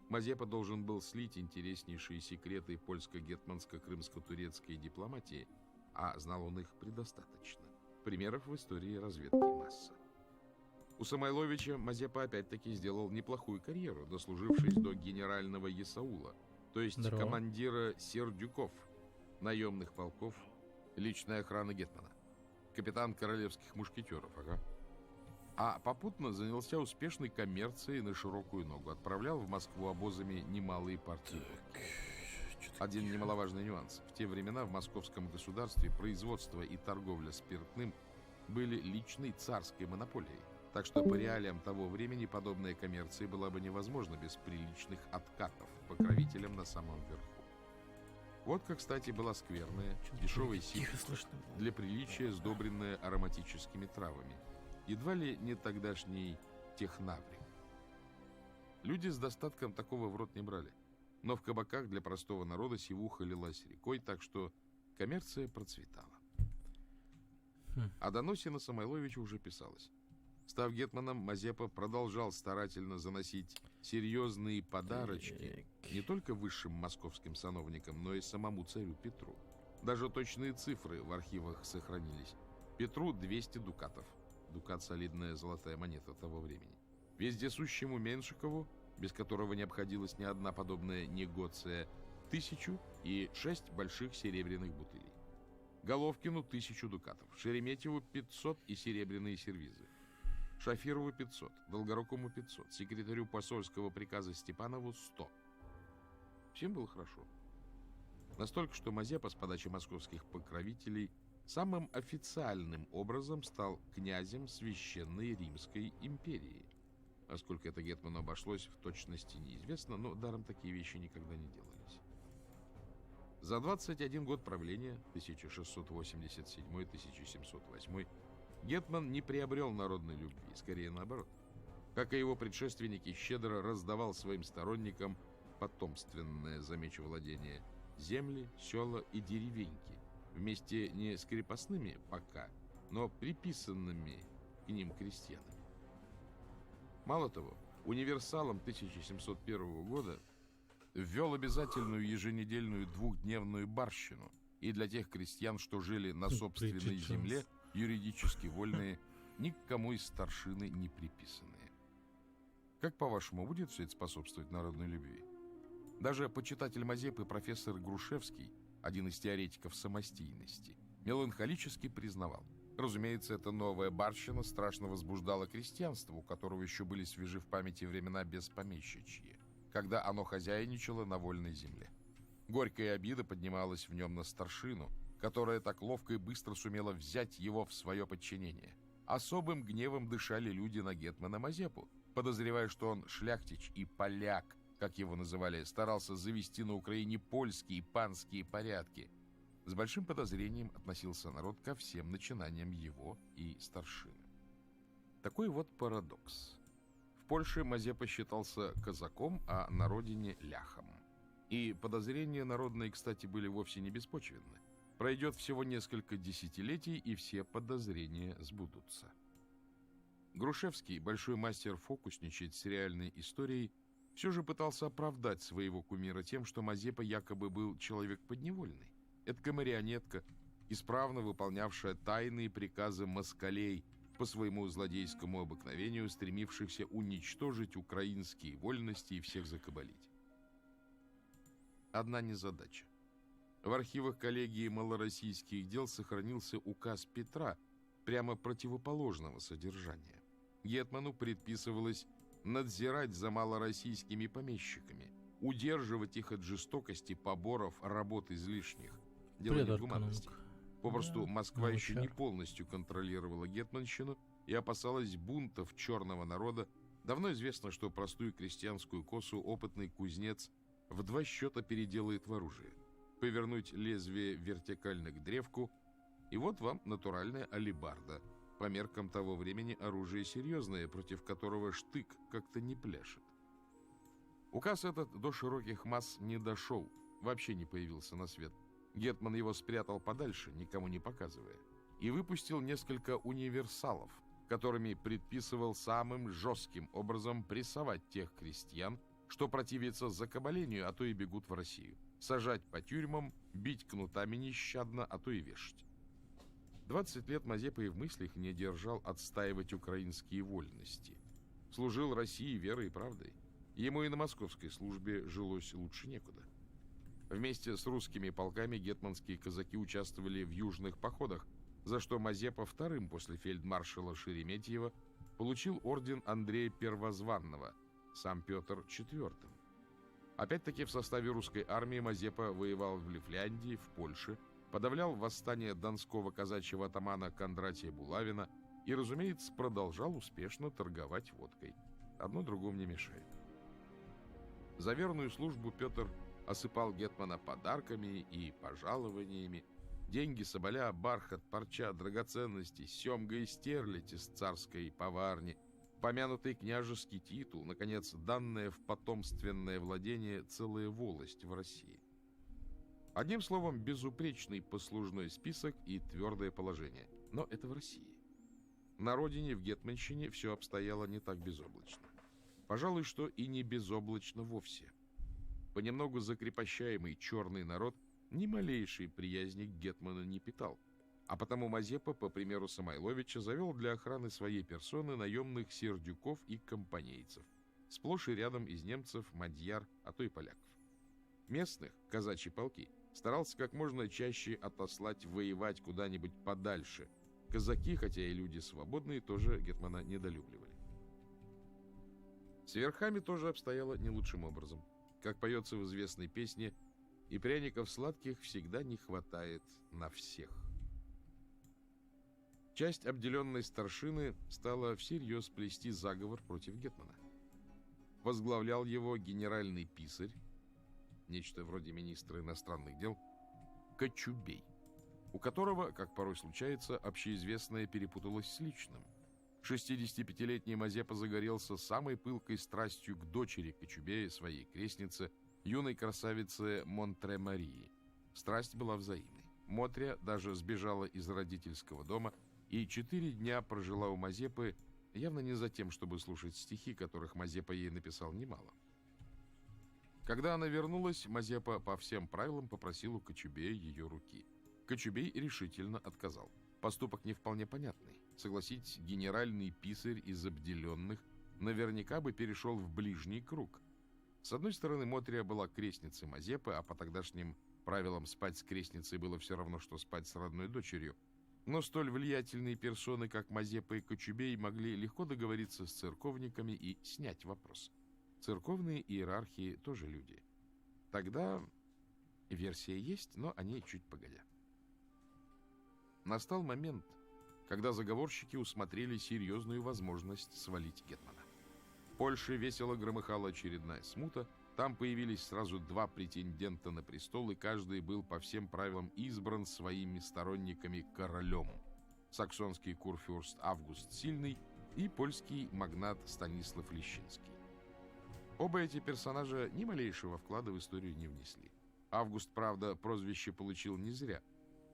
Мазепа должен был слить интереснейшие секреты польско-гетманско-крымско-турецкой дипломатии, а знал он их предостаточно. Примеров в истории разведки масса. У Самойловича Мазепа опять-таки сделал неплохую карьеру, дослужившись до генерального есаула, то есть командира сердюков, наемных полков, личной охраны гетмана, капитан королевских мушкетеров, А попутно занялся успешной коммерцией на широкую ногу, отправлял в Москву обозами немалые партии. Один немаловажный нюанс. В те времена в московском государстве производство и торговля спиртным были личной царской монополией. Так что по реалиям того времени подобная коммерция была бы невозможна без приличных откатов покровителям на самом верху. Водка, кстати, была скверная, дешевой силы, для приличия сдобренная ароматическими травами. Едва ли не тогдашний технаврик. Люди с достатком такого в рот не брали. Но в кабаках для простого народа сивуха лилась рекой, так что коммерция процветала. О доносе на Самойловича уже писалось. Став гетманом, Мазепа продолжал старательно заносить серьезные подарочки не только высшим московским сановникам, но и самому царю Петру. Даже точные цифры в архивах сохранились. Петру 200 дукатов. Дукат — солидная золотая монета того времени. Вездесущему Меншикову, без которого не обходилась ни одна подобная негоция, 1000 и 6 больших серебряных бутылей. Головкину 1000 дукатов, Шереметьеву 500 и серебряные сервизы. Шафирову 500, Долгорукому 500, секретарю посольского приказа Степанову 100. Всем было хорошо. Настолько, что Мазепа с подачи московских покровителей самым официальным образом стал князем Священной Римской империи. А сколько это гетману обошлось, в точности неизвестно, но даром такие вещи никогда не делались. За 21 год правления, 1687-1708, гетман не приобрел народной любви, скорее наоборот. Как и его предшественники, щедро раздавал своим сторонникам потомственное, замечу, владение, земли, села и деревеньки, вместе не с крепостными пока, но приписанными к ним крестьянами. Мало того, универсалом 1701 года ввел обязательную еженедельную двухдневную барщину и для тех крестьян, что жили на собственной земле, юридически вольные, никому из старшины не приписанные. Как, по-вашему, будет все это способствовать народной любви? Даже почитатель Мазепы профессор Грушевский, один из теоретиков самостийности, меланхолически признавал: разумеется, эта новая барщина страшно возбуждала крестьянство, у которого еще были свежи в памяти времена беспомещичьи, когда оно хозяйничало на вольной земле. Горькая обида поднималась в нем на старшину, которая так ловко и быстро сумела взять его в свое подчинение. Особым гневом дышали люди на гетмана Мазепу, подозревая, что он шляхтич и поляк, как его называли, старался завести на Украине польские и панские порядки. С большим подозрением относился народ ко всем начинаниям его и старшины. Такой вот парадокс. В Польше Мазепа считался казаком, а на родине — ляхом. И подозрения народные, кстати, были вовсе не беспочвенны. Пройдет всего несколько десятилетий, и все подозрения сбудутся. Грушевский, большой мастер фокусничать с реальной историей, все же пытался оправдать своего кумира тем, что Мазепа якобы был человек подневольный. Эдакая марионетка, исправно выполнявшая тайные приказы москалей, по своему злодейскому обыкновению стремившихся уничтожить украинские вольности и всех закабалить. Одна незадача. В архивах коллегии малороссийских дел сохранился указ Петра прямо противоположного содержания. Гетману предписывалось надзирать за малороссийскими помещиками, удерживать их от жестокости, поборов, работ излишних. Дело не в гуманности. Попросту Москва еще не полностью контролировала гетманщину и опасалась бунтов черного народа. Давно известно, что простую крестьянскую косу опытный кузнец в 2 счета переделает в оружие. Повернуть лезвие вертикально к древку, и вот вам натуральная алебарда. По меркам того времени оружие серьезное, против которого штык как-то не пляшет. Указ этот до широких масс не дошел, вообще не появился на свет. Гетман его спрятал подальше, никому не показывая, и выпустил несколько универсалов, которыми предписывал самым жестким образом прессовать тех крестьян, что противятся закабалению, а то и бегут в Россию, сажать по тюрьмам, бить кнутами нещадно, а то и вешать. 20 лет Мазепа и в мыслях не держал отстаивать украинские вольности. Служил России верой и правдой. Ему и на московской службе жилось лучше некуда. Вместе с русскими полками гетманские казаки участвовали в южных походах, за что Мазепа вторым после фельдмаршала Шереметьева получил орден Андрея Первозванного, сам Петр IV. Опять-таки в составе русской армии Мазепа воевал в Лифляндии, в Польше, подавлял восстание донского казачьего атамана Кондратия Булавина, И, разумеется, продолжал успешно торговать водкой. Одно другому не мешает. За верную службу Петр осыпал гетмана подарками и пожалованиями. Деньги, соболя, бархат, парча, драгоценности, семга и стерлядь из царской поварни, помянутый княжеский титул, наконец, данное в потомственное владение целая волость в России. Одним словом, безупречный послужной список и твердое положение. Но это в России. На родине, в гетманщине, все обстояло не так безоблачно. Пожалуй, что и не безоблачно вовсе. Понемногу закрепощаемый черный народ ни малейшей приязни к гетману не питал, а потому Мазепа, по примеру Самойловича, завел для охраны своей персоны наемных сердюков и компанейцев, сплошь и рядом из немцев, мадьяр, а то и поляков. Местных, казачьи полки, старался как можно чаще отослать воевать куда-нибудь подальше. Казаки, хотя и люди свободные, тоже гетмана недолюбливали. С верхами тоже обстояло не лучшим образом. Как поется в известной песне, и пряников сладких всегда не хватает на всех. Часть обделенной старшины стала всерьез плести заговор против гетмана. Возглавлял его генеральный писарь, нечто вроде министра иностранных дел, Кочубей, у которого, как порой случается, общеизвестное перепуталось с личным. 65-летний Мазепа загорелся самой пылкой страстью к дочери Кочубея, своей крестнице, юной красавице Монтре Марии. Страсть была взаимной. Мотря даже сбежала из родительского дома и 4 дня прожила у Мазепы, явно не за тем, чтобы слушать стихи, которых Мазепа ей написал немало. Когда она вернулась, Мазепа по всем правилам попросил у Кочубея ее руки. Кочубей решительно отказал. Поступок не вполне понятный. Согласитесь, генеральный писарь из обделенных наверняка бы перешел в ближний круг. С одной стороны, Мотря была крестницей Мазепы, а по тогдашним правилам спать с крестницей было все равно, что спать с родной дочерью. Но столь влиятельные персоны, как Мазепа и Кочубей, могли легко договориться с церковниками и снять вопрос. Церковные иерархии тоже люди. Тогда версия есть, но о ней чуть погодя. Настал момент, когда заговорщики усмотрели серьезную возможность свалить гетмана. В Польше весело громыхала очередная смута, там появились сразу 2 претендента на престол, и каждый был по всем правилам избран своими сторонниками королем. Саксонский курфюрст Август Сильный и польский магнат Станислав Лещинский. Оба эти персонажа ни малейшего вклада в историю не внесли. Август, правда, прозвище получил не зря.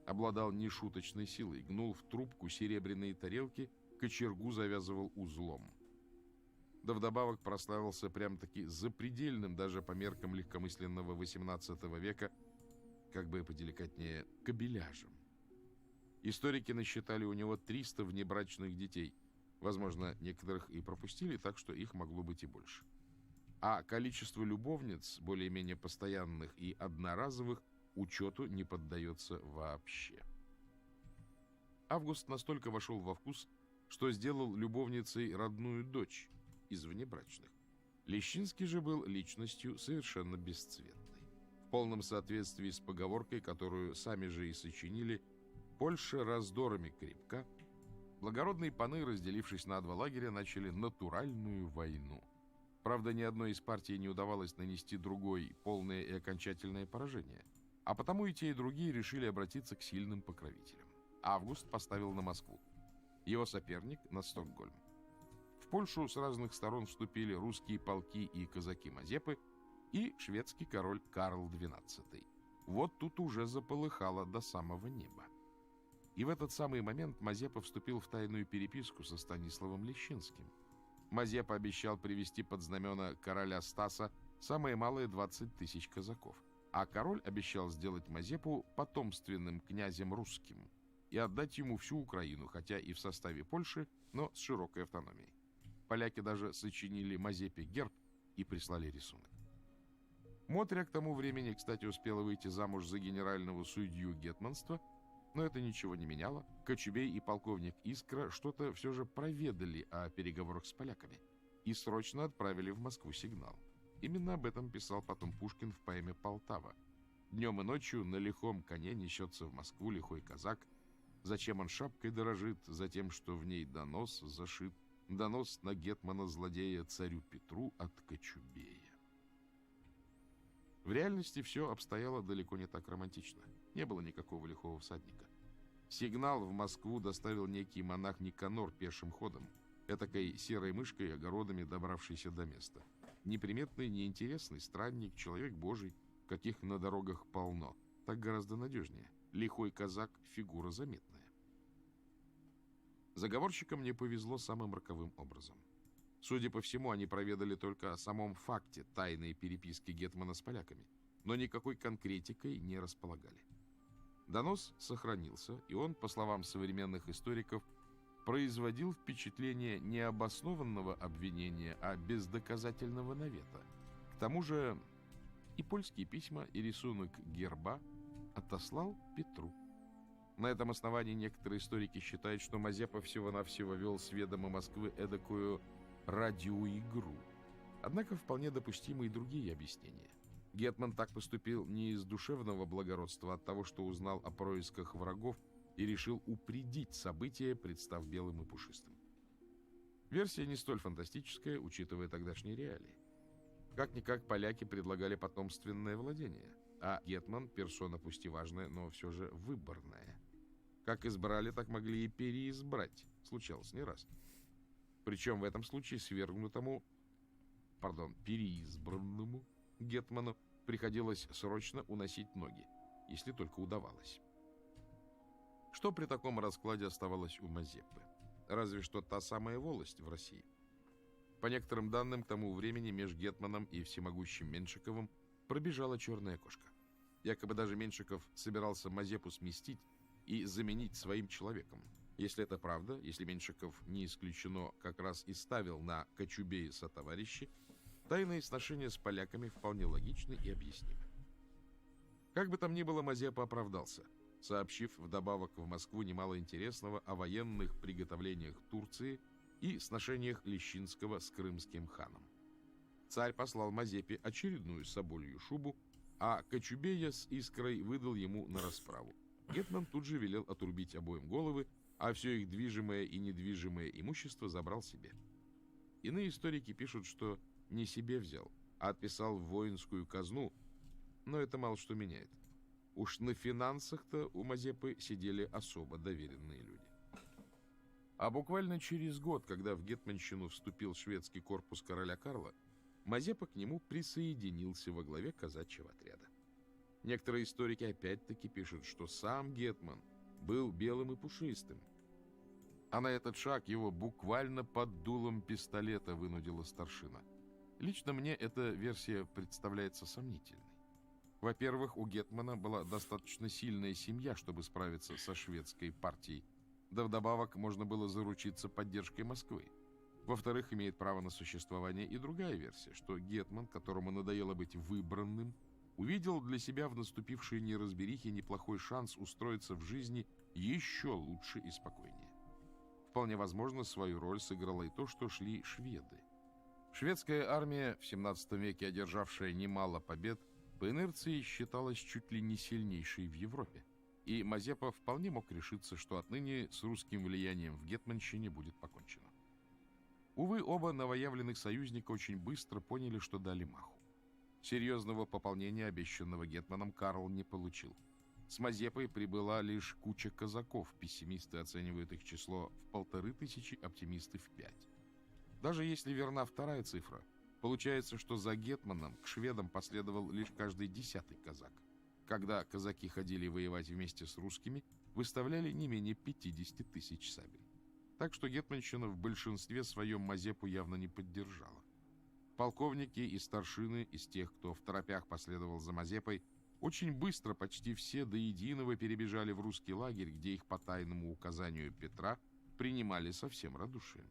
Обладал нешуточной силой, гнул в трубку серебряные тарелки, кочергу завязывал узлом. Да вдобавок прославился прям-таки запредельным даже по меркам легкомысленного XVIII века, как бы поделикатнее, кобеляжем. Историки насчитали у него 300 внебрачных детей. Возможно, некоторых и пропустили, так что их могло быть и больше. А количество любовниц, более-менее постоянных и одноразовых, учету не поддается вообще. Август настолько вошел во вкус, что сделал любовницей родную дочь из внебрачных. Лещинский же был личностью совершенно бесцветной. В полном соответствии с поговоркой, которую сами же и сочинили, «Польша раздорами крепка», благородные паны, разделившись на 2 лагеря, начали натуральную войну. Правда, ни одной из партий не удавалось нанести другой полное и окончательное поражение, а потому и те, и другие решили обратиться к сильным покровителям. Август поставил на Москву, его соперник — на Стокгольм. В Польшу с разных сторон вступили русские полки и казаки Мазепы и шведский король Карл XII. Вот тут уже заполыхало до самого неба. И в этот самый момент Мазепа вступил в тайную переписку со Станиславом Лещинским. Мазепа обещал привести под знамена короля Стаса самое малое 20 000 казаков, а король обещал сделать Мазепу потомственным князем русским и отдать ему всю Украину, хотя и в составе Польши, но с широкой автономией. Поляки даже сочинили Мазепе герб и прислали рисунок. Мотря к тому времени, кстати, успела выйти замуж за генерального судью гетманства, но это ничего не меняло. Кочубей и полковник Искра что-то все же проведали о переговорах с поляками и срочно отправили в Москву сигнал. Именно об этом писал потом Пушкин в поэме «Полтава». Днем и ночью на лихом коне несется в Москву лихой казак, Зачем он шапкой дорожит? Затем, что в ней донос зашит. Донос на гетмана-злодея царю Петру от Кочубея. В реальности все обстояло далеко не так романтично. Не было никакого лихого всадника. Сигнал в Москву доставил некий монах Никанор пешим ходом, этакой серой мышкой, огородами добравшийся до места. Неприметный, неинтересный странник, человек божий, каких на дорогах полно. Так гораздо надежнее. Лихой казак — фигура заметная. Заговорщикам не повезло самым роковым образом. Судя по всему, они проведали только о самом факте тайной переписки гетмана с поляками, но никакой конкретикой не располагали. Донос сохранился, и он, по словам современных историков, производил впечатление не обоснованного обвинения, а бездоказательного навета. К тому же и польские письма, и рисунок герба отослал Петру. На этом основании некоторые историки считают, что Мазепа всего-навсего вел с ведома Москвы эдакую радиоигру. Однако вполне допустимы и другие объяснения. Гетман так поступил не из душевного благородства, от того, что узнал о происках врагов и решил упредить события, представ белым и пушистым. Версия не столь фантастическая, учитывая тогдашние реалии. Как-никак поляки предлагали потомственное владение, а гетман — персона пусть и важная, но все же выборная. Как избрали, так могли и переизбрать. Случалось не раз. Причем в этом случае переизбранному гетману приходилось срочно уносить ноги, если только удавалось. Что при таком раскладе оставалось у Мазепы? Разве что та самая волость в России. По некоторым данным, к тому времени между гетманом и всемогущим Меншиковым пробежала черная кошка. Якобы даже Меншиков собирался Мазепу сместить и заменить своим человеком. Если это правда, если Меншиков, не исключено, как раз и ставил на Кочубея сотоварищи, тайные сношения с поляками вполне логичны и объяснимы. Как бы там ни было, Мазепа оправдался, сообщив вдобавок в Москву немало интересного о военных приготовлениях Турции и сношениях Лещинского с крымским ханом. Царь послал Мазепе очередную соболью шубу, а Кочубея с Искрой выдал ему на расправу. Гетман тут же велел отрубить обоим головы, а все их движимое и недвижимое имущество забрал себе. Иные историки пишут, что не себе взял, а отписал в воинскую казну, но это мало что меняет. Уж на финансах-то у Мазепы сидели особо доверенные люди. А буквально через год, когда в гетманщину вступил шведский корпус короля Карла, Мазепа к нему присоединился во главе казачьего отряда. Некоторые историки опять-таки пишут, что сам гетман был белым и пушистым, а на этот шаг его буквально под дулом пистолета вынудила старшина. Лично мне эта версия представляется сомнительной. Во-первых, у гетмана была достаточно сильная семья, чтобы справиться со шведской партией, да вдобавок можно было заручиться поддержкой Москвы. Во-вторых, имеет право на существование и другая версия, что гетман, которому надоело быть выбранным, увидел для себя в наступившей неразберихе неплохой шанс устроиться в жизни еще лучше и спокойнее. Вполне возможно, свою роль сыграло и то, что шли шведы. Шведская армия, в 17 веке одержавшая немало побед, по инерции считалась чуть ли не сильнейшей в Европе, и Мазепа вполне мог решиться, что отныне с русским влиянием в гетманщине будет покончено. Увы, оба новоявленных союзника очень быстро поняли, что дали маху. Серьезного пополнения, обещанного гетманом, Карл не получил. С Мазепой прибыла лишь куча казаков, пессимисты оценивают их число в 1500, оптимисты в 5. Даже если верна вторая цифра, получается, что за гетманом к шведам последовал лишь каждый 10-й казак. Когда казаки ходили воевать вместе с русскими, выставляли не менее 50 000 сабель. Так что гетманщина в большинстве своем Мазепу явно не поддержала. Полковники и старшины из тех, кто второпях последовал за Мазепой, очень быстро почти все до единого перебежали в русский лагерь, где их по тайному указанию Петра принимали со всем радушием.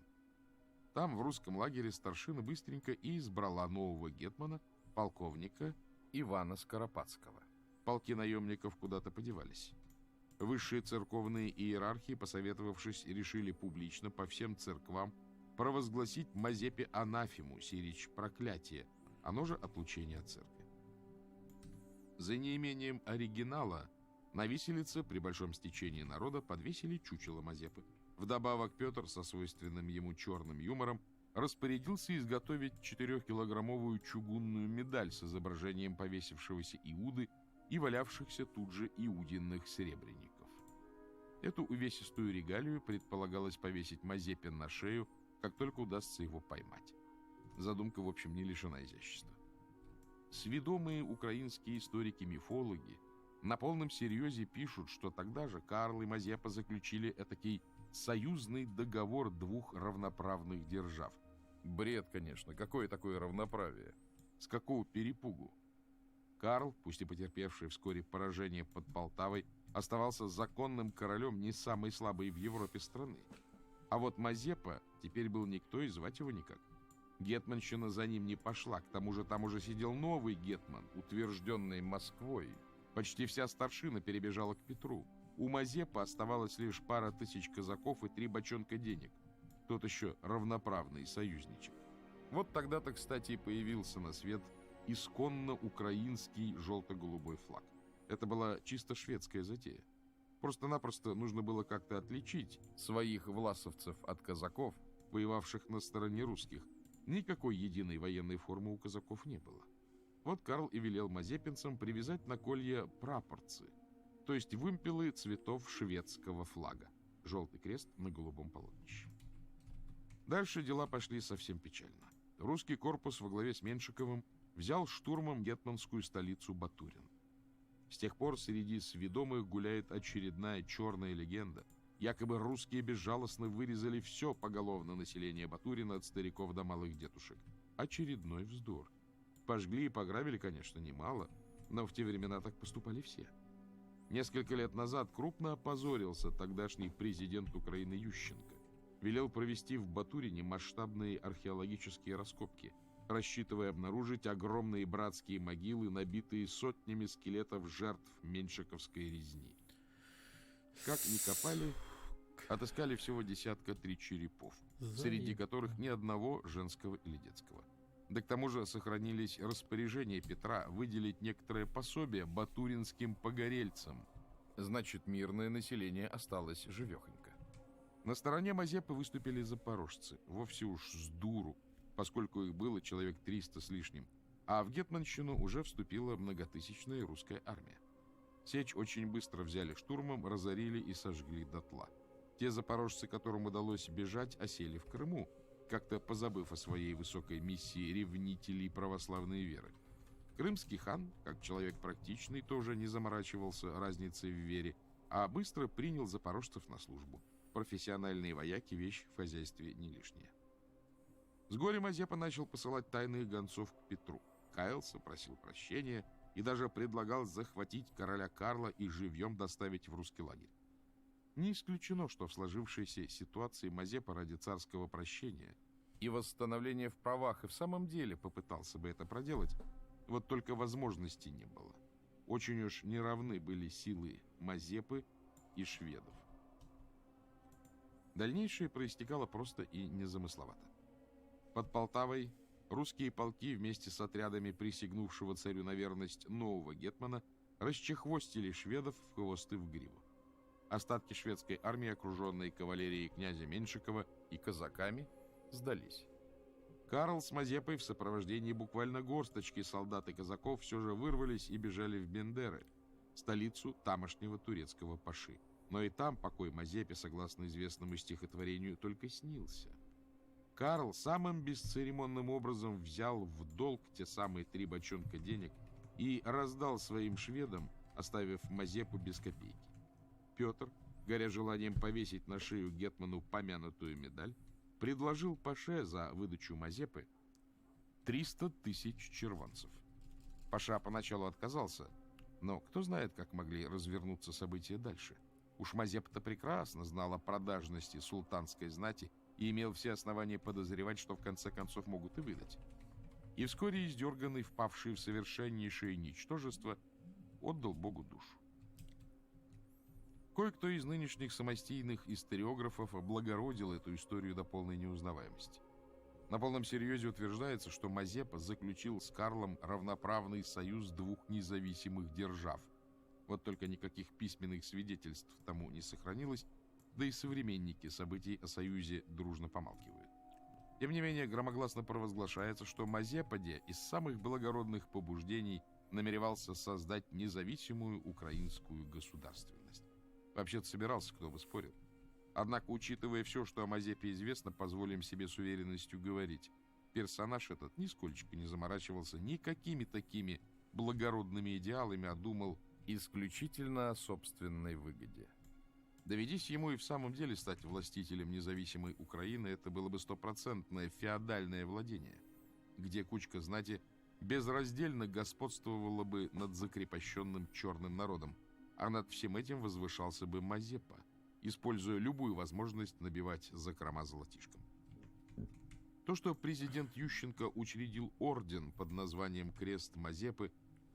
Там, в русском лагере, старшина быстренько и избрала нового гетмана, полковника Ивана Скоропадского. Полки наемников куда-то подевались. Высшие церковные иерархи, посоветовавшись, решили публично по всем церквам провозгласить Мазепе анафему, сирич проклятие, оно же отлучение от церкви. За неимением оригинала На виселице при большом стечении народа подвесили чучело Мазепы. Вдобавок Петр со свойственным ему черным юмором распорядился изготовить 4-килограммовую чугунную медаль с изображением повесившегося Иуды и валявшихся тут же иудиных серебряников. Эту увесистую регалию предполагалось повесить Мазепе на шею, как только удастся его поймать. Задумка, в общем, не лишена изящества. Сведомые украинские историки-мифологи на полном серьезе пишут, что тогда же Карл и Мазепа заключили этакий союзный договор двух равноправных держав. Бред, конечно. Какое такое равноправие? С какого перепугу? Карл, пусть и потерпевший вскоре поражение под Полтавой, оставался законным королем не самой слабой в Европе страны. А вот Мазепа теперь был никто и звать его никак. Гетманщина за ним не пошла, к тому же там уже сидел новый гетман, утвержденный Москвой. Почти вся старшина перебежала к Петру. У Мазепы оставалось лишь пара тысяч казаков и 3 бочонка денег. Тот еще равноправный союзничек. Вот тогда-то, кстати, и появился на свет исконно украинский желто-голубой флаг. Это была чисто шведская затея. Просто-напросто нужно было как-то отличить своих власовцев от казаков, воевавших на стороне русских. Никакой единой военной формы у казаков не было. Вот Карл и велел мазепинцам привязать на колья прапорцы, то есть вымпелы цветов шведского флага. Желтый крест на голубом полотнище. Дальше дела пошли совсем печально. Русский корпус во главе с Меншиковым взял штурмом гетманскую столицу Батурин. С тех пор среди сведомых гуляет очередная черная легенда. Якобы русские безжалостно вырезали все поголовное население Батурина от стариков до малых детушек. Очередной вздор. Пожгли и пограбили, конечно, немало, но в те времена так поступали все. Несколько лет назад крупно опозорился тогдашний президент Украины Ющенко. Велел провести в Батурине масштабные археологические раскопки, рассчитывая обнаружить огромные братские могилы, набитые сотнями скелетов жертв меньшиковской резни. Как ни копали, отыскали всего 10-3 черепов, среди которых ни одного женского или детского. Да к тому же сохранились распоряжения Петра выделить некоторое пособие батуринским погорельцам. Значит, мирное население осталось живехонько. На стороне Мазепы выступили запорожцы, вовсе уж с дуру, поскольку их было человек 300 с лишним, а в гетманщину уже вступила многотысячная русская армия. Сечь очень быстро взяли штурмом, разорили и сожгли дотла. Те запорожцы, которым удалось бежать, осели в Крыму, как-то позабыв о своей высокой миссии ревнителей православной веры. Крымский хан, как человек практичный, тоже не заморачивался разницей в вере, а быстро принял запорожцев на службу. Профессиональные вояки — вещь в хозяйстве не лишняя. С горя Мазепа начал посылать тайных гонцов к Петру. Каялся, просил прощения и даже предлагал захватить короля Карла и живьем доставить в русский лагерь. Не исключено, что в сложившейся ситуации Мазепа ради царского прощения и восстановления в правах и в самом деле попытался бы это проделать, вот только возможности не было. Очень уж неравны были силы Мазепы и шведов. Дальнейшее проистекало просто и незамысловато. Под Полтавой русские полки вместе с отрядами присягнувшего царю на верность нового гетмана расчехвостили шведов в хвост и в гриву. Остатки шведской армии, окруженные кавалерией князя Меншикова и казаками, сдались. Карл с Мазепой в сопровождении буквально горсточки солдат и казаков все же вырвались и бежали в Бендеры, столицу тамошнего турецкого паши. Но и там покой Мазепе, согласно известному стихотворению, только снился. Карл самым бесцеремонным образом взял в долг те самые 3 бочонка денег и раздал своим шведам, оставив Мазепу без копейки. Петр, горя желанием повесить на шею гетману помянутую медаль, предложил паше за выдачу Мазепы 300 000 червонцев. Паша поначалу отказался, но кто знает, как могли развернуться события дальше. Уж Мазепа-то прекрасно знал о продажности султанской знати и имел все основания подозревать, что в конце концов могут и выдать. И вскоре издерганный, впавший в совершеннейшее ничтожество, отдал Богу душу. Кое-кто из нынешних самостийных историографов облагородил эту историю до полной неузнаваемости. На полном серьезе утверждается, что Мазепа заключил с Карлом равноправный союз 2 независимых держав. Вот только никаких письменных свидетельств тому не сохранилось, да и современники событий о Союзе дружно помалкивают. Тем не менее, громогласно провозглашается, что Мазепа-де из самых благородных побуждений намеревался создать независимую украинскую государственность. Вообще-то собирался, кто бы спорил. Однако, учитывая все, что о Мазепе известно, позволим себе с уверенностью говорить, персонаж этот нисколько не заморачивался никакими такими благородными идеалами, а думал исключительно о собственной выгоде. Доведись ему и в самом деле стать властителем независимой Украины, это было бы стопроцентное феодальное владение, где кучка знати безраздельно господствовала бы над закрепощенным черным народом, а над всем этим возвышался бы Мазепа, используя любую возможность набивать закрома золотишком. То, что президент Ющенко учредил орден под названием «Крест Мазепы»,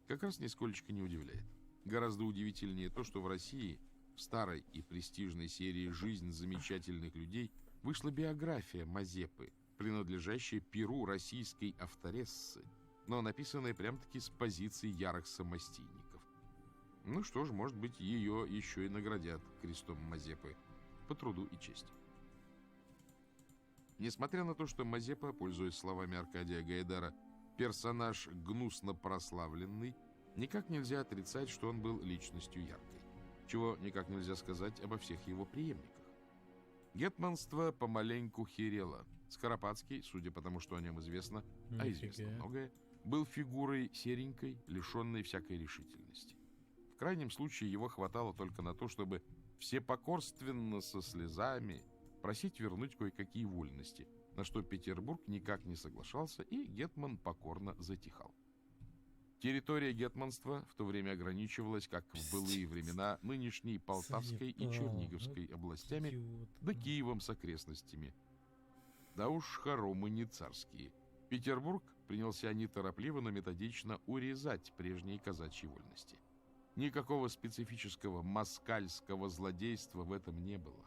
как раз нисколько не удивляет. Гораздо удивительнее то, что в России в старой и престижной серии «Жизнь замечательных людей» вышла биография Мазепы, принадлежащая перу российской авторессы, но написанная прям-таки с позиции ярых самостийников. Ну что ж, может быть, ее еще и наградят крестом Мазепы по труду и чести. Несмотря на то, что Мазепа, пользуясь словами Аркадия Гайдара, персонаж гнусно прославленный, никак нельзя отрицать, что он был личностью яркой, чего никак нельзя сказать обо всех его преемниках. Гетманство помаленьку херело. Скоропадский, судя по тому, что о нем известно, а известно многое, был фигурой серенькой, лишенной всякой решительности. В крайнем случае его хватало только на то, чтобы всепокорственно со слезами просить вернуть кое-какие вольности, на что Петербург никак не соглашался, и гетман покорно затихал. Территория гетманства в то время ограничивалась, как в былые времена, нынешней Полтавской и Черниговской областями, да Киевом с окрестностями. Да уж хоромы не царские. Петербург принялся неторопливо, но методично урезать прежние казачьи вольности. Никакого специфического москальского злодейства в этом не было.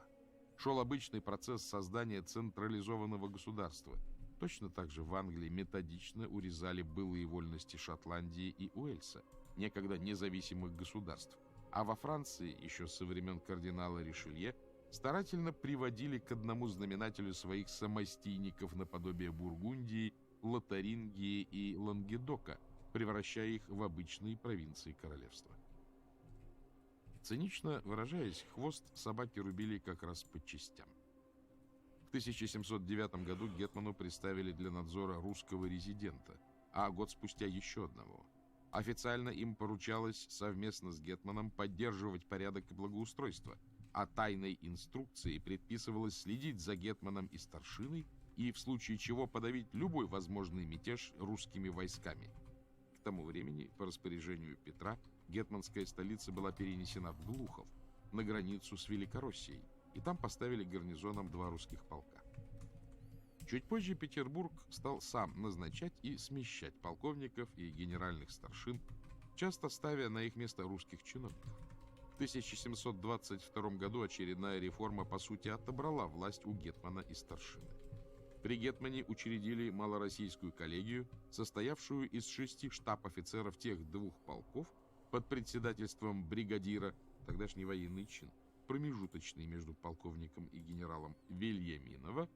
Шел обычный процесс создания централизованного государства. Точно так же в Англии методично урезали былые вольности Шотландии и Уэльса, некогда независимых государств. А во Франции, еще со времен кардинала Ришелье, старательно приводили к одному знаменателю своих самостийников наподобие Бургундии, Лотарингии и Лангедока, превращая их в обычные провинции королевства. Цинично выражаясь, хвост собаки рубили как раз по частям. В 1709 году гетману представили для надзора русского резидента, а год спустя еще одного. Официально им поручалось совместно с гетманом поддерживать порядок и благоустройство, а тайной инструкцией предписывалось следить за гетманом и старшиной и в случае чего подавить любой возможный мятеж русскими войсками. К тому времени, по распоряжению Петра, гетманская столица была перенесена в Глухов, на границу с Великороссией, и там поставили гарнизоном 2 русских полка. Чуть позже Петербург стал сам назначать и смещать полковников и генеральных старшин, часто ставя на их место русских чиновников. В 1722 году очередная реформа, по сути, отобрала власть у гетмана и старшины. При гетмане учредили малороссийскую коллегию, состоявшую из 6 штаб-офицеров тех 2 полков под председательством бригадира, тогдашний военный чин, промежуточный между полковником и генералом Вельяминова.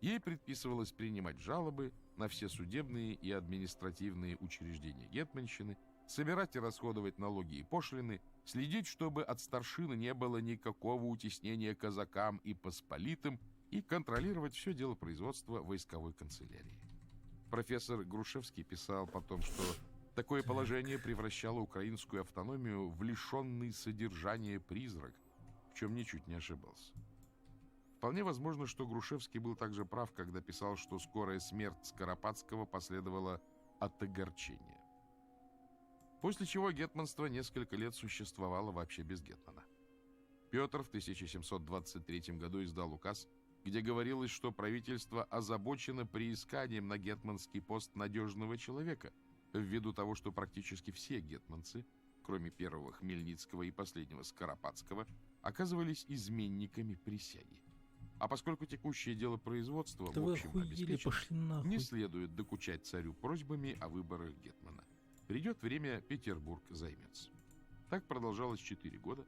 Ей предписывалось принимать жалобы на все судебные и административные учреждения гетманщины, собирать и расходовать налоги и пошлины, следить, чтобы от старшины не было никакого утеснения казакам и посполитым, и контролировать все дело производства войсковой канцелярии. Профессор Грушевский писал потом, что такое положение превращало украинскую автономию в лишенный содержания призрак, в чем ничуть не ошибался. Вполне возможно, что Грушевский был также прав, когда писал, что скорая смерть Скоропадского последовала от огорчения. После чего гетманство несколько лет существовало вообще без гетмана. Петр в 1723 году издал указ, где говорилось, что правительство озабочено приисканием на гетманский пост надежного человека, ввиду того, что практически все гетманцы, кроме первого Хмельницкого и последнего Скоропадского, оказывались изменниками присяги. А поскольку текущее дело производства в общем обеспечено, не следует докучать царю просьбами о выборах гетмана. Придет время, Петербург займется. Так продолжалось 4 года,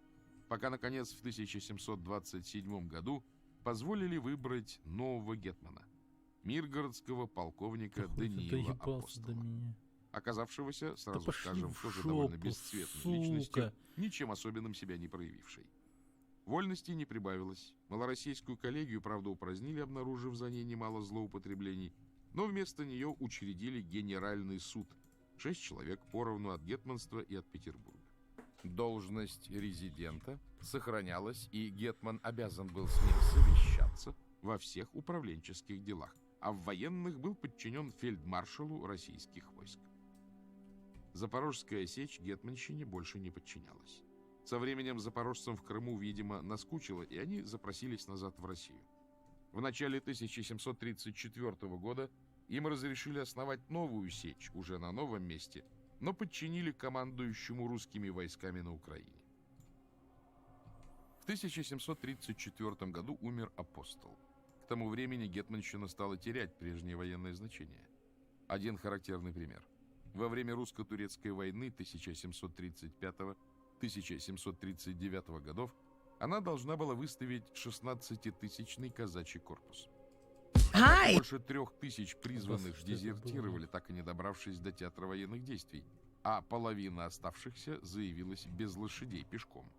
пока, наконец, в 1727 году позволили выбрать нового гетмана, миргородского полковника Даниила Апостола, оказавшегося, сразу скажем, тоже довольно бесцветной личностью, ничем особенным себя не проявившей. Вольности не прибавилось. Малороссийскую коллегию, правда, упразднили, обнаружив за ней немало злоупотреблений, но вместо нее учредили Генеральный суд. 6 человек поровну от гетманства и от Петербурга. Должность резидента сохранялась, и гетман обязан был с ним совещаться во всех управленческих делах, а в военных был подчинен фельдмаршалу российских войск. Запорожская сечь гетманщине больше не подчинялась. Со временем запорожцам в Крыму, видимо, наскучило, и они запросились назад в Россию. В начале 1734 года им разрешили основать новую сечь уже на новом месте, но подчинили командующему русскими войсками на Украине. В 1734 году умер Апостол. К тому времени гетманщина стала терять прежнее военное значение. Один характерный пример. Во время русско-турецкой войны 1735-1739 годов она должна была выставить 16-тысячный казачий корпус. Больше 3000 призванных дезертировали, так и не добравшись до театра военных действий, а половина оставшихся заявилась без лошадей пешком.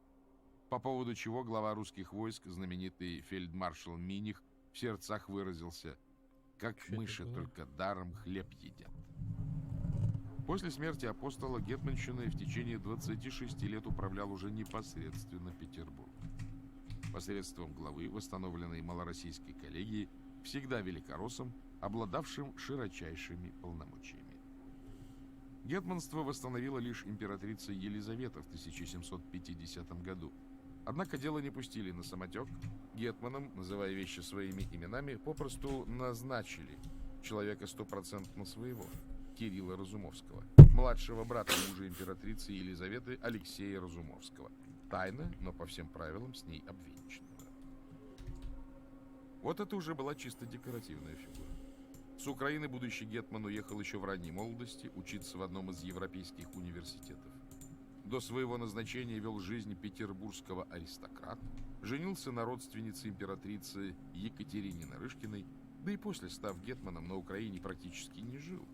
По поводу чего глава русских войск, знаменитый фельдмаршал Миних, в сердцах выразился: «Как мыши, только даром хлеб едят». После смерти Апостола гетманщиной в течение 26 лет управлял уже непосредственно Петербург. Посредством главы восстановленной малороссийской коллегии, всегда великороссом, обладавшим широчайшими полномочиями. Гетманство восстановила лишь императрица Елизавета в 1750 году. Однако дело не пустили на самотек. Гетманом, называя вещи своими именами, попросту назначили человека стопроцентно своего, Кирилла Разумовского, младшего брата мужа императрицы Елизаветы Алексея Разумовского, тайно, но по всем правилам с ней обвенчанного. Вот это уже была чисто декоративная фигура. С Украины будущий гетман уехал еще в ранней молодости учиться в одном из европейских университетов. До своего назначения вел жизнь петербургского аристократа, женился на родственнице императрицы Екатерине Нарышкиной, да и после, став гетманом, на Украине практически не жил.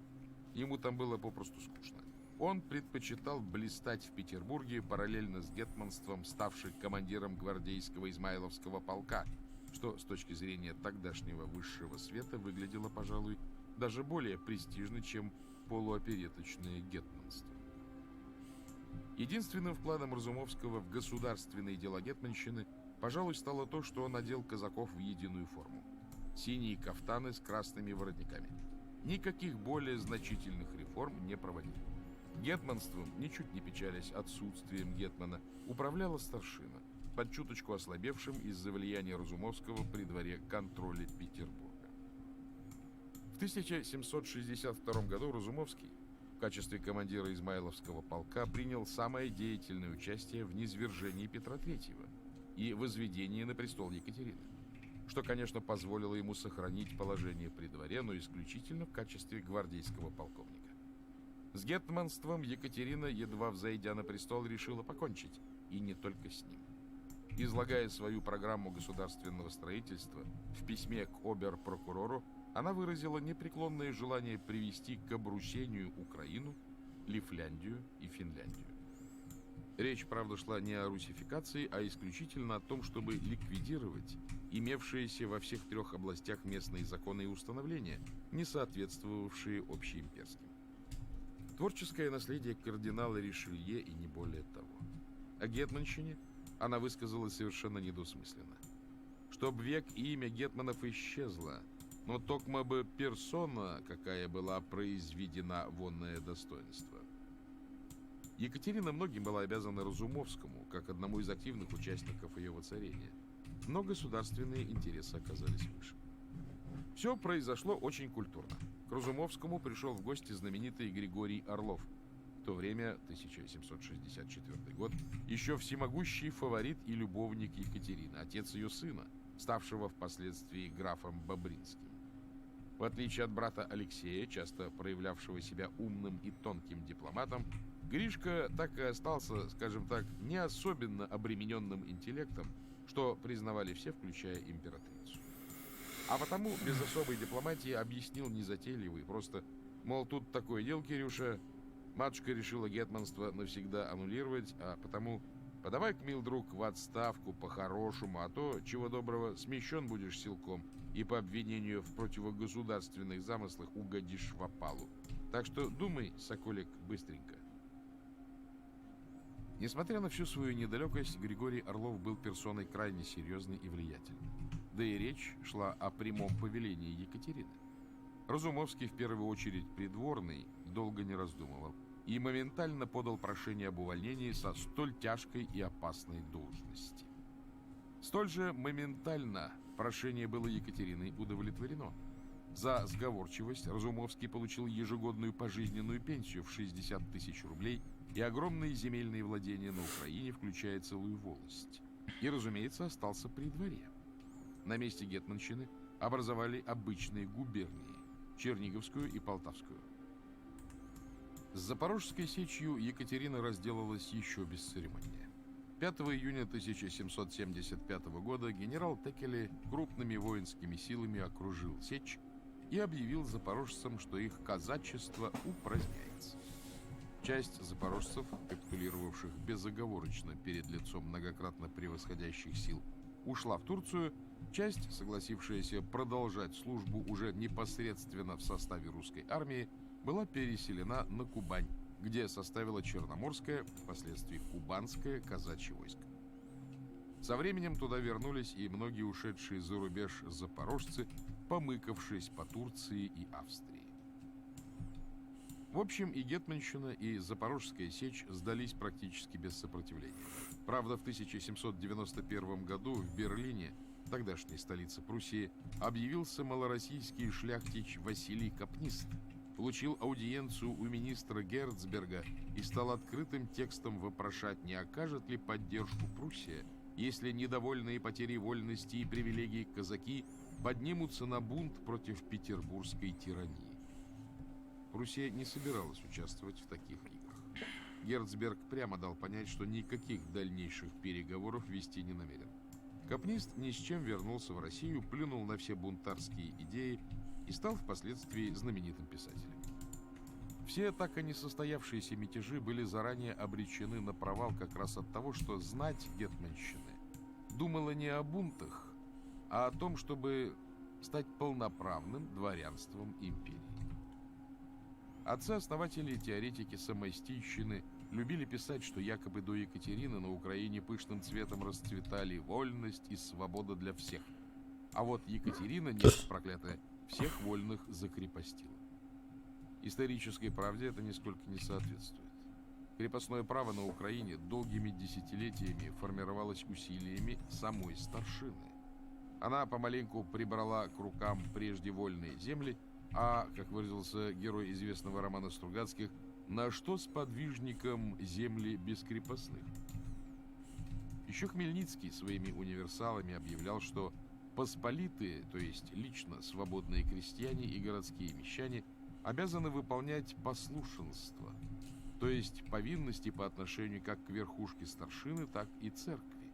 Ему там было попросту скучно. Он предпочитал блистать в Петербурге, параллельно с гетманством, ставший командиром гвардейского Измайловского полка, что с точки зрения тогдашнего высшего света выглядело, пожалуй, даже более престижно, чем полуопереточное гетманство. Единственным вкладом Разумовского в государственные дела гетманщины, пожалуй, стало то, что он одел казаков в единую форму. Синие кафтаны с красными воротниками. Никаких более значительных реформ не проводили. Гетманством, ничуть не печалясь отсутствием гетмана, управляла старшина, под чуточку ослабевшим из-за влияния Разумовского при дворе контроля Петербурга. В 1762 году Разумовский в качестве командира Измайловского полка принял самое деятельное участие в низвержении Петра III и возведении на престол Екатерины, что, конечно, позволило ему сохранить положение при дворе, но исключительно в качестве гвардейского полковника. С гетманством Екатерина, едва взойдя на престол, решила покончить, и не только с ним. Излагая свою программу государственного строительства в письме к обер-прокурору, она выразила непреклонное желание привести к обрусению Украину, Лифляндию и Финляндию. Речь, правда, шла не о русификации, а исключительно о том, чтобы ликвидировать имевшиеся во всех 3 областях местные законы и установления, не соответствовавшие общеимперским. Творческое наследие кардинала Ришелье и не более того. О гетманщине она высказалась совершенно недвусмысленно. Чтоб век и имя гетманов исчезло, но токмо бы персона, какая была произведена вонное достоинство. Екатерина многим была обязана Разумовскому, как одному из активных участников ее воцарения, но государственные интересы оказались выше. Все произошло очень культурно. К Разумовскому пришел в гости знаменитый Григорий Орлов, в то время, 1764 год, еще всемогущий фаворит и любовник Екатерины, отец ее сына, ставшего впоследствии графом Бобринским. В отличие от брата Алексея, часто проявлявшего себя умным и тонким дипломатом, Гришка так и остался, скажем так, не особенно обремененным интеллектом, что признавали все, включая императрицу. А потому без особой дипломатии объяснил незатейливый, просто, мол, тут такое дело, Кирюша, матушка решила гетманство навсегда аннулировать, а потому подавай-ка, мил друг, в отставку по-хорошему, а то, чего доброго, смещен будешь силком и по обвинению в противогосударственных замыслах угодишь в опалу. Так что думай, соколик, быстренько. Несмотря на всю свою недалекость, Григорий Орлов был персоной крайне серьезной и влиятельной. Да и речь шла о прямом повелении Екатерины. Разумовский, в первую очередь придворный, долго не раздумывал и моментально подал прошение об увольнении со столь тяжкой и опасной должности. Столь же моментально прошение было Екатериной удовлетворено. За сговорчивость Разумовский получил ежегодную пожизненную пенсию в 60 тысяч рублей и огромные земельные владения на Украине, включая целую волость. И, разумеется, остался при дворе. На месте гетманщины образовали обычные губернии – Черниговскую и Полтавскую. С Запорожской сечью Екатерина разделалась еще бесцеремоннее. 5 июня 1775 года генерал Текели крупными воинскими силами окружил сечь и объявил запорожцам, что их казачество упраздняется. Часть запорожцев, капитулировавших безоговорочно перед лицом многократно превосходящих сил, ушла в Турцию, часть, согласившаяся продолжать службу уже непосредственно в составе русской армии, была переселена на Кубань, где составила Черноморское, впоследствии Кубанское казачье войско. Со временем туда вернулись и многие ушедшие за рубеж запорожцы, помыкавшись по Турции и Австрии. В общем, и гетманщина, и Запорожская сечь сдались практически без сопротивления. Правда, в 1791 году в Берлине, тогдашней столице Пруссии, объявился малороссийский шляхтич Василий Капнист, получил аудиенцию у министра Герцберга и стал открытым текстом вопрошать, не окажет ли поддержку Пруссия, если недовольные потерей вольности и привилегий казаки поднимутся на бунт против петербургской тирании. Пруссия не собиралась участвовать в таких играх. Герцберг прямо дал понять, что никаких дальнейших переговоров вести не намерен. Капнист ни с чем вернулся в Россию, плюнул на все бунтарские идеи и стал впоследствии знаменитым писателем. Все так и не состоявшиеся мятежи были заранее обречены на провал как раз от того, что знать гетманщины думала не о бунтах, а о том, чтобы стать полноправным дворянством империи. Отцы-основатели и теоретики самостийщины любили писать, что якобы до Екатерины на Украине пышным цветом расцветали вольность и свобода для всех. А вот Екатерина, нет, проклятая, всех вольных закрепостила. Исторической правде это нисколько не соответствует. Крепостное право на Украине долгими десятилетиями формировалось усилиями самой старшины. Она помаленьку прибрала к рукам прежде вольные земли, а, как выразился герой известного романа Стругацких, на что сподвижникам земли без крепостных. Еще Хмельницкий своими универсалами объявлял, что посполитые, то есть лично свободные крестьяне и городские мещане, обязаны выполнять послушенство, то есть повинности по отношению как к верхушке старшины, так и церкви.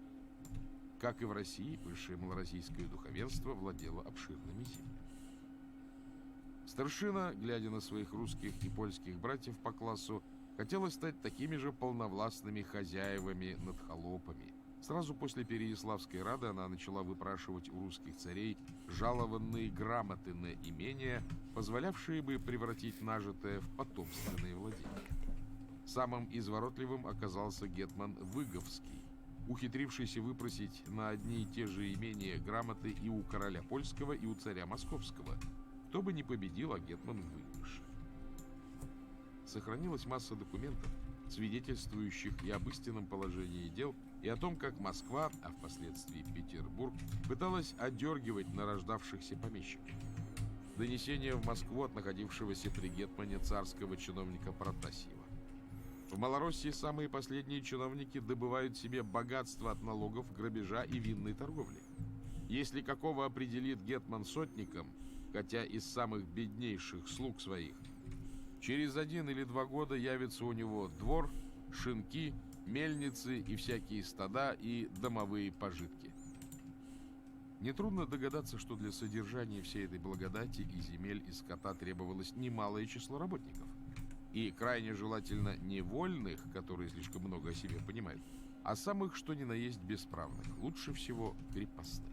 Как и в России, высшее малороссийское духовенство владело обширными землями. Старшина, глядя на своих русских и польских братьев по классу, хотела стать такими же полновластными хозяевами над холопами. Сразу после Переяславской рады она начала выпрашивать у русских царей жалованные грамоты на имения, позволявшие бы превратить нажитое в потомственные владения. Самым изворотливым оказался гетман Выговский, ухитрившийся выпросить на одни и те же имения грамоты и у короля польского, и у царя московского. Кто бы ни победил, а гетман выигрыш. Сохранилась масса документов, свидетельствующих и об истинном положении дел, и о том, как Москва, а впоследствии Петербург, пыталась одергивать нарождавшихся помещиков. Донесение в Москву от находившегося при гетмане царского чиновника Протасьева. В Малороссии самые последние чиновники добывают себе богатство от налогов, грабежа и винной торговли. Если какого определит гетман сотником, хотя из самых беднейших слуг своих, Через 1 или 2 года явится у него двор, шинки, мельницы и всякие стада и домовые пожитки. Нетрудно догадаться, что для содержания всей этой благодати и земель и скота требовалось немалое число работников. И крайне желательно не вольных, которые слишком много о себе понимают, а самых, что ни на есть, бесправных, лучше всего крепостных.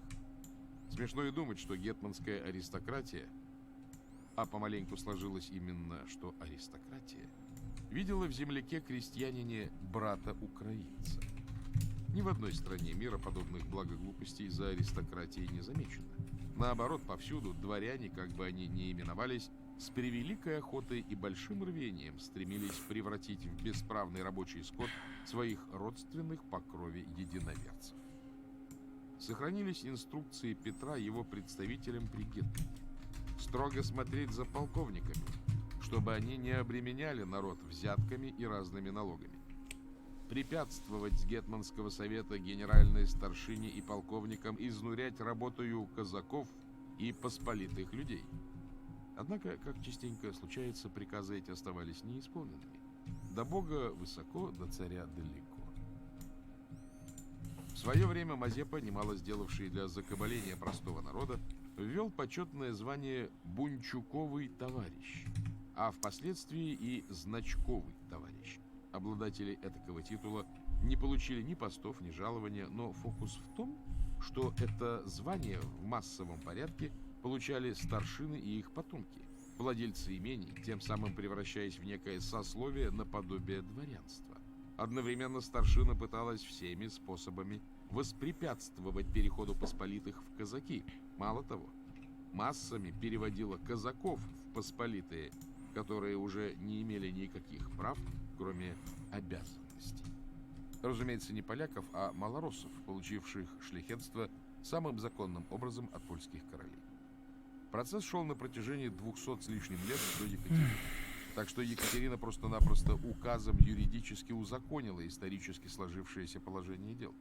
Смешно и думать, что гетманская аристократия, а помаленьку сложилось именно, что аристократия, видела в земляке крестьянине брата украинца. Ни в одной стране мира подобных благоглупостей за аристократией не замечено. Наоборот, повсюду дворяне, как бы они ни именовались, с превеликой охотой и большим рвением стремились превратить в бесправный рабочий скот своих родственных по крови единоверцев. Сохранились инструкции Петра его представителям при Гетмане: строго смотреть за полковниками, чтобы они не обременяли народ взятками и разными налогами. Препятствовать с Гетманского совета генеральной старшине и полковникам изнурять работою казаков и посполитых людей. Однако, как частенько случается, приказы эти оставались неисполненными. До Бога высоко, до царя далеко. В свое время Мазепа, немало сделавший для закабаления простого народа, ввел почетное звание «Бунчуковый товарищ», а впоследствии и «Значковый товарищ». Обладатели этакого титула не получили ни постов, ни жалования, но фокус в том, что это звание в массовом порядке получали старшины и их потомки, владельцы имений, тем самым превращаясь в некое сословие наподобие дворянства. Одновременно старшина пыталась всеми способами воспрепятствовать переходу посполитых в казаки. Мало того, массами переводила казаков в посполитые, которые уже не имели никаких прав, кроме обязанностей. Разумеется, не поляков, а малороссов, получивших шляхетство самым законным образом от польских королей. Процесс шел на протяжении 200 с лишним лет до Екатерины. Так что Екатерина просто-напросто указом юридически узаконила исторически сложившееся положение дел.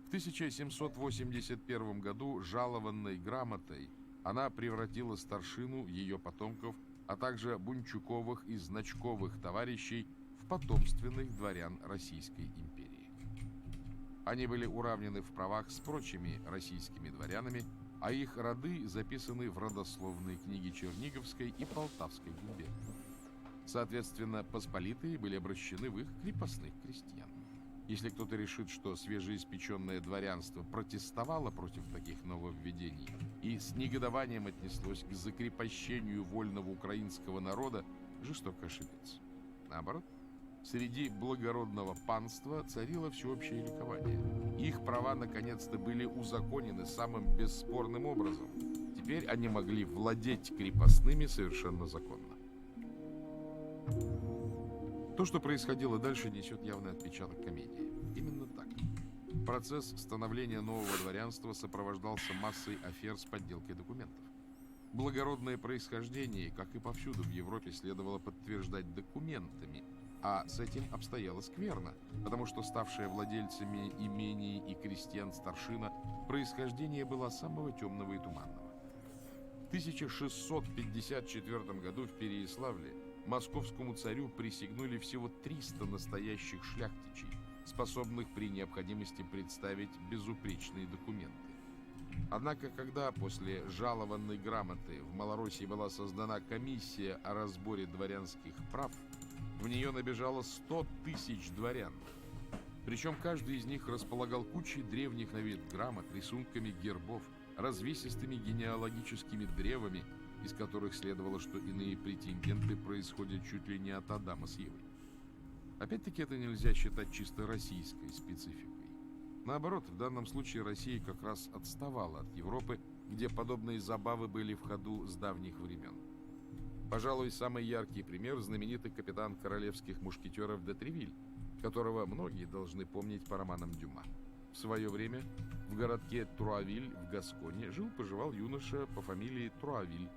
В 1781 году жалованной грамотой она превратила старшину, ее потомков, а также Бунчуковых и Значковых товарищей в потомственных дворян Российской империи. Они были уравнены в правах с прочими российскими дворянами, а их роды записаны в родословные книги Черниговской и Полтавской губернии. Соответственно, посполитые были обращены в их крепостных крестьян. Если кто-то решит, что свежеиспеченное дворянство протестовало против таких нововведений и с негодованием отнеслось к закрепощению вольного украинского народа, жестоко ошибется. Наоборот, среди благородного панства царило всеобщее ликование. Их права наконец-то были узаконены самым бесспорным образом. Теперь они могли владеть крепостными совершенно законно. То, что происходило дальше, несет явный отпечаток комедии. Именно так. Процесс становления нового дворянства сопровождался массой афер с подделкой документов. Благородное происхождение, как и повсюду в Европе, следовало подтверждать документами, а с этим обстояло скверно, потому что ставшая владельцами имений и крестьян старшина, происхождение было самого темного и туманного. В 1654 году в Переяславле московскому царю присягнули всего 300 настоящих шляхтичей, способных при необходимости представить безупречные документы. Однако, когда после жалованной грамоты в Малороссии была создана комиссия о разборе дворянских прав, в нее набежало 100 тысяч дворян. Причем каждый из них располагал кучей древних на вид грамот, рисунками гербов, развесистыми генеалогическими древами, из которых следовало, что иные претенденты происходят чуть ли не от Адама с Евой. Опять-таки это нельзя считать чисто российской спецификой. Наоборот, в данном случае Россия как раз отставала от Европы, где подобные забавы были в ходу с давних времен. Пожалуй, самый яркий пример — знаменитый капитан королевских мушкетеров де Тревиль, которого многие должны помнить по романам Дюма. В свое время в городке Труавиль в Гасконе жил-поживал юноша по фамилии Труавиль,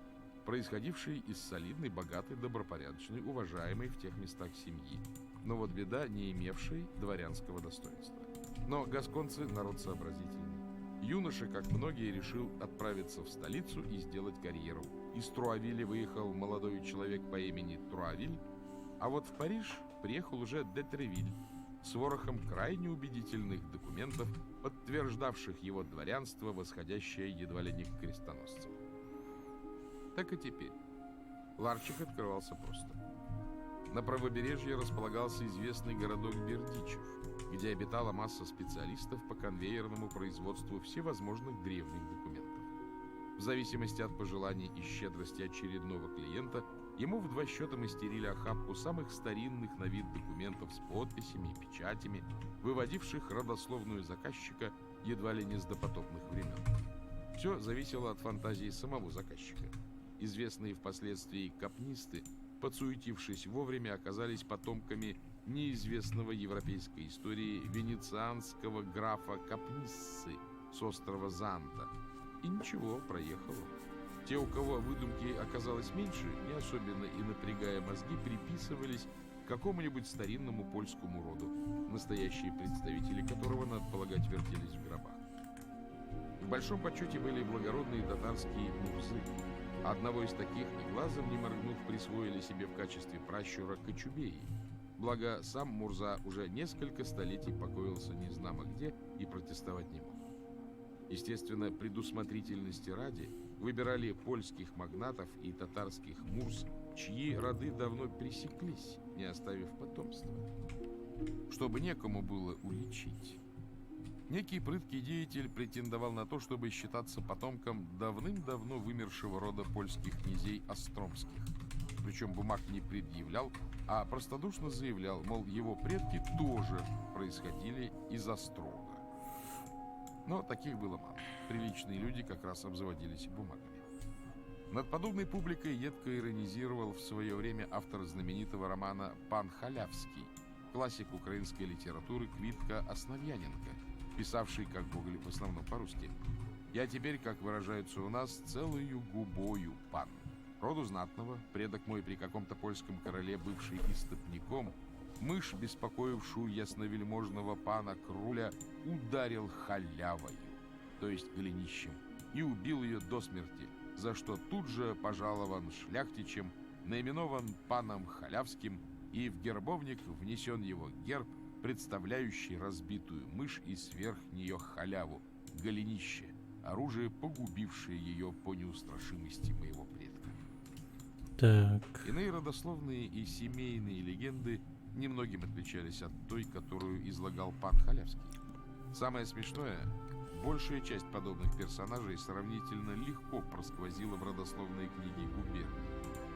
происходивший из солидной, богатой, добропорядочной, уважаемой в тех местах семьи, но вот беда, не имевшей дворянского достоинства. Но гасконцы — народ сообразительный. юноша, как многие, решил отправиться в столицу и сделать карьеру. Из Труавиля выехал молодой человек по имени Труавиль, а вот в Париж приехал уже де Тревиль с ворохом крайне убедительных документов, подтверждавших его дворянство, восходящее едва ли не к крестоносцам. Так и теперь. Ларчик открывался просто. На правобережье располагался известный городок Бердичев, где обитала масса специалистов по конвейерному производству всевозможных древних документов. В зависимости от пожеланий и щедрости очередного клиента, ему в 2 счета мастерили охапку самых старинных на вид документов с подписями и печатями, выводивших родословную заказчика едва ли не с допотопных времен. Все зависело от фантазии самого заказчика. Известные впоследствии капнисты, подсуетившись вовремя, оказались потомками неизвестного европейской истории венецианского графа Капниссы с острова Занта. И ничего, проехало. Те, у кого выдумки оказалось меньше, не особенно и напрягая мозги, приписывались к какому-нибудь старинному польскому роду, настоящие представители которого, надо полагать, вертелись в гробах. В большом почете были благородные татарские мурзы. Одного из таких и глазом не моргнув присвоили себе в качестве пращура Кочубеи. Благо, сам Мурза уже несколько столетий покоился незнамо где и протестовать не мог. Естественно, предусмотрительности ради выбирали польских магнатов и татарских мурз, чьи роды давно пресеклись, не оставив потомства, чтобы некому было уличить. Некий прыткий деятель претендовал на то, чтобы считаться потомком давным-давно вымершего рода польских князей Остромских. Причем бумаг не предъявлял, а простодушно заявлял, мол, его предки тоже происходили из Острога. Но таких было мало. Приличные люди как раз обзаводились бумагами. Над подобной публикой едко иронизировал в свое время автор знаменитого романа «Пан Халявский», классик украинской литературы Квитка Основьяненко, писавший, как Гоголь, в основном по-русски. «Я теперь, как выражаются у нас, целую губою пан. Роду знатного, предок мой при каком-то польском короле, бывший истопником, мышь, беспокоившую ясновельможного пана Круля, ударил халявою, то есть голенищем, и убил ее до смерти, за что тут же пожалован шляхтичем, наименован паном Халявским, и в гербовник внесен его герб, представляющий разбитую мышь и сверх нее халяву, голенище, оружие, погубившее ее по неустрашимости моего предка». Так. Иные родословные и семейные легенды немногим отличались от той, которую излагал пан Халявский. Самое смешное, большая часть подобных персонажей сравнительно легко просквозила в родословные книги губерний.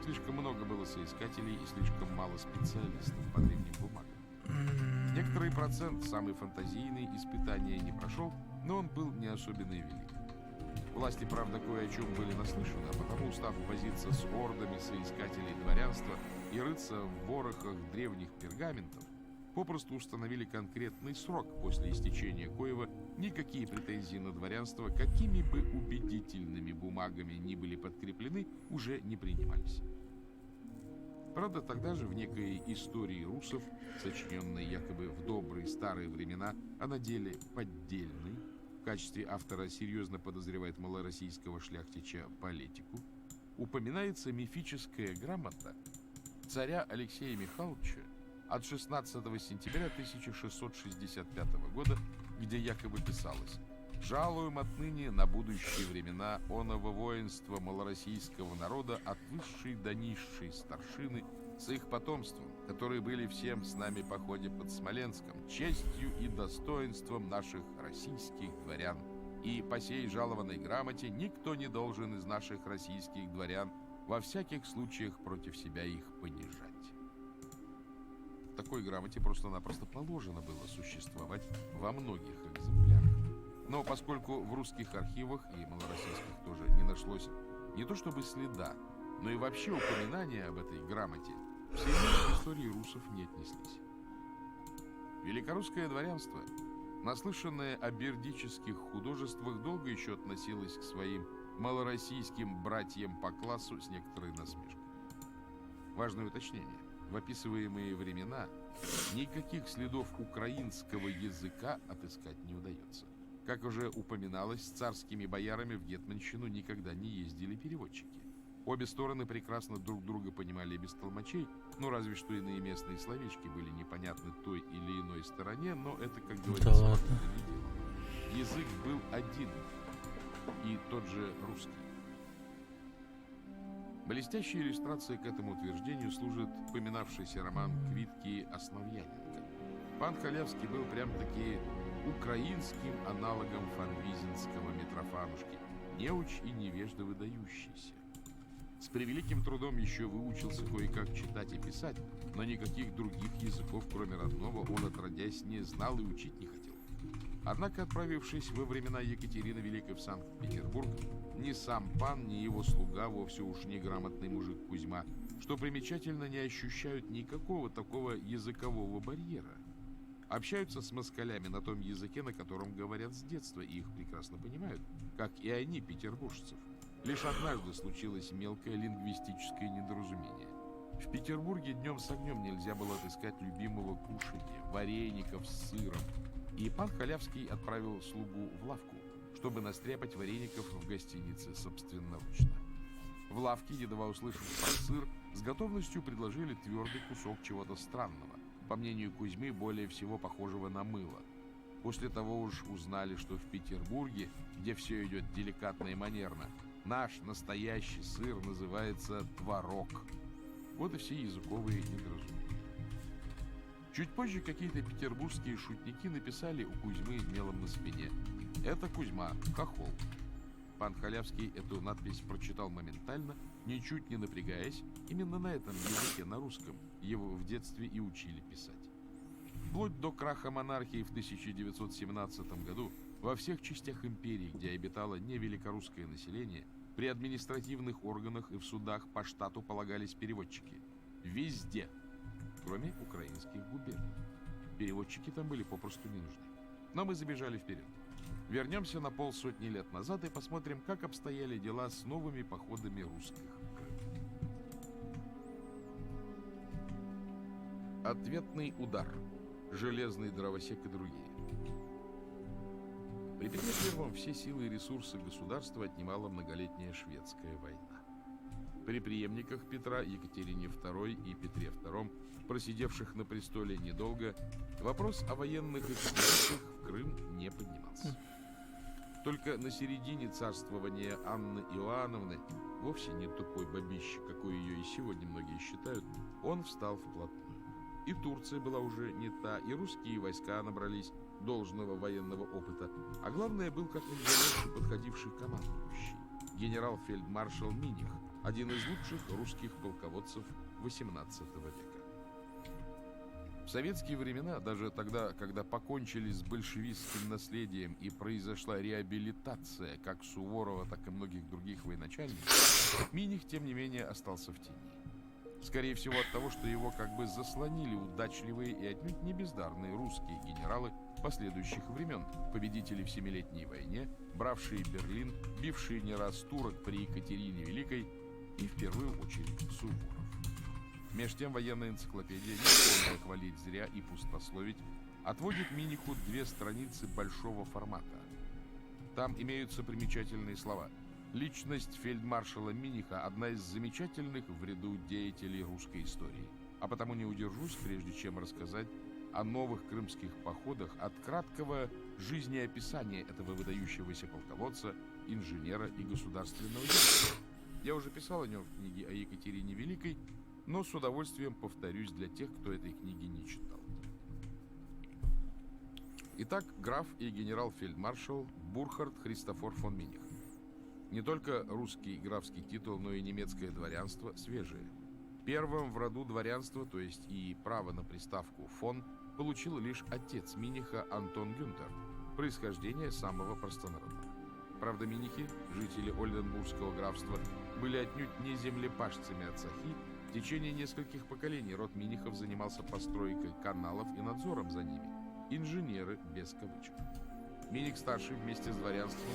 Слишком много было соискателей и слишком мало специалистов по древним бумагам. Некоторый процент, самый фантазийный, испытания не прошел, но он был не особенно и велик. Власти, правда, кое о чем были наслышаны, а потому, устав возиться с ордами соискателей дворянства и рыться в ворохах древних пергаментов, попросту установили конкретный срок, после истечения коего никакие претензии на дворянство, какими бы убедительными бумагами ни были подкреплены, уже не принимались. Правда, тогда же в некой истории русов, сочиненной якобы в добрые старые времена, а на деле поддельной, в качестве автора серьезно подозревает малороссийского шляхтича Политику, упоминается мифическая грамота царя Алексея Михайловича от 16 сентября 1665 года, где якобы писалось: «Жалуем отныне на будущие времена оного воинства малороссийского народа от высшей до низшей старшины с их потомством, которые были всем с нами по ходе под Смоленском, честью и достоинством наших российских дворян. И по сей жалованной грамоте никто не должен из наших российских дворян во всяких случаях против себя их понижать». В такой грамоте просто-напросто положено было существовать во многих экземплярах. Но поскольку в русских архивах и малороссийских тоже не нашлось не то чтобы следа, но и вообще упоминания об этой грамоте, все в истории русов не отнеслись. Великорусское дворянство, наслышанное о бердических художествах, долго еще относилось к своим малороссийским братьям по классу с некоторой насмешкой. Важное уточнение. В описываемые времена никаких следов украинского языка отыскать не удается. Как уже упоминалось, с царскими боярами в гетманщину никогда не ездили переводчики. Обе стороны прекрасно друг друга понимали без толмачей, ну разве что иные местные словечки были непонятны той или иной стороне, но это, как говорится, ладно. язык был один, и тот же русский. Блестящей иллюстрацией к этому утверждению служит упоминавшийся роман Квитки Основьяненко. Пан Халявский был прям-таки украинским аналогом фанвизинского Митрофанушки, неуч и невежда выдающийся. С превеликим трудом еще выучился кое-как читать и писать, но никаких других языков, кроме родного, он отродясь не знал и учить не хотел. Однако, отправившись во времена Екатерины Великой в Санкт-Петербург, ни сам пан, ни его слуга, вовсе уж неграмотный мужик Кузьма, что примечательно, не ощущают никакого такого языкового барьера. Общаются с москалями на том языке, на котором говорят с детства, и их прекрасно понимают, как и они, петербуржцев. Лишь однажды случилось мелкое лингвистическое недоразумение. В Петербурге днем с огнем нельзя было отыскать любимого кушанья, вареников с сыром, и пан Халявский отправил слугу в лавку, чтобы настряпать вареников в гостинице собственноручно. В лавке, едва услышав про сыр, с готовностью предложили твердый кусок чего-то странного, по мнению Кузьмы, более всего похожего на мыло. После того уж узнали, что в Петербурге, где все идет деликатно и манерно, наш настоящий сыр называется творог. Вот и все языковые недоразумения. Чуть позже какие-то петербургские шутники написали у Кузьмы мелом на спине: «Это Кузьма, хохол». Пан Халявский эту надпись прочитал моментально, ничуть не напрягаясь. Именно на этом языке, на русском, его в детстве и учили писать. Вплоть до краха монархии в 1917 году во всех частях империи, где обитало невеликорусское население, при административных органах и в судах по штату полагались переводчики. Везде, кроме украинских губерний. Переводчики там были попросту не нужны. Но мы забежали вперед. Вернемся на 50 лет назад и посмотрим, как обстояли дела с новыми походами русских в Крым. Ответный удар. Железный дровосек и другие. При Петре I все силы и ресурсы государства отнимала многолетняя шведская война. При преемниках Петра, Екатерине II и Петре II, просидевших на престоле недолго, вопрос о военных экспедициях в Крым не поднимался. Только на середине царствования Анны Иоанновны, вовсе не тупой бабищи, какой ее и сегодня многие считают, он встал вплотную. И Турция была уже не та, и русские войска набрались должного военного опыта, а главное, был как нельзя лучше подходивший командующий, генерал-фельдмаршал Миних, один из лучших русских полководцев XVIII века. В советские времена, даже тогда, когда покончили с большевистским наследием и произошла реабилитация как Суворова, так и многих других военачальников, Миних, тем не менее, остался в тени. Скорее всего от того, что его как бы заслонили удачливые и отнюдь не бездарные русские генералы последующих времен, победители в Семилетней войне, бравшие Берлин, бившие не раз турок при Екатерине Великой и, в первую очередь, Суворов. Меж тем военная энциклопедия, не склонная хвалить зря и пустословить, отводит Миниху 2 страницы большого формата. Там имеются примечательные слова. Личность фельдмаршала Миниха – одна из замечательных в ряду деятелей русской истории. А потому не удержусь, прежде чем рассказать о новых крымских походах, от краткого жизнеописания этого выдающегося полководца, инженера и государственного деятеля. Я уже писал о нем в книге о Екатерине Великой, но с удовольствием повторюсь для тех, кто этой книги не читал. Итак, граф и генерал-фельдмаршал Бурхард Христофор фон Миних. Не только русский графский титул, но и немецкое дворянство свежее. Первым в роду дворянства, то есть и право на приставку «фон», получил лишь отец Миниха Антон Гюнтер, происхождение самого простонародного. Правда, Минихи, жители Ольденбургского графства, были отнюдь не землепашцами от Сахи. В течение нескольких поколений род Минихов занимался постройкой каналов и надзором за ними. Инженеры без кавычек. Миних-старший вместе с дворянством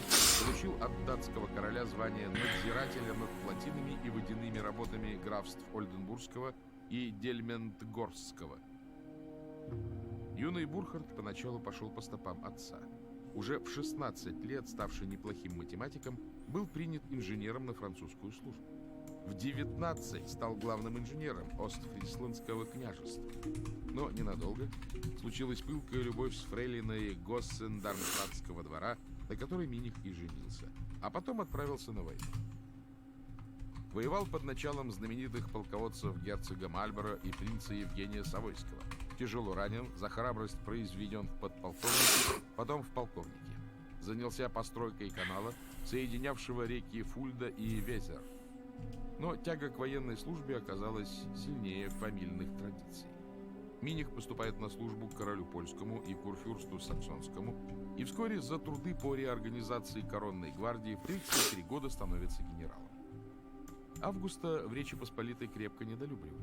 получил от датского короля звание надзирателя над плотинами и водяными работами графств Ольденбургского и Дельментгорского. Юный Бурхард поначалу пошел по стопам отца. уже в 16 лет ставший неплохим математиком, был принят инженером на французскую службу. В 19 стал главным инженером Остфрисландского княжества. Но ненадолго. Случилась пылкая любовь с фрейлиной Госсен-Дармштадтского двора, на которой Миних и женился. А потом отправился на войну. Воевал под началом знаменитых полководцев герцога Мальборо и принца Евгения Савойского. Тяжело ранен, за храбрость произведен в подполковнике, потом в полковнике. Занялся постройкой канала, соединявшего реки Фульда и Везер. Но тяга к военной службе оказалась сильнее фамильных традиций. Миних поступает на службу к королю польскому и курфюрсту саксонскому, и вскоре за труды по реорганизации коронной гвардии в 33 года становится генералом. Августа в Речи Посполитой крепко недолюбливали,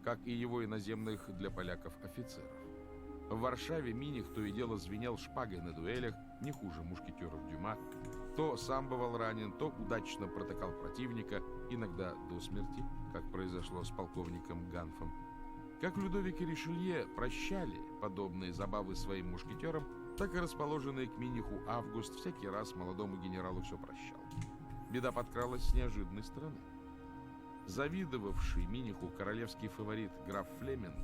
как и его иноземных для поляков офицеров. В Варшаве Миних то и дело звенел шпагой на дуэлях, не хуже мушкетеров Дюма, то сам бывал ранен, то удачно протыкал противника, иногда до смерти, как произошло с полковником Ганфом. Как Людовик и Ришелье прощали подобные забавы своим мушкетерам, так и расположенный к Миниху Август всякий раз молодому генералу все прощал. Беда подкралась с неожиданной стороны. Завидовавший Миниху королевский фаворит граф Флеминг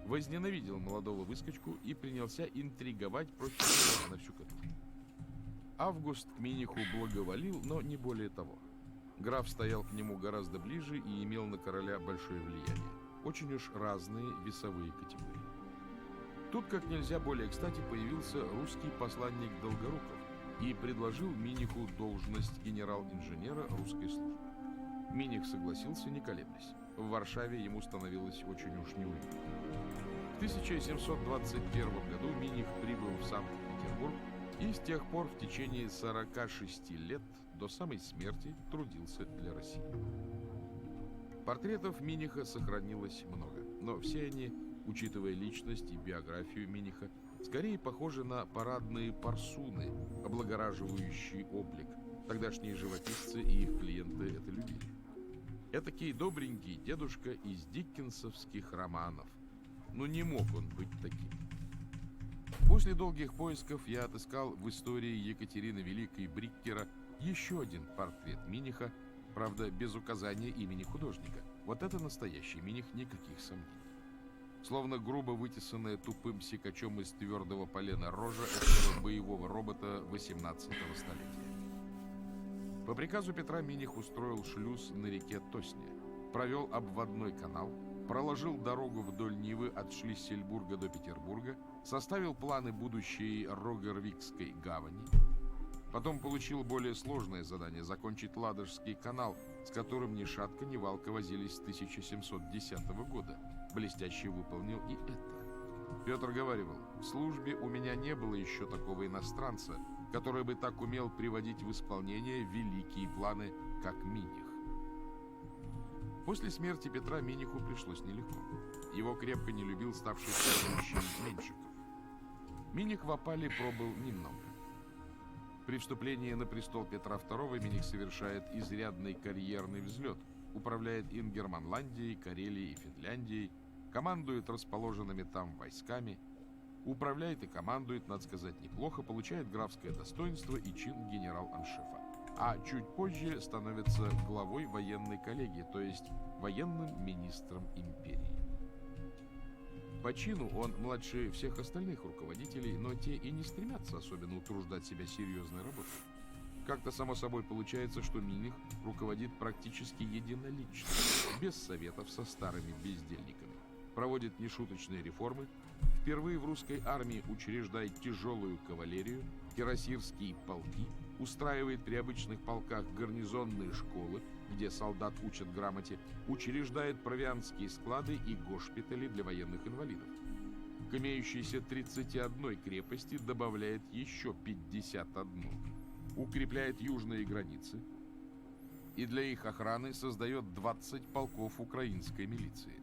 возненавидел молодого выскочку и принялся интриговать против него на всю катушку. Август к Миниху благоволил, но не более того. Граф стоял к нему гораздо ближе и имел на короля большое влияние. Очень уж разные весовые категории. Тут как нельзя более кстати появился русский посланник Долгоруков и предложил Миниху должность генерал-инженера русской службы. Миних согласился, не колеблясь. В Варшаве ему становилось очень уж неуютно. В 1721 году Миних прибыл в Санкт-Петербург и с тех пор в течение 46 лет до самой смерти трудился для России. Портретов Миниха сохранилось много, но все они, учитывая личность и биографию Миниха, скорее похожи на парадные парсуны, облагораживающие облик. Тогдашние живописцы и их клиенты это любили. Этакий добренький дедушка из диккенсовских романов. Но не мог он быть таким. После долгих поисков я отыскал в истории Екатерины Великой Бриккера еще один портрет Миниха, правда, без указания имени художника. Вот это настоящий Миних, никаких сомнений. Словно грубо вытесанная тупым секачом из твердого полена рожа этого боевого робота 18-го столетия. По приказу Петра Миних устроил шлюз на реке Тосне, провел обводной канал, проложил дорогу вдоль Нивы от Шлиссельбурга до Петербурга, составил планы будущей Рогервикской гавани. Потом получил более сложное задание — закончить Ладожский канал, с которым ни шатка, ни валка возились с 1710 года. Блестяще выполнил и это. Петр говаривал: в службе у меня не было еще такого иностранца, который бы так умел приводить в исполнение великие планы, как Миних. После смерти Петра Миниху пришлось нелегко. Его крепко не любил ставший следующим Меньшиков. Миних в опале пробыл немного. При вступлении на престол Петра II Миних совершает изрядный карьерный взлет, управляет Ингерманландией, Карелией и Финляндией, командует расположенными там войсками, управляет и командует, надо сказать, неплохо, получает графское достоинство и чин генерал-аншефа. А чуть позже становится главой военной коллегии, то есть военным министром империи. По чину он младше всех остальных руководителей, но те и не стремятся особенно утруждать себя серьезной работой. Как-то само собой получается, что Миних руководит практически единолично, без советов со старыми бездельниками. Проводит нешуточные реформы, впервые в русской армии учреждает тяжелую кавалерию, кирасирские полки, устраивает при обычных полках гарнизонные школы, где солдат учат грамоте, учреждает провиантские склады и госпитали для военных инвалидов. К имеющейся 31 крепости добавляет еще 51, укрепляет южные границы и для их охраны создает 20 полков украинской милиции.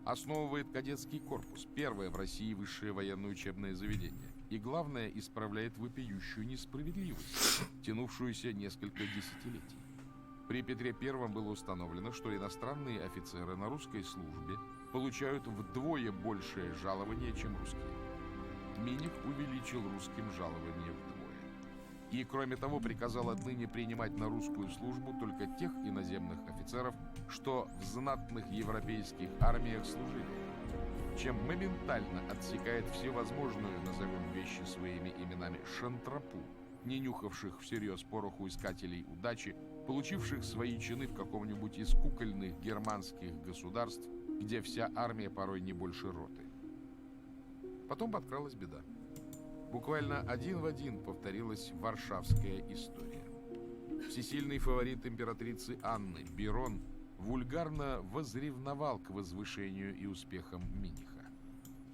Основывает кадетский корпус, первое в России высшее военное учебное заведение. И главное, исправляет вопиющую несправедливость, тянувшуюся несколько десятилетий. При Петре I было установлено, что иностранные офицеры на русской службе получают вдвое большее жалование, чем русские. Миних увеличил русским жалование вдвое. И, кроме того, приказал отныне принимать на русскую службу только тех иноземных офицеров, что в знатных европейских армиях служили, чем моментально отсекает всевозможную, назовем вещи своими именами, шантропу, не нюхавших всерьез пороху искателей удачи, получивших свои чины в каком-нибудь из кукольных германских государств, где вся армия порой не больше роты. Потом подкралась беда. Буквально один в один повторилась варшавская история. Всесильный фаворит императрицы Анны, Берон, вульгарно возревновал к возвышению и успехам Миниха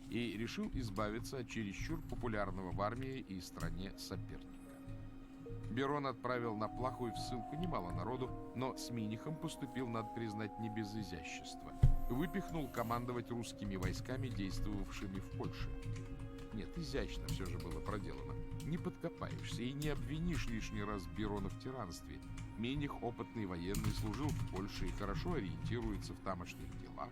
и решил избавиться от чересчур популярного в армии и стране соперника. Берон отправил на плаху и в ссылку немало народу, но с Минихом поступил, надо признать, не без изящества. Выпихнул командовать русскими войсками, действовавшими в Польше. Нет, изящно все же было проделано. Не подкопаешься и не обвинишь лишний раз Берона в тиранстве. Миних, опытный военный, служил в Польше и хорошо ориентируется в тамошних делах.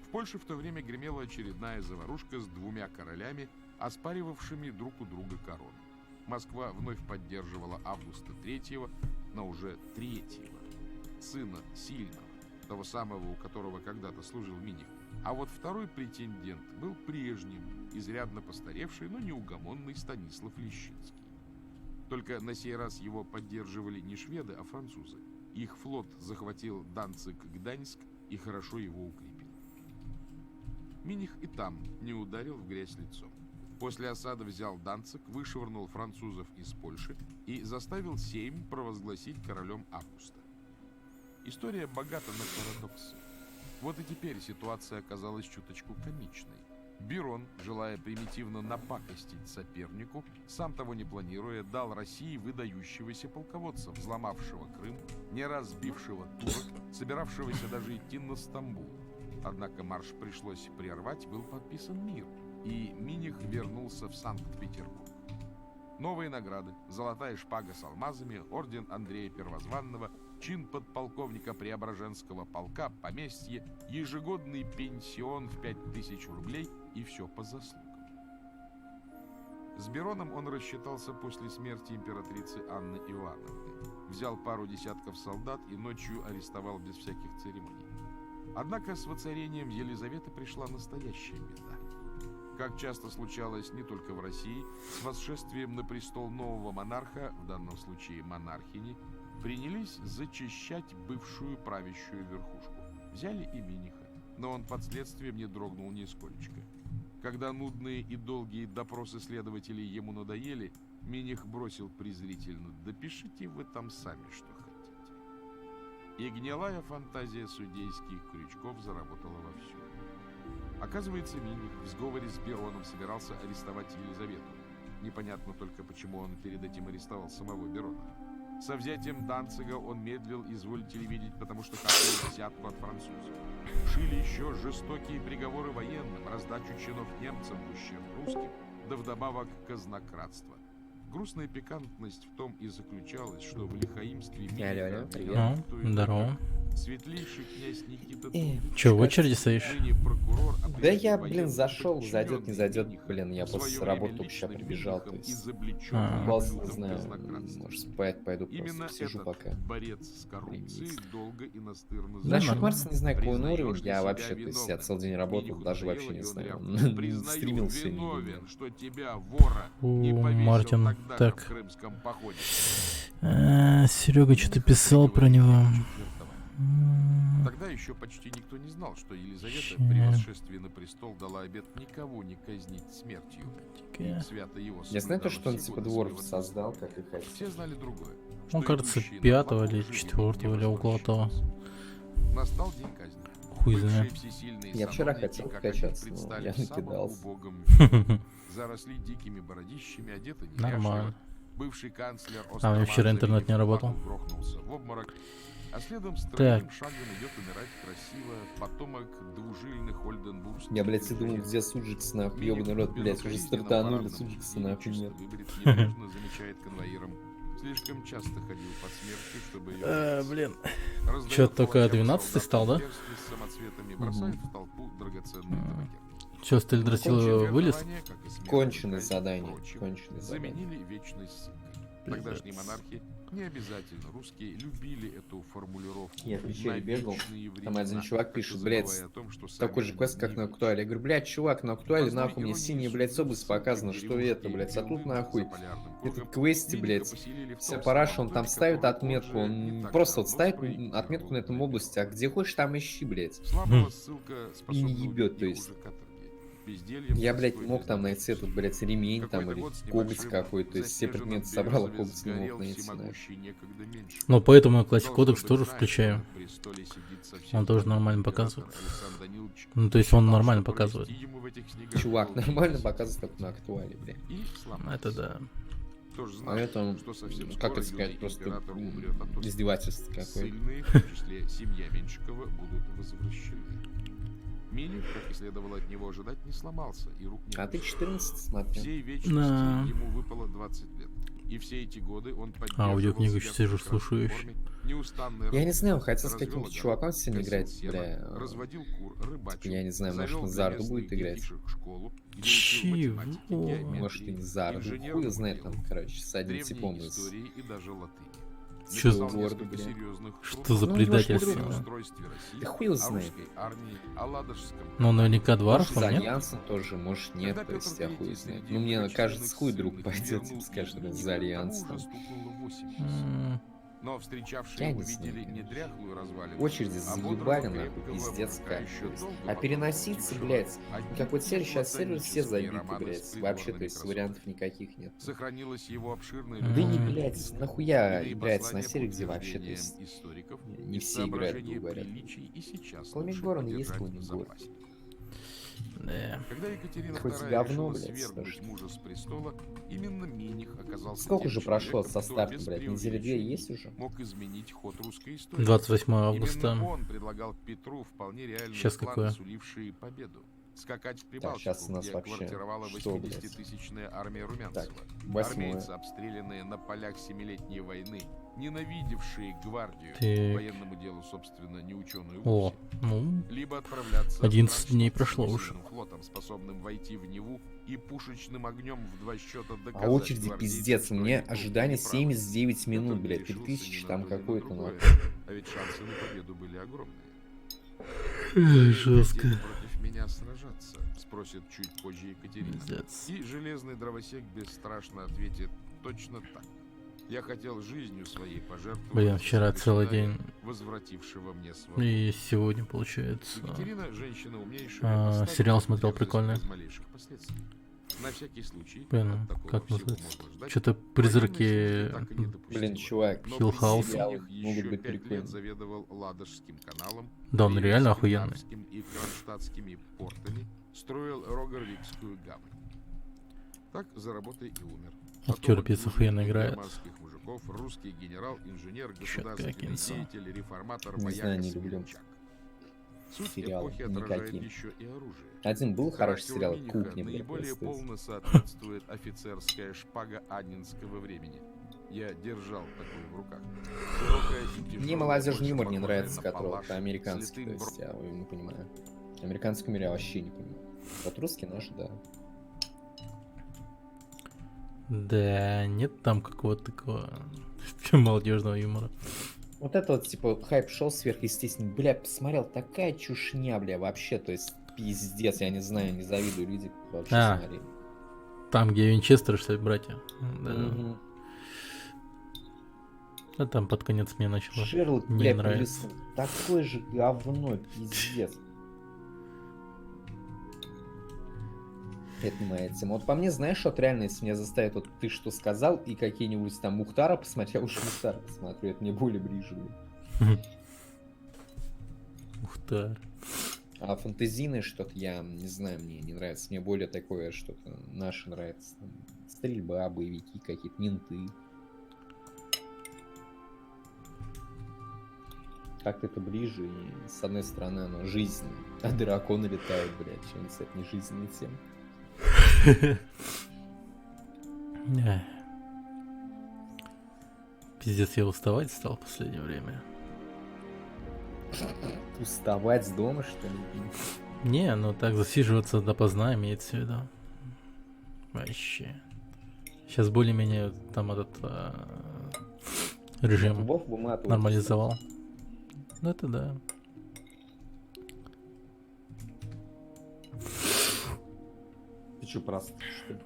В Польше в то время гремела очередная заварушка с двумя королями, оспаривавшими друг у друга корону. Москва вновь поддерживала Августа III, но уже третьего, сына Сильного, того самого, у которого когда-то служил Миних. А вот второй претендент был прежним, изрядно постаревший, но неугомонный Станислав Лещинский. Только на сей раз его поддерживали не шведы, а французы. Их флот захватил Данциг-Гданьск и хорошо его укрепил. Миних и там не ударил в грязь лицом. После осады взял Данциг, вышвырнул французов из Польши и заставил Сейм провозгласить королем Августа. История богата на парадоксы. Вот и теперь ситуация оказалась чуточку комичной. Берон, желая примитивно напакостить сопернику, сам того не планируя, дал России выдающегося полководца, взломавшего Крым, не раз сбившего турок, собиравшегося даже идти на Стамбул. Однако марш пришлось прервать, был подписан мир, и Миних вернулся в Санкт-Петербург. Новые награды, золотая шпага с алмазами, орден Андрея Первозванного, чин подполковника Преображенского полка, поместье, ежегодный пенсион в 5000 рублей и все по заслугам. С Бероном он рассчитался после смерти императрицы Анны Иоанновны. Взял пару десятков солдат и ночью арестовал без всяких церемоний. Однако с воцарением Елизаветы пришла настоящая беда. Как часто случалось не только в России, с восшествием на престол нового монарха, в данном случае монархини, принялись зачищать бывшую правящую верхушку. Взяли и Миниха, но он под следствием не дрогнул нисколечко. Когда нудные и долгие допросы следователей ему надоели, Миних бросил презрительно: «Да пишите вы там сами, что хотите». И гнилая фантазия судейских крючков заработала вовсю. Оказывается, Миних в сговоре с Бероном собирался арестовать Елизавету. Непонятно только, почему он перед этим арестовал самого Берона. Со взятием Данцига он медлил, изволите ли видеть, потому что хотел взятку от французов. Шили еще жестокие приговоры военным, раздачу чинов немцам в ущерб русским, да вдобавок казнократство. Грустная пикантность в том и заключалась, что в лихаимстве Миниха Здорово. светлейший князь Никита Че, в очереди стоишь? Да я, блин, зашел, зайдет, не зайдет, блин, я после работы вообще прибежал, то есть упался, не знаю, может спать пойду, просто сижу пока. Борец с коррупцией долго и настырно. Насчет Марса не знаю, какой он уровень, я вообще, то есть я целый день работал, даже вообще не знаю, стримился не что тебя, вора, не повесил Мартин, тогда так. в крымском походе. Серега что-то писал про него. Тогда еще почти никто не знал, что Елизавета при восшествии на престол дала обет никого не казнить смертью. И свято его я знаю то, что он типа дворф создал, как и хотел. Все знали другое. Он, кажется, 5-го или 4-го или около того. Настал день казни. Хуй знает. Я вчера хотел качаться, но я накидался. Заросли дикими бородищами, одеты Нормально. Бывший канцлер А у меня вчера интернет не работал. грохнулся в обморок. А следом стройным шагом идет умирать красиво потомок двужильных Ольденбургских. Я, блядь, думал, где Суджикс, нахуй, ёбаный рот, блядь, уже стартанули, Суджикса, нахуй, нет. Замечает конвоиром. Слишком часто ходил под смертью, чтобы ее... Блин. Чё-то только 12-й стал, да? С самоцветами бросает в толпу драгоценные табакерки. Чё, Стельдрасил вылез? Конченое задание, конченое задание. Заменили вечность ссылкой. Тогдашние монархи, не обязательно русские, любили эту формулировку. Я в пещере бегал, «вечные там один времена», чувак как пишет, бы блядь, забывая о том, что сами такой же квест, как на актуале. Я говорю, блядь, чувак, на актуале нахуй мне синяя, блядь, область показано, что это, блядь, а тут нахуй этот квесте, блядь, вся параша, он там ставит отметку, он просто вот ставит отметку на этом области, а где хочешь там ищи, блядь. Слабая ссылка И не способна ебет, убить то не есть. хуже каторги. Бездельем Я, блядь, происходит мог там без найти этот, блядь, ремень там Какой-то или год с коготь небольшим какой-то, то есть все заснеженным предметы собрал, а Березовец коготь не мог сгорел найти, всемогущий некогда меньше. Ну, поэтому я Classic Должно Codex быть, тоже знаешь, включаю. что на престоле сидит совсем Он тоже другой нормально император показывает. Александр Данилович, Ну, то есть он считал, нормально что показывает. провести ему в этих снегах Чувак, долгий нормально месяц. показывает только на актуале, блядь. И сломался. Это да. Тоже А знал, это, что совсем как скоро это сказать, юный просто император умрет, а то издевательство какое-то. ссыльные, в том числе семья Меньшикова, будут возвращены. Миних, как и следовало от него ожидать, не сломался и рук не А ты опустил. 14 смотрел. Всей вечности Да. ему выпало 20 лет. И все эти годы он Аудиокнигу себя сижу, в прекрасной слушаю форме, неустанной Я не работой. знаю, хотел с Развел каким-то огород, чуваком сегодня косил играть, сено, бля. разводил кур, рыбачил, Я не знаю, может завел он для Зарду местных будет играть. детишек школу, где учил математике, Чего? геометрии, Может и не Зарду, инженерному хуй знает делу, там, короче, с одним древней типом из... истории и даже латыни. Чё за Написал город, несколько бля? серьезных Что трудов за Ну, предательство? может, о да. устройстве России, Да хуй его о знает. русской армии, о ладожском. Ну, наверняка Может, Дварфом, за нет? Альянсом тоже, может нет, Когда то есть Петр я хуй III знает. среди Ну, мне многочисленных кажется, хуй друг ссыльных пойдет, вернул типа, скажет, именинника, за Альянс. тому там. уже стукнуло 80. М, Но Я встречавшие его не знаю, видели не конечно. дряхлую развалину, Очереди а заебали, бодрого, нахуй, крепкого пиздец мужика как. еще То есть. долго А потом переноситься, учившего блядь, одни какой сервер, сейчас сервер все платонические забиты, романы с блядь. придворными Вообще, то есть красотками. вариантов никаких нет. Сохранилось его обширное Да не, любопытство блядь, письма, нахуя иные играется на послания серии, по где вообще, то утверждениям есть, историков не и все играют, соображения грубо говоря. приличий и сейчас Пламень лучше Горн есть, подержать Пламень в Горн. запасе. Да. Когда Екатерина Хоть II говно, решила блядь, свергнуть скажешь. мужа с престола, именно Миних оказался Сколько тем же прошло человеком, со кто старта, без блядь? Недели две преувеличений есть уже? мог изменить ход русской истории. 28 августа. Именно он предлагал Петру вполне реальные Щас планы, какое? сулившие победу. Скакать в Так, Прибалтику, щас у нас где вообще квартировала что, блядь? 80-тысячная армия Румянцева. Так, 8-е. Армейцы, обстрелянные на полях Семилетней войны, ненавидевшие гвардию, Так. военному делу, собственно, не ученую О, вовсе. ну, Либо отправляться 11 в дней Кронштадт с прошло уже. сильным флотом, способным войти в Неву и пушечным огнем в 2 счета доказать А очереди гвардейцам, пиздец, что мне они тут ожидание неправы. 79 минут, Петр блядь, не решился 3000 ни там на то, ни на какой-то, другое. нахуй. А ведь шансы на победу были огромные. Жестко. «Вы хотите против меня сражаться?» — спросит чуть позже Екатерина. Пиздец. И железный дровосек бесстрашно ответит: точно так. Я хотел жизнью своей пожертвовать. Блин, за вчера целый государя, день. возвратившего мне свободу. И сегодня, получается. Екатерина, женщина умнейшая, поставила Сериал смотрел дерзость прикольный. без малейших последствий. На всякий случай, Блин, от такого как всего называется? можно ждать, Что-то военные призраки... службы так и не допустила. Блин, чувак, Но Hill при House. Миних могут еще быть 5 лет прикольны. заведовал Ладожским каналом, Да, он реально Ливерским, охуенный. Нарвским и Кронштадтскими портами, строил Рогарвикскую гавань. Так за работой и умер. Актер Потом пицца двух охуенно играет. германских мужиков, русский генерал, инженер, Чёткое государственный кинцо. деятель, реформатор, Не вояка, знаю, не люблю. смельчак. Суть Сериалы эпохи отражает никаким. еще и оружие. Один был хороший Характеру сериал Миниха «Кухня», блядь, наиболее просто. полно соответствует офицерская шпага Аннинского времени. Я держал такую в руках. Широкая и Мне тяжелая, молодежный больше юмор не похожая нравится, на который палаш, американский, с то литым есть я его не понимаю. Американский юмор я вообще не понимаю. Вот русский наш, да. Да, нет там какого-то такого молодежного юмора. Вот это вот, типа, хайп шел сверхъестественный. Бля, посмотрел, такая чушня, бля, вообще, то есть, пиздец, я не знаю, не завидую люди, вообще смотрели. Там, где Винчестер, что ли, братья. Да. Мгм. А там под конец мне начало Шерлок, не бля, нравится. прилистнул. Такое же говно, пиздец. Это не моя тема. Вот по мне, знаешь, вот реально, если меня заставят, вот ты что сказал, и какие-нибудь там Мухтара посмотреть, я уж Мухтара посмотрю, это мне более ближе. Бля. Мухтар. А фэнтезийное что-то, я не знаю, мне не нравится. Мне более такое что-то наше нравится. Там, стрельба, боевики какие-то, менты. Как-то это ближе, и с одной стороны оно жизненно, а драконы летают, блядь, что-нибудь это не жизненная тема. Эх. Пиздец, я уставать стал в последнее время. Уставать с дома, что ли? Не, ну так засиживаться допоздна имеется в виду. Вообще. Сейчас более-менее там этот режим Вов выматывает. нормализовал. Ну это да. Ты что, просто что ли?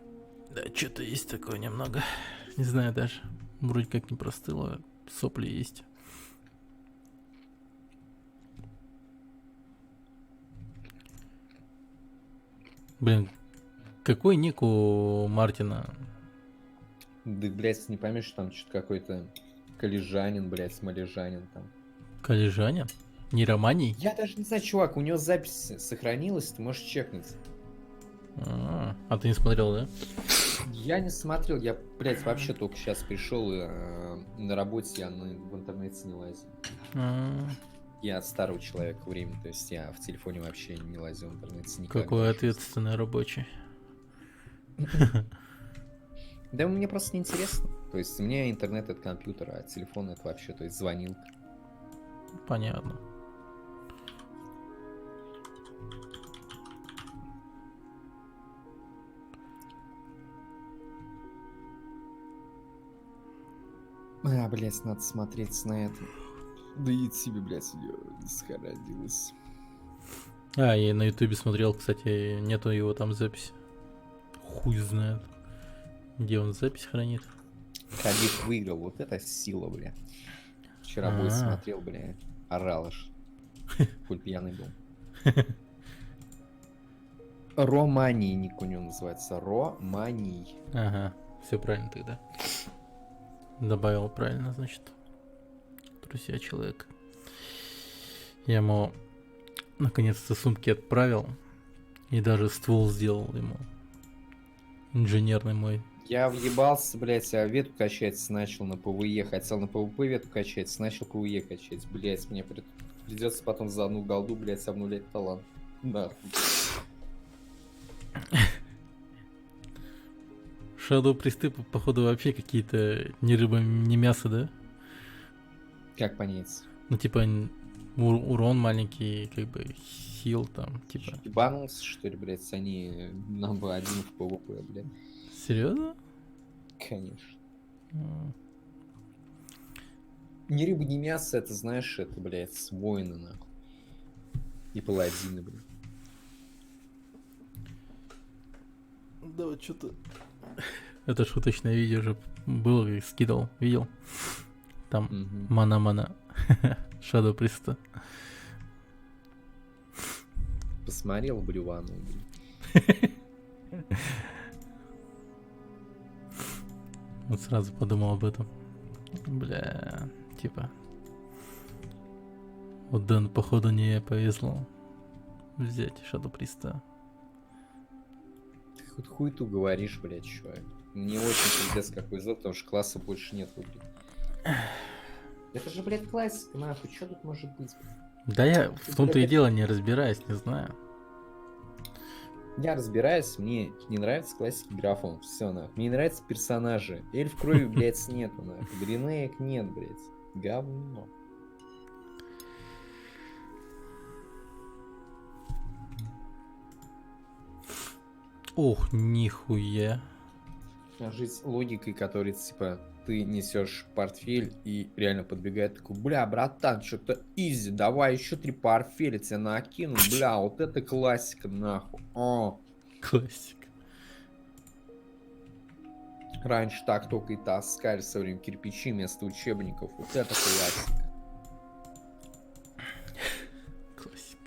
Да, что-то есть такое немного. Не знаю даже. Вроде как не простыло, сопли есть. Блин, какой ник у Мартина? Да, блядь, не поймешь, что там что-то какой-то коллежанин, блядь, смолежанин там. Коллежанин? Не Романий? Я даже не знаю, чувак, у него запись сохранилась, ты можешь чекнуть. А ты не смотрел, да? Я не смотрел, я, блядь, вообще только сейчас пришел и на работе я в интернете не лазил. Я от старого человека время, то есть я в телефоне вообще не лазил в интернете никогда. Какой ответственный рабочий. Да мне просто неинтересно. То есть у меня интернет это компьютер, а телефон это вообще, то есть звонил. Понятно. А, блядь, надо смотреть на это. Да и тебе, блядь, схоронилось. А, я на ютубе смотрел, кстати, нету его там записи. Хуй знает. Где он запись хранит? Хабиб выиграл, вот это сила, бля. Вчера бой смотрел, бля, орал аж. Хуй пьяный был. Романий ник у него называется. Романий. Ага, все правильно тогда. Добавил правильно, значит. Друзья, человек. Я ему наконец-то сумки отправил. И даже ствол сделал ему. Инженерный мой. Я въебался, блядь, а ветку качать начал на ПВЕ. Хотел на ПВП ветку качать, начал ПВЕ качать. Блядь, мне придется потом за одну голду, блядь, обнулять талант. Нахуй. Shadow приступы, походу, вообще какие-то ни рыба, ни мясо, да? Как понять? Ну, типа, урон маленький, как бы, хил там, типа. Ебанулся, что ли, блядь, они нам бы один в ПВП, блядь. Серьезно? Конечно. Ни рыба, ни мясо, это, знаешь, это, блядь, воины, нахуй. И паладины, блядь. Да вот что-то... Это шуточное видео же было, и скидывал, видел? Там мана-мана. Shadow Priest. Посмотрел Брювану, Вот сразу подумал об этом. Бля, типа. Вот Дэн, походу, не повезло взять Shadow Priest. Ты хоть хуйту говоришь, блядь, человек. Мне очень пиздец как повезло, потому что класса больше нет, блядь. Это же, блядь, классика, нахуй, что тут может быть? Да я в том-то и дело не разбираюсь, не знаю. Я разбираюсь, мне не нравится классика графон, все, нахуй. Мне не нравятся персонажи. Эльф крови, блядь, нету, нахуй. Гринеек нет, блядь. Говно. Ох, нихуя. Жить логикой, которой, типа, ты несешь портфель и реально подбегает такой, бля, братан, что-то изи, давай еще 3 портфеля тебе накину, бля, вот это классика, нахуй. О. Классика. Раньше так только и таскали со временем кирпичи вместо учебников, вот это классика. Классика.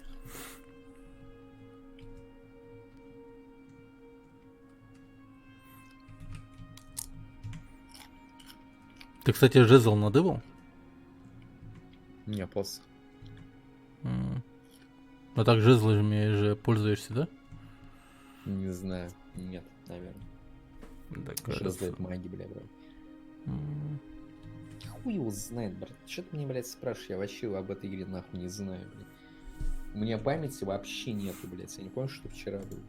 Ты, кстати, жезл надыбал? Не, посох. А так жезлами же пользуешься, да? Не знаю. Нет, наверное. Да, жезлы это маги, бля, брат. Хуй его знает, брат. Что ты мне, блядь, спрашиваешь? Я вообще об этой игре нахуй не знаю, блядь. У меня памяти вообще нету, блядь. Я не помню, что вчера было.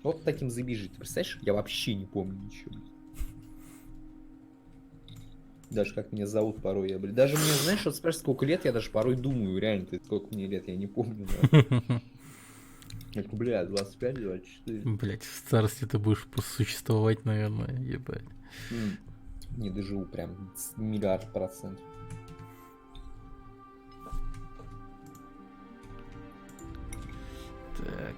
Вот таким забежит. Ты представляешь? Я вообще не помню ничего. Даже как меня зовут порой, я, блядь. Даже мне, знаешь, вот спрашивают, сколько лет, я даже порой думаю, реально, ты сколько мне лет, я не помню. Так, бля, 25-24. Блять, в старости ты будешь существовать, наверное, ебать. Не доживу прям с миллиард процентов. Так.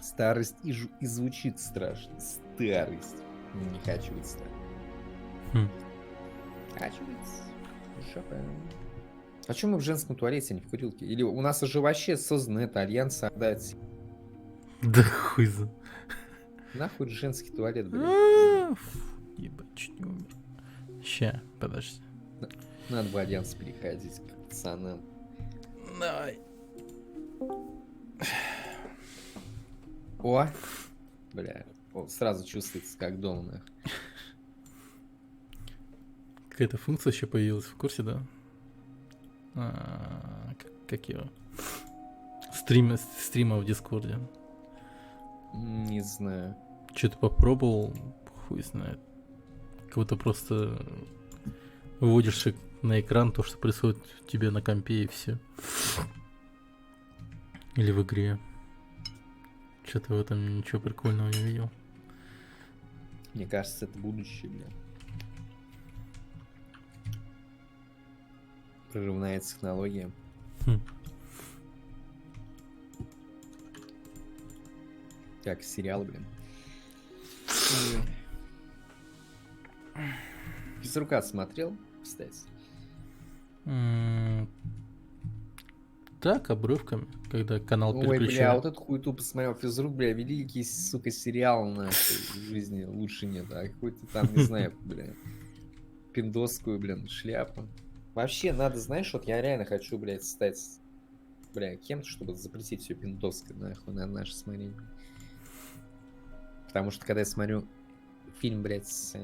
Старость и звучит страшно. Старость. Не хочу быть старым. Хочу быть шопеном. А чё мы в женском туалете, а не в курилке? Или у нас уже вообще создан это альянс отдать? Да хуй за. Нахуй женский туалет, блин. Ебать, чуть не умер. Ща, подожди. Надо в альянс переходить к пацанам. Давай. О! Бля, сразу чувствуется, как дома, нахуй. Какая-то функция еще появилась, в курсе, да? Как его? Стрима в Дискорде. Не знаю. Что-то попробовал, хуй знает. Как будто просто выводишь на экран то, что происходит у тебя на компе, и все. Или в игре. Что-то в этом ничего прикольного не видел. Мне кажется, это будущее, бля. Прорывная технология. Как сериал, блин. Физрука смотрел, кстати? Так, обрывками, когда канал Ой, бля, переключаю. вот эту хуету посмотрел. Физрук, бля, великий, сука, сериал нахуй в жизни лучше нет. А какой-то там, не знаю, бля, пиндосскую, блин, шляпу. Вообще, надо, знаешь, вот я реально хочу, блядь, стать, бля, кем-то, чтобы запретить все пиндосское, нахуй, на наше смотрение. Потому что, когда я смотрю фильм, блядь, с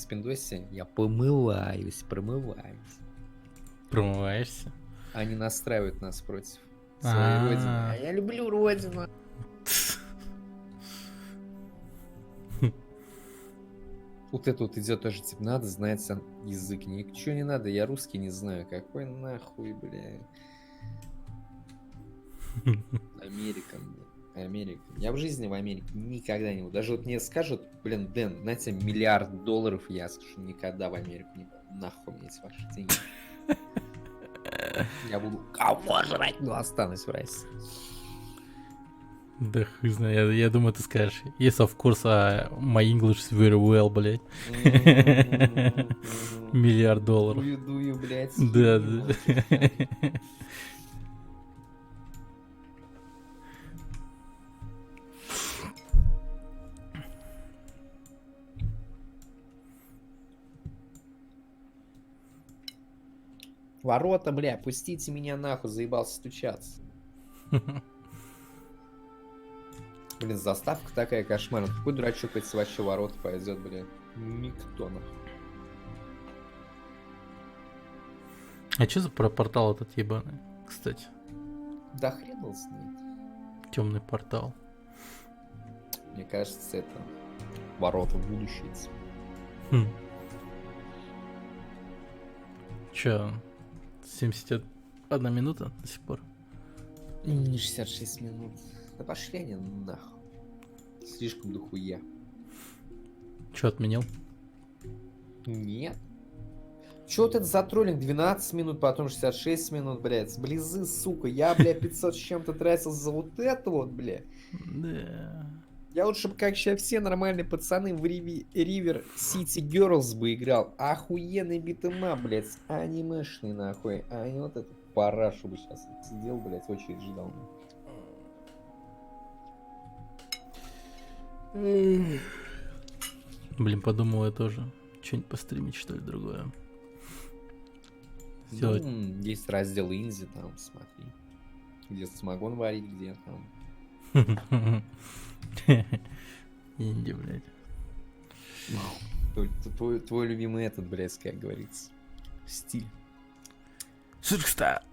пиндоси, я промываюсь. Промываешься? Они настраивают нас против своей родины. А я люблю родину. Вот это вот идет тоже, типа, надо знать язык. Ничего не надо, я русский не знаю. Какой нахуй, бля. Америка, бля. Америка. Я в жизни в Америке никогда не буду. Даже вот мне скажут, блин, Дэн, знаете, $1 миллиард, я скажу, никогда в Америку не буду. Нахуй мне эти ваши деньги. Я буду кого жрать, но останусь в России. Да хуй знает, я думаю, ты скажешь. Yes, of course, my English is very well, блядь. $1 миллиард. Дую, блядь. Да, да. Ворота, бля, пустите меня нахуй, заебался стучаться. Блин, заставка такая кошмарная. Какой дурачок эти вообще ворота пойдет, бля? Никто нахуй. А что за портал этот ебаный, кстати? Да хрен его знает. Темный портал. Мне кажется, это ворота в будущее. Че, 71 минута до сих пор? 66 минут. Да пошли они нахуй. Слишком дохуя. Че, отменил? Нет. Че вот это за троллинг? 12 минут, потом 66 минут, блядь. Сблизы, сука. Я, бля, 500 с чем-то тратил за вот это вот, бля. Да. Я лучше бы, как сейчас все нормальные пацаны, в River City Girls бы играл. Охуенный битэмап, блядь. Анимешный, нахуй. А не вот этот парашу бы сейчас сидел, блядь, в очередь ждал. Блин, подумал я тоже. Что-нибудь постримить, что ли, другое. Сделать. Ну, есть раздел инди, там, смотри. Где самогон варить, где там. Инди, блядь. Твой любимый этот, блядь, как говорится. Стиль. Сыркста.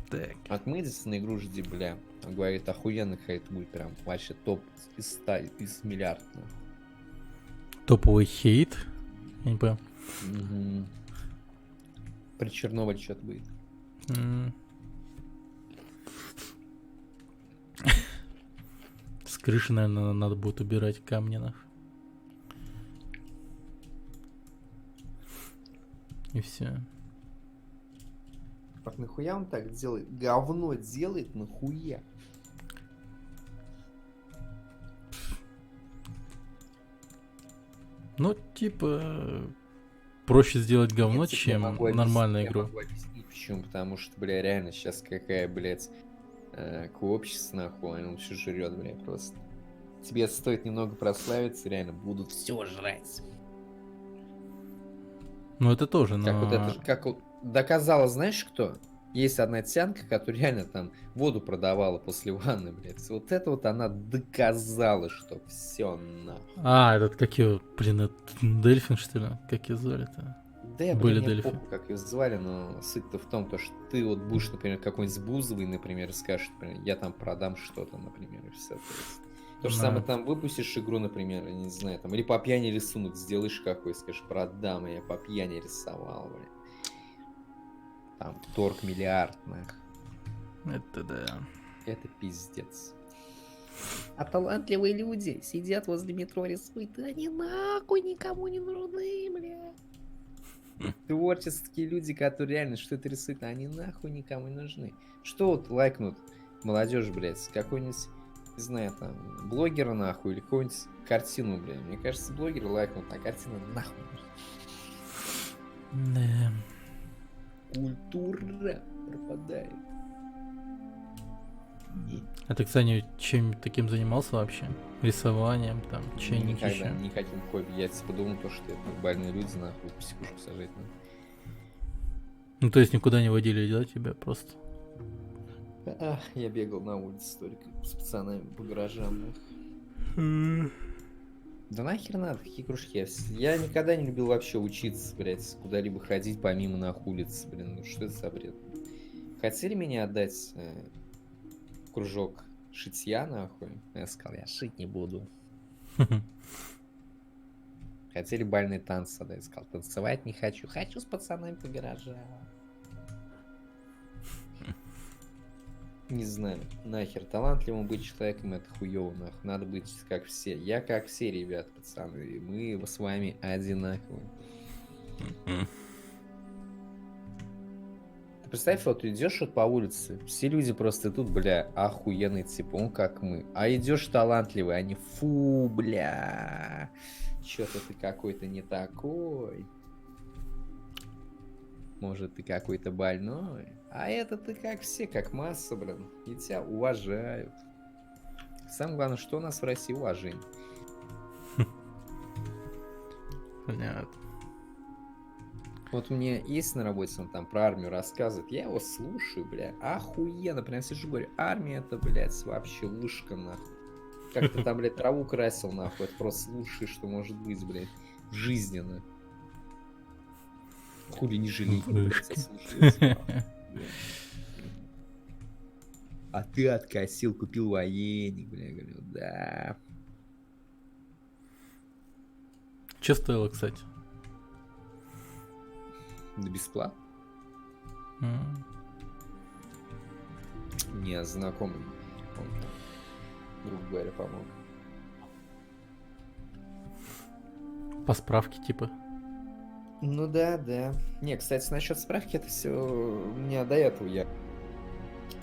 Так. От Мэдисона игру жди, бля. Он говорит, охуенно какая-то будет прям вообще топ из 100, из миллиарда. Топовый хейт? Я не понял. При Чернобыле что-то будет. С крыши, наверное, надо будет убирать камни, нах. И все. Так нахуя он так делает? Говно делает, нахуя? Ну, типа, проще сделать говно, Нет, чем я могу нормальную объяснить, игру. Я могу объяснить, почему. Потому что, бля, реально сейчас какая, блядь, общество, нахуй, он все жрет, бля, просто. Тебе стоит немного прославиться, реально будут все жрать. Ну, это тоже, но... Как вот это, как вот доказала, знаешь кто? Есть одна тянка, которая реально там воду продавала после ванны, блядь. Вот это вот она доказала, что все нахуй. А, этот, как его, блин, это Дельфин, что ли? Как ее звали-то? Да, я, Были блин, не Дельфи. помню, как ее звали, но суть-то в том, то, что ты вот будешь, например, какой-нибудь Бузовый, например, скажешь, например, я там продам что-то, например, и все. То же Да. самое там выпустишь игру, например, я не знаю, там, или по пьяни рисунок сделаешь какой, скажешь, продам, я по пьяни рисовал, блин. Там торг миллиардных. Это да. Это пиздец. А талантливые люди сидят возле метро, рисуют, да они нахуй никому не нужны, бля. Творческие люди, которые реально что-то рисуют, они нахуй никому не нужны. Что вот лайкнут молодежь, блядь, какой-нибудь, не знаю, там, блогера нахуй, или какую-нибудь картину, блядь. Мне кажется, блогеры лайкнут, а картина нахуй. Да. Культура пропадает. А ты, кстати, чем таким занимался вообще? Рисованием, там, чем-нибудь Никогда, еще? никаким хобби. Я типа думал, то, что это больные люди, нахуй, в психушку сажать надо. Ну, то есть никуда не водили, да, тебя просто? Я бегал на улице только с пацанами по гаражам. нах. Да нахер надо, какие кружки? Я никогда не любил вообще учиться, блядь, куда-либо ходить помимо нахуй улицы, блин. Ну что это за бред? Хотели меня отдать в кружок шитья, нахуй? Я сказал, я шить не буду. Хотели бальные танцы отдать, сказал, танцевать не хочу. Хочу с пацанами по гаражам. Не знаю, нахер, талантливым быть человеком это хуёво, нахуй. Надо быть как все. Я как все, ребят, пацаны. И мы с вами одинаковые. Ты представь, вот идешь вот по улице, все люди просто тут, бля, охуенный типа, он как мы. А идешь талантливый, они фу, бля. Чё-то ты какой-то не такой. Может, ты какой-то больной. А это ты как все, как масса, блин. И тебя уважают. Самое главное, что у нас в России уважение. Понятно. Вот мне есть на работе, он там про армию рассказывает. Я его слушаю, бля. Охуенно. Прям сижу, говорю, армия это, блядь, вообще вышка, нахуй. Как ты там, блядь, траву красил, нахуй. Это просто лучшее, что может быть, блядь. Жизненно. Хули не жалей, блядь, слушай. А ты откосил, купил военник, бля, говорю, да. Че стоило, кстати? Да бесплатно. Не, знакомый. Он там, грубо говоря, помог. По справке, типа. Ну да, да. Не, кстати, насчет справки, это все у меня до этого. Я к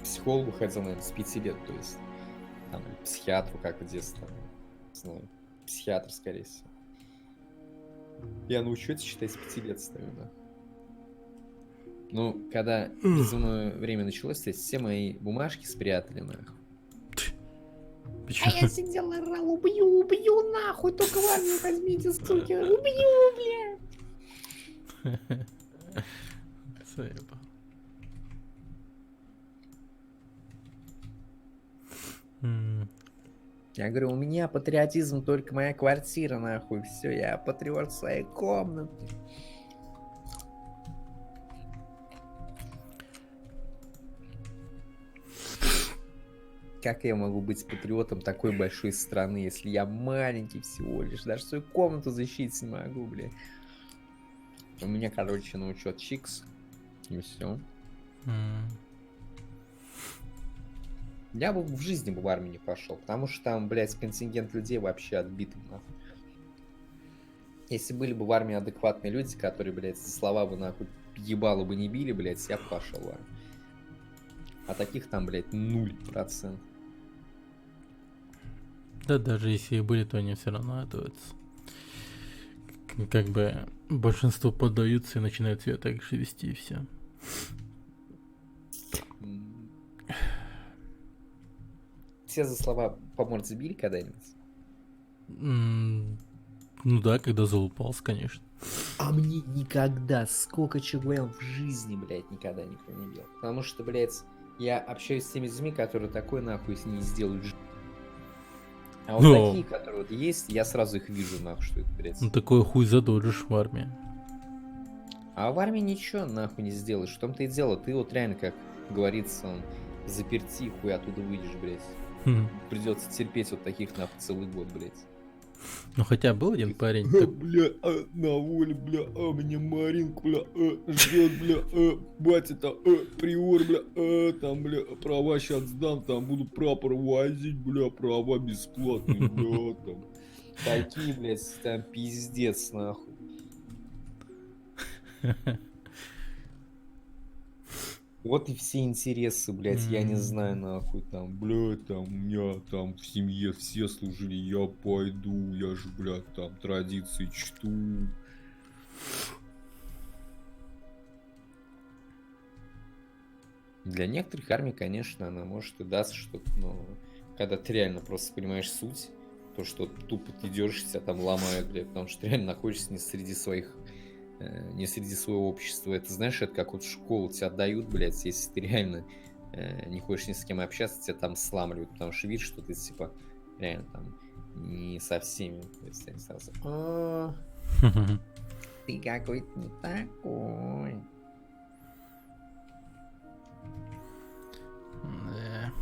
психологу ходил, наверное, с 5 лет, то есть. Там, или психиатру, как в детстве. Там, не знаю, психиатр, скорее всего. Я на учете, считай, с 5 лет стою, да. Ну, когда призывное время началось, то есть все мои бумажки спрятали, нахуй. Почему? А я сидел, орал, убью, нахуй, только в армию возьмите, суки, убью, бля. Заебал. Я говорю, у меня патриотизм только моя квартира, нахуй, все, я патриот своей комнаты. Как я могу быть патриотом такой большой страны, если я маленький всего лишь, даже свою комнату защитить не могу, бля. У меня, короче, на учет Чикс. И все. М. Я бы в жизни бы в армию не пошел, потому что там, блядь, контингент людей вообще отбитый, нахуй. Если были бы в армии адекватные люди, которые, блядь, за слова бы, нахуй, ебало бы не били, блядь, я бы пошел в армию. А таких там, блядь, 0%. Да, даже если и были, то они все равно отдаются. Как бы большинство поддаются и начинают себя так же вести, и все. Все за слова по морде били когда-нибудь? Ну да, когда залупался, конечно. А мне никогда, сколько чего говорил, в жизни, блядь, никогда никто не бил. Потому что, блядь, я общаюсь с теми людьми, которые такой нахуй не сделают. А вот Но. такие, которые вот есть, я сразу их вижу, нахуй, что это, блядь. Ну такой хуй задолжишь в армии. А в армии ничего нахуй не сделаешь. В том-то и дело, ты вот реально, как говорится, заперти, хуй оттуда выйдешь, блядь. Хм. Придется терпеть вот таких нахуй целый год, блядь. Ну хотя был один парень. Бля, на воле, бля, меня Маринка, бля, ждет, бля, батя-то, приор, бля, там, бля, права сейчас сдам, там буду прапор возить, бля, права бесплатные, бля, там. Такие, блядь, там пиздец, нахуй. Вот и все интересы, блядь, я не знаю, нахуй, там, блядь, там, у меня там в семье все служили, я пойду, я же, блядь, там, традиции чту. Для некоторых армий, конечно, она может и даст что-то, но когда ты реально просто понимаешь суть, то, что тупо ты держишься, там, ломают, блядь, потому что ты реально находишься не среди своих... не среди своего общества. Это, знаешь, это как вот в школу тебя отдают, блядь, если ты реально не хочешь ни с кем общаться, тебя там сламливают, потому что видишь, что ты, типа, реально там не со всеми. То есть они сразу: «О, ты какой-то не такой». Да.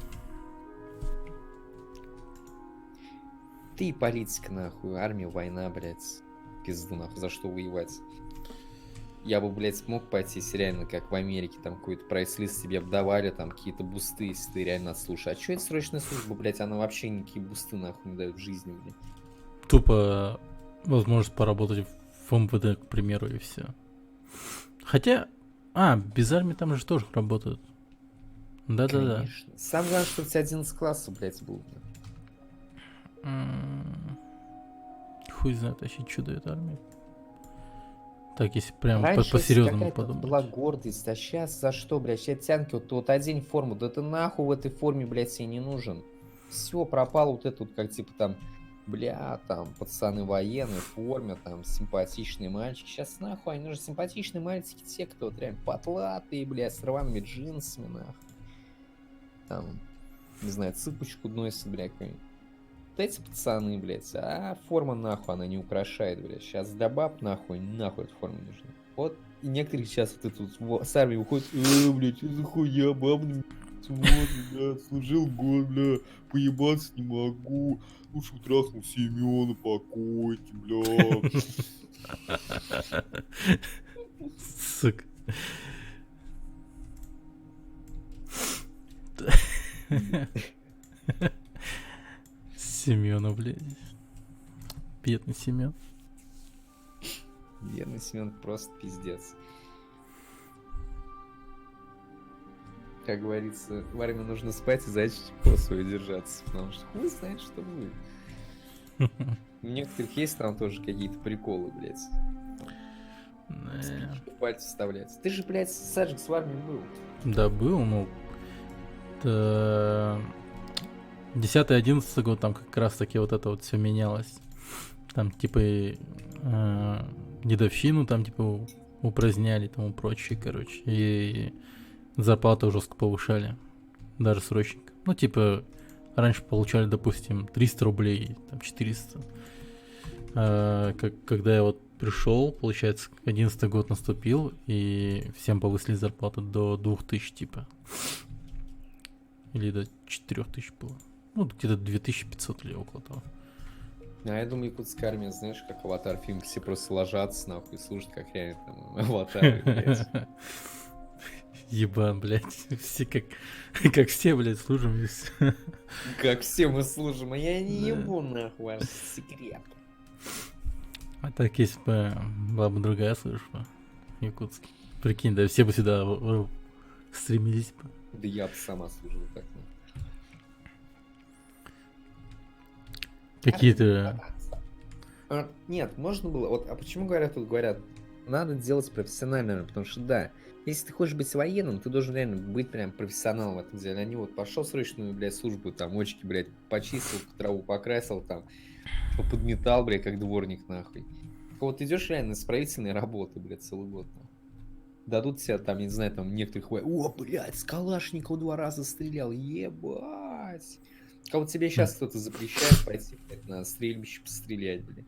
Ты политика, нахуй, армия, война, блядь. Пизду, нахуй, за что воевать? Я бы, блядь, смог пойти, если реально, как в Америке, там какой-то прайс-лист себе давали, там какие-то бусты, если ты реально отслушаешь. А что это срочная служба, блядь, она вообще никакие бусты, нахуй, не дает в жизни, блядь. Тупо возможность поработать в МВД, к примеру, и все. Хотя, без армии там же тоже работают. Да-да-да. Конечно. Самое главное, что у тебя 11 классов, блядь, был. Хуй знает вообще, что дает армия. Так, если прям Раньше по-серьезному какая-то подумать. была гордость, а сейчас за что, блядь? Сейчас тянки, вот одень форму, да ты нахуй в этой форме, блядь, себе не нужен. Все, пропало вот это вот, как типа там, бля, там, пацаны военные в форме, там, симпатичные мальчики. Сейчас нахуй, они же симпатичные мальчики, те, кто вот реально потлатые, блядь, с рваными джинсами, нахуй. Там, не знаю, цыпочку носят, блядь, какой-нибудь. Вот эти пацаны, блядь, а форма нахуй, она не украшает, блядь. Сейчас для баб нахуй эта форма нужна. Вот и некоторые сейчас вот это вот с армии уходят: блядь, что за хуя, бабный, вот, бля, служил год, бля, поебаться не могу, лучше трахнул Семёна по койке, бля. Сука. Семёна, блядь. Бедный Семён. Бедный Семён просто пиздец. Как говорится, в армии нужно спать и за чего свое держаться, потому что хуй знает, что будет. У некоторых есть там тоже какие-то приколы, блядь. Пальцы вставлять. Ты же, блядь, Саджикс в армии был. Да, был, ну... 10-11 год, там как раз таки вот это вот все менялось. Там типа дедовщину там типа упраздняли и тому прочее, короче. И зарплату жестко повышали. Даже срочненько. Ну типа раньше получали, допустим, 300 рублей, там 400. Когда я вот пришел, получается, 11 год наступил, и всем повысили зарплату до 2000 типа. Или до 4000 было. Ну, где-то 2500 или около того. А я думаю, якутская армия, знаешь, как Аватар фильм, все просто ложатся нахуй и служат, как реально там аватары, блядь. Ебан, блядь. Все как все, блядь, служим. и всё. Как все мы служим, а я не Да. ебу нахуй ваш секрет. А так, если бы была бы другая служба в Якутске. Прикинь, да все бы сюда стремились бы. Да я бы сама служил так. Какие-то... Нет, можно было. Вот, а почему говорят, надо делать профессионально, потому что да, если ты хочешь быть военным, ты должен реально быть прям профессионалом в этом деле. А не вот пошел срочную, блядь, службу, там, очки, блядь, почистил, траву покрасил, там, подметал, блядь, как дворник, нахуй. Вот идешь реально с исправительной работы, блядь, целый год, нахуй. Дадут тебе там, я не знаю, там некоторых, о, блядь, с Калашникова 2 раза стрелял, ебать. А вот тебе сейчас кто-то запрещает пойти, блядь, на стрельбище пострелять, блядь.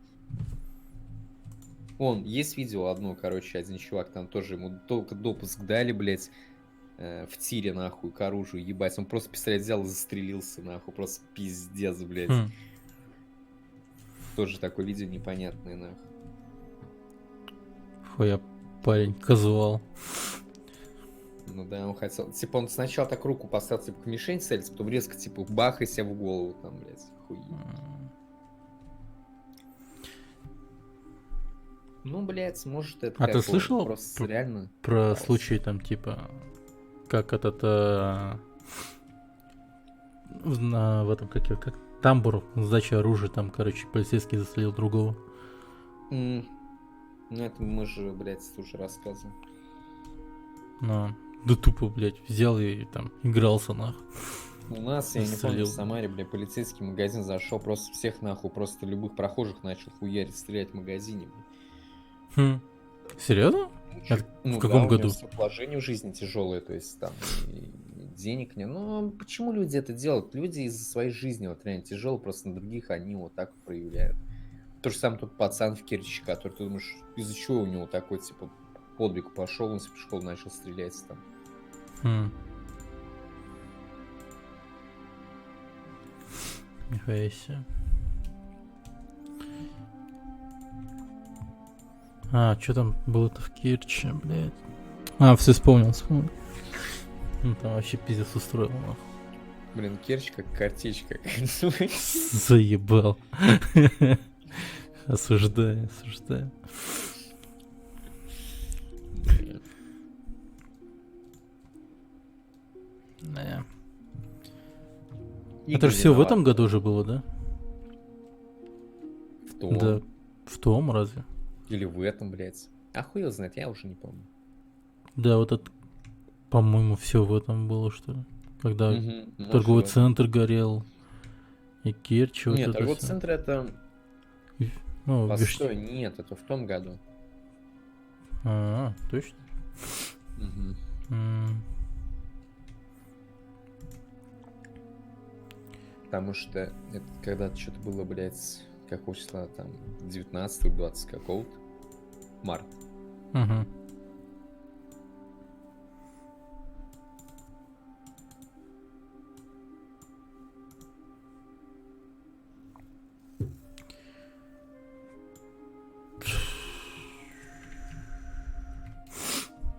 Вон, есть видео одно, короче, один чувак, там тоже ему только допуск дали, блядь, в тире, нахуй, к оружию, ебать. Он просто пистолет взял и застрелился, нахуй, просто пиздец, блядь. Тоже такое видео непонятное, нахуй. Хуя парень, казуал. Ну да, он хотел... Типа он сначала так руку поставил, типа, к мишень целиться, потом резко, типа, бах, и себе в голову, там, блядь, хуй. Ну, блядь, может это... А ты слышал просто реально... про случай там, типа, как этот... в этом, как тамбур, сдача оружия, там, короче, полицейский застрелил другого. Ну, это мы же, блядь, уже рассказывали. Ну, да тупо, блядь, взял и там игрался, нахуй. У нас, я не помню, Застрелил. в Самаре, блядь, полицейский магазин зашел, просто всех, нахуй, просто любых прохожих начал хуярить, стрелять в магазине, блядь. Серьезно? Это Ну, в каком да, году? У него положение в жизни тяжелое, то есть там и денег нет. Но почему люди это делают? Люди из-за своей жизни вот реально тяжело, просто на других они вот так вот проявляют. То же самое тот пацан в Керчи, который, ты думаешь, из-за чего у него такой, типа, подвиг пошел, он в школу начал стрелять там. Нихуя себе. А, что там было-то в Керчи, блядь? А, все вспомнил. Ну там вообще пиздец устроил, нахуй. Блин, Керчь как картечь какая-то. Заебал. Осуждаю. Да. Это же все в этом году уже было, да? В том. Да. В том, разве? Или в этом, блядь. А хуй его знает, я уже не помню. Да, вот это, по-моему, все в этом было, что ли. Когда Мгм, торговый может, центр горел. И Керчь, вот Нет, это торговый всё. центр это... Ну, Постой, нет, это в том году. Точно? Мгм. Потому что это когда-то что-то было, блядь, какого числа там, 19 20 какого-то, март. Угу.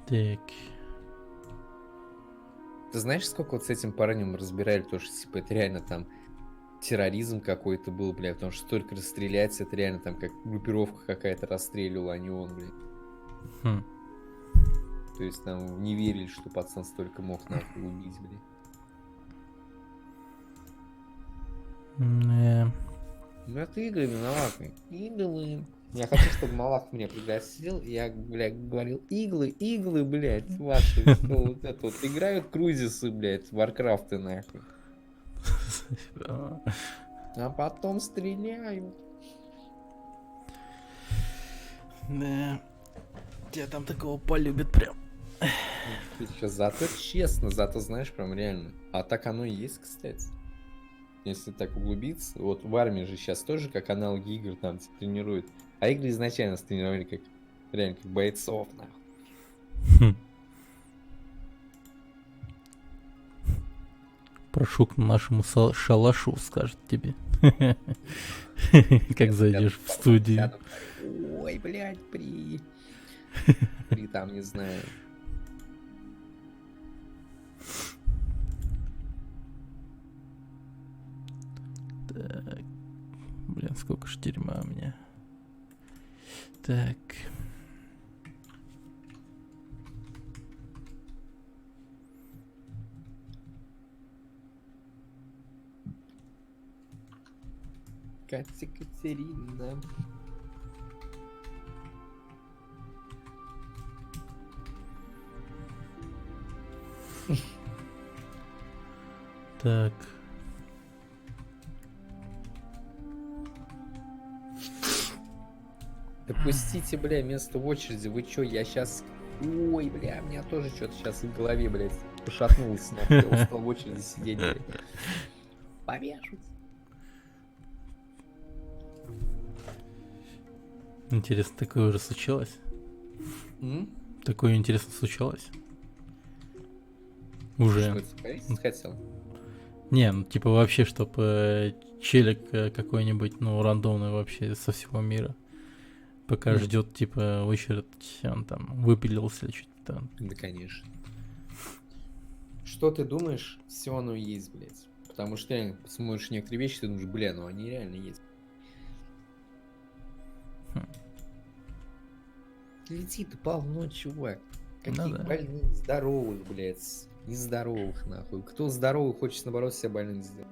Так. Ты знаешь, сколько вот с этим парнем разбирали, то что, типа, это реально там терроризм какой-то был, бля, потому что столько расстрелять, это реально там как группировка какая-то расстреливала, а не он, бля. То есть там не верили, что пацан столько мог нахуй убить, бля. Ну это игры виноваты. Иглы. Я хочу, чтобы Малах меня пригласил, и я, блядь, говорил, иглы, блядь, ваши, ну, вот это вот, играют крузисы, блядь, варкрафты, нахуй. А потом стреляют. Да. Тебя там такого полюбят прям. Ты сейчас зато честно, зато знаешь, прям реально. А так оно и есть, кстати. Если так углубиться, вот в армии же сейчас тоже как аналоги игр там тренируют. А игры изначально тренировали как реально как бойцов, нахуй. Прошу к нашему шалашу, скажет тебе. Как зайдешь в студию. Ой, блядь, при там, не знаю. Так. Блин, сколько ж дерьма у меня. Так. Катя Катерина. Так. Допустите, бля, место в очереди. Вы чё, я сейчас... Ой, бля, у меня тоже что-то сейчас в голове, блядь, пошатнулось. Нахуй. Я устал в очереди сидеть, блядь. Повешусь. Интересно, такое уже случалось? Такое интересно случалось? Уже. Что ты повесить хотел? Не, ну типа вообще, чтобы челик какой-нибудь, ну, рандомный вообще со всего мира. Пока ждет, типа, очередь, он там выпилился или что-то там. Да, конечно. Что ты думаешь, все оно есть, блядь. Потому что реально посмотришь некоторые вещи, ты думаешь, бля, ну они реально есть. Летит полно, чувак. Каких больных, здоровых, блядь. Нездоровых, нахуй. Кто здоровый, хочет, наоборот, себя больным сделать.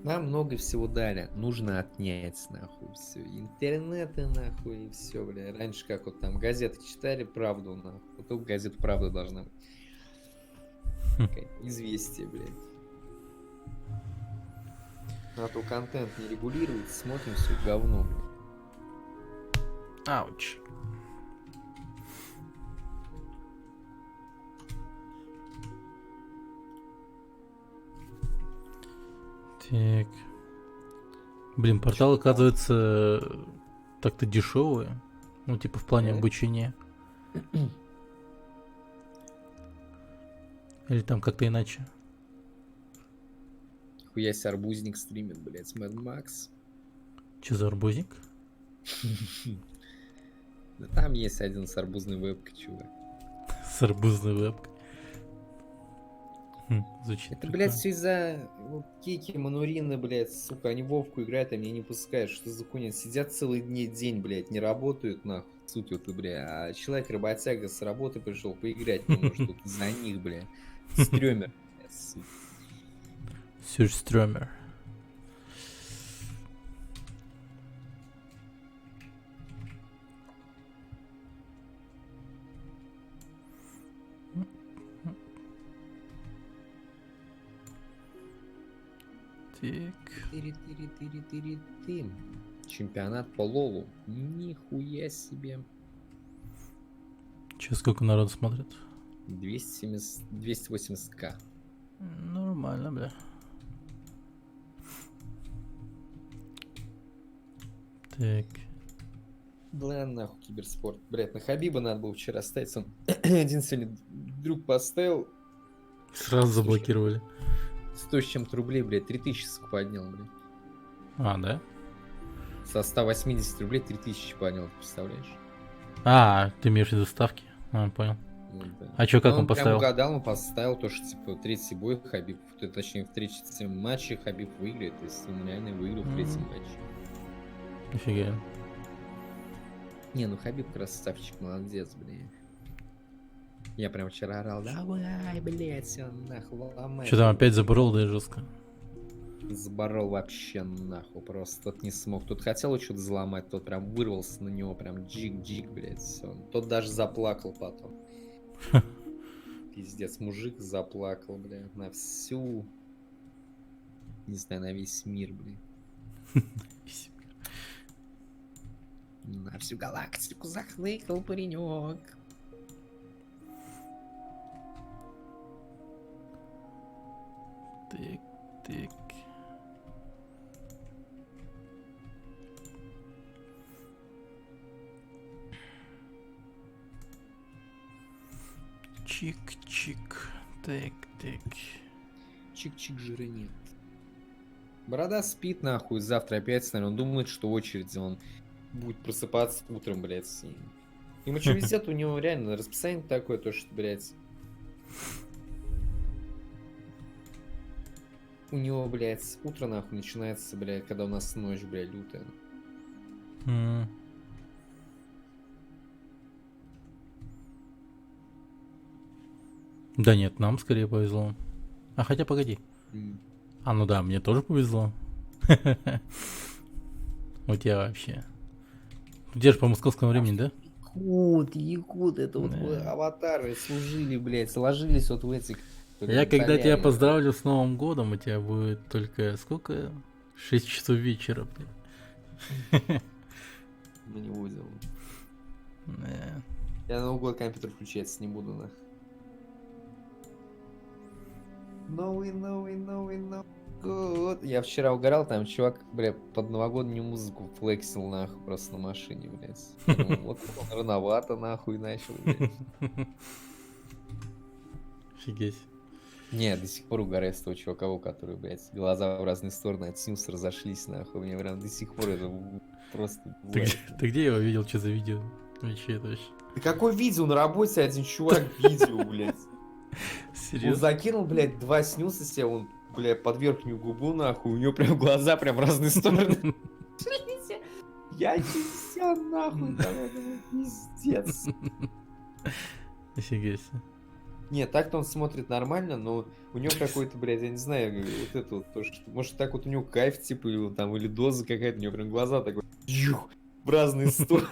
Нам много всего дали. Нужно отнять, нахуй, все. Интернеты, нахуй, и все, бля. Раньше, как вот там газеты читали, правду, нахуй. Вот только газета правда должна быть. Известие, блядь. А то контент не регулируется, смотрим все говно, блядь. Ауч. Так. Блин, портал, оказывается, так-то дешевые. Ну, типа, в плане обучения. Или там как-то иначе. Хуя себе арбузник стримит, блядь, Mad Max. Че за арбузник? Да там есть один с арбузной вебкой, чувак. С арбузной вебкой. Звучит это, прикольно. блядь, все из-за вот, Кики, Манурина, блядь, сука, они Вовку играют, а меня не пускают. Что за хуйня? Сидят целый день, блядь, не работают, нахуй, суть вот, бля. А человек-работяга с работы пришел поиграть не может, тут за них, бля. Стрёмер, блядь, сука. Сюрстрёмер. Так. Тыри-тыри-тыри-тыри-ты. Чемпионат по лолу. Нихуя себе. Че, сколько народу смотрит? 280к. Нормально, бля. Так. Да нахуй киберспорт. Блядь, на Хабиба надо было вчера ставить. Он один сегодня друг поставил. Сразу заблокировали. 100 с чем-то рублей, блядь, 3000 поднял, блядь. А, да? Со 180 рублей 3000 поднял, ты представляешь? А, ты имеешь в виду ставки? А, понял. Ну, да. А чё, как он он поставил? Прям угадал, он поставил то, что типа третий бой Хабиб, точнее в третьем матче Хабиб выиграет, то есть он реально выиграл в третьем матче. Нифига. Не, ну Хабиб красавчик, молодец, блин. Я прям вчера орал, давай, блядь, все нахуй ломай. Что там опять заборол, да и жестко? Заборол вообще нахуй, просто тот не смог. Тот хотел что-то взломать, тот прям вырвался на него, прям джик-джик, блядь, все. Тот даже заплакал потом. Пиздец, мужик заплакал, блядь, на всю... Не знаю, на весь мир, блядь. На всю галактику захныкал паренек. Так, так. Чик-чик. Так, так. Чик-чик, жира нет. Борода спит нахуй, завтра опять, наверное, он думает, что очередь, он будет просыпаться утром, блядь. Ему что везет, у него реально расписание такое, то что, блядь, У него, блядь, утро нахуй начинается, блядь, когда у нас ночь, блядь, лютая. Да нет, нам скорее повезло. А хотя погоди. А, ну да, мне тоже повезло. У тебя вообще. Где же по московскому времени, да? Якут, это вот аватары служили, блядь, сложились вот в эти... Я когда тебя поздравлю с Новым годом, у тебя будет только сколько? 6 часов вечера, блядь. Ну не будем. Я на Новый год компьютер включается не буду, нахуй. Новый год. Я вчера угорал, там чувак, бля, под новогоднюю музыку флексил, нахуй, просто на машине, блядь. Я думаю, вот он рановато, нахуй, начал, блядь. Офигеть. Не, до сих пор угораю с того чувака, у которого, блядь, глаза в разные стороны от снюса разошлись, нахуй. Мне прям до сих пор это просто... Ты где его видел, что за видео? Вообще это вообще... Да какое видео? На работе один чувак видео, блядь. Серьезно? Он закинул, блядь, 2 снюса себе, он, блядь, под верхнюю губу, нахуй, у него прям глаза прям в разные стороны. Я тебя нахуй, пиздец. Офигеть. Нет, так-то он смотрит нормально, но у него какой-то, блядь, я не знаю, вот это вот, то, что, может, так вот у него кайф, типа, или, там, или доза какая-то, у него прям глаза такой, в разные стороны.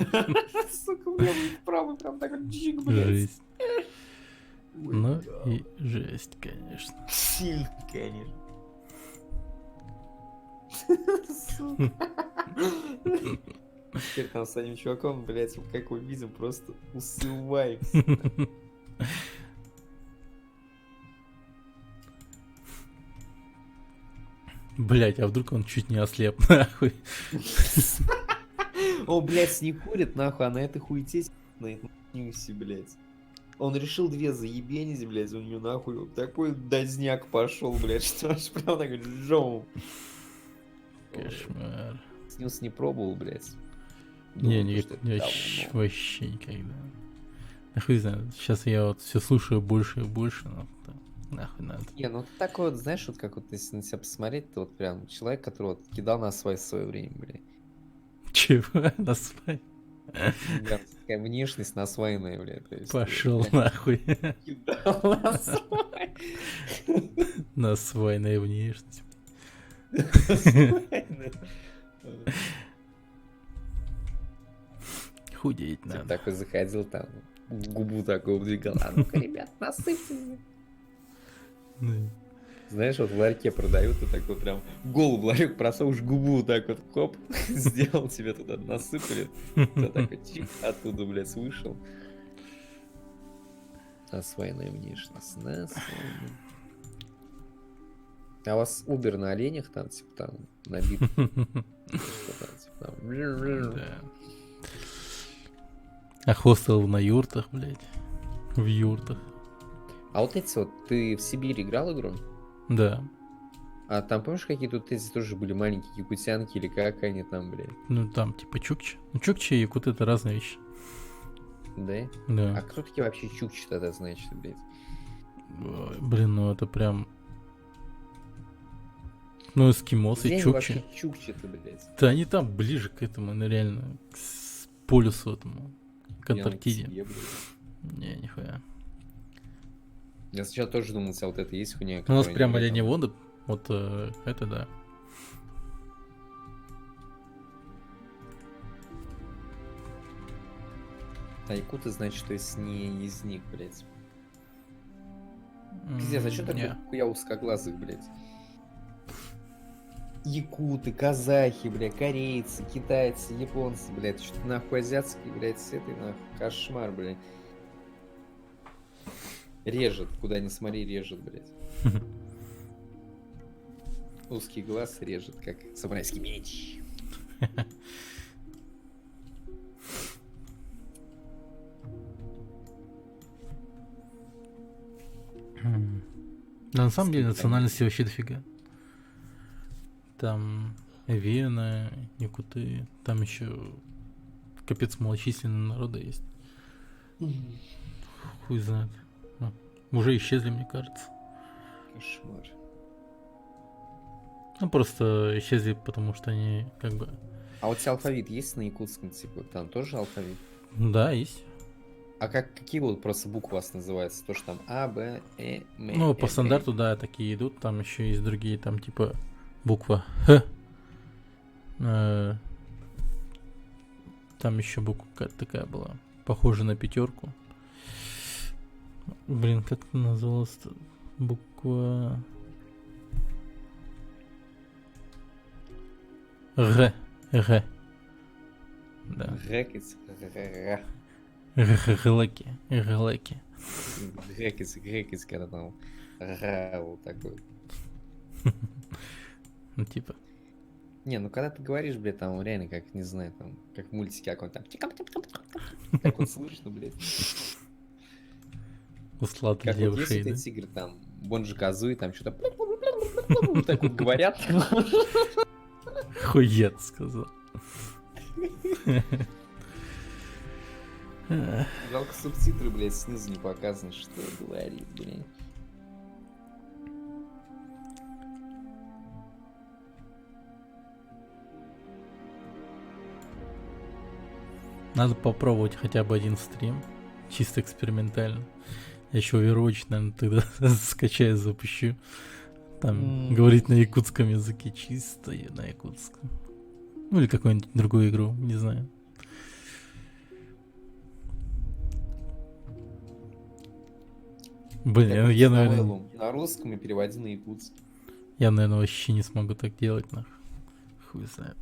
Сука, у меня правый прям такой, блядь. Жесть. Ну и жесть, конечно. Сильно, конечно. Теперь там с одним чуваком, блядь, как мы видим, просто усываемся. Блять, а вдруг он чуть не ослеп, нахуй. Он, блядь, не курит, нахуй, а на этой хуете на этом нюсе, блядь. Он решил 2 заебенить, блядь, у него нахуй вот такой дозняк пошел, блядь, что аж прям так жоу. Кошмар. Снюс не пробовал, блядь. Не, вообще никогда. Нахуй знаю, сейчас я вот все слушаю больше и больше, но нахуй надо. Не, ну так вот, знаешь, вот как вот если на себя посмотреть, ты вот прям человек, который вот кидал на свое время, блядь. Чего? На свай? Да, такая внешность насвайная, блядь. То есть, пошел блядь, нахуй. Кидал на свай. Насвайная внешность. Худеть надо. Такой заходил там, губу такую вдвигал. А ну-ка, ребят, насыпьте мне. Знаешь, вот в ларьке продают, и так вот прям голову в ларек просовываешь, губу так вот, хоп, сделал, тебе туда насыпали. Ты такой чик, оттуда, блядь, вышел. Насвайная внешность, насвайная. А у вас Uber на оленях там, типа, там, набит? Да. А хостел на юртах, блядь. В юртах. А вот эти вот, ты в Сибирь играл игру? Да. А там, помнишь, какие тут эти тоже были маленькие якутянки или как они там, блядь? Ну там типа чукчи. Ну чукчи и якуты это разные вещи. Да? Да. А кто такие вообще чукчи тогда, значит, блядь? Ой, блин, ну это прям... Ну эскимосы, Где чукчи. они вообще чукчи-то, блядь? Да они там ближе к этому, ну реально, к полюсу этому, к Антарктиде. Не, нихуя. Я сначала тоже думал, а вот это есть хуйня. У нас прям оленеводы, вот это да. А якуты, значит, то есть не из них, блядь. Пиздец, а что такое хуя узкоглазых, блядь? Якуты, казахи, блядь, корейцы, китайцы, японцы, блядь, что-то нахуй азиатские, блядь, с этой нахуй кошмар, блядь. Режет, куда ни смотри, режет, блядь. Узкий глаз режет, как самурайский меч. Да, на самом деле национальности вообще дофига. Там Вена, якуты, там еще капец малочисленные народы есть. Хуй знает. Уже исчезли, мне кажется. Кошмар. Ну, просто исчезли, потому что они как бы... А вот алфавит есть на якутском, типа, там тоже алфавит? Да, есть. А какие вот просто буквы у вас называются? То, что там А, Б, Э, М, Ну, по стандарту, да, такие идут. Там еще есть другие, там типа буква Х. Там еще буква какая-то такая была. Похожа на пятерку. Блин, как это называлось-то? Буква... Г. Г. Да. Грекец. Глеки. Глеки. Грекец, когда там вот такой. Ну, типа. Не, ну когда ты говоришь, блядь, там реально, как, не знаю, там, как в мультике какой-то там. Так вот слышно, блядь. У сладкой Как вот девушки, есть да? эти игры, там, Бонжи Казуи, там что-то так вот говорят. Хует, сказал. Жалко субтитры, блядь, снизу не показаны, что говорит, блядь. Надо попробовать хотя бы один стрим. Чисто экспериментально. Я еще Overwatch, наверное, тогда скачаю, запущу. Там говорить на якутском языке, чисто на якутском. Ну или какую-нибудь другую игру, не знаю. Блин, я, наверное... На русском и переводи на якутский. Я, наверное, вообще не смогу так делать, нахуй. Хуй знает.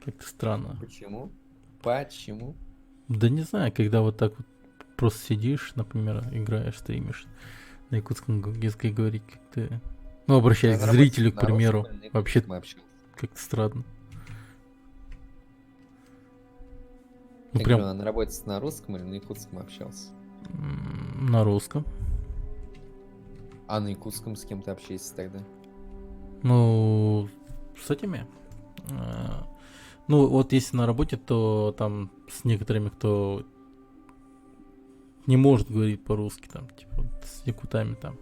Как-то странно. Почему? Почему? Да не знаю, когда вот так вот просто сидишь, например, играешь, стримишь, на якутском языке говорить как-то... Ну, обращаясь к зрителю, к примеру, вообще как-то странно. Ну, прям... На работе на русском или на якутском общался? На русском. А на якутском с кем ты общаешься тогда? Ну, с этими. Ну, вот если на работе, то там с некоторыми, кто не может говорить по-русски, там, типа, вот, с якутами там,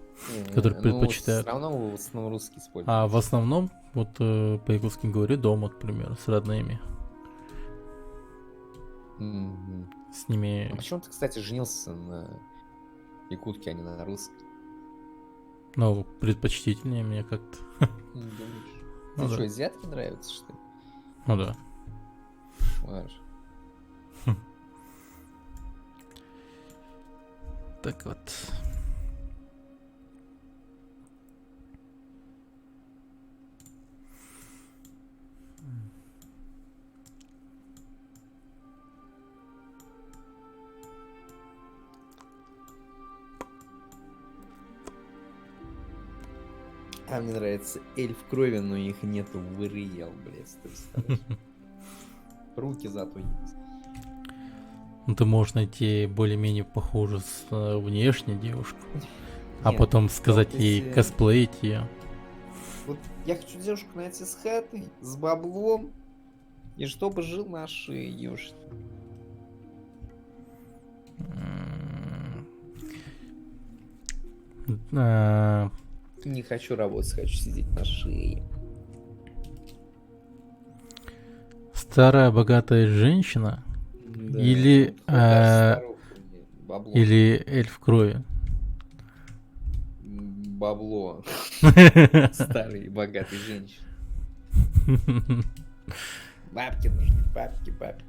которые предпочитают. Все равно в основном русский используют. А в основном, вот по-якутски говорю дома, к примеру, с родными. С ними... А почему ты, кстати, женился на якутке, а не на русском? Ну, предпочтительнее мне как-то. Ты что, азиатки нравятся, что ли? Ну да. Швар. Так вот. А мне нравится эльф крови, но их нету в Real, блядь, ты представляешь? Руки зато есть. Ну ты можешь найти более-менее похожую внешне девушку, а Нет, потом сказать вот ей если- косплеить ее. Вот я хочу девушку найти с хатой, с баблом, и чтобы жил на шее, ёшки. Не хочу работать, хочу сидеть на шее. Старая богатая женщина Да, или ну, даже старуху, бабло. или эльф крови. Бабло. Старые богатые женщины. Бабки нужны, бабки, бабки.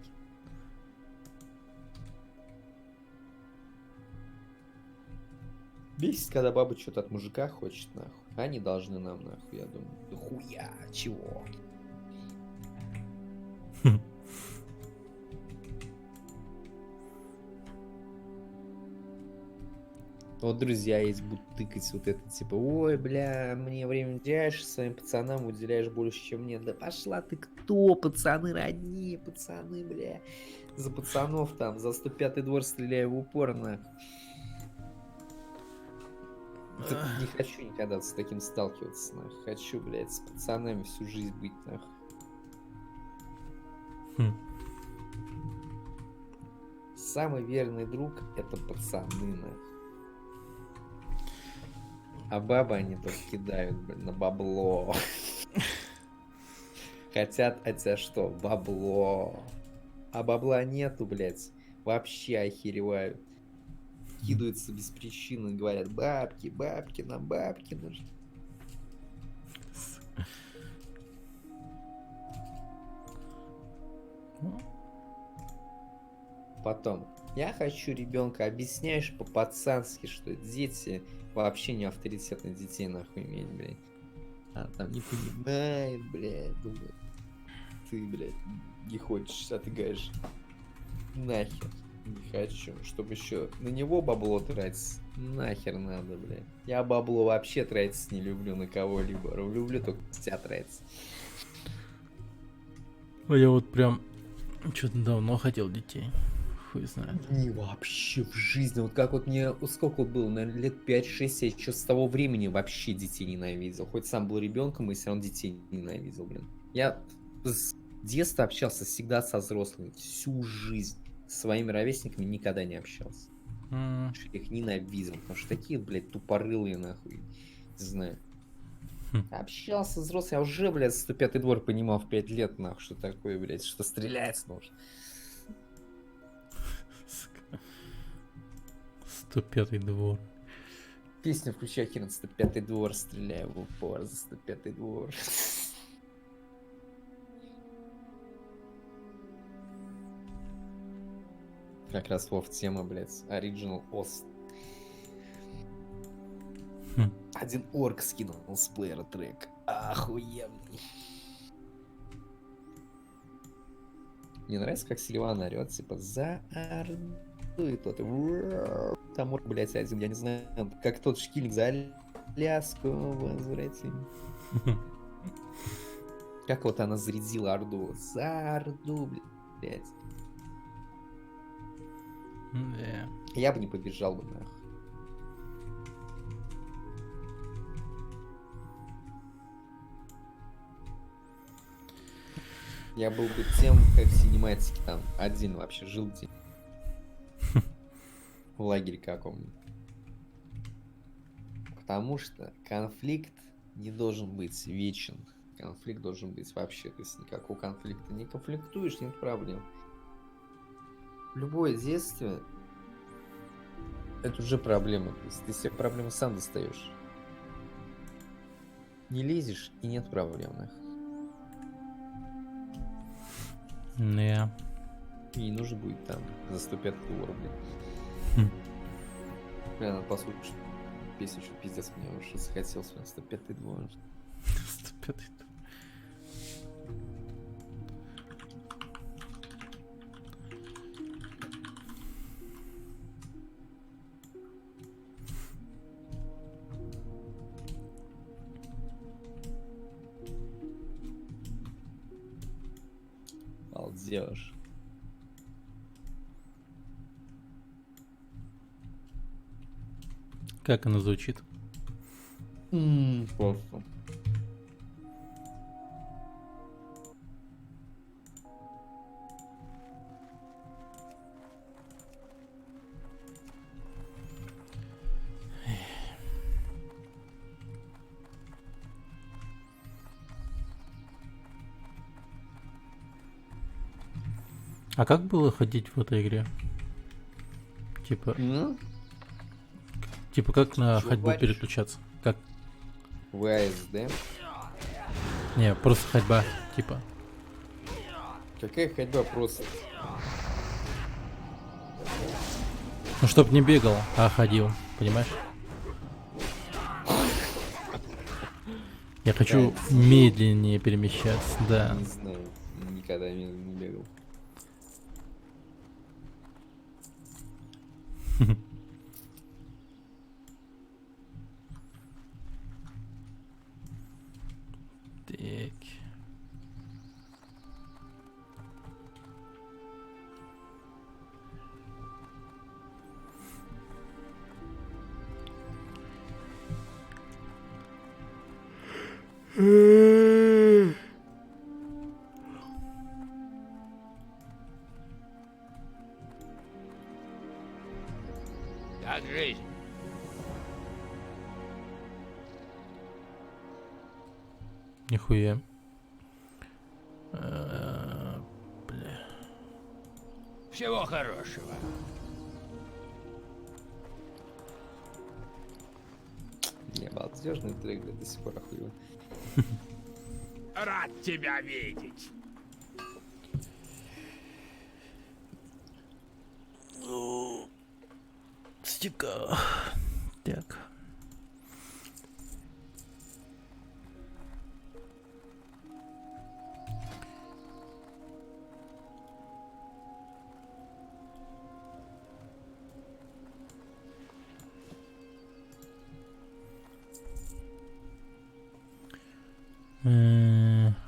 Бесит, когда баба что-то от мужика хочет, нахуй. Они должны нам, нахуй, я думаю. Да хуя, чего? Вот друзья есть, будут тыкать вот это, типа, ой, бля, мне время уделяешь, своим пацанам уделяешь больше, чем мне. Да пошла ты кто, пацаны родни, пацаны, бля. За пацанов там, за 105-й двор стреляю в упор, нахуй. Так не хочу никогда с таким сталкиваться, нахуй. Хочу, блядь, с пацанами всю жизнь быть, нахуй. С самый верный друг — это пацаны, нахуй. А бабы они только кидают, блин, на бабло. Хотят от тебя что? Бабло. А бабла нету, блядь. Вообще охеревают. Кидаются без причины, говорят: бабки, бабки, на бабки нужны. Потом, я хочу ребенка, объясняешь по-пацански, что дети вообще не авторитетных детей нахуй иметь, блядь. А там не понимает, блядь, думает. Ты, блядь, не хочешь, а ты говоришь: нахер, не хочу, чтобы еще на него бабло тратить. Нахер надо, блядь. Я бабло вообще тратить не люблю на кого-либо. Люблю только тебя тратить. А я вот прям что-то давно хотел детей. Хуй знает. Не вообще в жизни. Вот как вот мне, сколько вот было, наверное, лет 5-6, я еще с того времени вообще детей ненавидел. Хоть сам был ребенком, и все равно детей ненавидел, блин. Я с детства общался всегда со взрослыми. Всю жизнь. С своими ровесниками никогда не общался. Их ненавидел. Потому что такие, блядь, тупорылые, нахуй. Не знаю. Общался с взрослыми. Я уже, блядь, 105-й двор понимал в 5 лет, нахуй, что такое, блядь, что стреляется нужно. 105-й двор. Песню включай, Херн, 105-й двор, стреляю в упор за 105-й двор. Как раз Вов тема, блядь, Original Ost. Один орк скинул с плеера трек. Охуенный. Мне нравится, как Сильван орет, типа, за Орду и тот. Там орк, блядь, один, я не знаю, как тот шкильник за Аляску возвратим. Как вот она зарядила Орду. За Орду, блядь. Да. Я бы не побежал бы, нахуй. Я был бы тем, как в синематике, там, один вообще жил где. В лагере каком-нибудь. Потому что конфликт не должен быть вечен. Конфликт должен быть вообще. То есть никакого конфликта. Не конфликтуешь, нет проблем. Любое действие — это уже проблема. То есть ты себе проблемы сам достаешь. Не лезешь, и нет проблем. Не. И не нужно будет там за 105 рублей. Бля, надо послушать песню, что пиздец мне уже захотелось. 105-й двор. 105-й двор. Балдеж. Как она звучит? Просто. А как было ходить в этой игре? Типа... Типа как на Чё ходьбу варишь? переключаться? Как? ВСД? Не, просто ходьба, типа. Какая ходьба просто? Ну, чтоб не бегал, а ходил, понимаешь? Я хочу медленнее перемещаться, да. Не знаю, никогда не бегал. Так. жизнь. Нихуя. Всего хорошего. Не, балдежный трек, блядь, до сих пор охуевый. Рад тебя видеть. Стека. Так.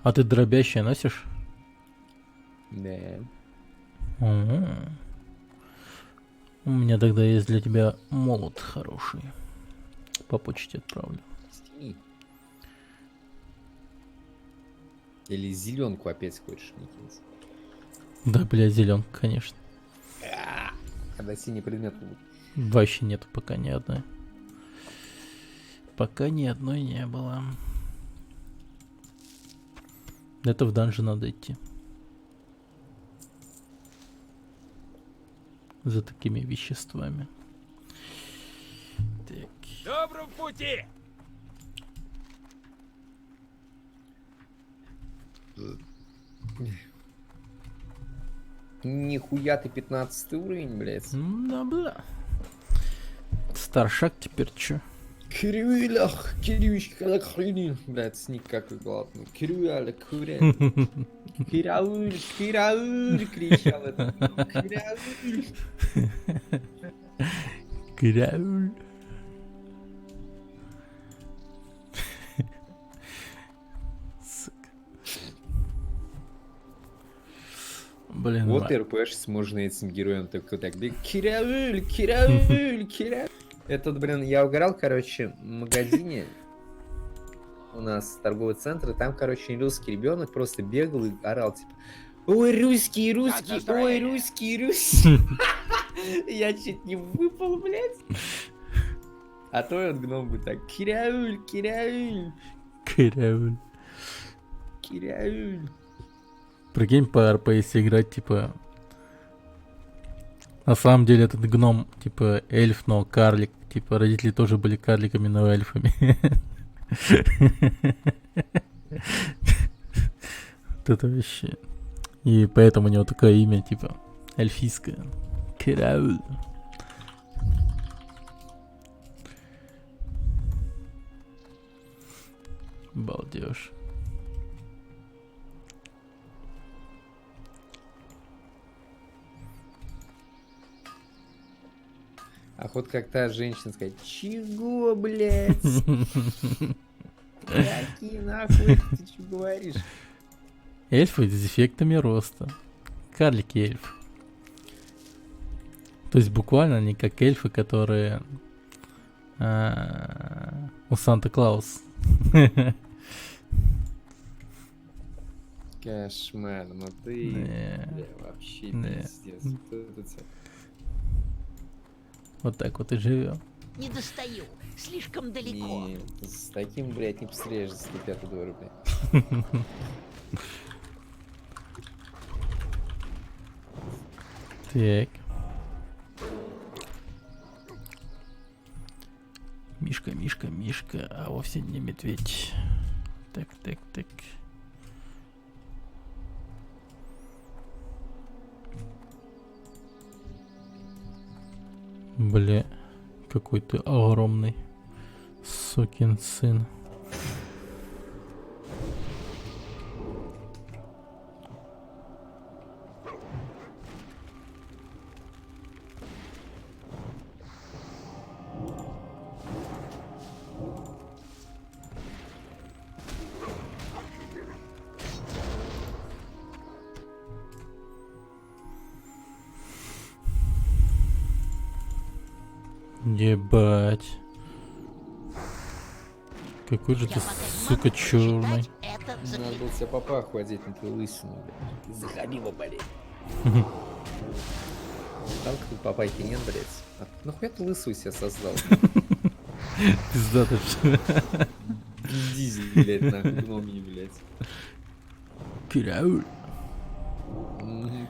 А ты дробящее носишь? Да. У меня тогда есть для тебя молот хороший. По почте отправлю. Или зеленку опять хочешь, Никитин? Да, блядь, зеленка, конечно. Когда синий предмет будет. Вообще нету пока ни одной. Пока ни одной не было. Это в данжи надо идти. За такими веществами. Так. Доброго пути! Нихуя ты 15 уровень, блядь. Да, бля. Старшак теперь чё? Кирюлях, Кирюшка, блядь, сник какой главный. Кирюля, куря. Кирауль, Кирауль, кричал это. Кирауль. Кирауль. Блин, вот РПшить можно этим героем только так. Кирауль, Кирауль, Кирауль. Этот, блин, я угорал, короче, в магазине. У нас торговый центр, и там, короче, русский ребенок просто бегал и орал, типа, ой, русский, русский, ой, русский, русский. Я чуть не выпал, блядь. А то этот гном бы так, Кирауль, Кирауль. Кирауль. Кирауль. Прикинь, по РПС играть, типа... На самом деле этот гном, типа, эльф, но карлик. Типа, родители тоже были карликами, но эльфами. Вот это вообще. И поэтому у него такое имя, типа, эльфийское. Кирауль. Балдеж. А хоть как та женщина сказать, чего, блядь? Какие нахуй ты что говоришь? Эльфы с дефектами роста. Карлики эльфы. То есть буквально они как эльфы, которые у Санта-Клаус. Кошмар, ну ты бля, вообще пиздец. Вот так вот и живем. Не достаю, слишком далеко. Не, с таким, блядь, не постреляешь за 105 двора, блядь. Так. Мишка, Мишка, Мишка, а вовсе не медведь. Так, так, так. Бля, какой ты огромный сукин сын. Ебать. Какой же ты, сука, черный. Надо было тебя папаху одеть на твою лысину, блядь. Заходи в болеть. Танк тут папайки нет, блядь. А нахуя ты лысую себя создал? Пизда ты. Дизель, блядь, нахуй, гномий, блядь. Кирауль.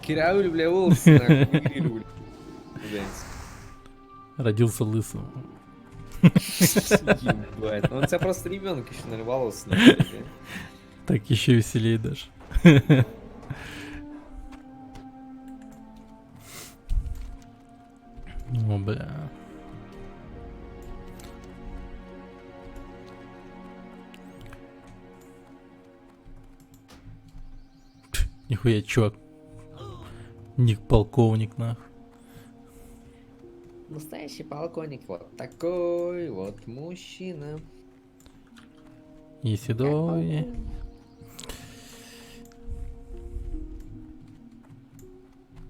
Кирауль, бля, волосы, нахуй, мигрируй, блядь. Родился лысым. Ебать, ну у тебя просто ребенок еще, наверное, волос не было, блядь. Так еще веселее даже. О, бля. Нихуя, чувак. Ник полковник, нахуй. Настоящий полковник, вот такой вот мужчина. И седой.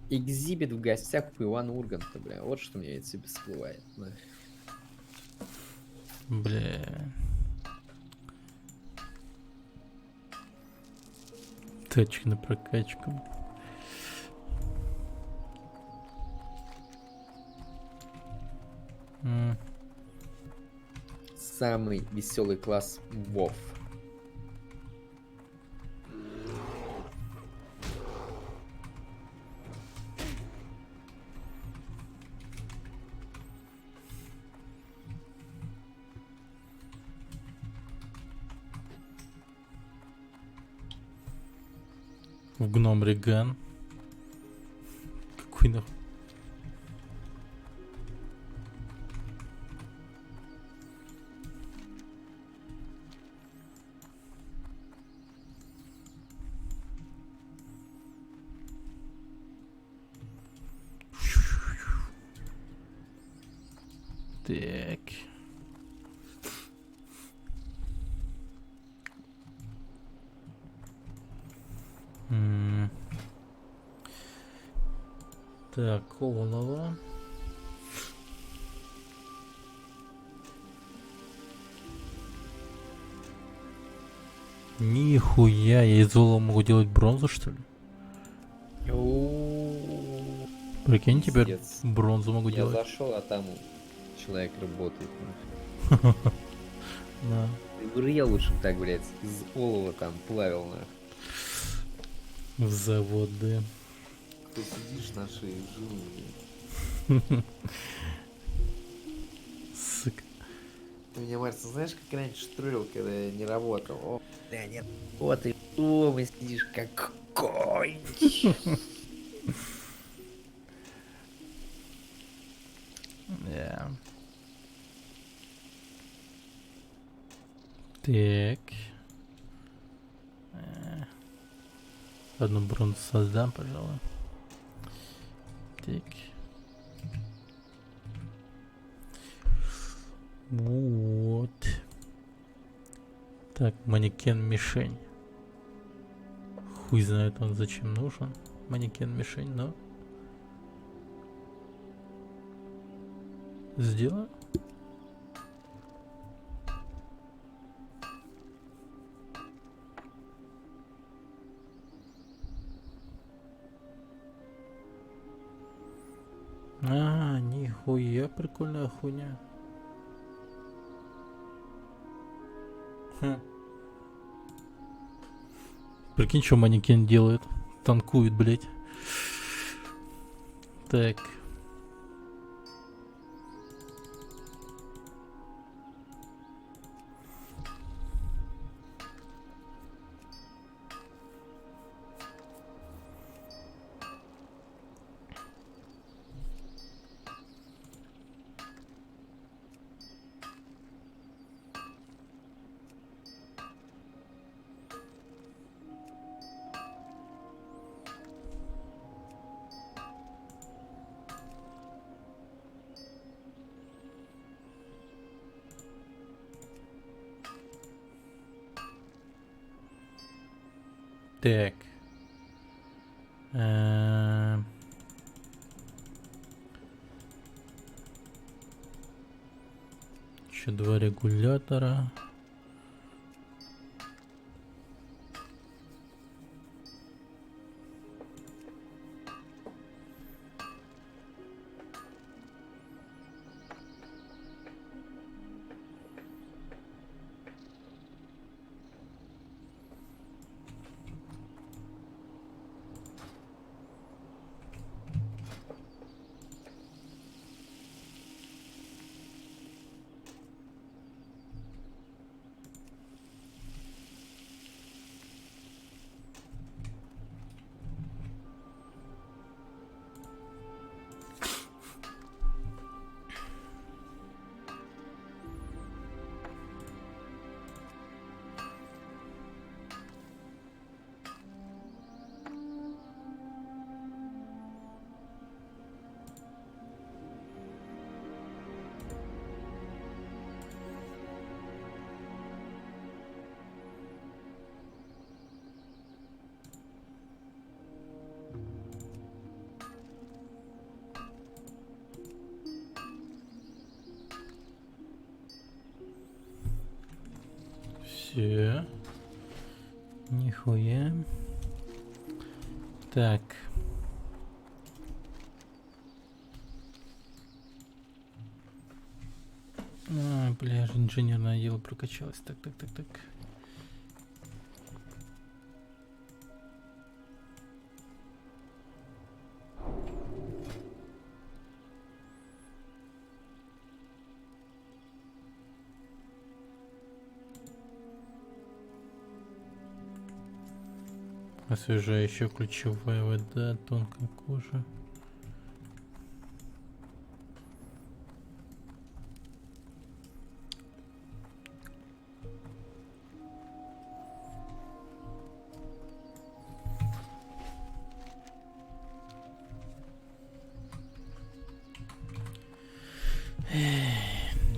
Экзибит в гостях у Ивана Урганта, бля. Вот что мне ведь себе всплывает. Да. Бля. Тачка на прокачку. Самый веселый класс WoW. В гном Реган. Какой нахуй? Так. Так, олово. Нихуя, я из олова могу делать бронзу, что ли? Прикинь, теперь Пиздец. бронзу могу Я делать. зашел, а там человек работает. Да. Я лучше б так, блядь, из олова там плавил, нахуй. В заводы. Ты сидишь на шее, живу, блядь. Сука. Ты меня, Марцин, знаешь, как раньше троллил, когда я не работал? О, да нет. Вот и дома сидишь, как конь. Да. Так. Одну бронзу создам, пожалуй. Так. Вот. Так, манекен-мишень. Хуй знает он зачем нужен. Манекен-мишень, но... Сделаю. А, нихуя прикольная хуйня. Прикинь, что манекен делает. Танкует, блять. Так. Так. Еще два регулятора. Все. Нихуя. Так. Бля, инженерное дело прокачалось. Так. Освежающая ключевая вода, тонкая кожа.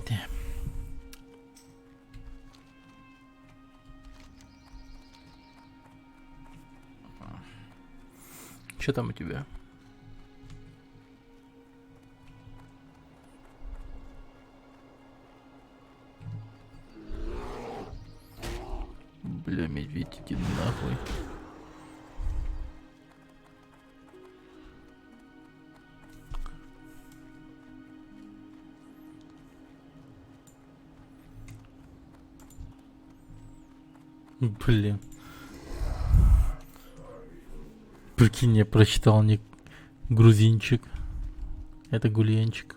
Да. Что там у тебя? Бля, медведь, иди нахуй. Блин. Прикинь, я прочитал ник грузинчик. Это гульянчик.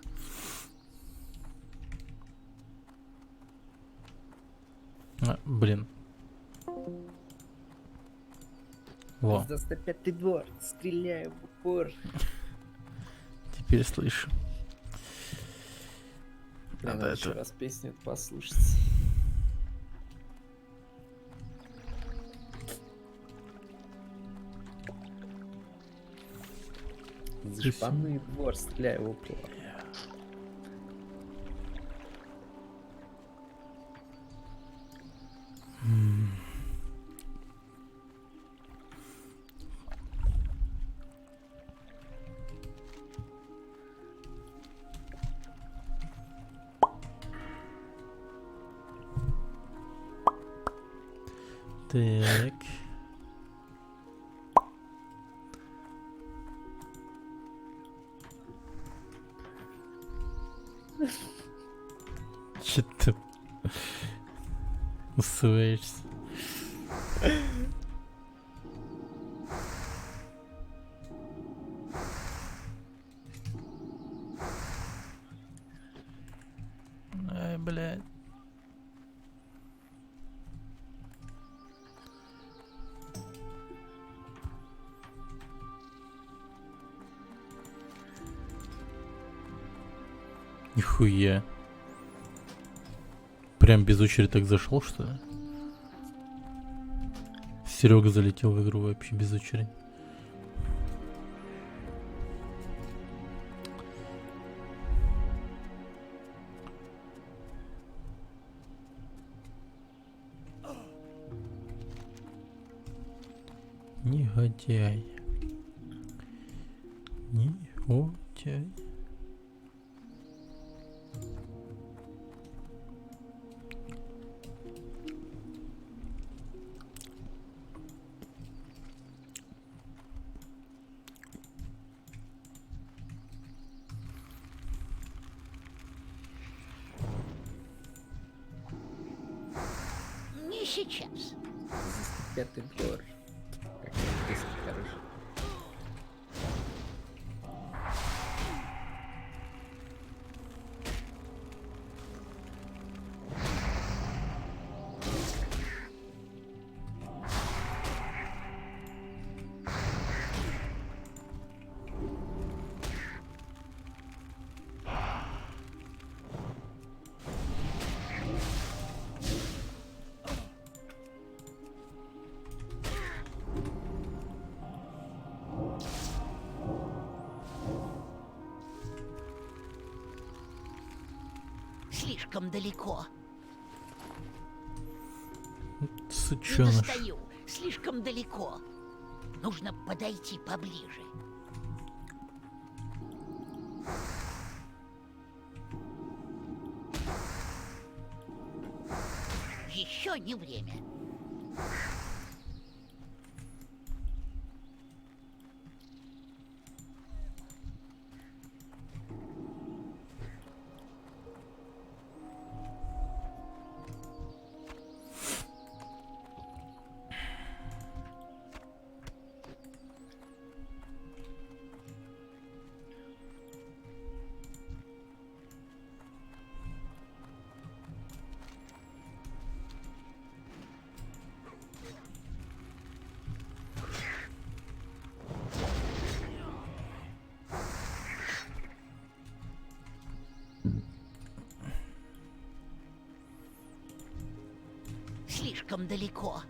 Блин. Во. За 105-й двор, стреляю в упор. Теперь слышу. Надо еще раз песню послушать. За шпанный двор, стреляю в упор. Так. Че ты усвоишься? Ай, блядь. Нихуя. Прям без очереди так зашел, что ли? Серега залетел в игру вообще без очереди. Негодяй. Негодяй. Не сейчас. 105-й двор. Какая песня хорошая. Слишком далеко. Не Сучёныш. достаю. Слишком далеко. Нужно подойти поближе. Еще еще не время. Слишком далеко.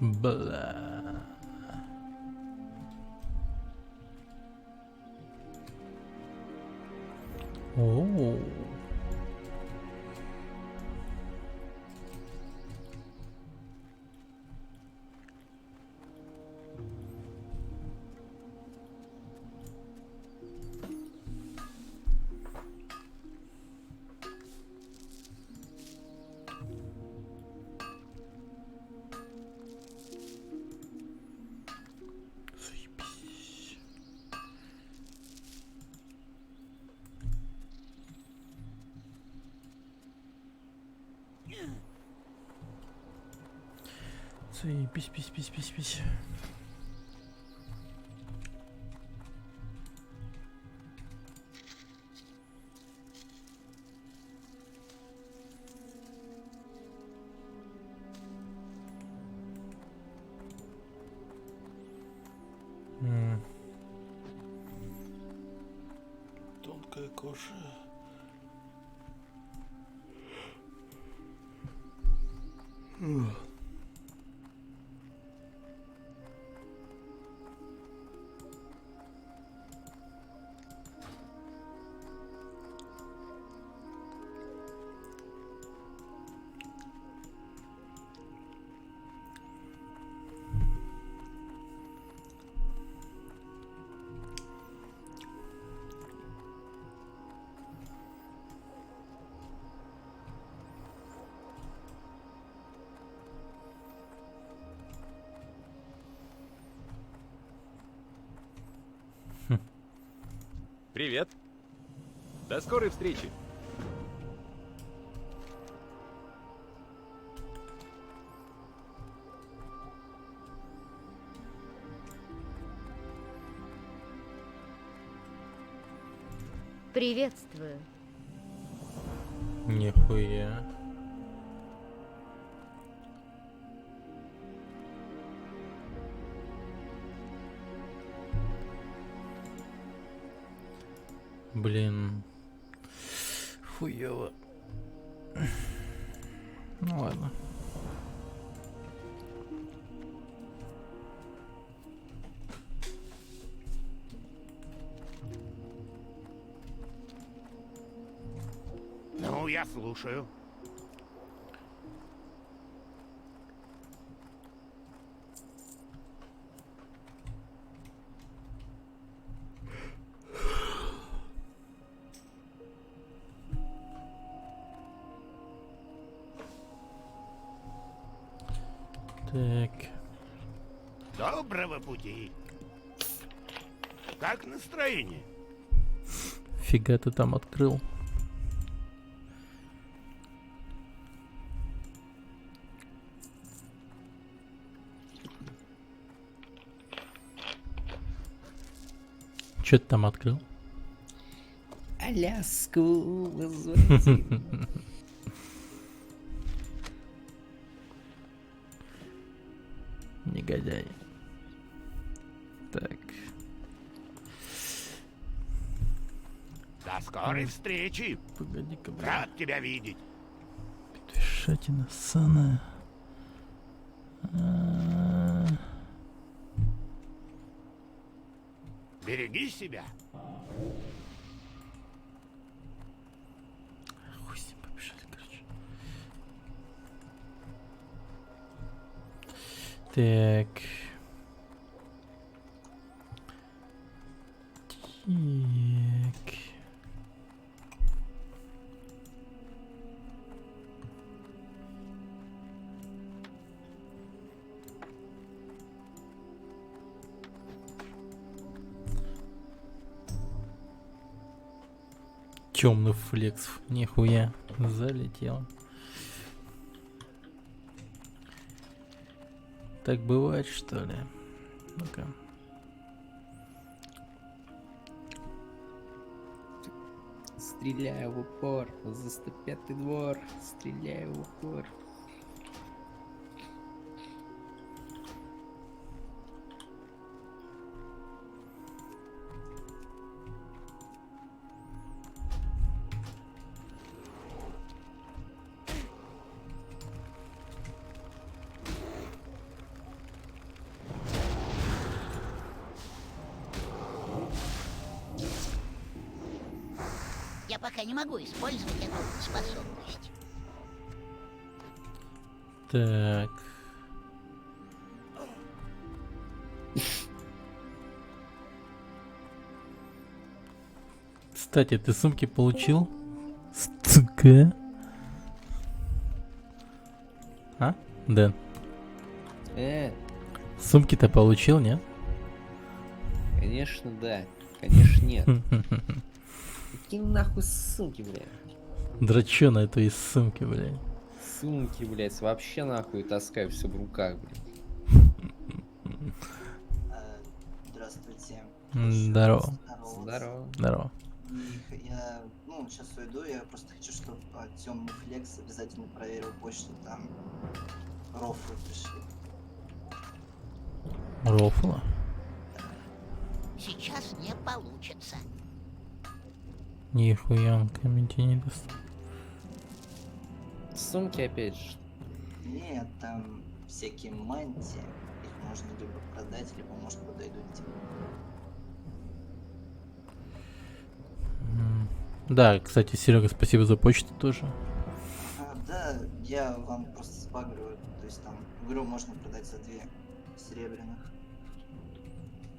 Бла. Оу. Заебись, пись. Тонкая кожа. Привет. До скорой встречи. Приветствую. Нихуя. Блин. Хуёво. Ну ладно. Ну, я слушаю. Так. Доброго пути. Как настроение? Фига ты там открыл. Чё ты там открыл? Аляску. Негодяй. Так. До скорой встречи. Погоди-ка, Рад тебя видеть. Петушатина ссаная. Береги себя. Хуй с ним, побежали, короче. Так. Так. Темный флекс, нихуя, залетел. Так бывает, что ли? Ну-ка. Стреляю в упор, за 105-й двор, стреляю в упор. Я пока не могу использовать эту способность. Так. Кстати, ты сумки получил? Сука. А? Дэн. Сумки-то получил, нет? Конечно, да. Конечно, нет. Какие нахуй сумки, блядь? Драчона это из сумки, блядь. Сумки, блядь, вообще нахуй таскаю все в руках, блядь. Здравствуйте. Здорово. Здорово. Здорово. Я, сейчас уйду, я просто хочу, чтобы темный флекс обязательно проверил почту, там рофлы пришли. Рофла? Сейчас не получится. Нихуя, он комменте не даст. Сумки опять же. Нет, там всякие мантии, их можно либо продать, либо, может, подойдут тебе. Да, кстати, Серега, спасибо за почту тоже. Да, я вам просто сбагриваю, то есть там игру можно продать за 2 серебряных.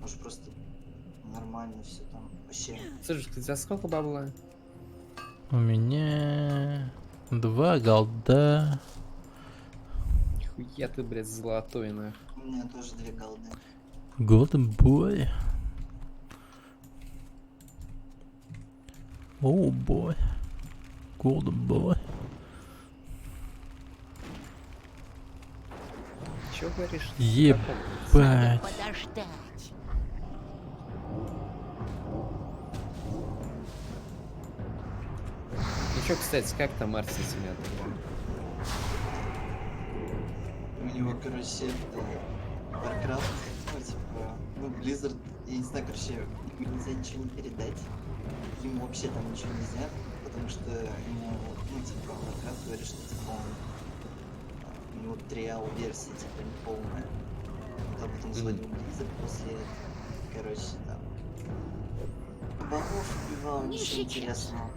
Может, просто нормально все там вообще. Слушай, ты за сколько бабла? У меня 2 голда. Нихуя ты, блядь, золотой, нахуй. У меня тоже 2 голды. Golden boy. О, бой. Golden boy. Чё говоришь? Ебать. Подождать. Ну чё, кстати, как там Марс Симулятор? У него, короче, Warcraft, Blizzard, я не знаю, короче, ему нельзя ничего не передать. Ему вообще там ничего нельзя, потому что ему, Warcraft говорит, что типа у него триал-версия, типа, неполная. Там потом звонил Blizzard после этого. Короче, там. Богов убивал, ничего интересного.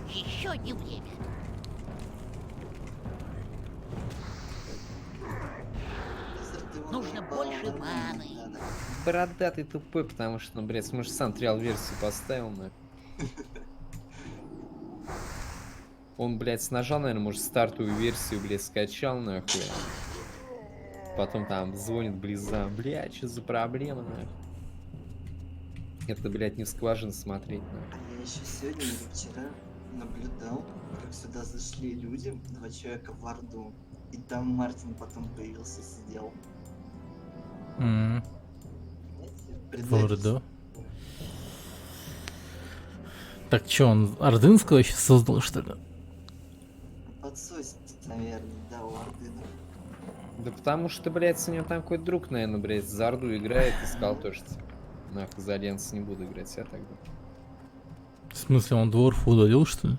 Еще не время. Нужно больше маны. Бородатый тупой, потому что, блядь, может сам триал-версию поставил, нахуй. Он, блядь, нажал, наверное, может, стартовую версию, блядь, скачал, нахуй. Потом там звонит Близзам. Блядь, что за проблема, нахуй? Это, блядь, не в скважину смотреть, нахуй. Я еще сегодня или вчера наблюдал, как сюда зашли люди, 2 человека в Орду. И там Мартин потом появился, сидел. В Орду. Так что, он ордынского еще создал, что ли? Подсось Да потому что, блядь, у него там какой-то друг, наверное, блядь, за Орду играет и сказал то, что нахуй за Альянс не буду играть, я так думаю. В смысле, он Дворфа удалил, что ли?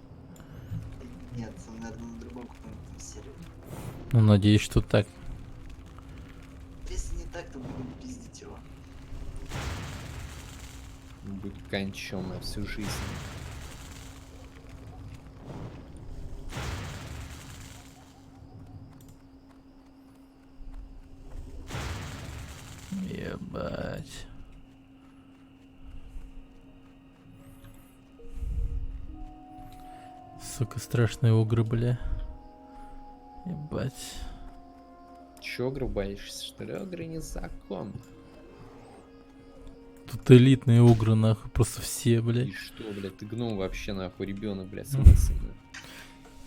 Нет, он, наверное, на другом каком-то сервере. Ну, надеюсь, что так. Если не так, то будем пиздить его. Будет кончом на всю жизнь. Ебать. Сука, страшные угры, бля. Ебать. Чё, огры боишься, что ли? Огры не закон. Тут элитные угры, нахуй, просто все, блядь. И что, блядь, ты гном вообще, нахуй, ребенок, блядь, смысл,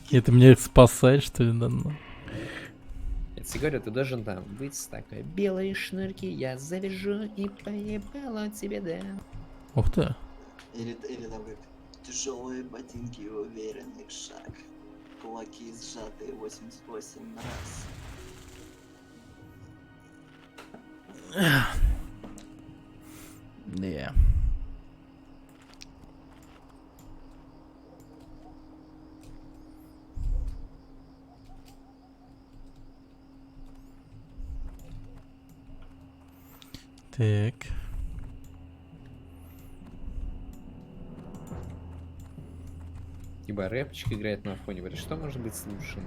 И ты меня их спасаешь, что ли, да, ну? Я тебе говорю, ты должен там быть с такой белые шнурки, я завяжу и поебало тебе, да. Ух ты. Или там как тяжелые ботинки и уверенный шаг. Кулаки сжатые 88 раз. Да. Так. Ибо рэпчик играет на фоне, блядь, что может быть лучше?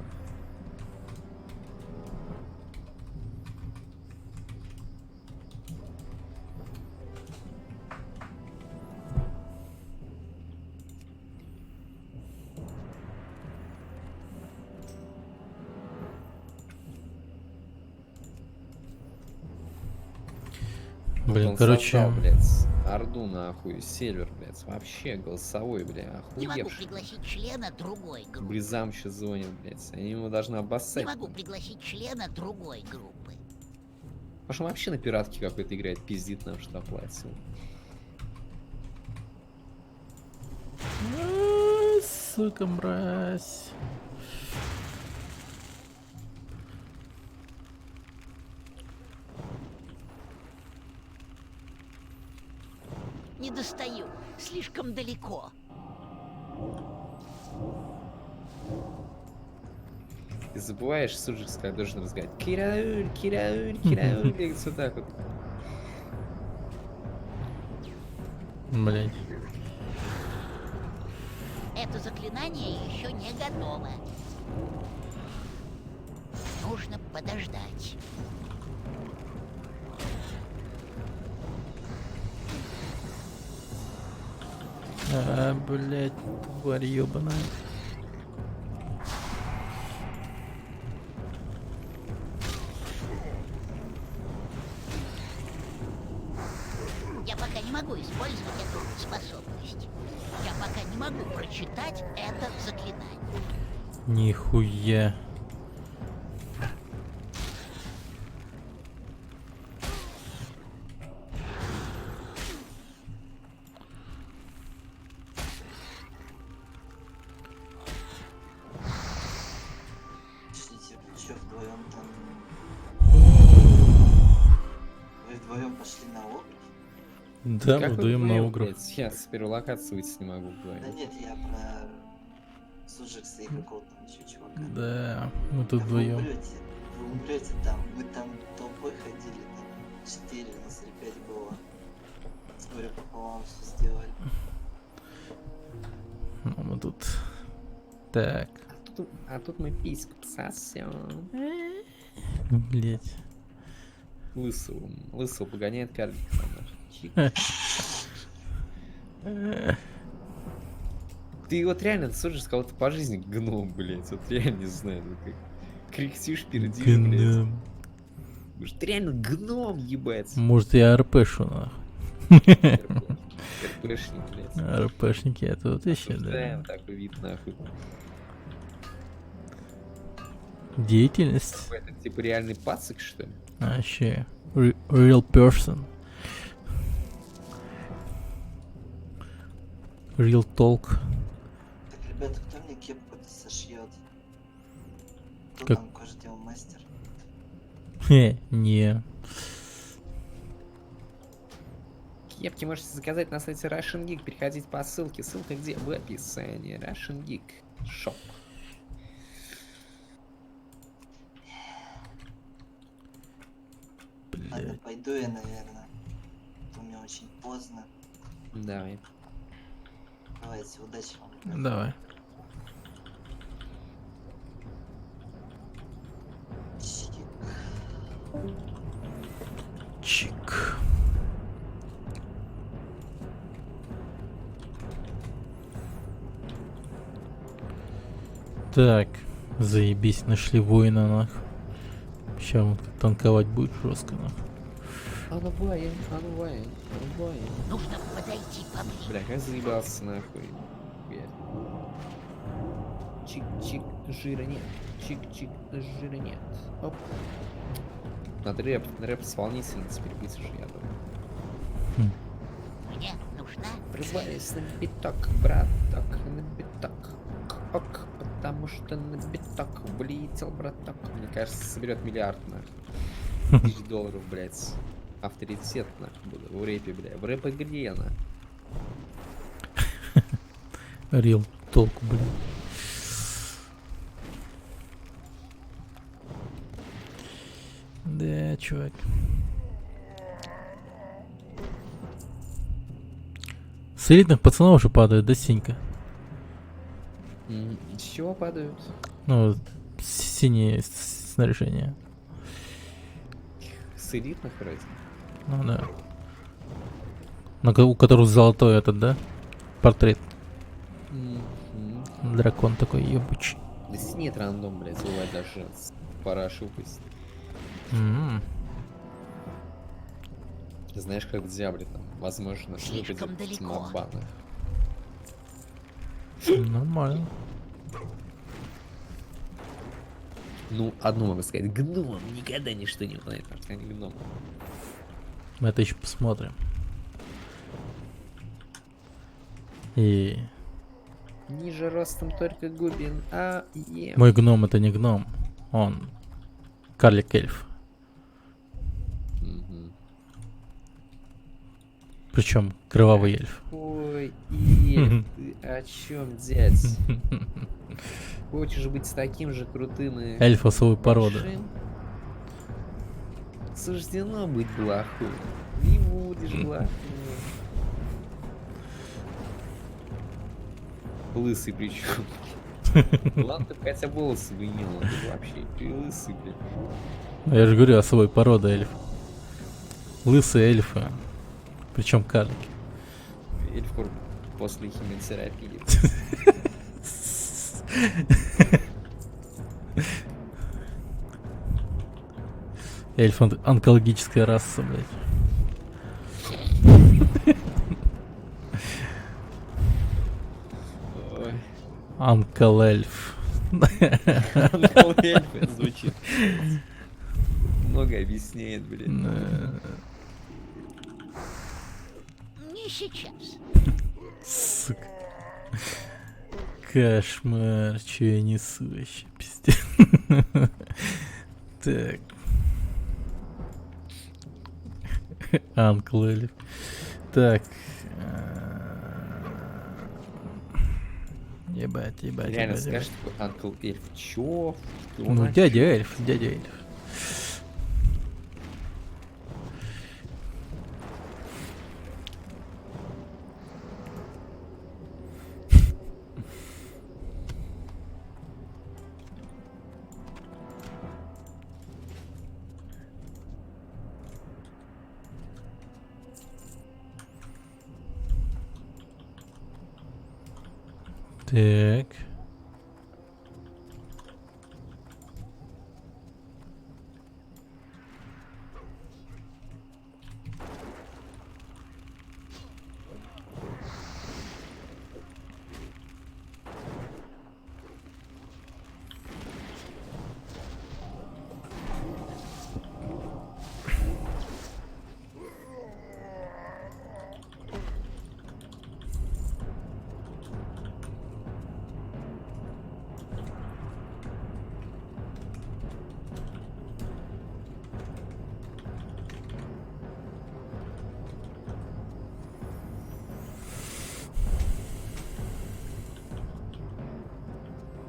Блин, он короче... создал, блядь, Орду, нахуй, сервер, блядь, вообще голосовой, бля, Не могу охуевший. пригласить члена другой группы. Близам еще звонит, блядь, они ему должны Не обоссать. могу пригласить члена другой группы. Может, он вообще на пиратке какой-то играет, пиздит нам, что оплатил. Сука, мразь. Не достаю. Слишком далеко. Ты забываешь, Суджикс, как должен разговаривать. Кирауль, Кирауль, Кирауль, бегать вот так вот. Блять. Это заклинание еще не готово. Нужно подождать. А, блять, тварь ёбаная. Я пока не могу использовать эту способность. Я пока не могу прочитать это заклинание. Нихуя. Подождите, вы что, вдвоем там... Вы вдвоем пошли на округ? Да, Как мы вы вдвоем на вдвоем, угров. блядь? Я с первой локации выйти не могу Да вдвоем. нет, я про Суджикса и какого-то там еще чувака. Да, мы тут Вы вдвоем. умрете там, мы там толпой ходили, там 4 нас или 5 было. Говорю, пополам все сделали. Ну, мы тут. Так. А тут мы письку сосем. Блять. Лысого погоняет карлик. Ты вот реально, слушаешь, кого-то по жизни гном, блять. Вот реально не знаю, ну как. Кряхтишь, пердишь, блять. Гном. Может, ты реально гном, ебать. Может, я РПшу, нахуй. РПшник, блять. РПшники, это вот еще, да. Осуждаем такой вид, нахуй. Деятельность. Это типа реальный пацик, что ли? А, вообще. Real person. Real talk. Так, ребята, кто мне кепку-то сошьет? Кто Как? там кождел мастер? Не. Кепки можете заказать на сайте Russian Geek. Переходите по ссылке. Ссылка где? В описании. Russian Geek Shop. Ладно, пойду я, наверное. У меня очень поздно. Давай. Давайте, удачи вам. Давай. Чик. Так, заебись, нашли воина, нах. Сейчас он танковать будет жестко, нах. Анубай. Нужно подойти поближе. Бля, как заебался нахуй. Чик-чик, жира нет. Чик-чик, жира нет. Оп. Надо рэп исполнительницы переписываешь, я думаю. Мне нужна... Прибавись на биток, браток, на биток. Ок, потому что на биток влетел, браток. Мне кажется, соберет миллиард, нахуй. $1000, блядь. Авторитет, нахуй, буду в рэпе, бля. В рэп-игре, нахуй. Рил толк, блин. Да, чувак. С элитных пацанов уже падают, да, Синька? С чего падают? Ну, синее снаряжение. С элитных вроде? Ну да. У которого золотой этот, да? Портрет. Дракон такой ебучий. Да нет рандом, блядь, бывает даже с парашу пусть. Знаешь, как в Диабле там, возможно, выпадет с мобана. Нормально. Ну, одно могу сказать, гном никогда ничто не узнает, потому что они гном. Мы это еще посмотрим. И... Ниже ростом только Губин, Мой гном это не гном, он карлик-эльф. Причем кровавый эльф. Ой, эльф, ты о чем, дядь? Хочешь быть таким же крутым и... Эльф особой породы. большим? Суждено быть блохой. Не будешь блохой. Лысый причем. Ладно, ты хотя волосы бы имел, а ты вообще ты лысый, блядь. Я же говорю, особой породы эльф. Лысые эльфы. Причем карлики. Эльф после химиотерапии. Эльф онкологическая раса, блядь. Анкл эльф. Анкл эльф, это звучит. Много объясняет, блин. Не сейчас. Сука. Кошмар, что я несу вообще, пиздец. Так. Анкл эльф. Так. Ебать. Реально скажешь, такой Анкл эльф, чё? Ну, дядя эльф. Так.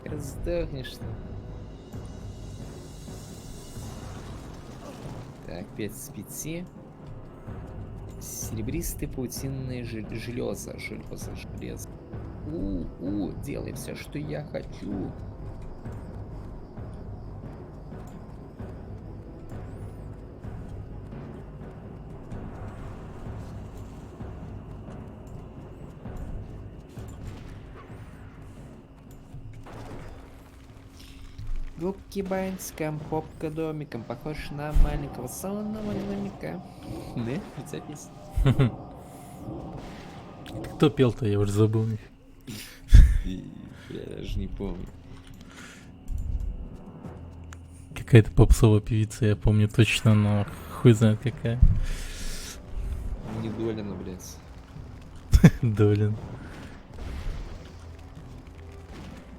Хер сдохнешь ты. Так, 5 с 5. Серебристые паутинные железа. Железо. Делай все, что я хочу. Губки бантиком, попка домиком, похож на маленького сонного домика. Да, это песня. Кто пел-то, я уже забыл. Я даже не помню. Какая-то попсовая певица, я помню точно, но хуй знает какая. Не Долина, блядь. Долин.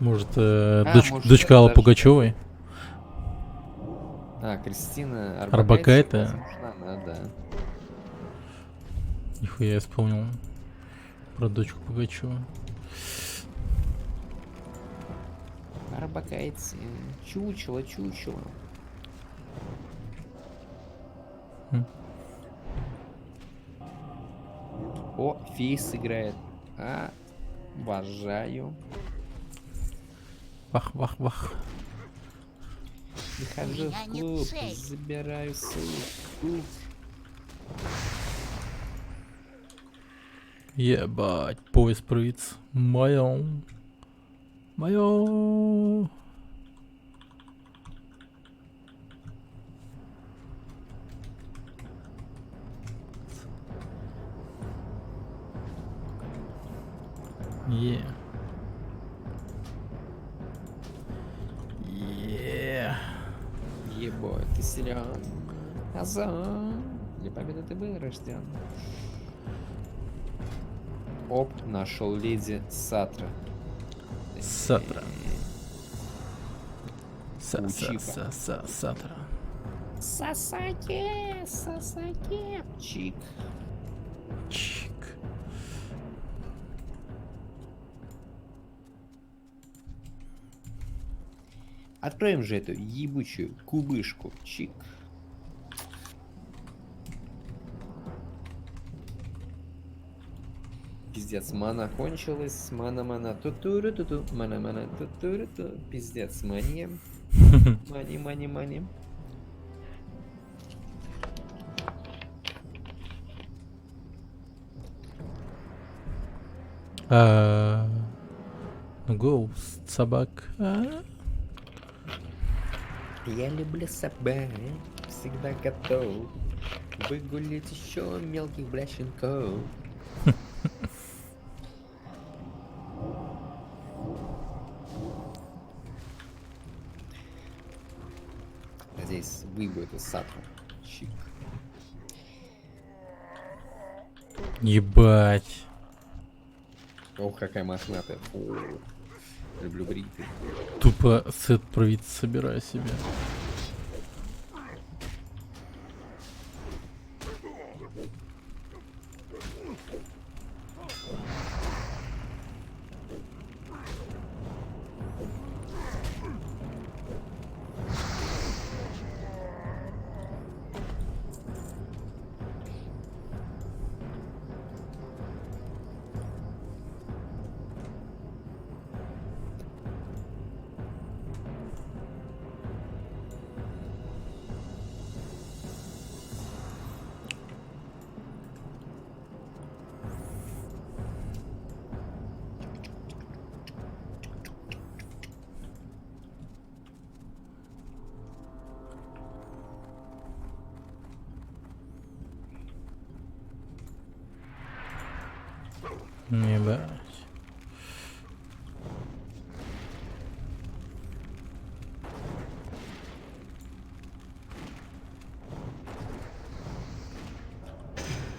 Может, может, дочка Аллы даже- Пугачевой? Кристина Орбакайте? Возможно, да. Нихуя я вспомнил про дочку Пугачева. Орбакайте. Чучело. О, Фейс играет. Обожаю. Вах. Прихожу меня в нет клуб, цели. забираю суп. Ебать, пояс провидц. Моё. Ебать, ты силен. Азан. Для победы ты был рожден. Оп, нашел леди Сатра. Сатра. Учика. Сатра. Сасаки. Чик. Откроем же эту ебучую кубышку. Чик. Пиздец, мана кончилась. Мана. Тутуру-туту. Мана. Тутуру-ту. Пиздец, мани. Мани. Гоуст, собак. Я люблю собак, всегда готов выгулять еще мелких блященков. Надеюсь, выйду эту Сатру. Чик. Ебать. Ох, какая мохнатая. Фу. Люблю бритый. Тупо сет провидц собираю себе. Ебать.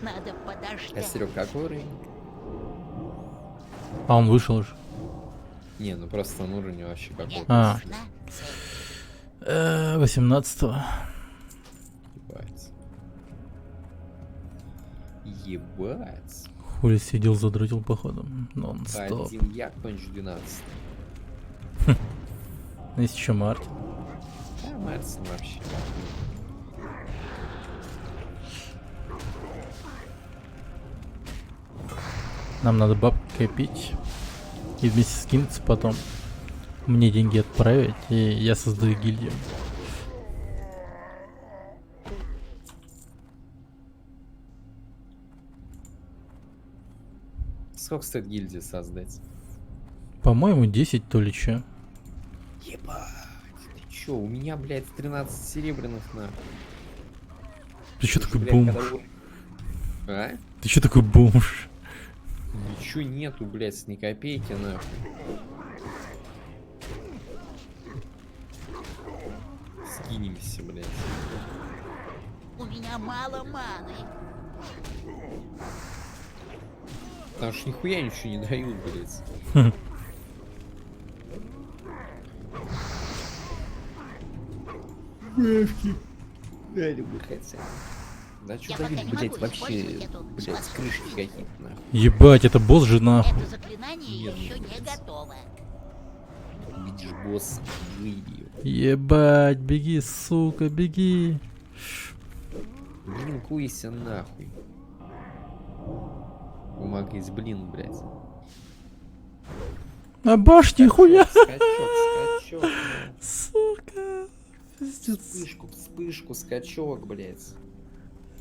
Надо подождать. Серег, какой уровень? А он вышел уже. Не, ну просто он уровень вообще какой-то. 18-го. Ебать. Хули сидел, задротил походу. Нон-стоп. Один я кончу 12. Есть еще Мартин. Да, Мартин вообще. Нам надо бабки копить и вместе скинуться потом. Мне деньги отправить, и я создаю гильдию. Сколько стоит гильдию создать? По-моему, 10 то ли че. Ебать, ты чё, у меня, блядь, 13 серебряных на. Ты чё такой блядь, бомж? А? Ты чё такой бомж? Ничего нету, блядь, ни копейки, нахуй. Скинемся, блядь. У меня мало маны. Потому что нихуя ничего не дают, блядь. Дали бы хотя бы. Да что дают, блядь, вообще, блядь, крышки какие-то, нахуй. Ебать, это босс же нахуй. Это заклинание еще не готово. Видишь, босс, выебью. Ебать, беги, сука, беги. Блин, куйся нахуй. Помогись, блин, блядь. А башни хуя. Скачок. Сука. Пиздец. Вспышку, скачок, блядь.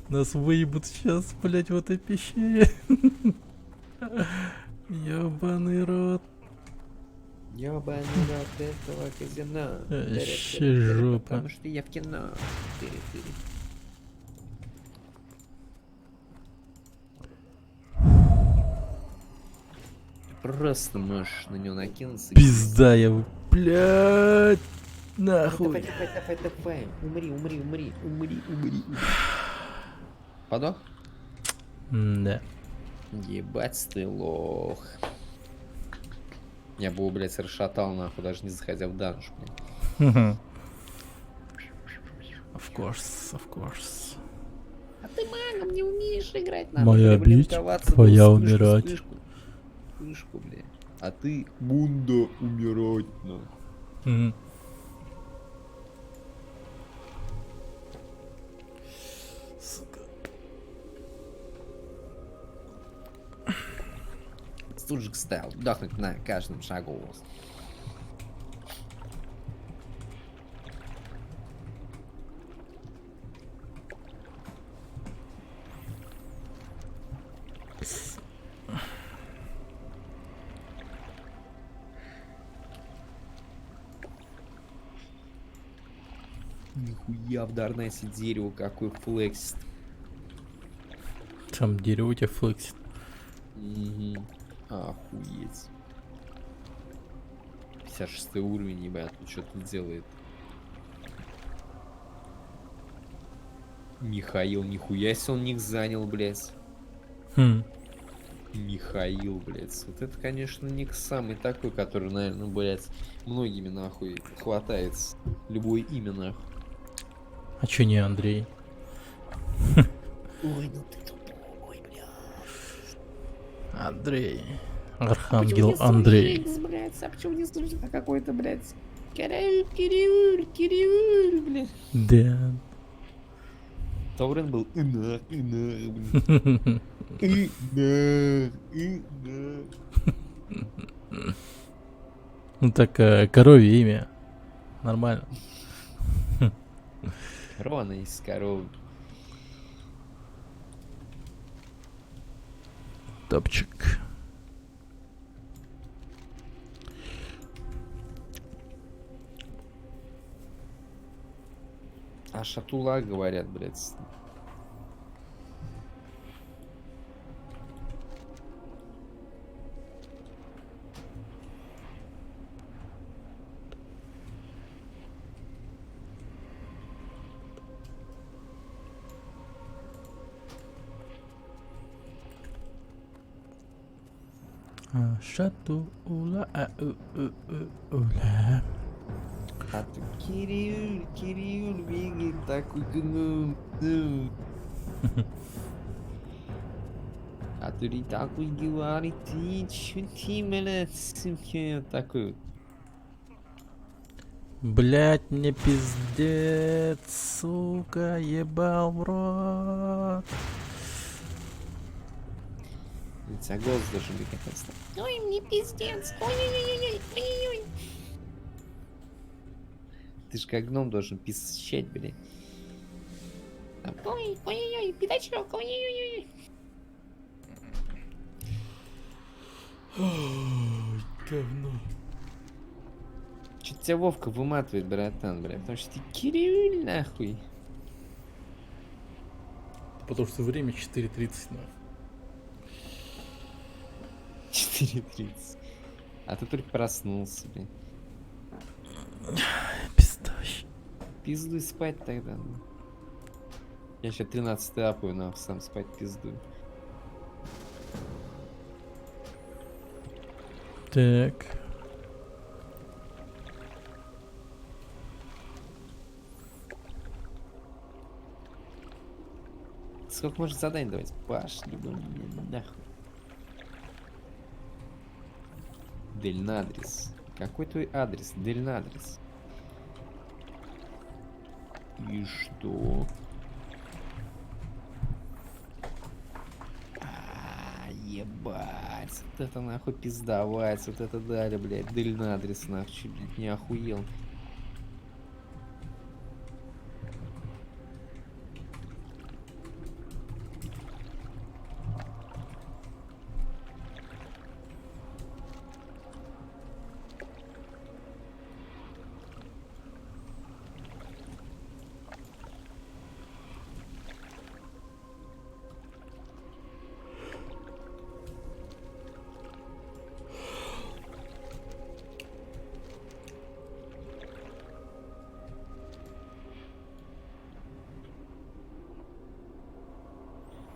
Нас выебут сейчас, блять, в этой пещере. Ёбаный рот. Ёбаный рот этого казино. Вообще жопа. Потому что я в кино. Тыри-тыри. Просто можешь на него накинуться. Пизда я, блядь, нахуй. Давай. Умри. Подох? Да. Ебать ты лох. Я бы его, блядь, расшатал нахуй, даже не заходя в данж, блядь. Of course. А ты магом не умеешь играть, надо. Моя бить, твоя умирать. Вспышку, блядь. А ты Мунда умирать, нахуй. Студжик стайл. Дохнуть на каждом шагу. Нихуя в Дарнесе дерево, какой флексит. Там дерево у тебя флексит. Угу. Охуеть. 56 уровень, ебать, тут что-то делает. Михаил, нихуя себе он ник занял, блядь. Михаил, блядь. Вот это, конечно, ник самый такой, который, наверное, блядь, многими нахуй хватается. Любое имя нахуй. А чё не Андрей? Ой, ну ты тупой, бля. Андрей. Архангел Андрей. А почему не слышно какой-то, блядь? Кирилл, блядь. Да. Таурен был блядь. Ну так, коровье имя. Нормально. Рона из коровы. Топчик. А Шатула говорят, блядь. Шатула, ула. А ты Кирилл бегает такой, а ты такой говорит, ты чё ты, блядь, такой. Блять, мне пиздец, сука, ебал в рот. У тебя голос должен быть наконец-то. Ой, мне пиздец. Ой-ой-ой-ой, ой-ой-ой. Ты ж как гном должен писать, блин. Ой, ой-ой-ой, пятачок, ой-ой-ой. Говно. Чё-то тебя Вовка выматывает, братан, блядь, потому что ты Кирилл, нахуй. Потому что время 4:30, нахуй. 4:30. А ты только проснулся, блин. Пиздащ. Пиздуй спать тогда. Ну. Я сейчас 13 апаю, нахуй, сам спать пиздую. Так. Сколько может задание давать? Пошли бы мне нахуй. Дельнадрис. Какой твой адрес? Дельнадрис. И что? Ебать. Вот это нахуй пиздовать. Вот это дали, блядь. Дельнадрис нахуй. Чуть, блядь, не охуел.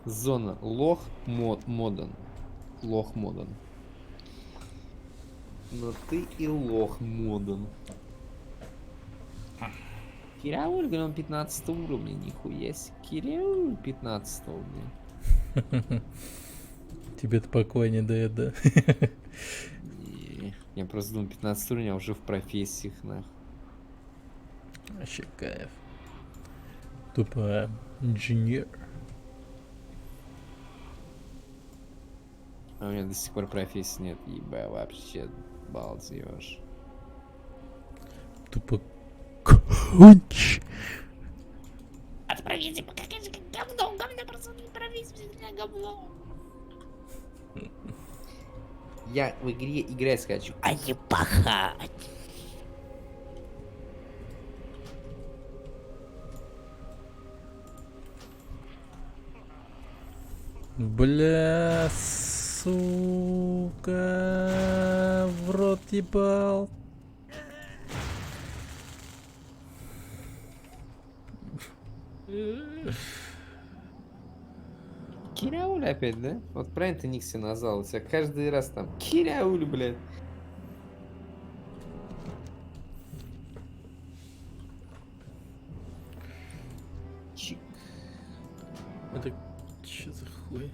Зона лох модан. Лох модан. Но ты и лох модан. Кирауль, говорю, он 15 уровня, нихуя себе. Кирауль 15 уровня. Тебе-то покой не дает, да? Я просто думал, 15 уровня, а уже в профессиях, нахуй. Вообще кайф. Тупо инженер. А у меня до сих пор профессии нет, еба, вообще балдеешь. Тупо конч. Отправите, пока как говно, говно просто отправите на говно. Я в игре играть хочу, а не пахать. Бля, сука, в рот ебал. Кирауль опять, да? Вот правильно ты ник себе назвал, у тебя каждый раз там Кирауль, блядь. Чик. Это что за хуй?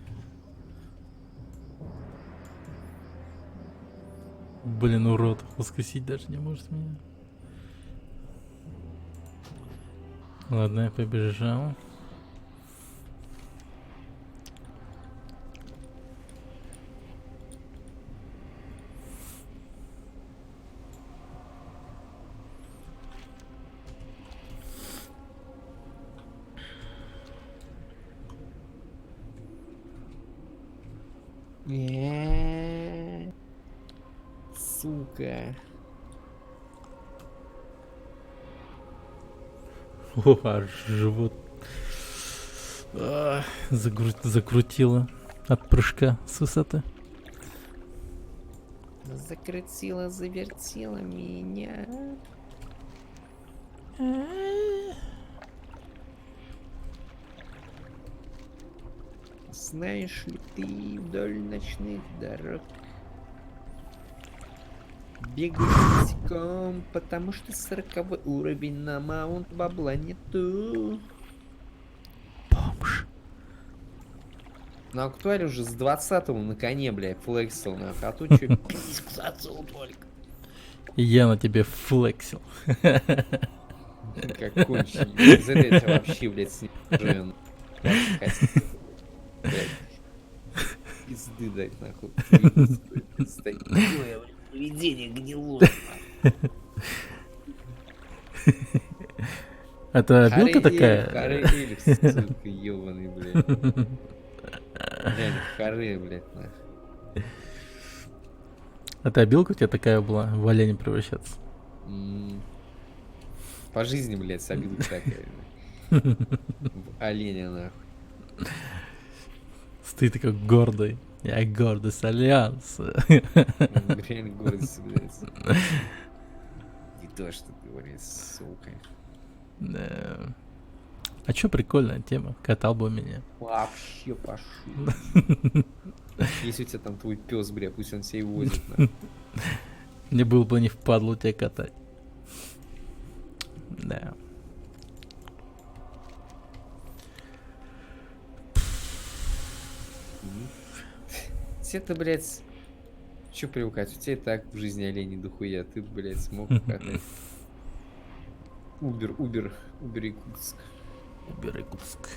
Блин, урод, воскресить даже не может меня. Ладно, я побежал. Сука. О, аж живот закрутило от прыжка с высоты. Закрутила, завертела меня. Знаешь ли ты вдоль ночных дорог бегаю босиком, потому что 40 уровень на маунт бабла нету. Бомж. На актуале уже с 20-го на коне, блядь, флексил, нахуй, а тут чё, пиздец только. Я на тебе флексил. Как конченый. За это вообще, блядь, с ним живем. Блядь. Пизды дать, нахуй. Такое поведение гнилое. Это обилка такая? Харе эльф, сука, ёбаный, блядь. Реально, харе, блядь, нахуй. Это обилка у тебя такая была, в оленя превращаться? По жизни, блядь, с обилкой такая. В оленя, нахуй. Ты такой гордый. Я гордость Альянса. Реально гордость, блядь. Не то, что ты говоришь, сука. Да. А чё прикольная тема? Катал бы меня. Вообще пошел. Если у тебя там твой пес, бля, пусть он себя и возит. Мне было бы не впадло тебя катать. Да. Тебе-то, блядь, чё привыкать? У тебя и так в жизни оленей дохуя. Ты, блядь, смог катать. Убер Якутск. Убер Якутск.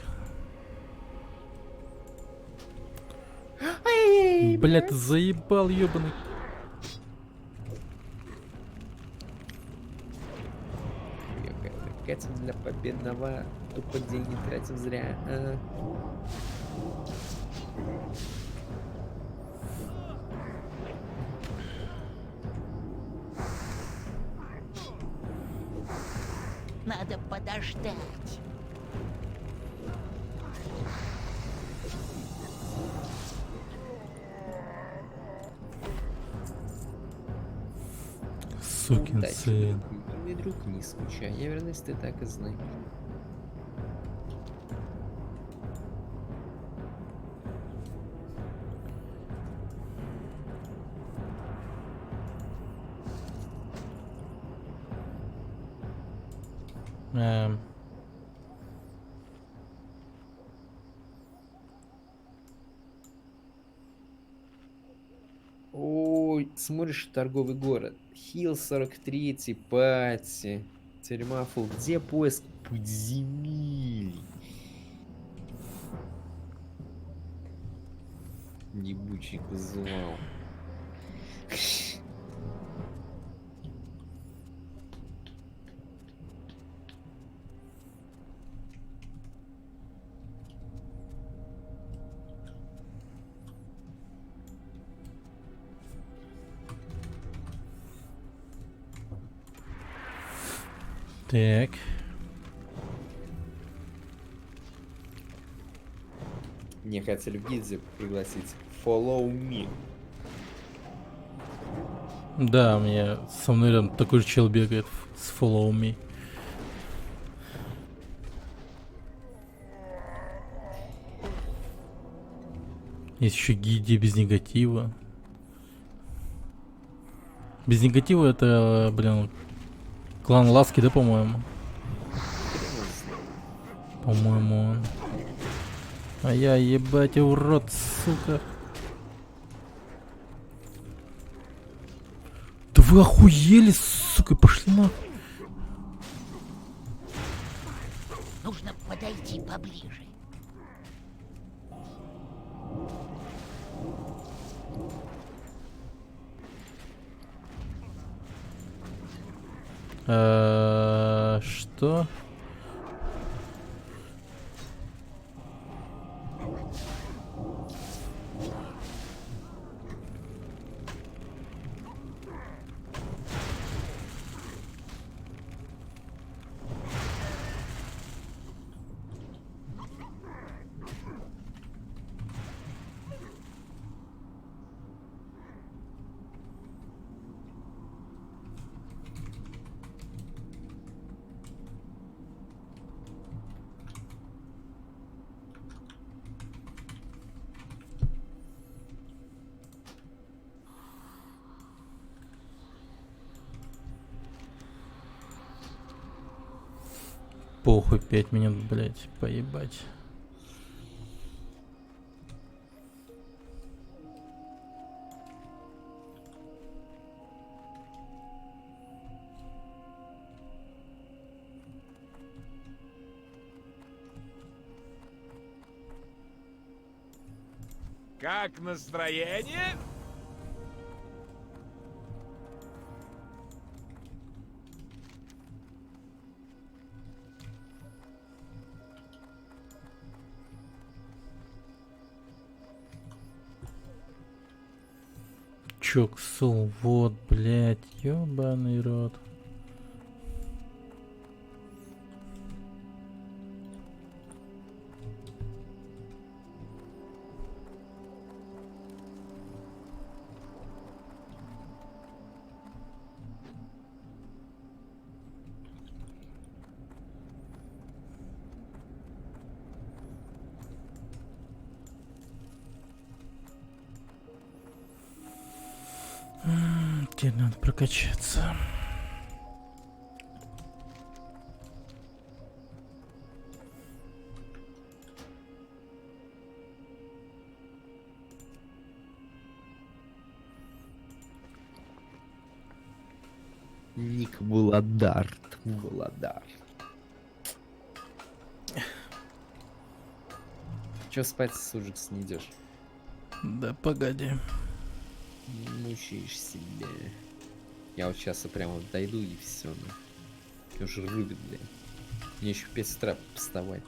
Бля, ты заебал, ёбаный. Катим для победного. Тупо деньги тратим зря. Надо подождать. Сукин Удачи, сын. мой друг, не скучай. Я верность ты так и знай. Ой, смотришь торговый город. Хилл 43, Пати. Тюрьма Фул. Где поиск подземелий? Ебучий казуал. Так. Мне хотели в гильдию пригласить. Follow me. Да, у меня со мной рядом такой же чел бегает с Follow Me. Есть еще гильдия без негатива. Без негатива это, блин, клан Ласки, да, по-моему? По-моему он. А я, ебать, урод, сука. Да вы охуели, сука, пошли на. Нужно подойти поближе. Что? Похуй, 5 минут, блять, поебать. Как настроение? Чоксул, вот, блядь, ёбаный рот. Теперь надо прокачаться. Ник Владард. Владард. Чё спать, Суджикс, не идешь? Да погоди. Мучаешь себя. Я вот сейчас прямо вот дойду и все. Уже рубит, блядь. Мне еще в 5 утра вставать.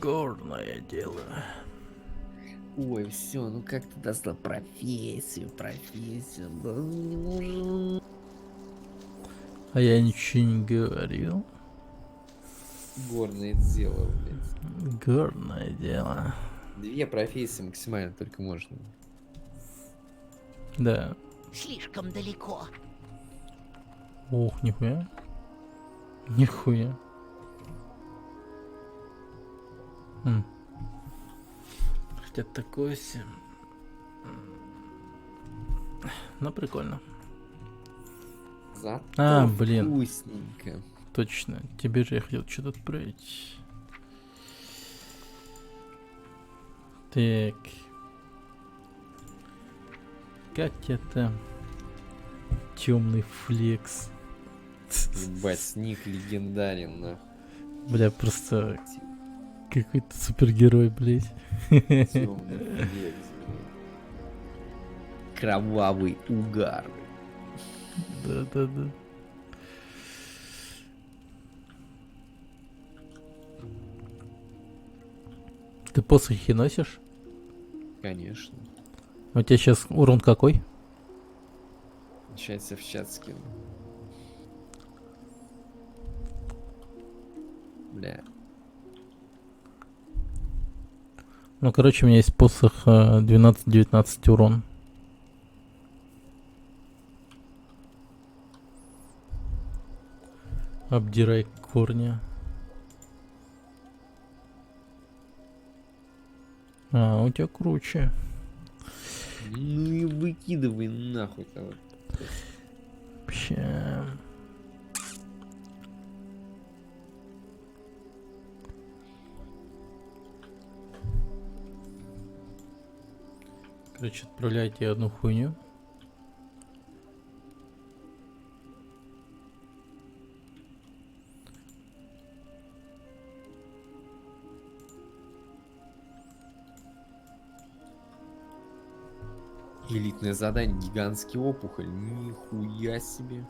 Горное дело. Ой, все, ну как ты достал профессию, да не нужен. А я ничего не говорил. Горное дело, блядь. Горное дело. 2 профессии максимально только можно. Да. Слишком далеко. Ох, нихуя. Нихуя. Хотя такое себе. Ну, прикольно. Зато блин. вкусненько. Точно. Тебе же я хотел что-то отправить. Так. Как это? Темный флекс. Ебать, ник легендарен, нахуй. Бля, просто какой-то супергерой, блядь. Темный флекс, блядь. Кровавый угар. Да-да-да. Ты посохи носишь? Конечно. У тебя сейчас урон какой? Сейчас я в чат скину. Бля. Ну, короче, у меня есть посох 12-19 урон. Обдирай корни. А, у тебя круче. Ну и выкидывай нахуй того. Ща. Короче, отправляйте одну хуйню. Элитное задание, гигантский опухоль. Нихуя себе.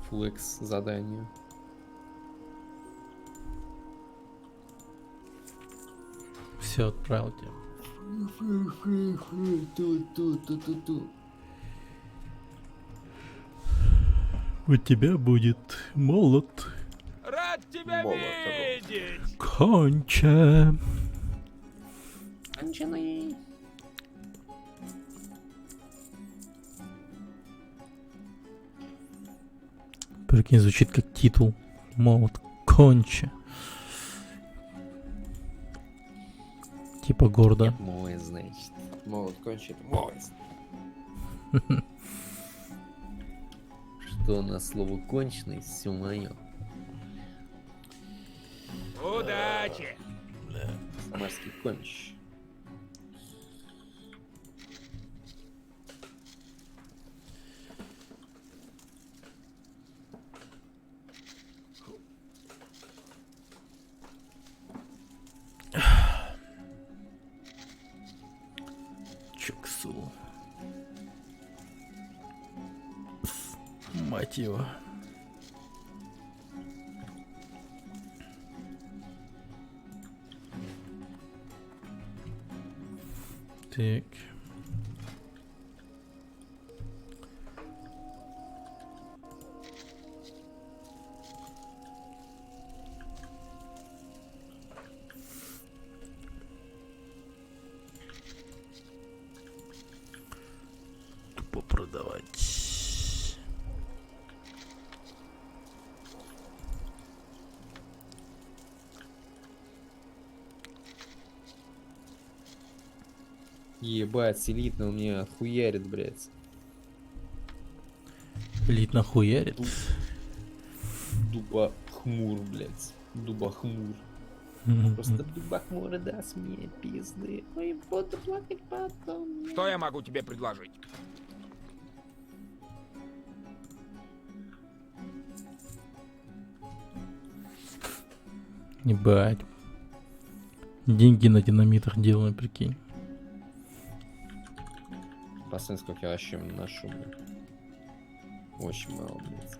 Флекс задание. Все, отправил тебе. У тебя будет молот. Рад тебя видеть! Конча. Конченый. Прикинь, звучит как титул Молот конче. Типа гордо. Мой, значит. Молот кончит. Мой. Что на слово конченый, все мое. Удачи! Самарский конч. Чуксу. Мать его. Так. Тупо продавать. Ебать, элитно у меня хуярит, блядь. Элитно хуярит. Дуба хмур, блядь. Дуба хмур. Просто дуба хмур даст мне пизды. Ой, буду плакать потом. Что я могу тебе предложить? Ебать. Деньги на динамитах делаем, прикинь. Посмотри, сколько я вообще ношу, блядь. Очень мало, блядь.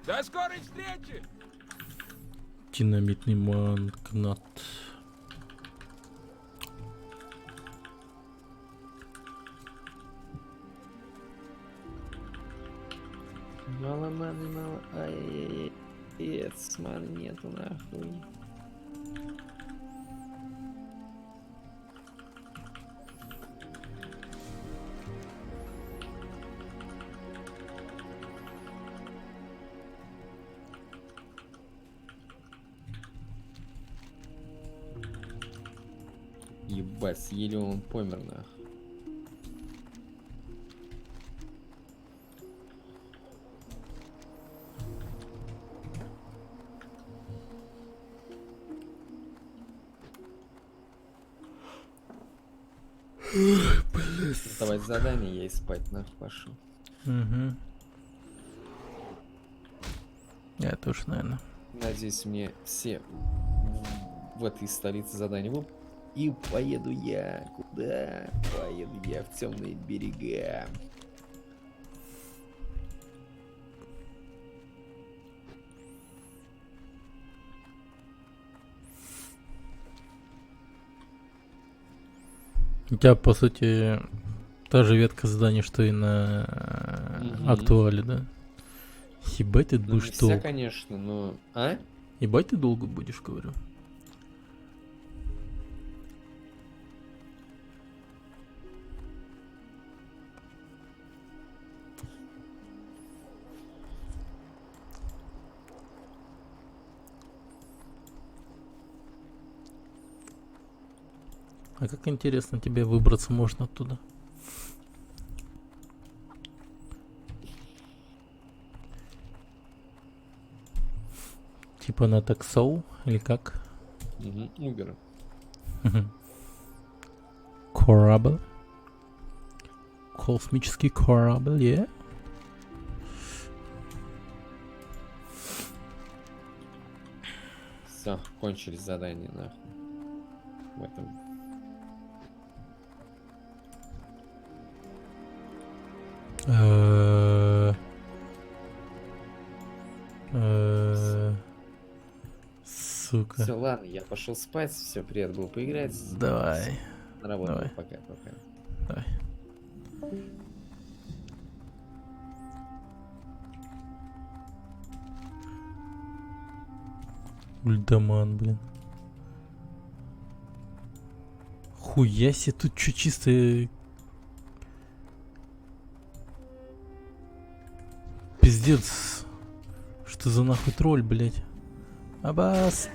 До скорой встречи! Динамитный магнат. Мало маны, мало. Ай-яй-яй. Ец, маны нету, нахуй. Ебать, еле он помер, нахуй. Давай задание, я и спать нахуй пошел. Угу. Я тоже, наверное. Надеюсь, мне все в этой столице задания будут. И поеду я. Куда? Поеду я в темные берега. У тебя, по сути, та же ветка заданий, что и на актуале, да? Ебать ты Ну, будешь не вся, долго. конечно, но... А? Ебать ты долго будешь, говорю. А как интересно тебе выбраться можно оттуда? Типа на таксоу или как? Убер. Корабль. Космический корабль, yeah? Все, кончились задания, нахуй. В этом. Сука. Все, ладно, я пошел спать. Все, приятно было поиграть. Давай. На работу. Давай. Пока-пока. Давай. Ульдаман, блин. Хуя себе, тут что чисто... Пиздец. Что за нахуй тролль, блядь? Абас!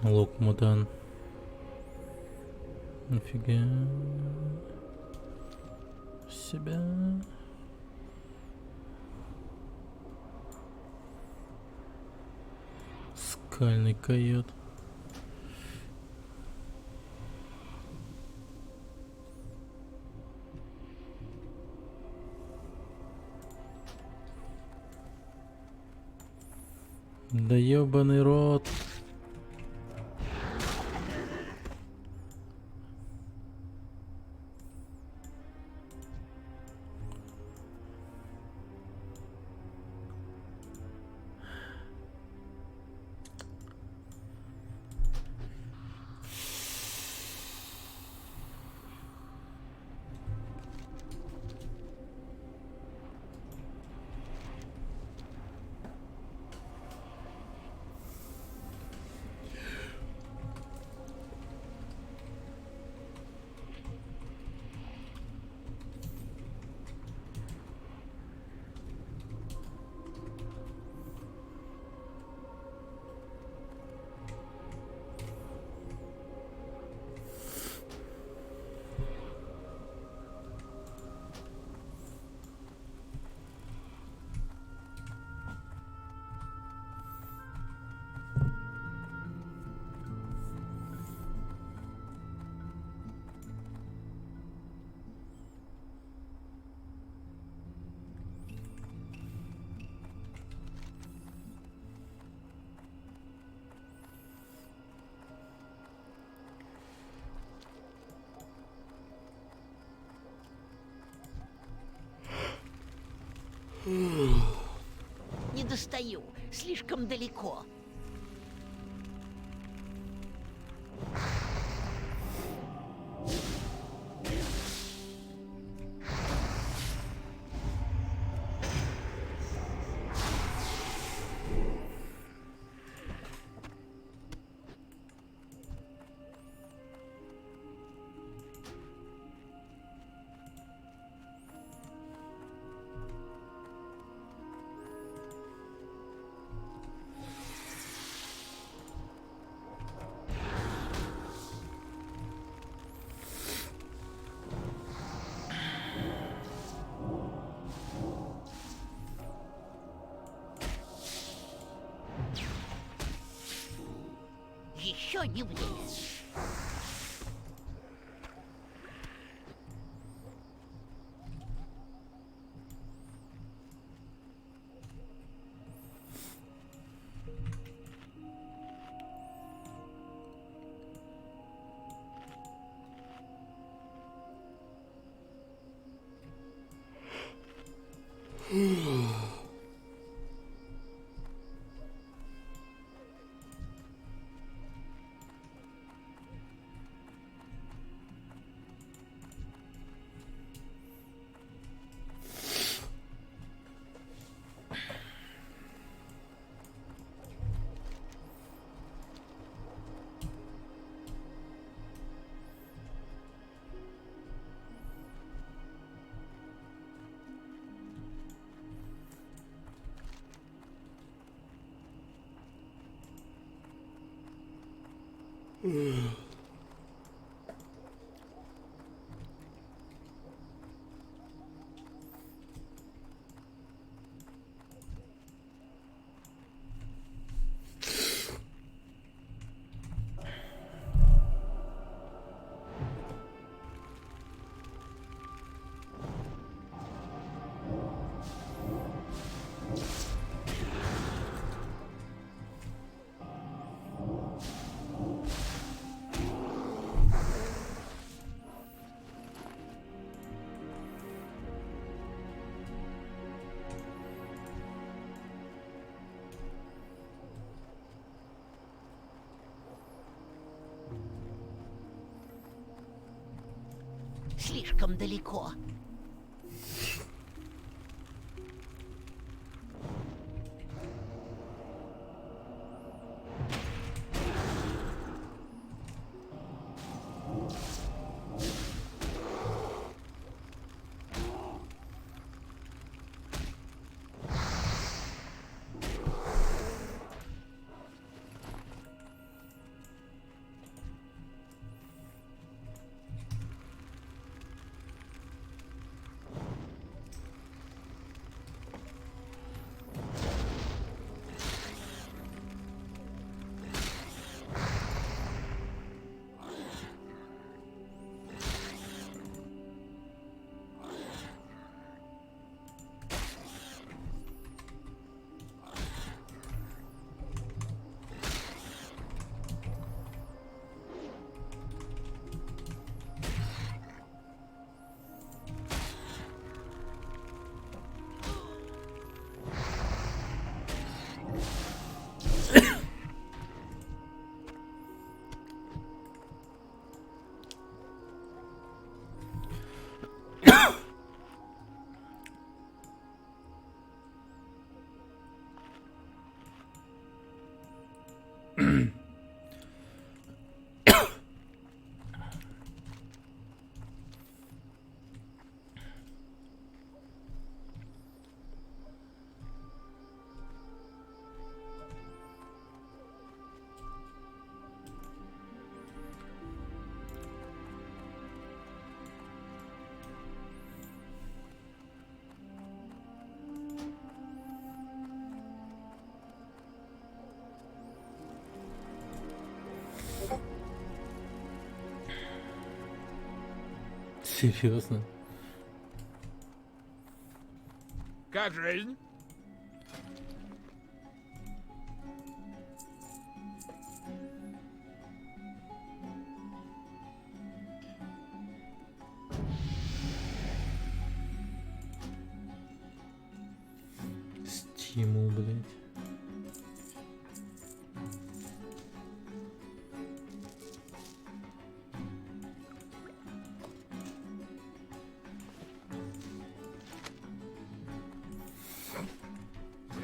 Лук мудан. Нафига себя. Скальный койот. Да ёбаный рот. Не достаю, слишком далеко. Еще не время. слишком далеко. Серьезно? Как жизнь? Стимул, блядь.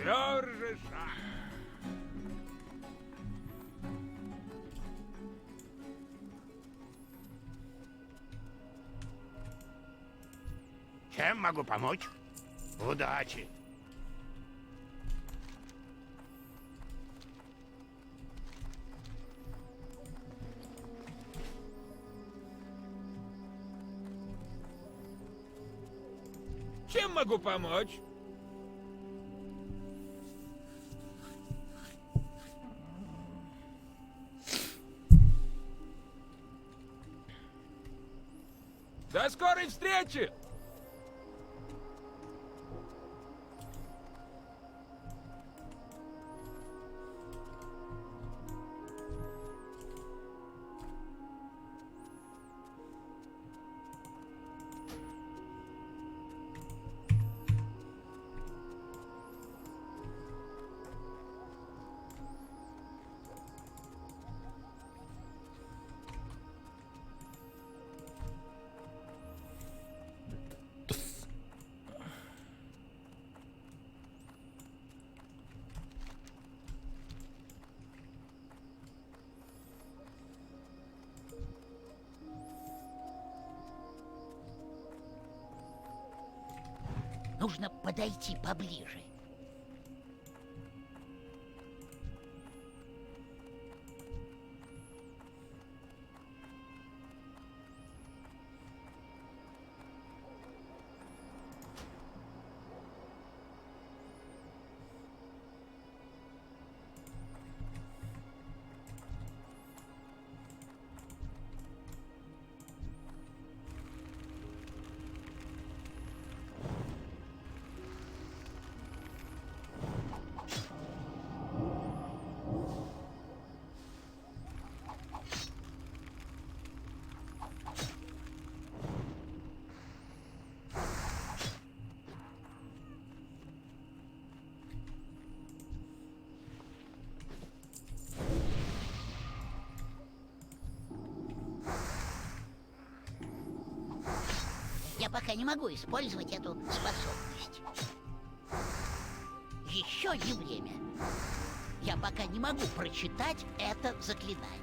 Держишь. Чем могу помочь? Удачи. Чем могу помочь? До скорой встречи! Нужно подойти поближе. Я пока не могу использовать эту способность. Еще не время. Я пока не могу прочитать это заклинание.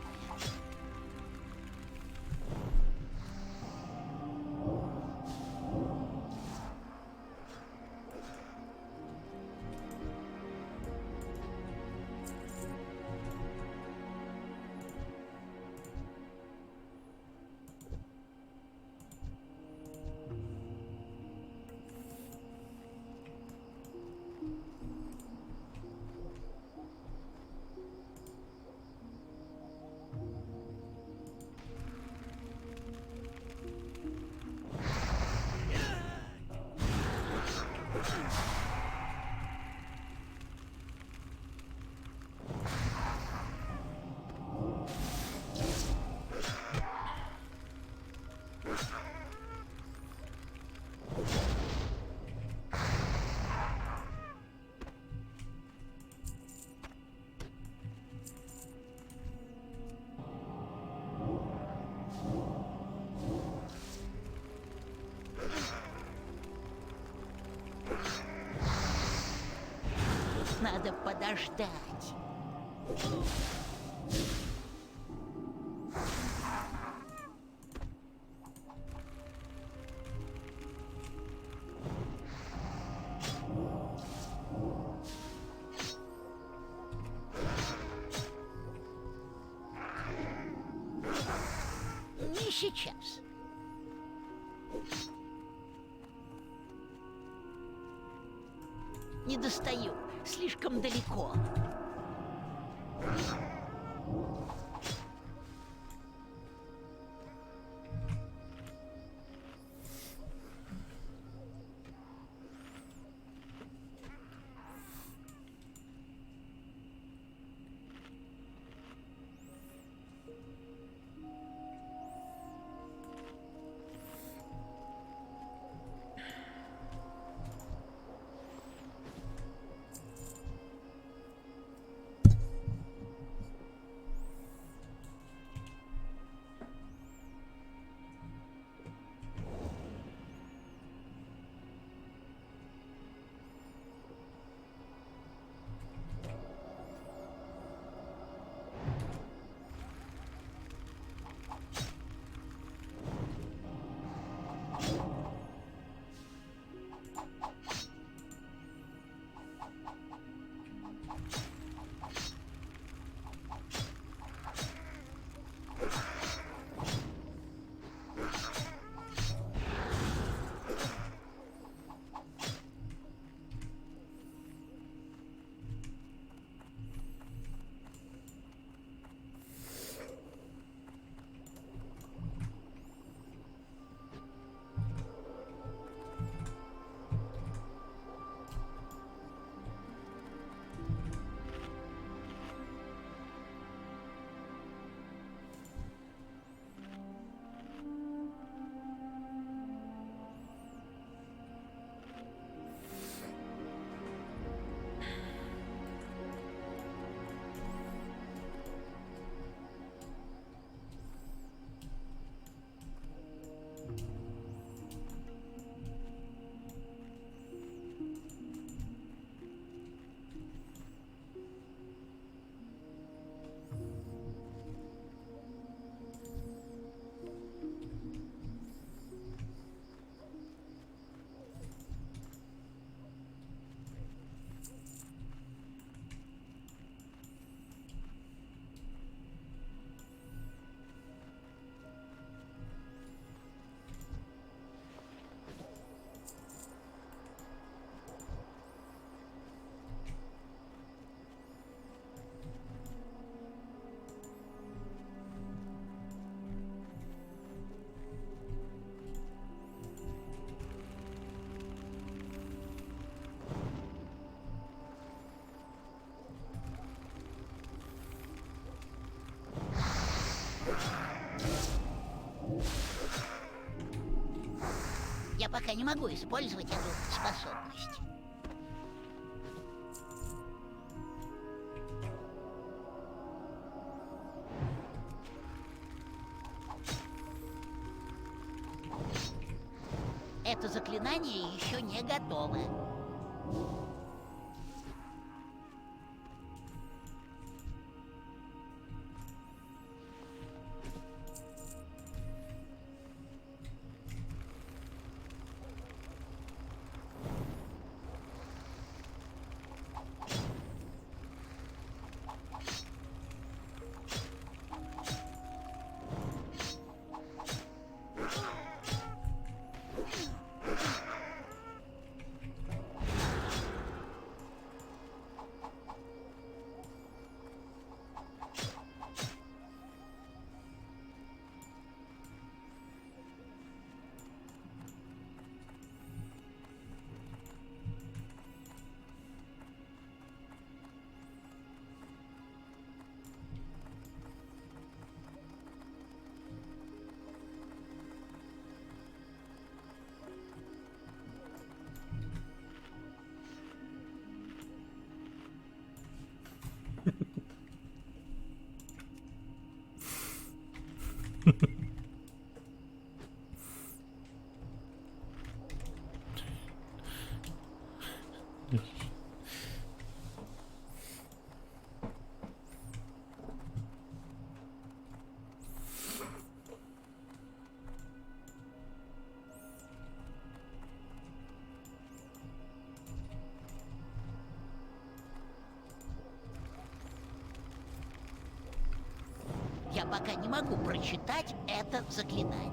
Надо подождать. Не сейчас. Не достаю. Слишком далеко. Я пока не могу использовать эту способность. Это заклинание еще не готово. Я пока не могу прочитать это заклинание.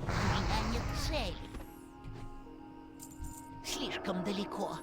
У меня нет цели. Слишком далеко.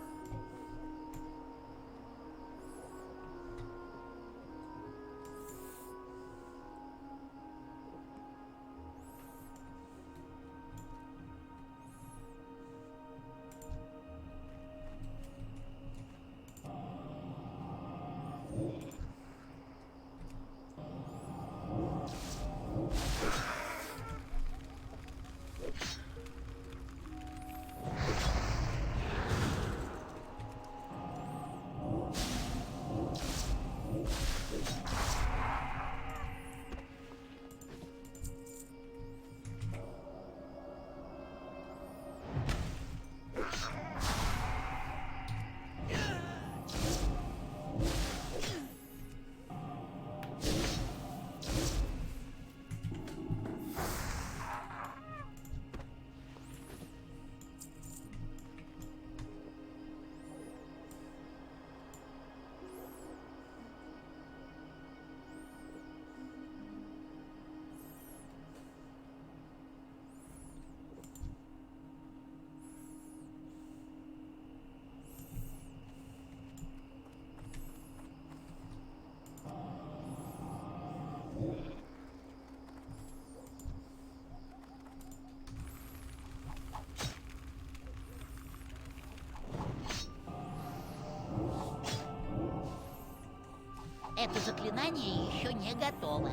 Это заклинание еще не готово.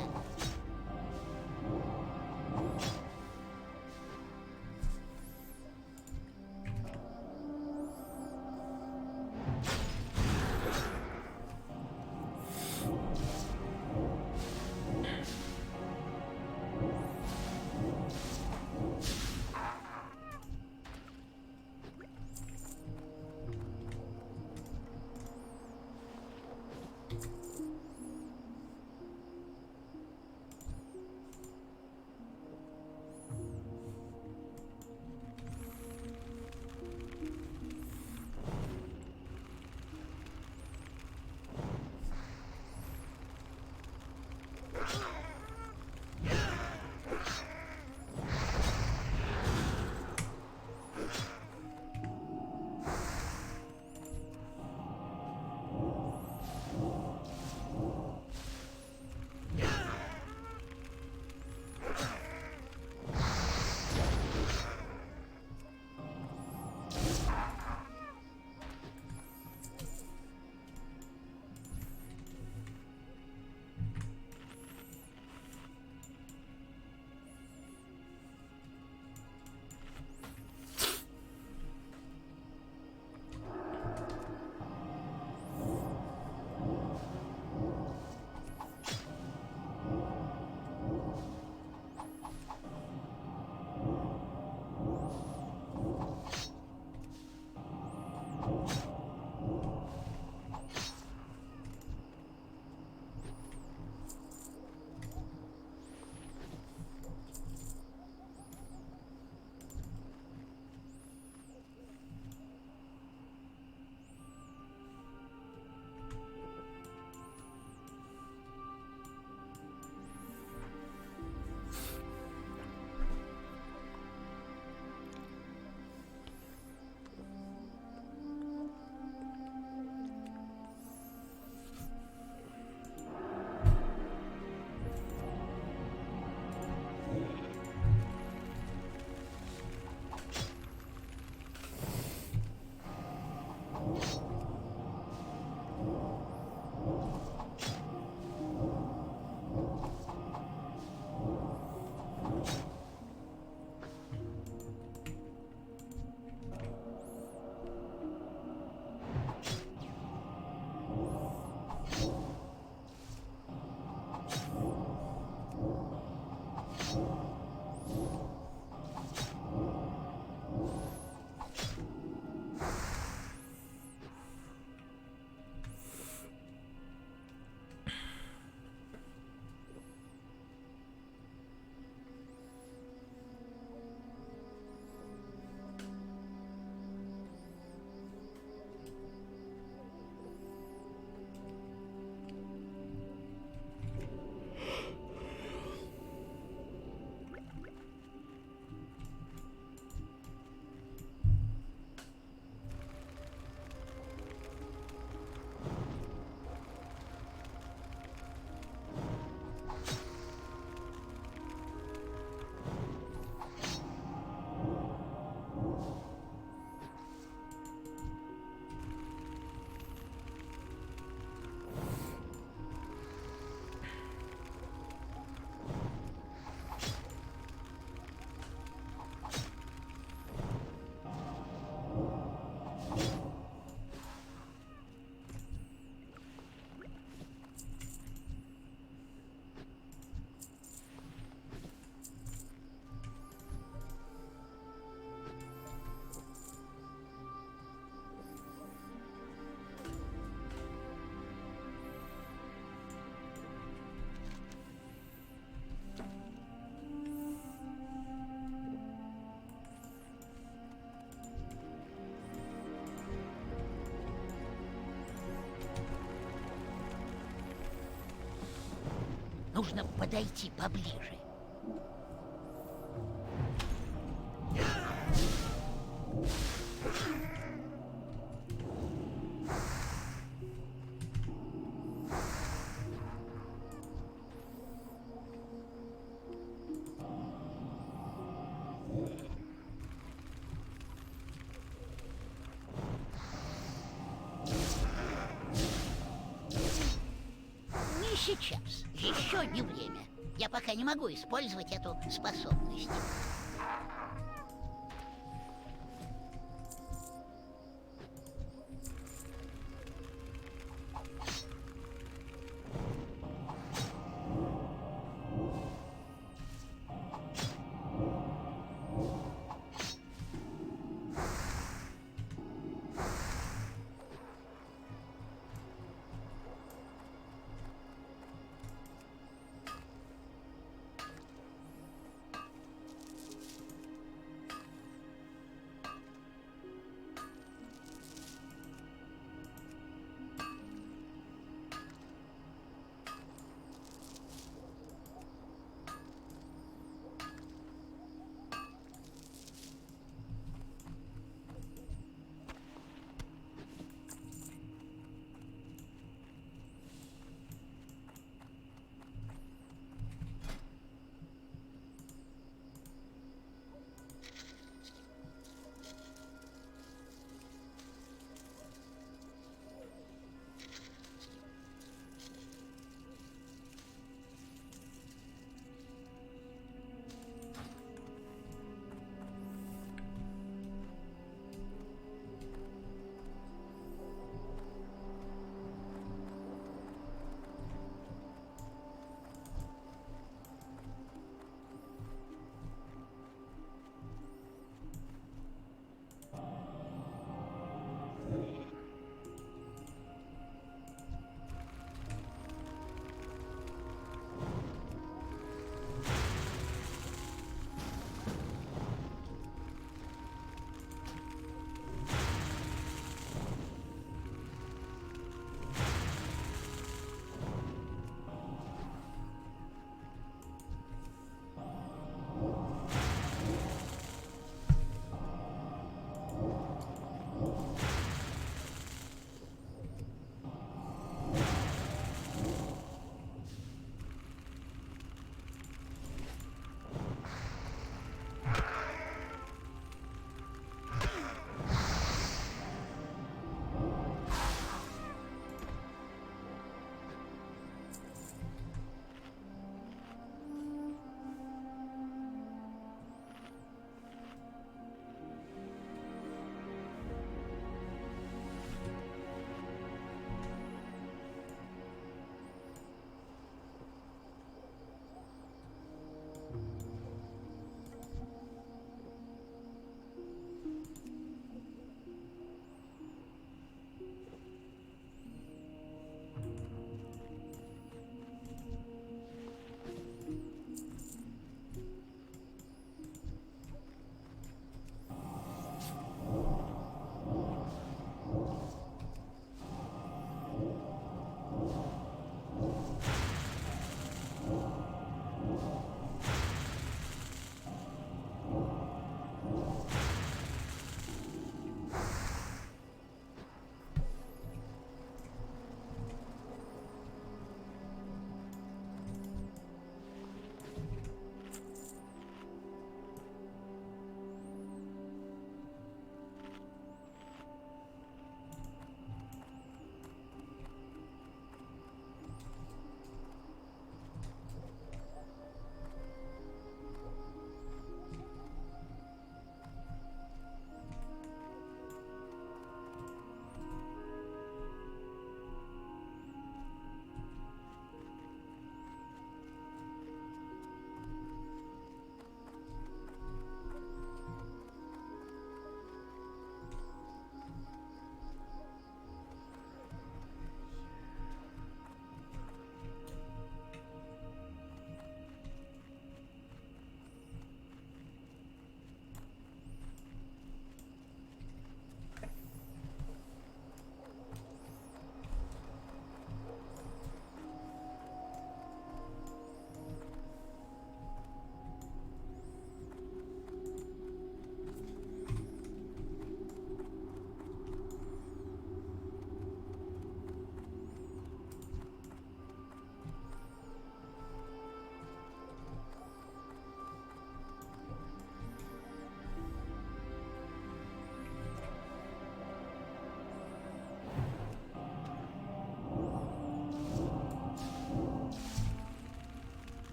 Нужно подойти поближе. Не сейчас. Еще не время. Я пока не могу использовать эту способность.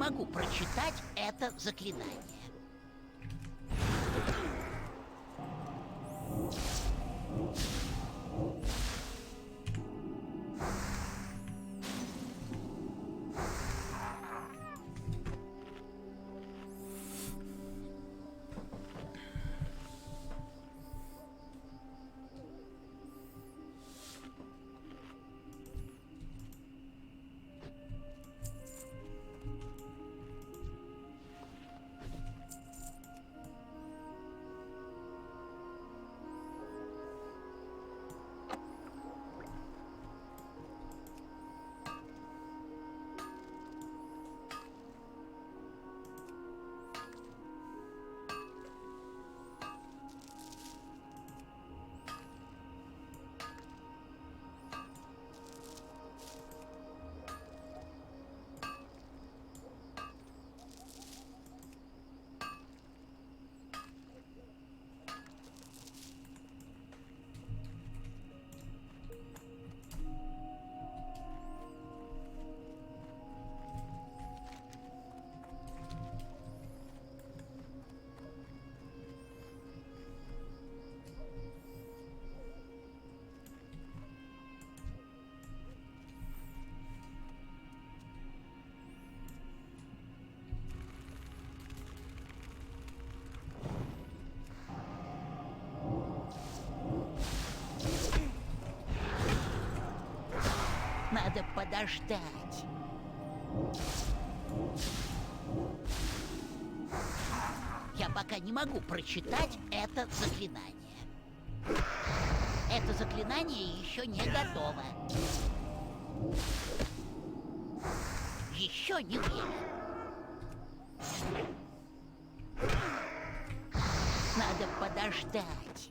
могу прочитать это заклинание. Надо подождать. Я пока не могу прочитать это заклинание. Это заклинание еще не готово. Еще не время. Надо подождать.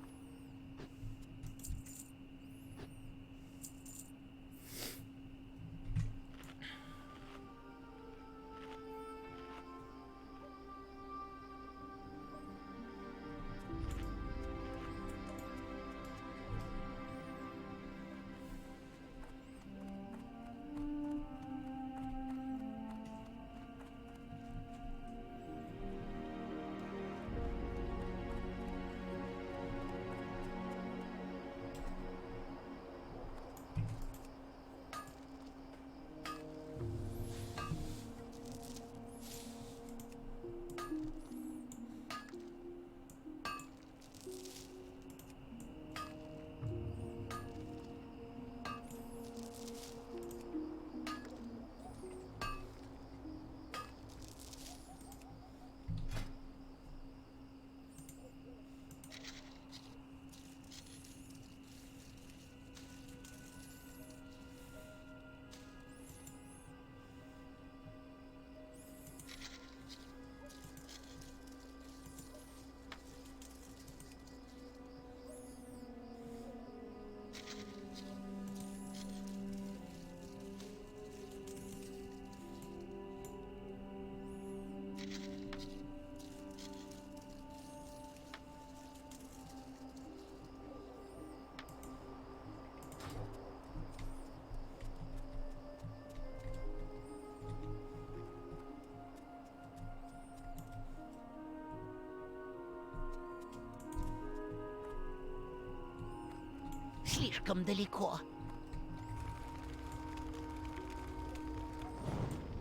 Слишком далеко.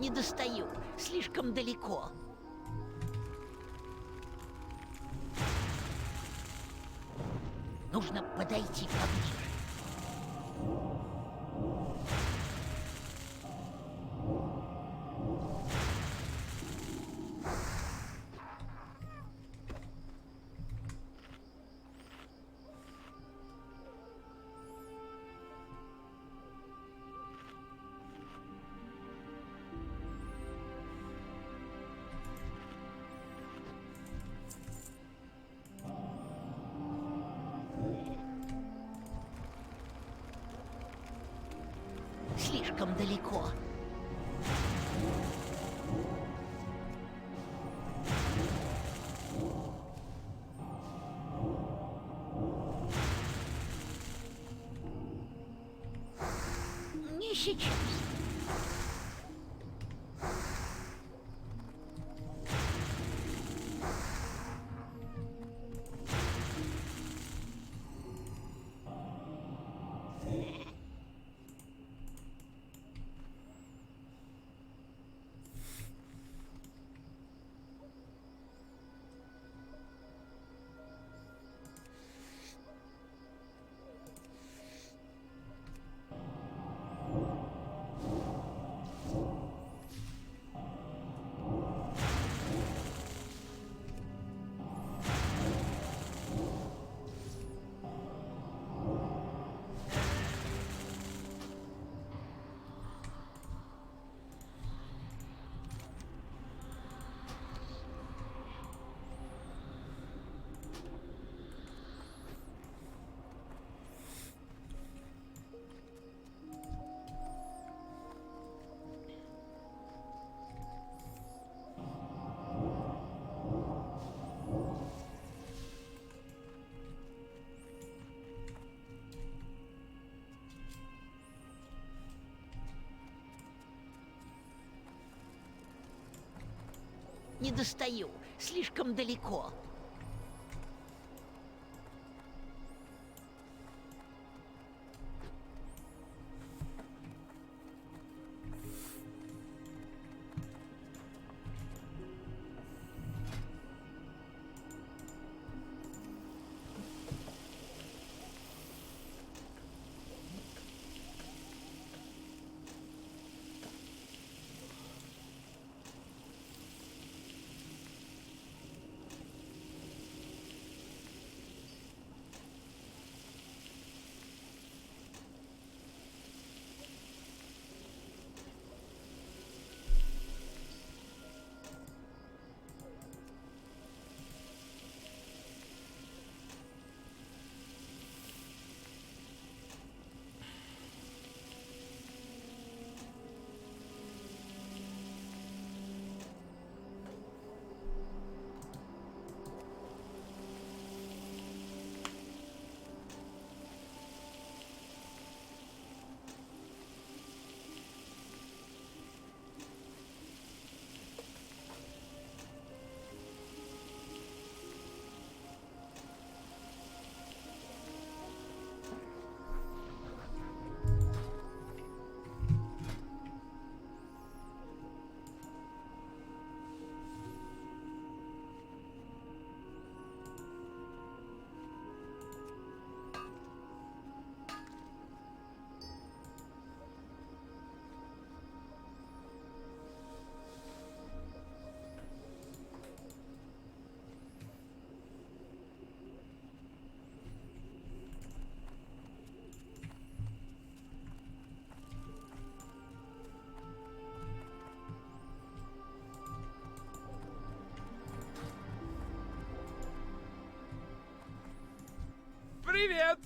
Не достаю. Слишком далеко. Нужно подойти поближе. Слишком далеко. Не сейчас. не достаю, слишком далеко. Привет!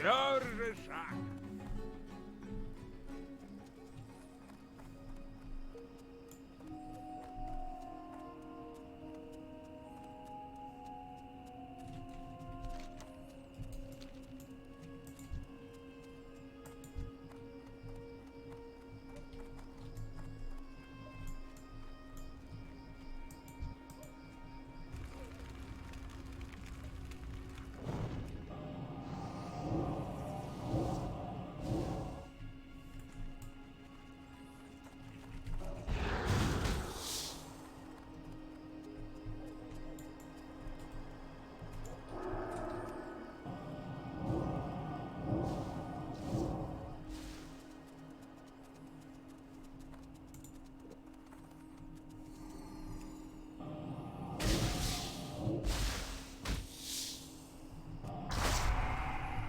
Тверже шаг.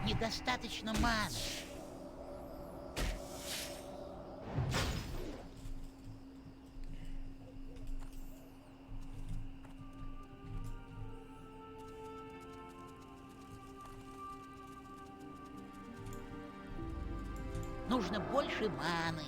Недостаточно маны. Нужно больше маны.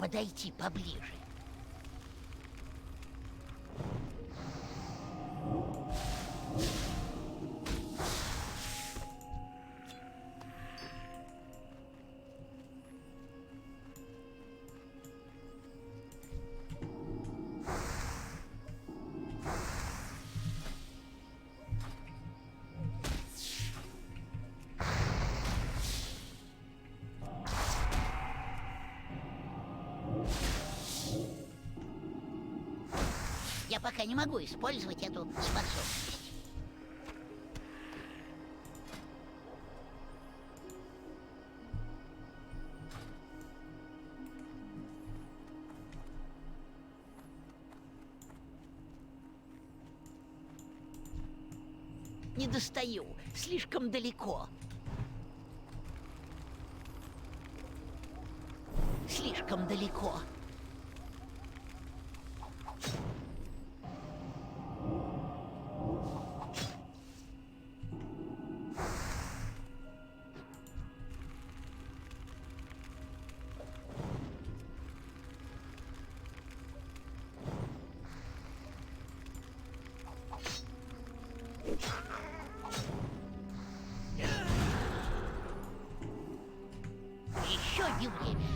подойти поближе. Я пока не могу использовать эту способность. Не достаю, слишком далеко. Слишком далеко. Еще не время.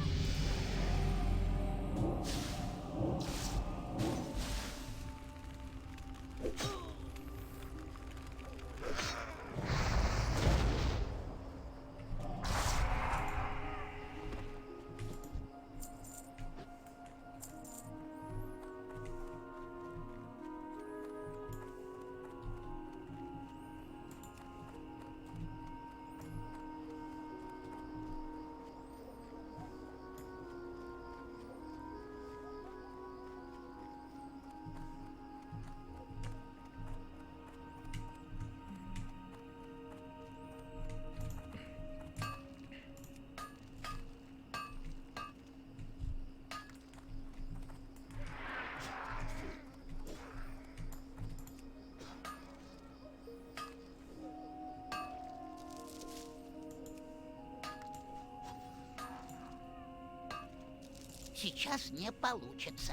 Сейчас не получится.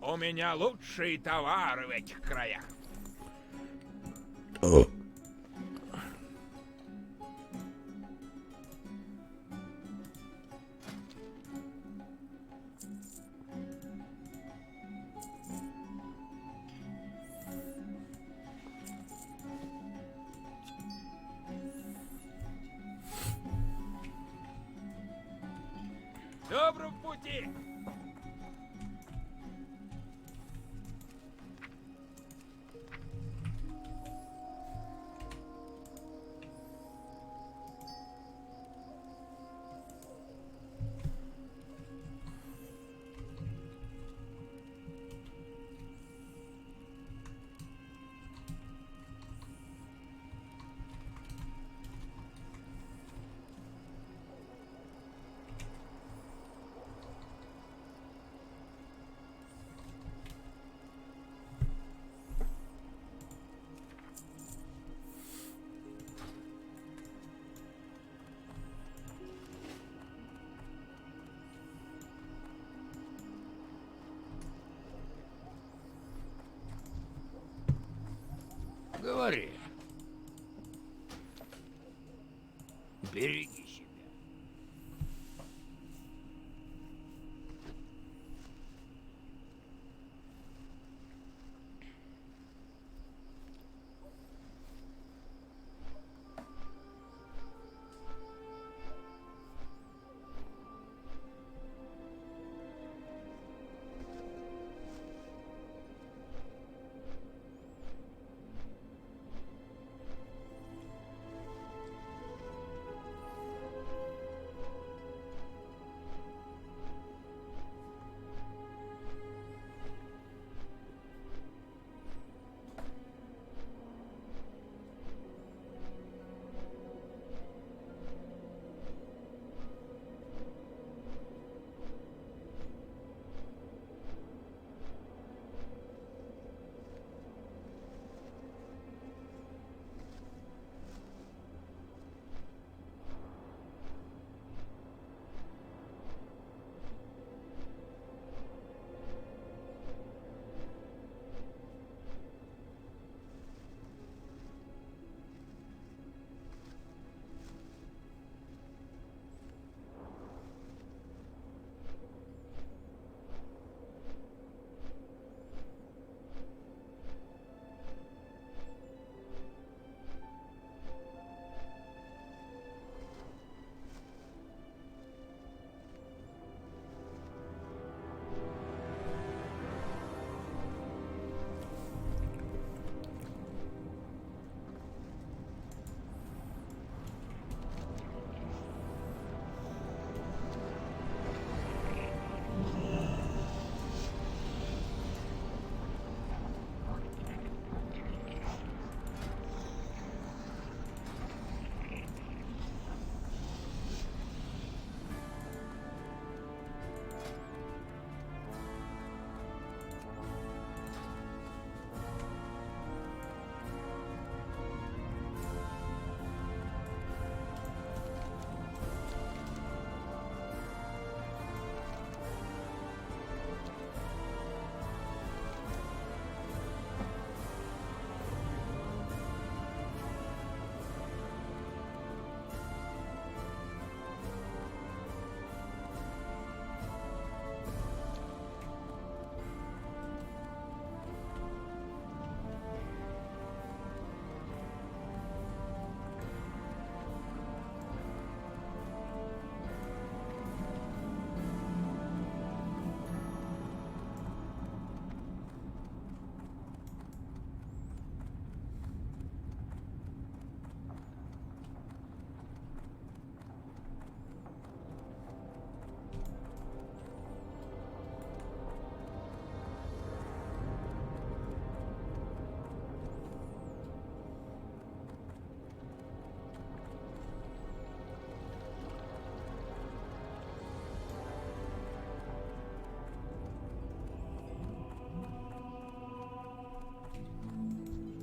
У меня лучшие товары в этих краях. Доброго пути! Говори. Береги себя.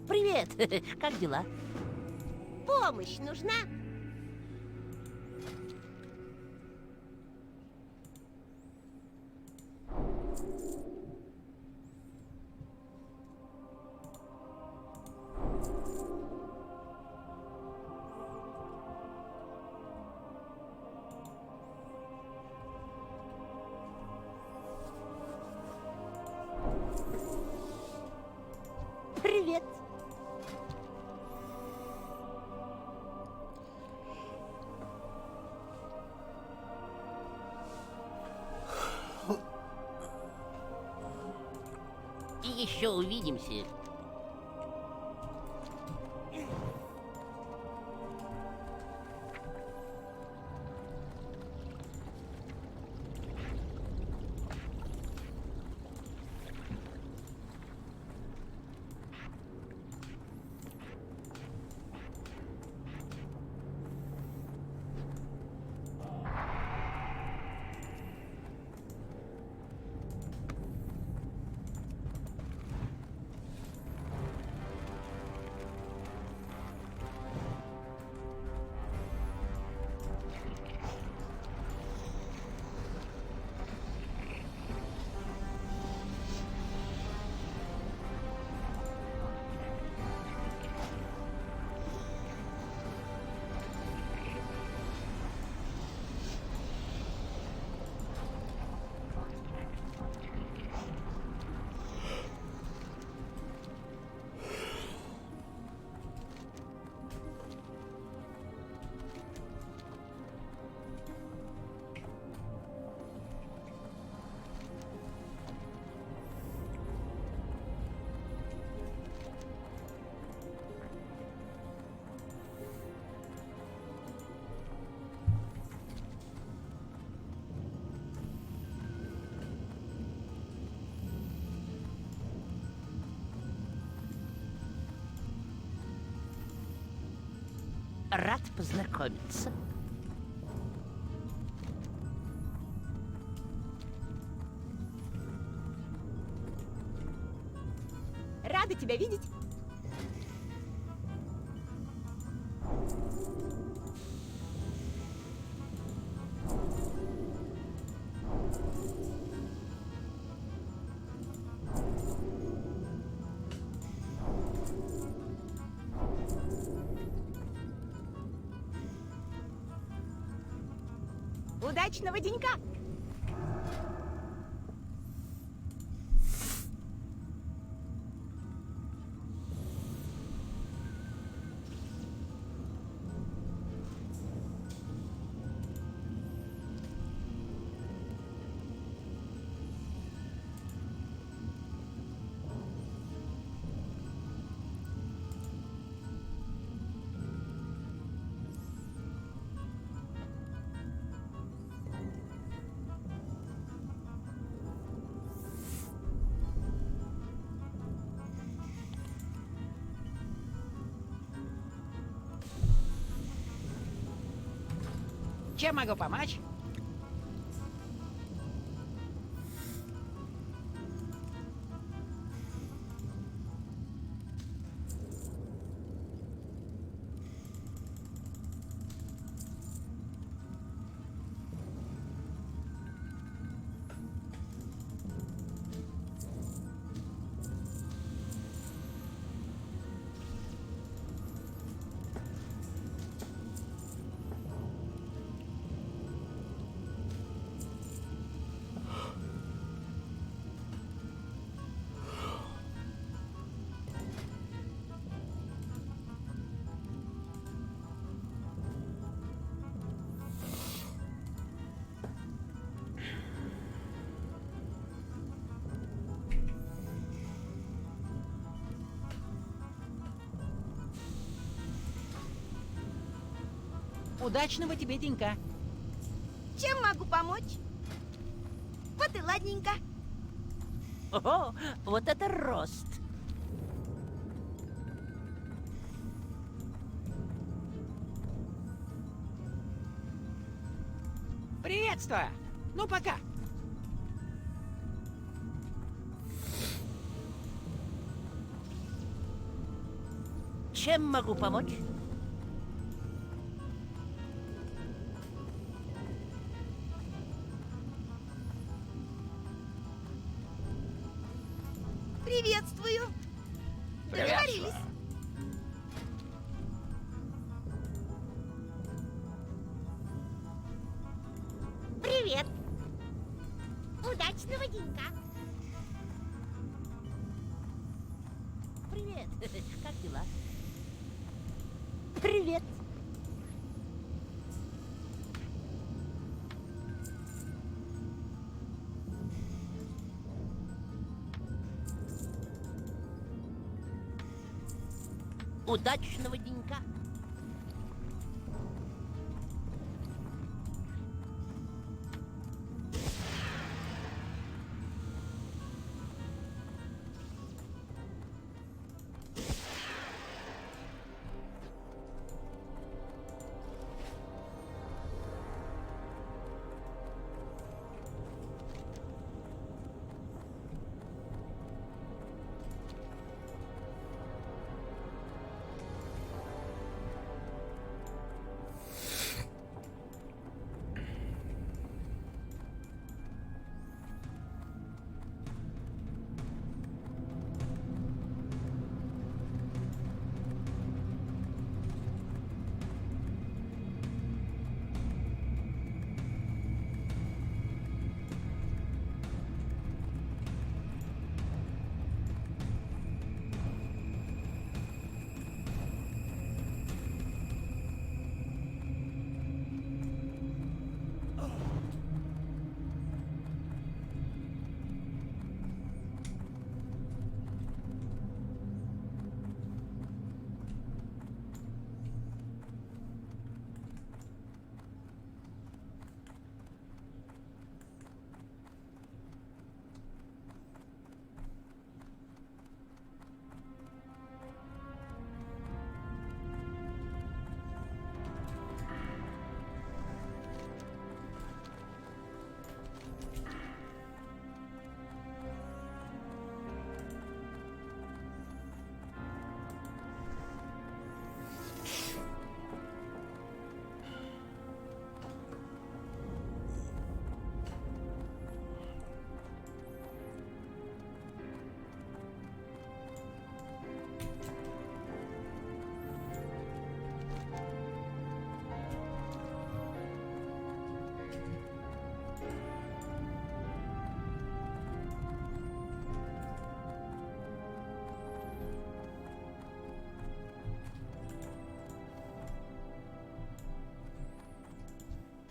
Привет! Как дела? Помощь нужна? Еще увидимся. Рад познакомиться. Рада тебя видеть. Удачного денька! Чем могу помочь? Удачного тебе денька. Чем могу помочь? Вот и ладненько. Ого, вот это рост. Приветствую. Ну, пока. Чем могу помочь? Приветствую. Договорились. Привет. Удачного денька. Привет. Как дела? Привет. Удачного денька.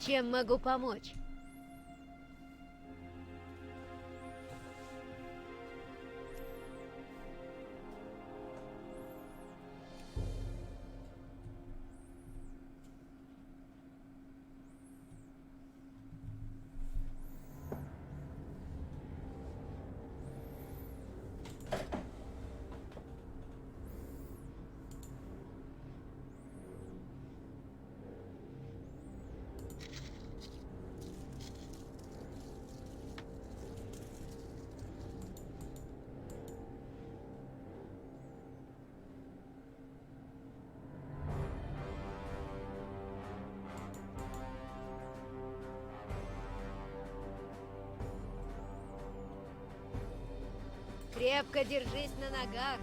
Чем могу помочь? Крепко держись на ногах.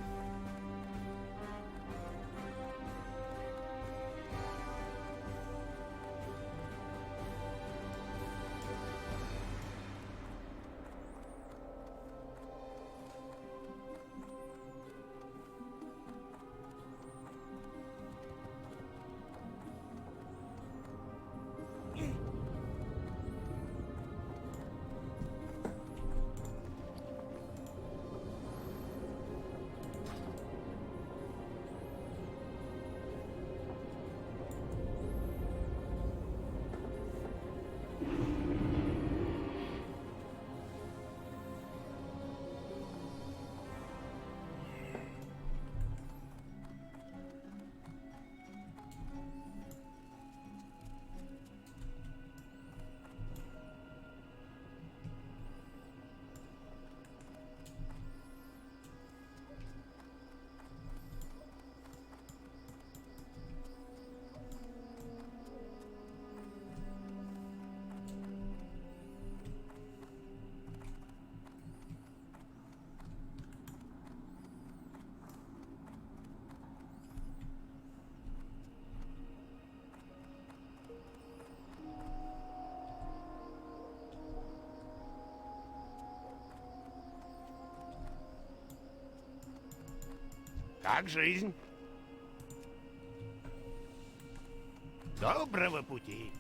Как жизнь? Доброго пути.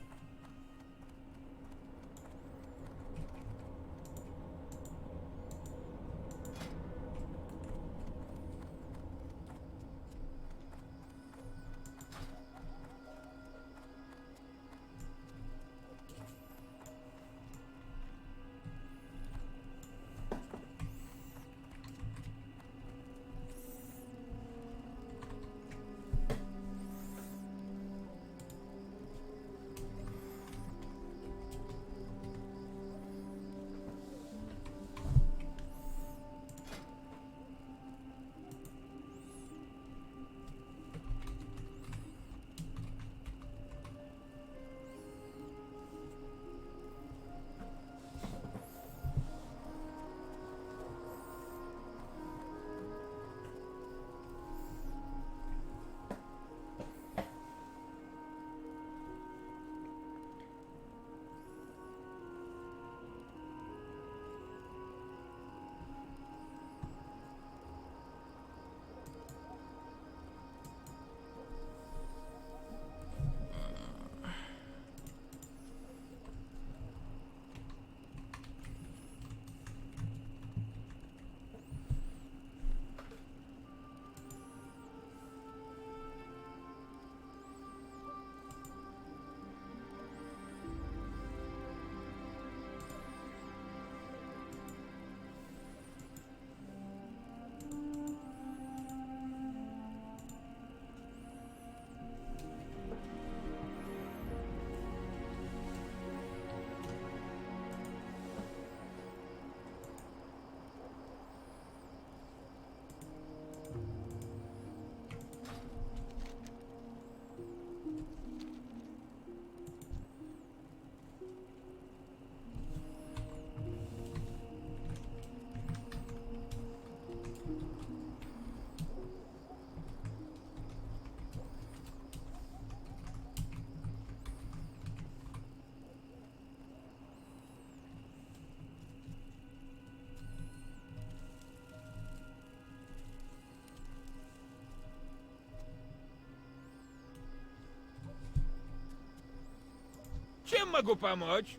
Чем могу помочь?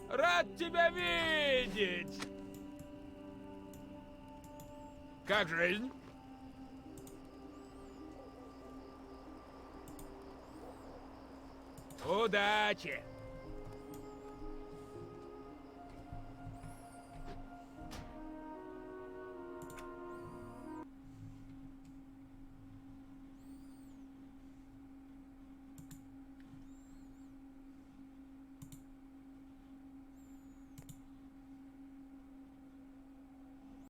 Рад тебя видеть! Как жизнь? Удачи!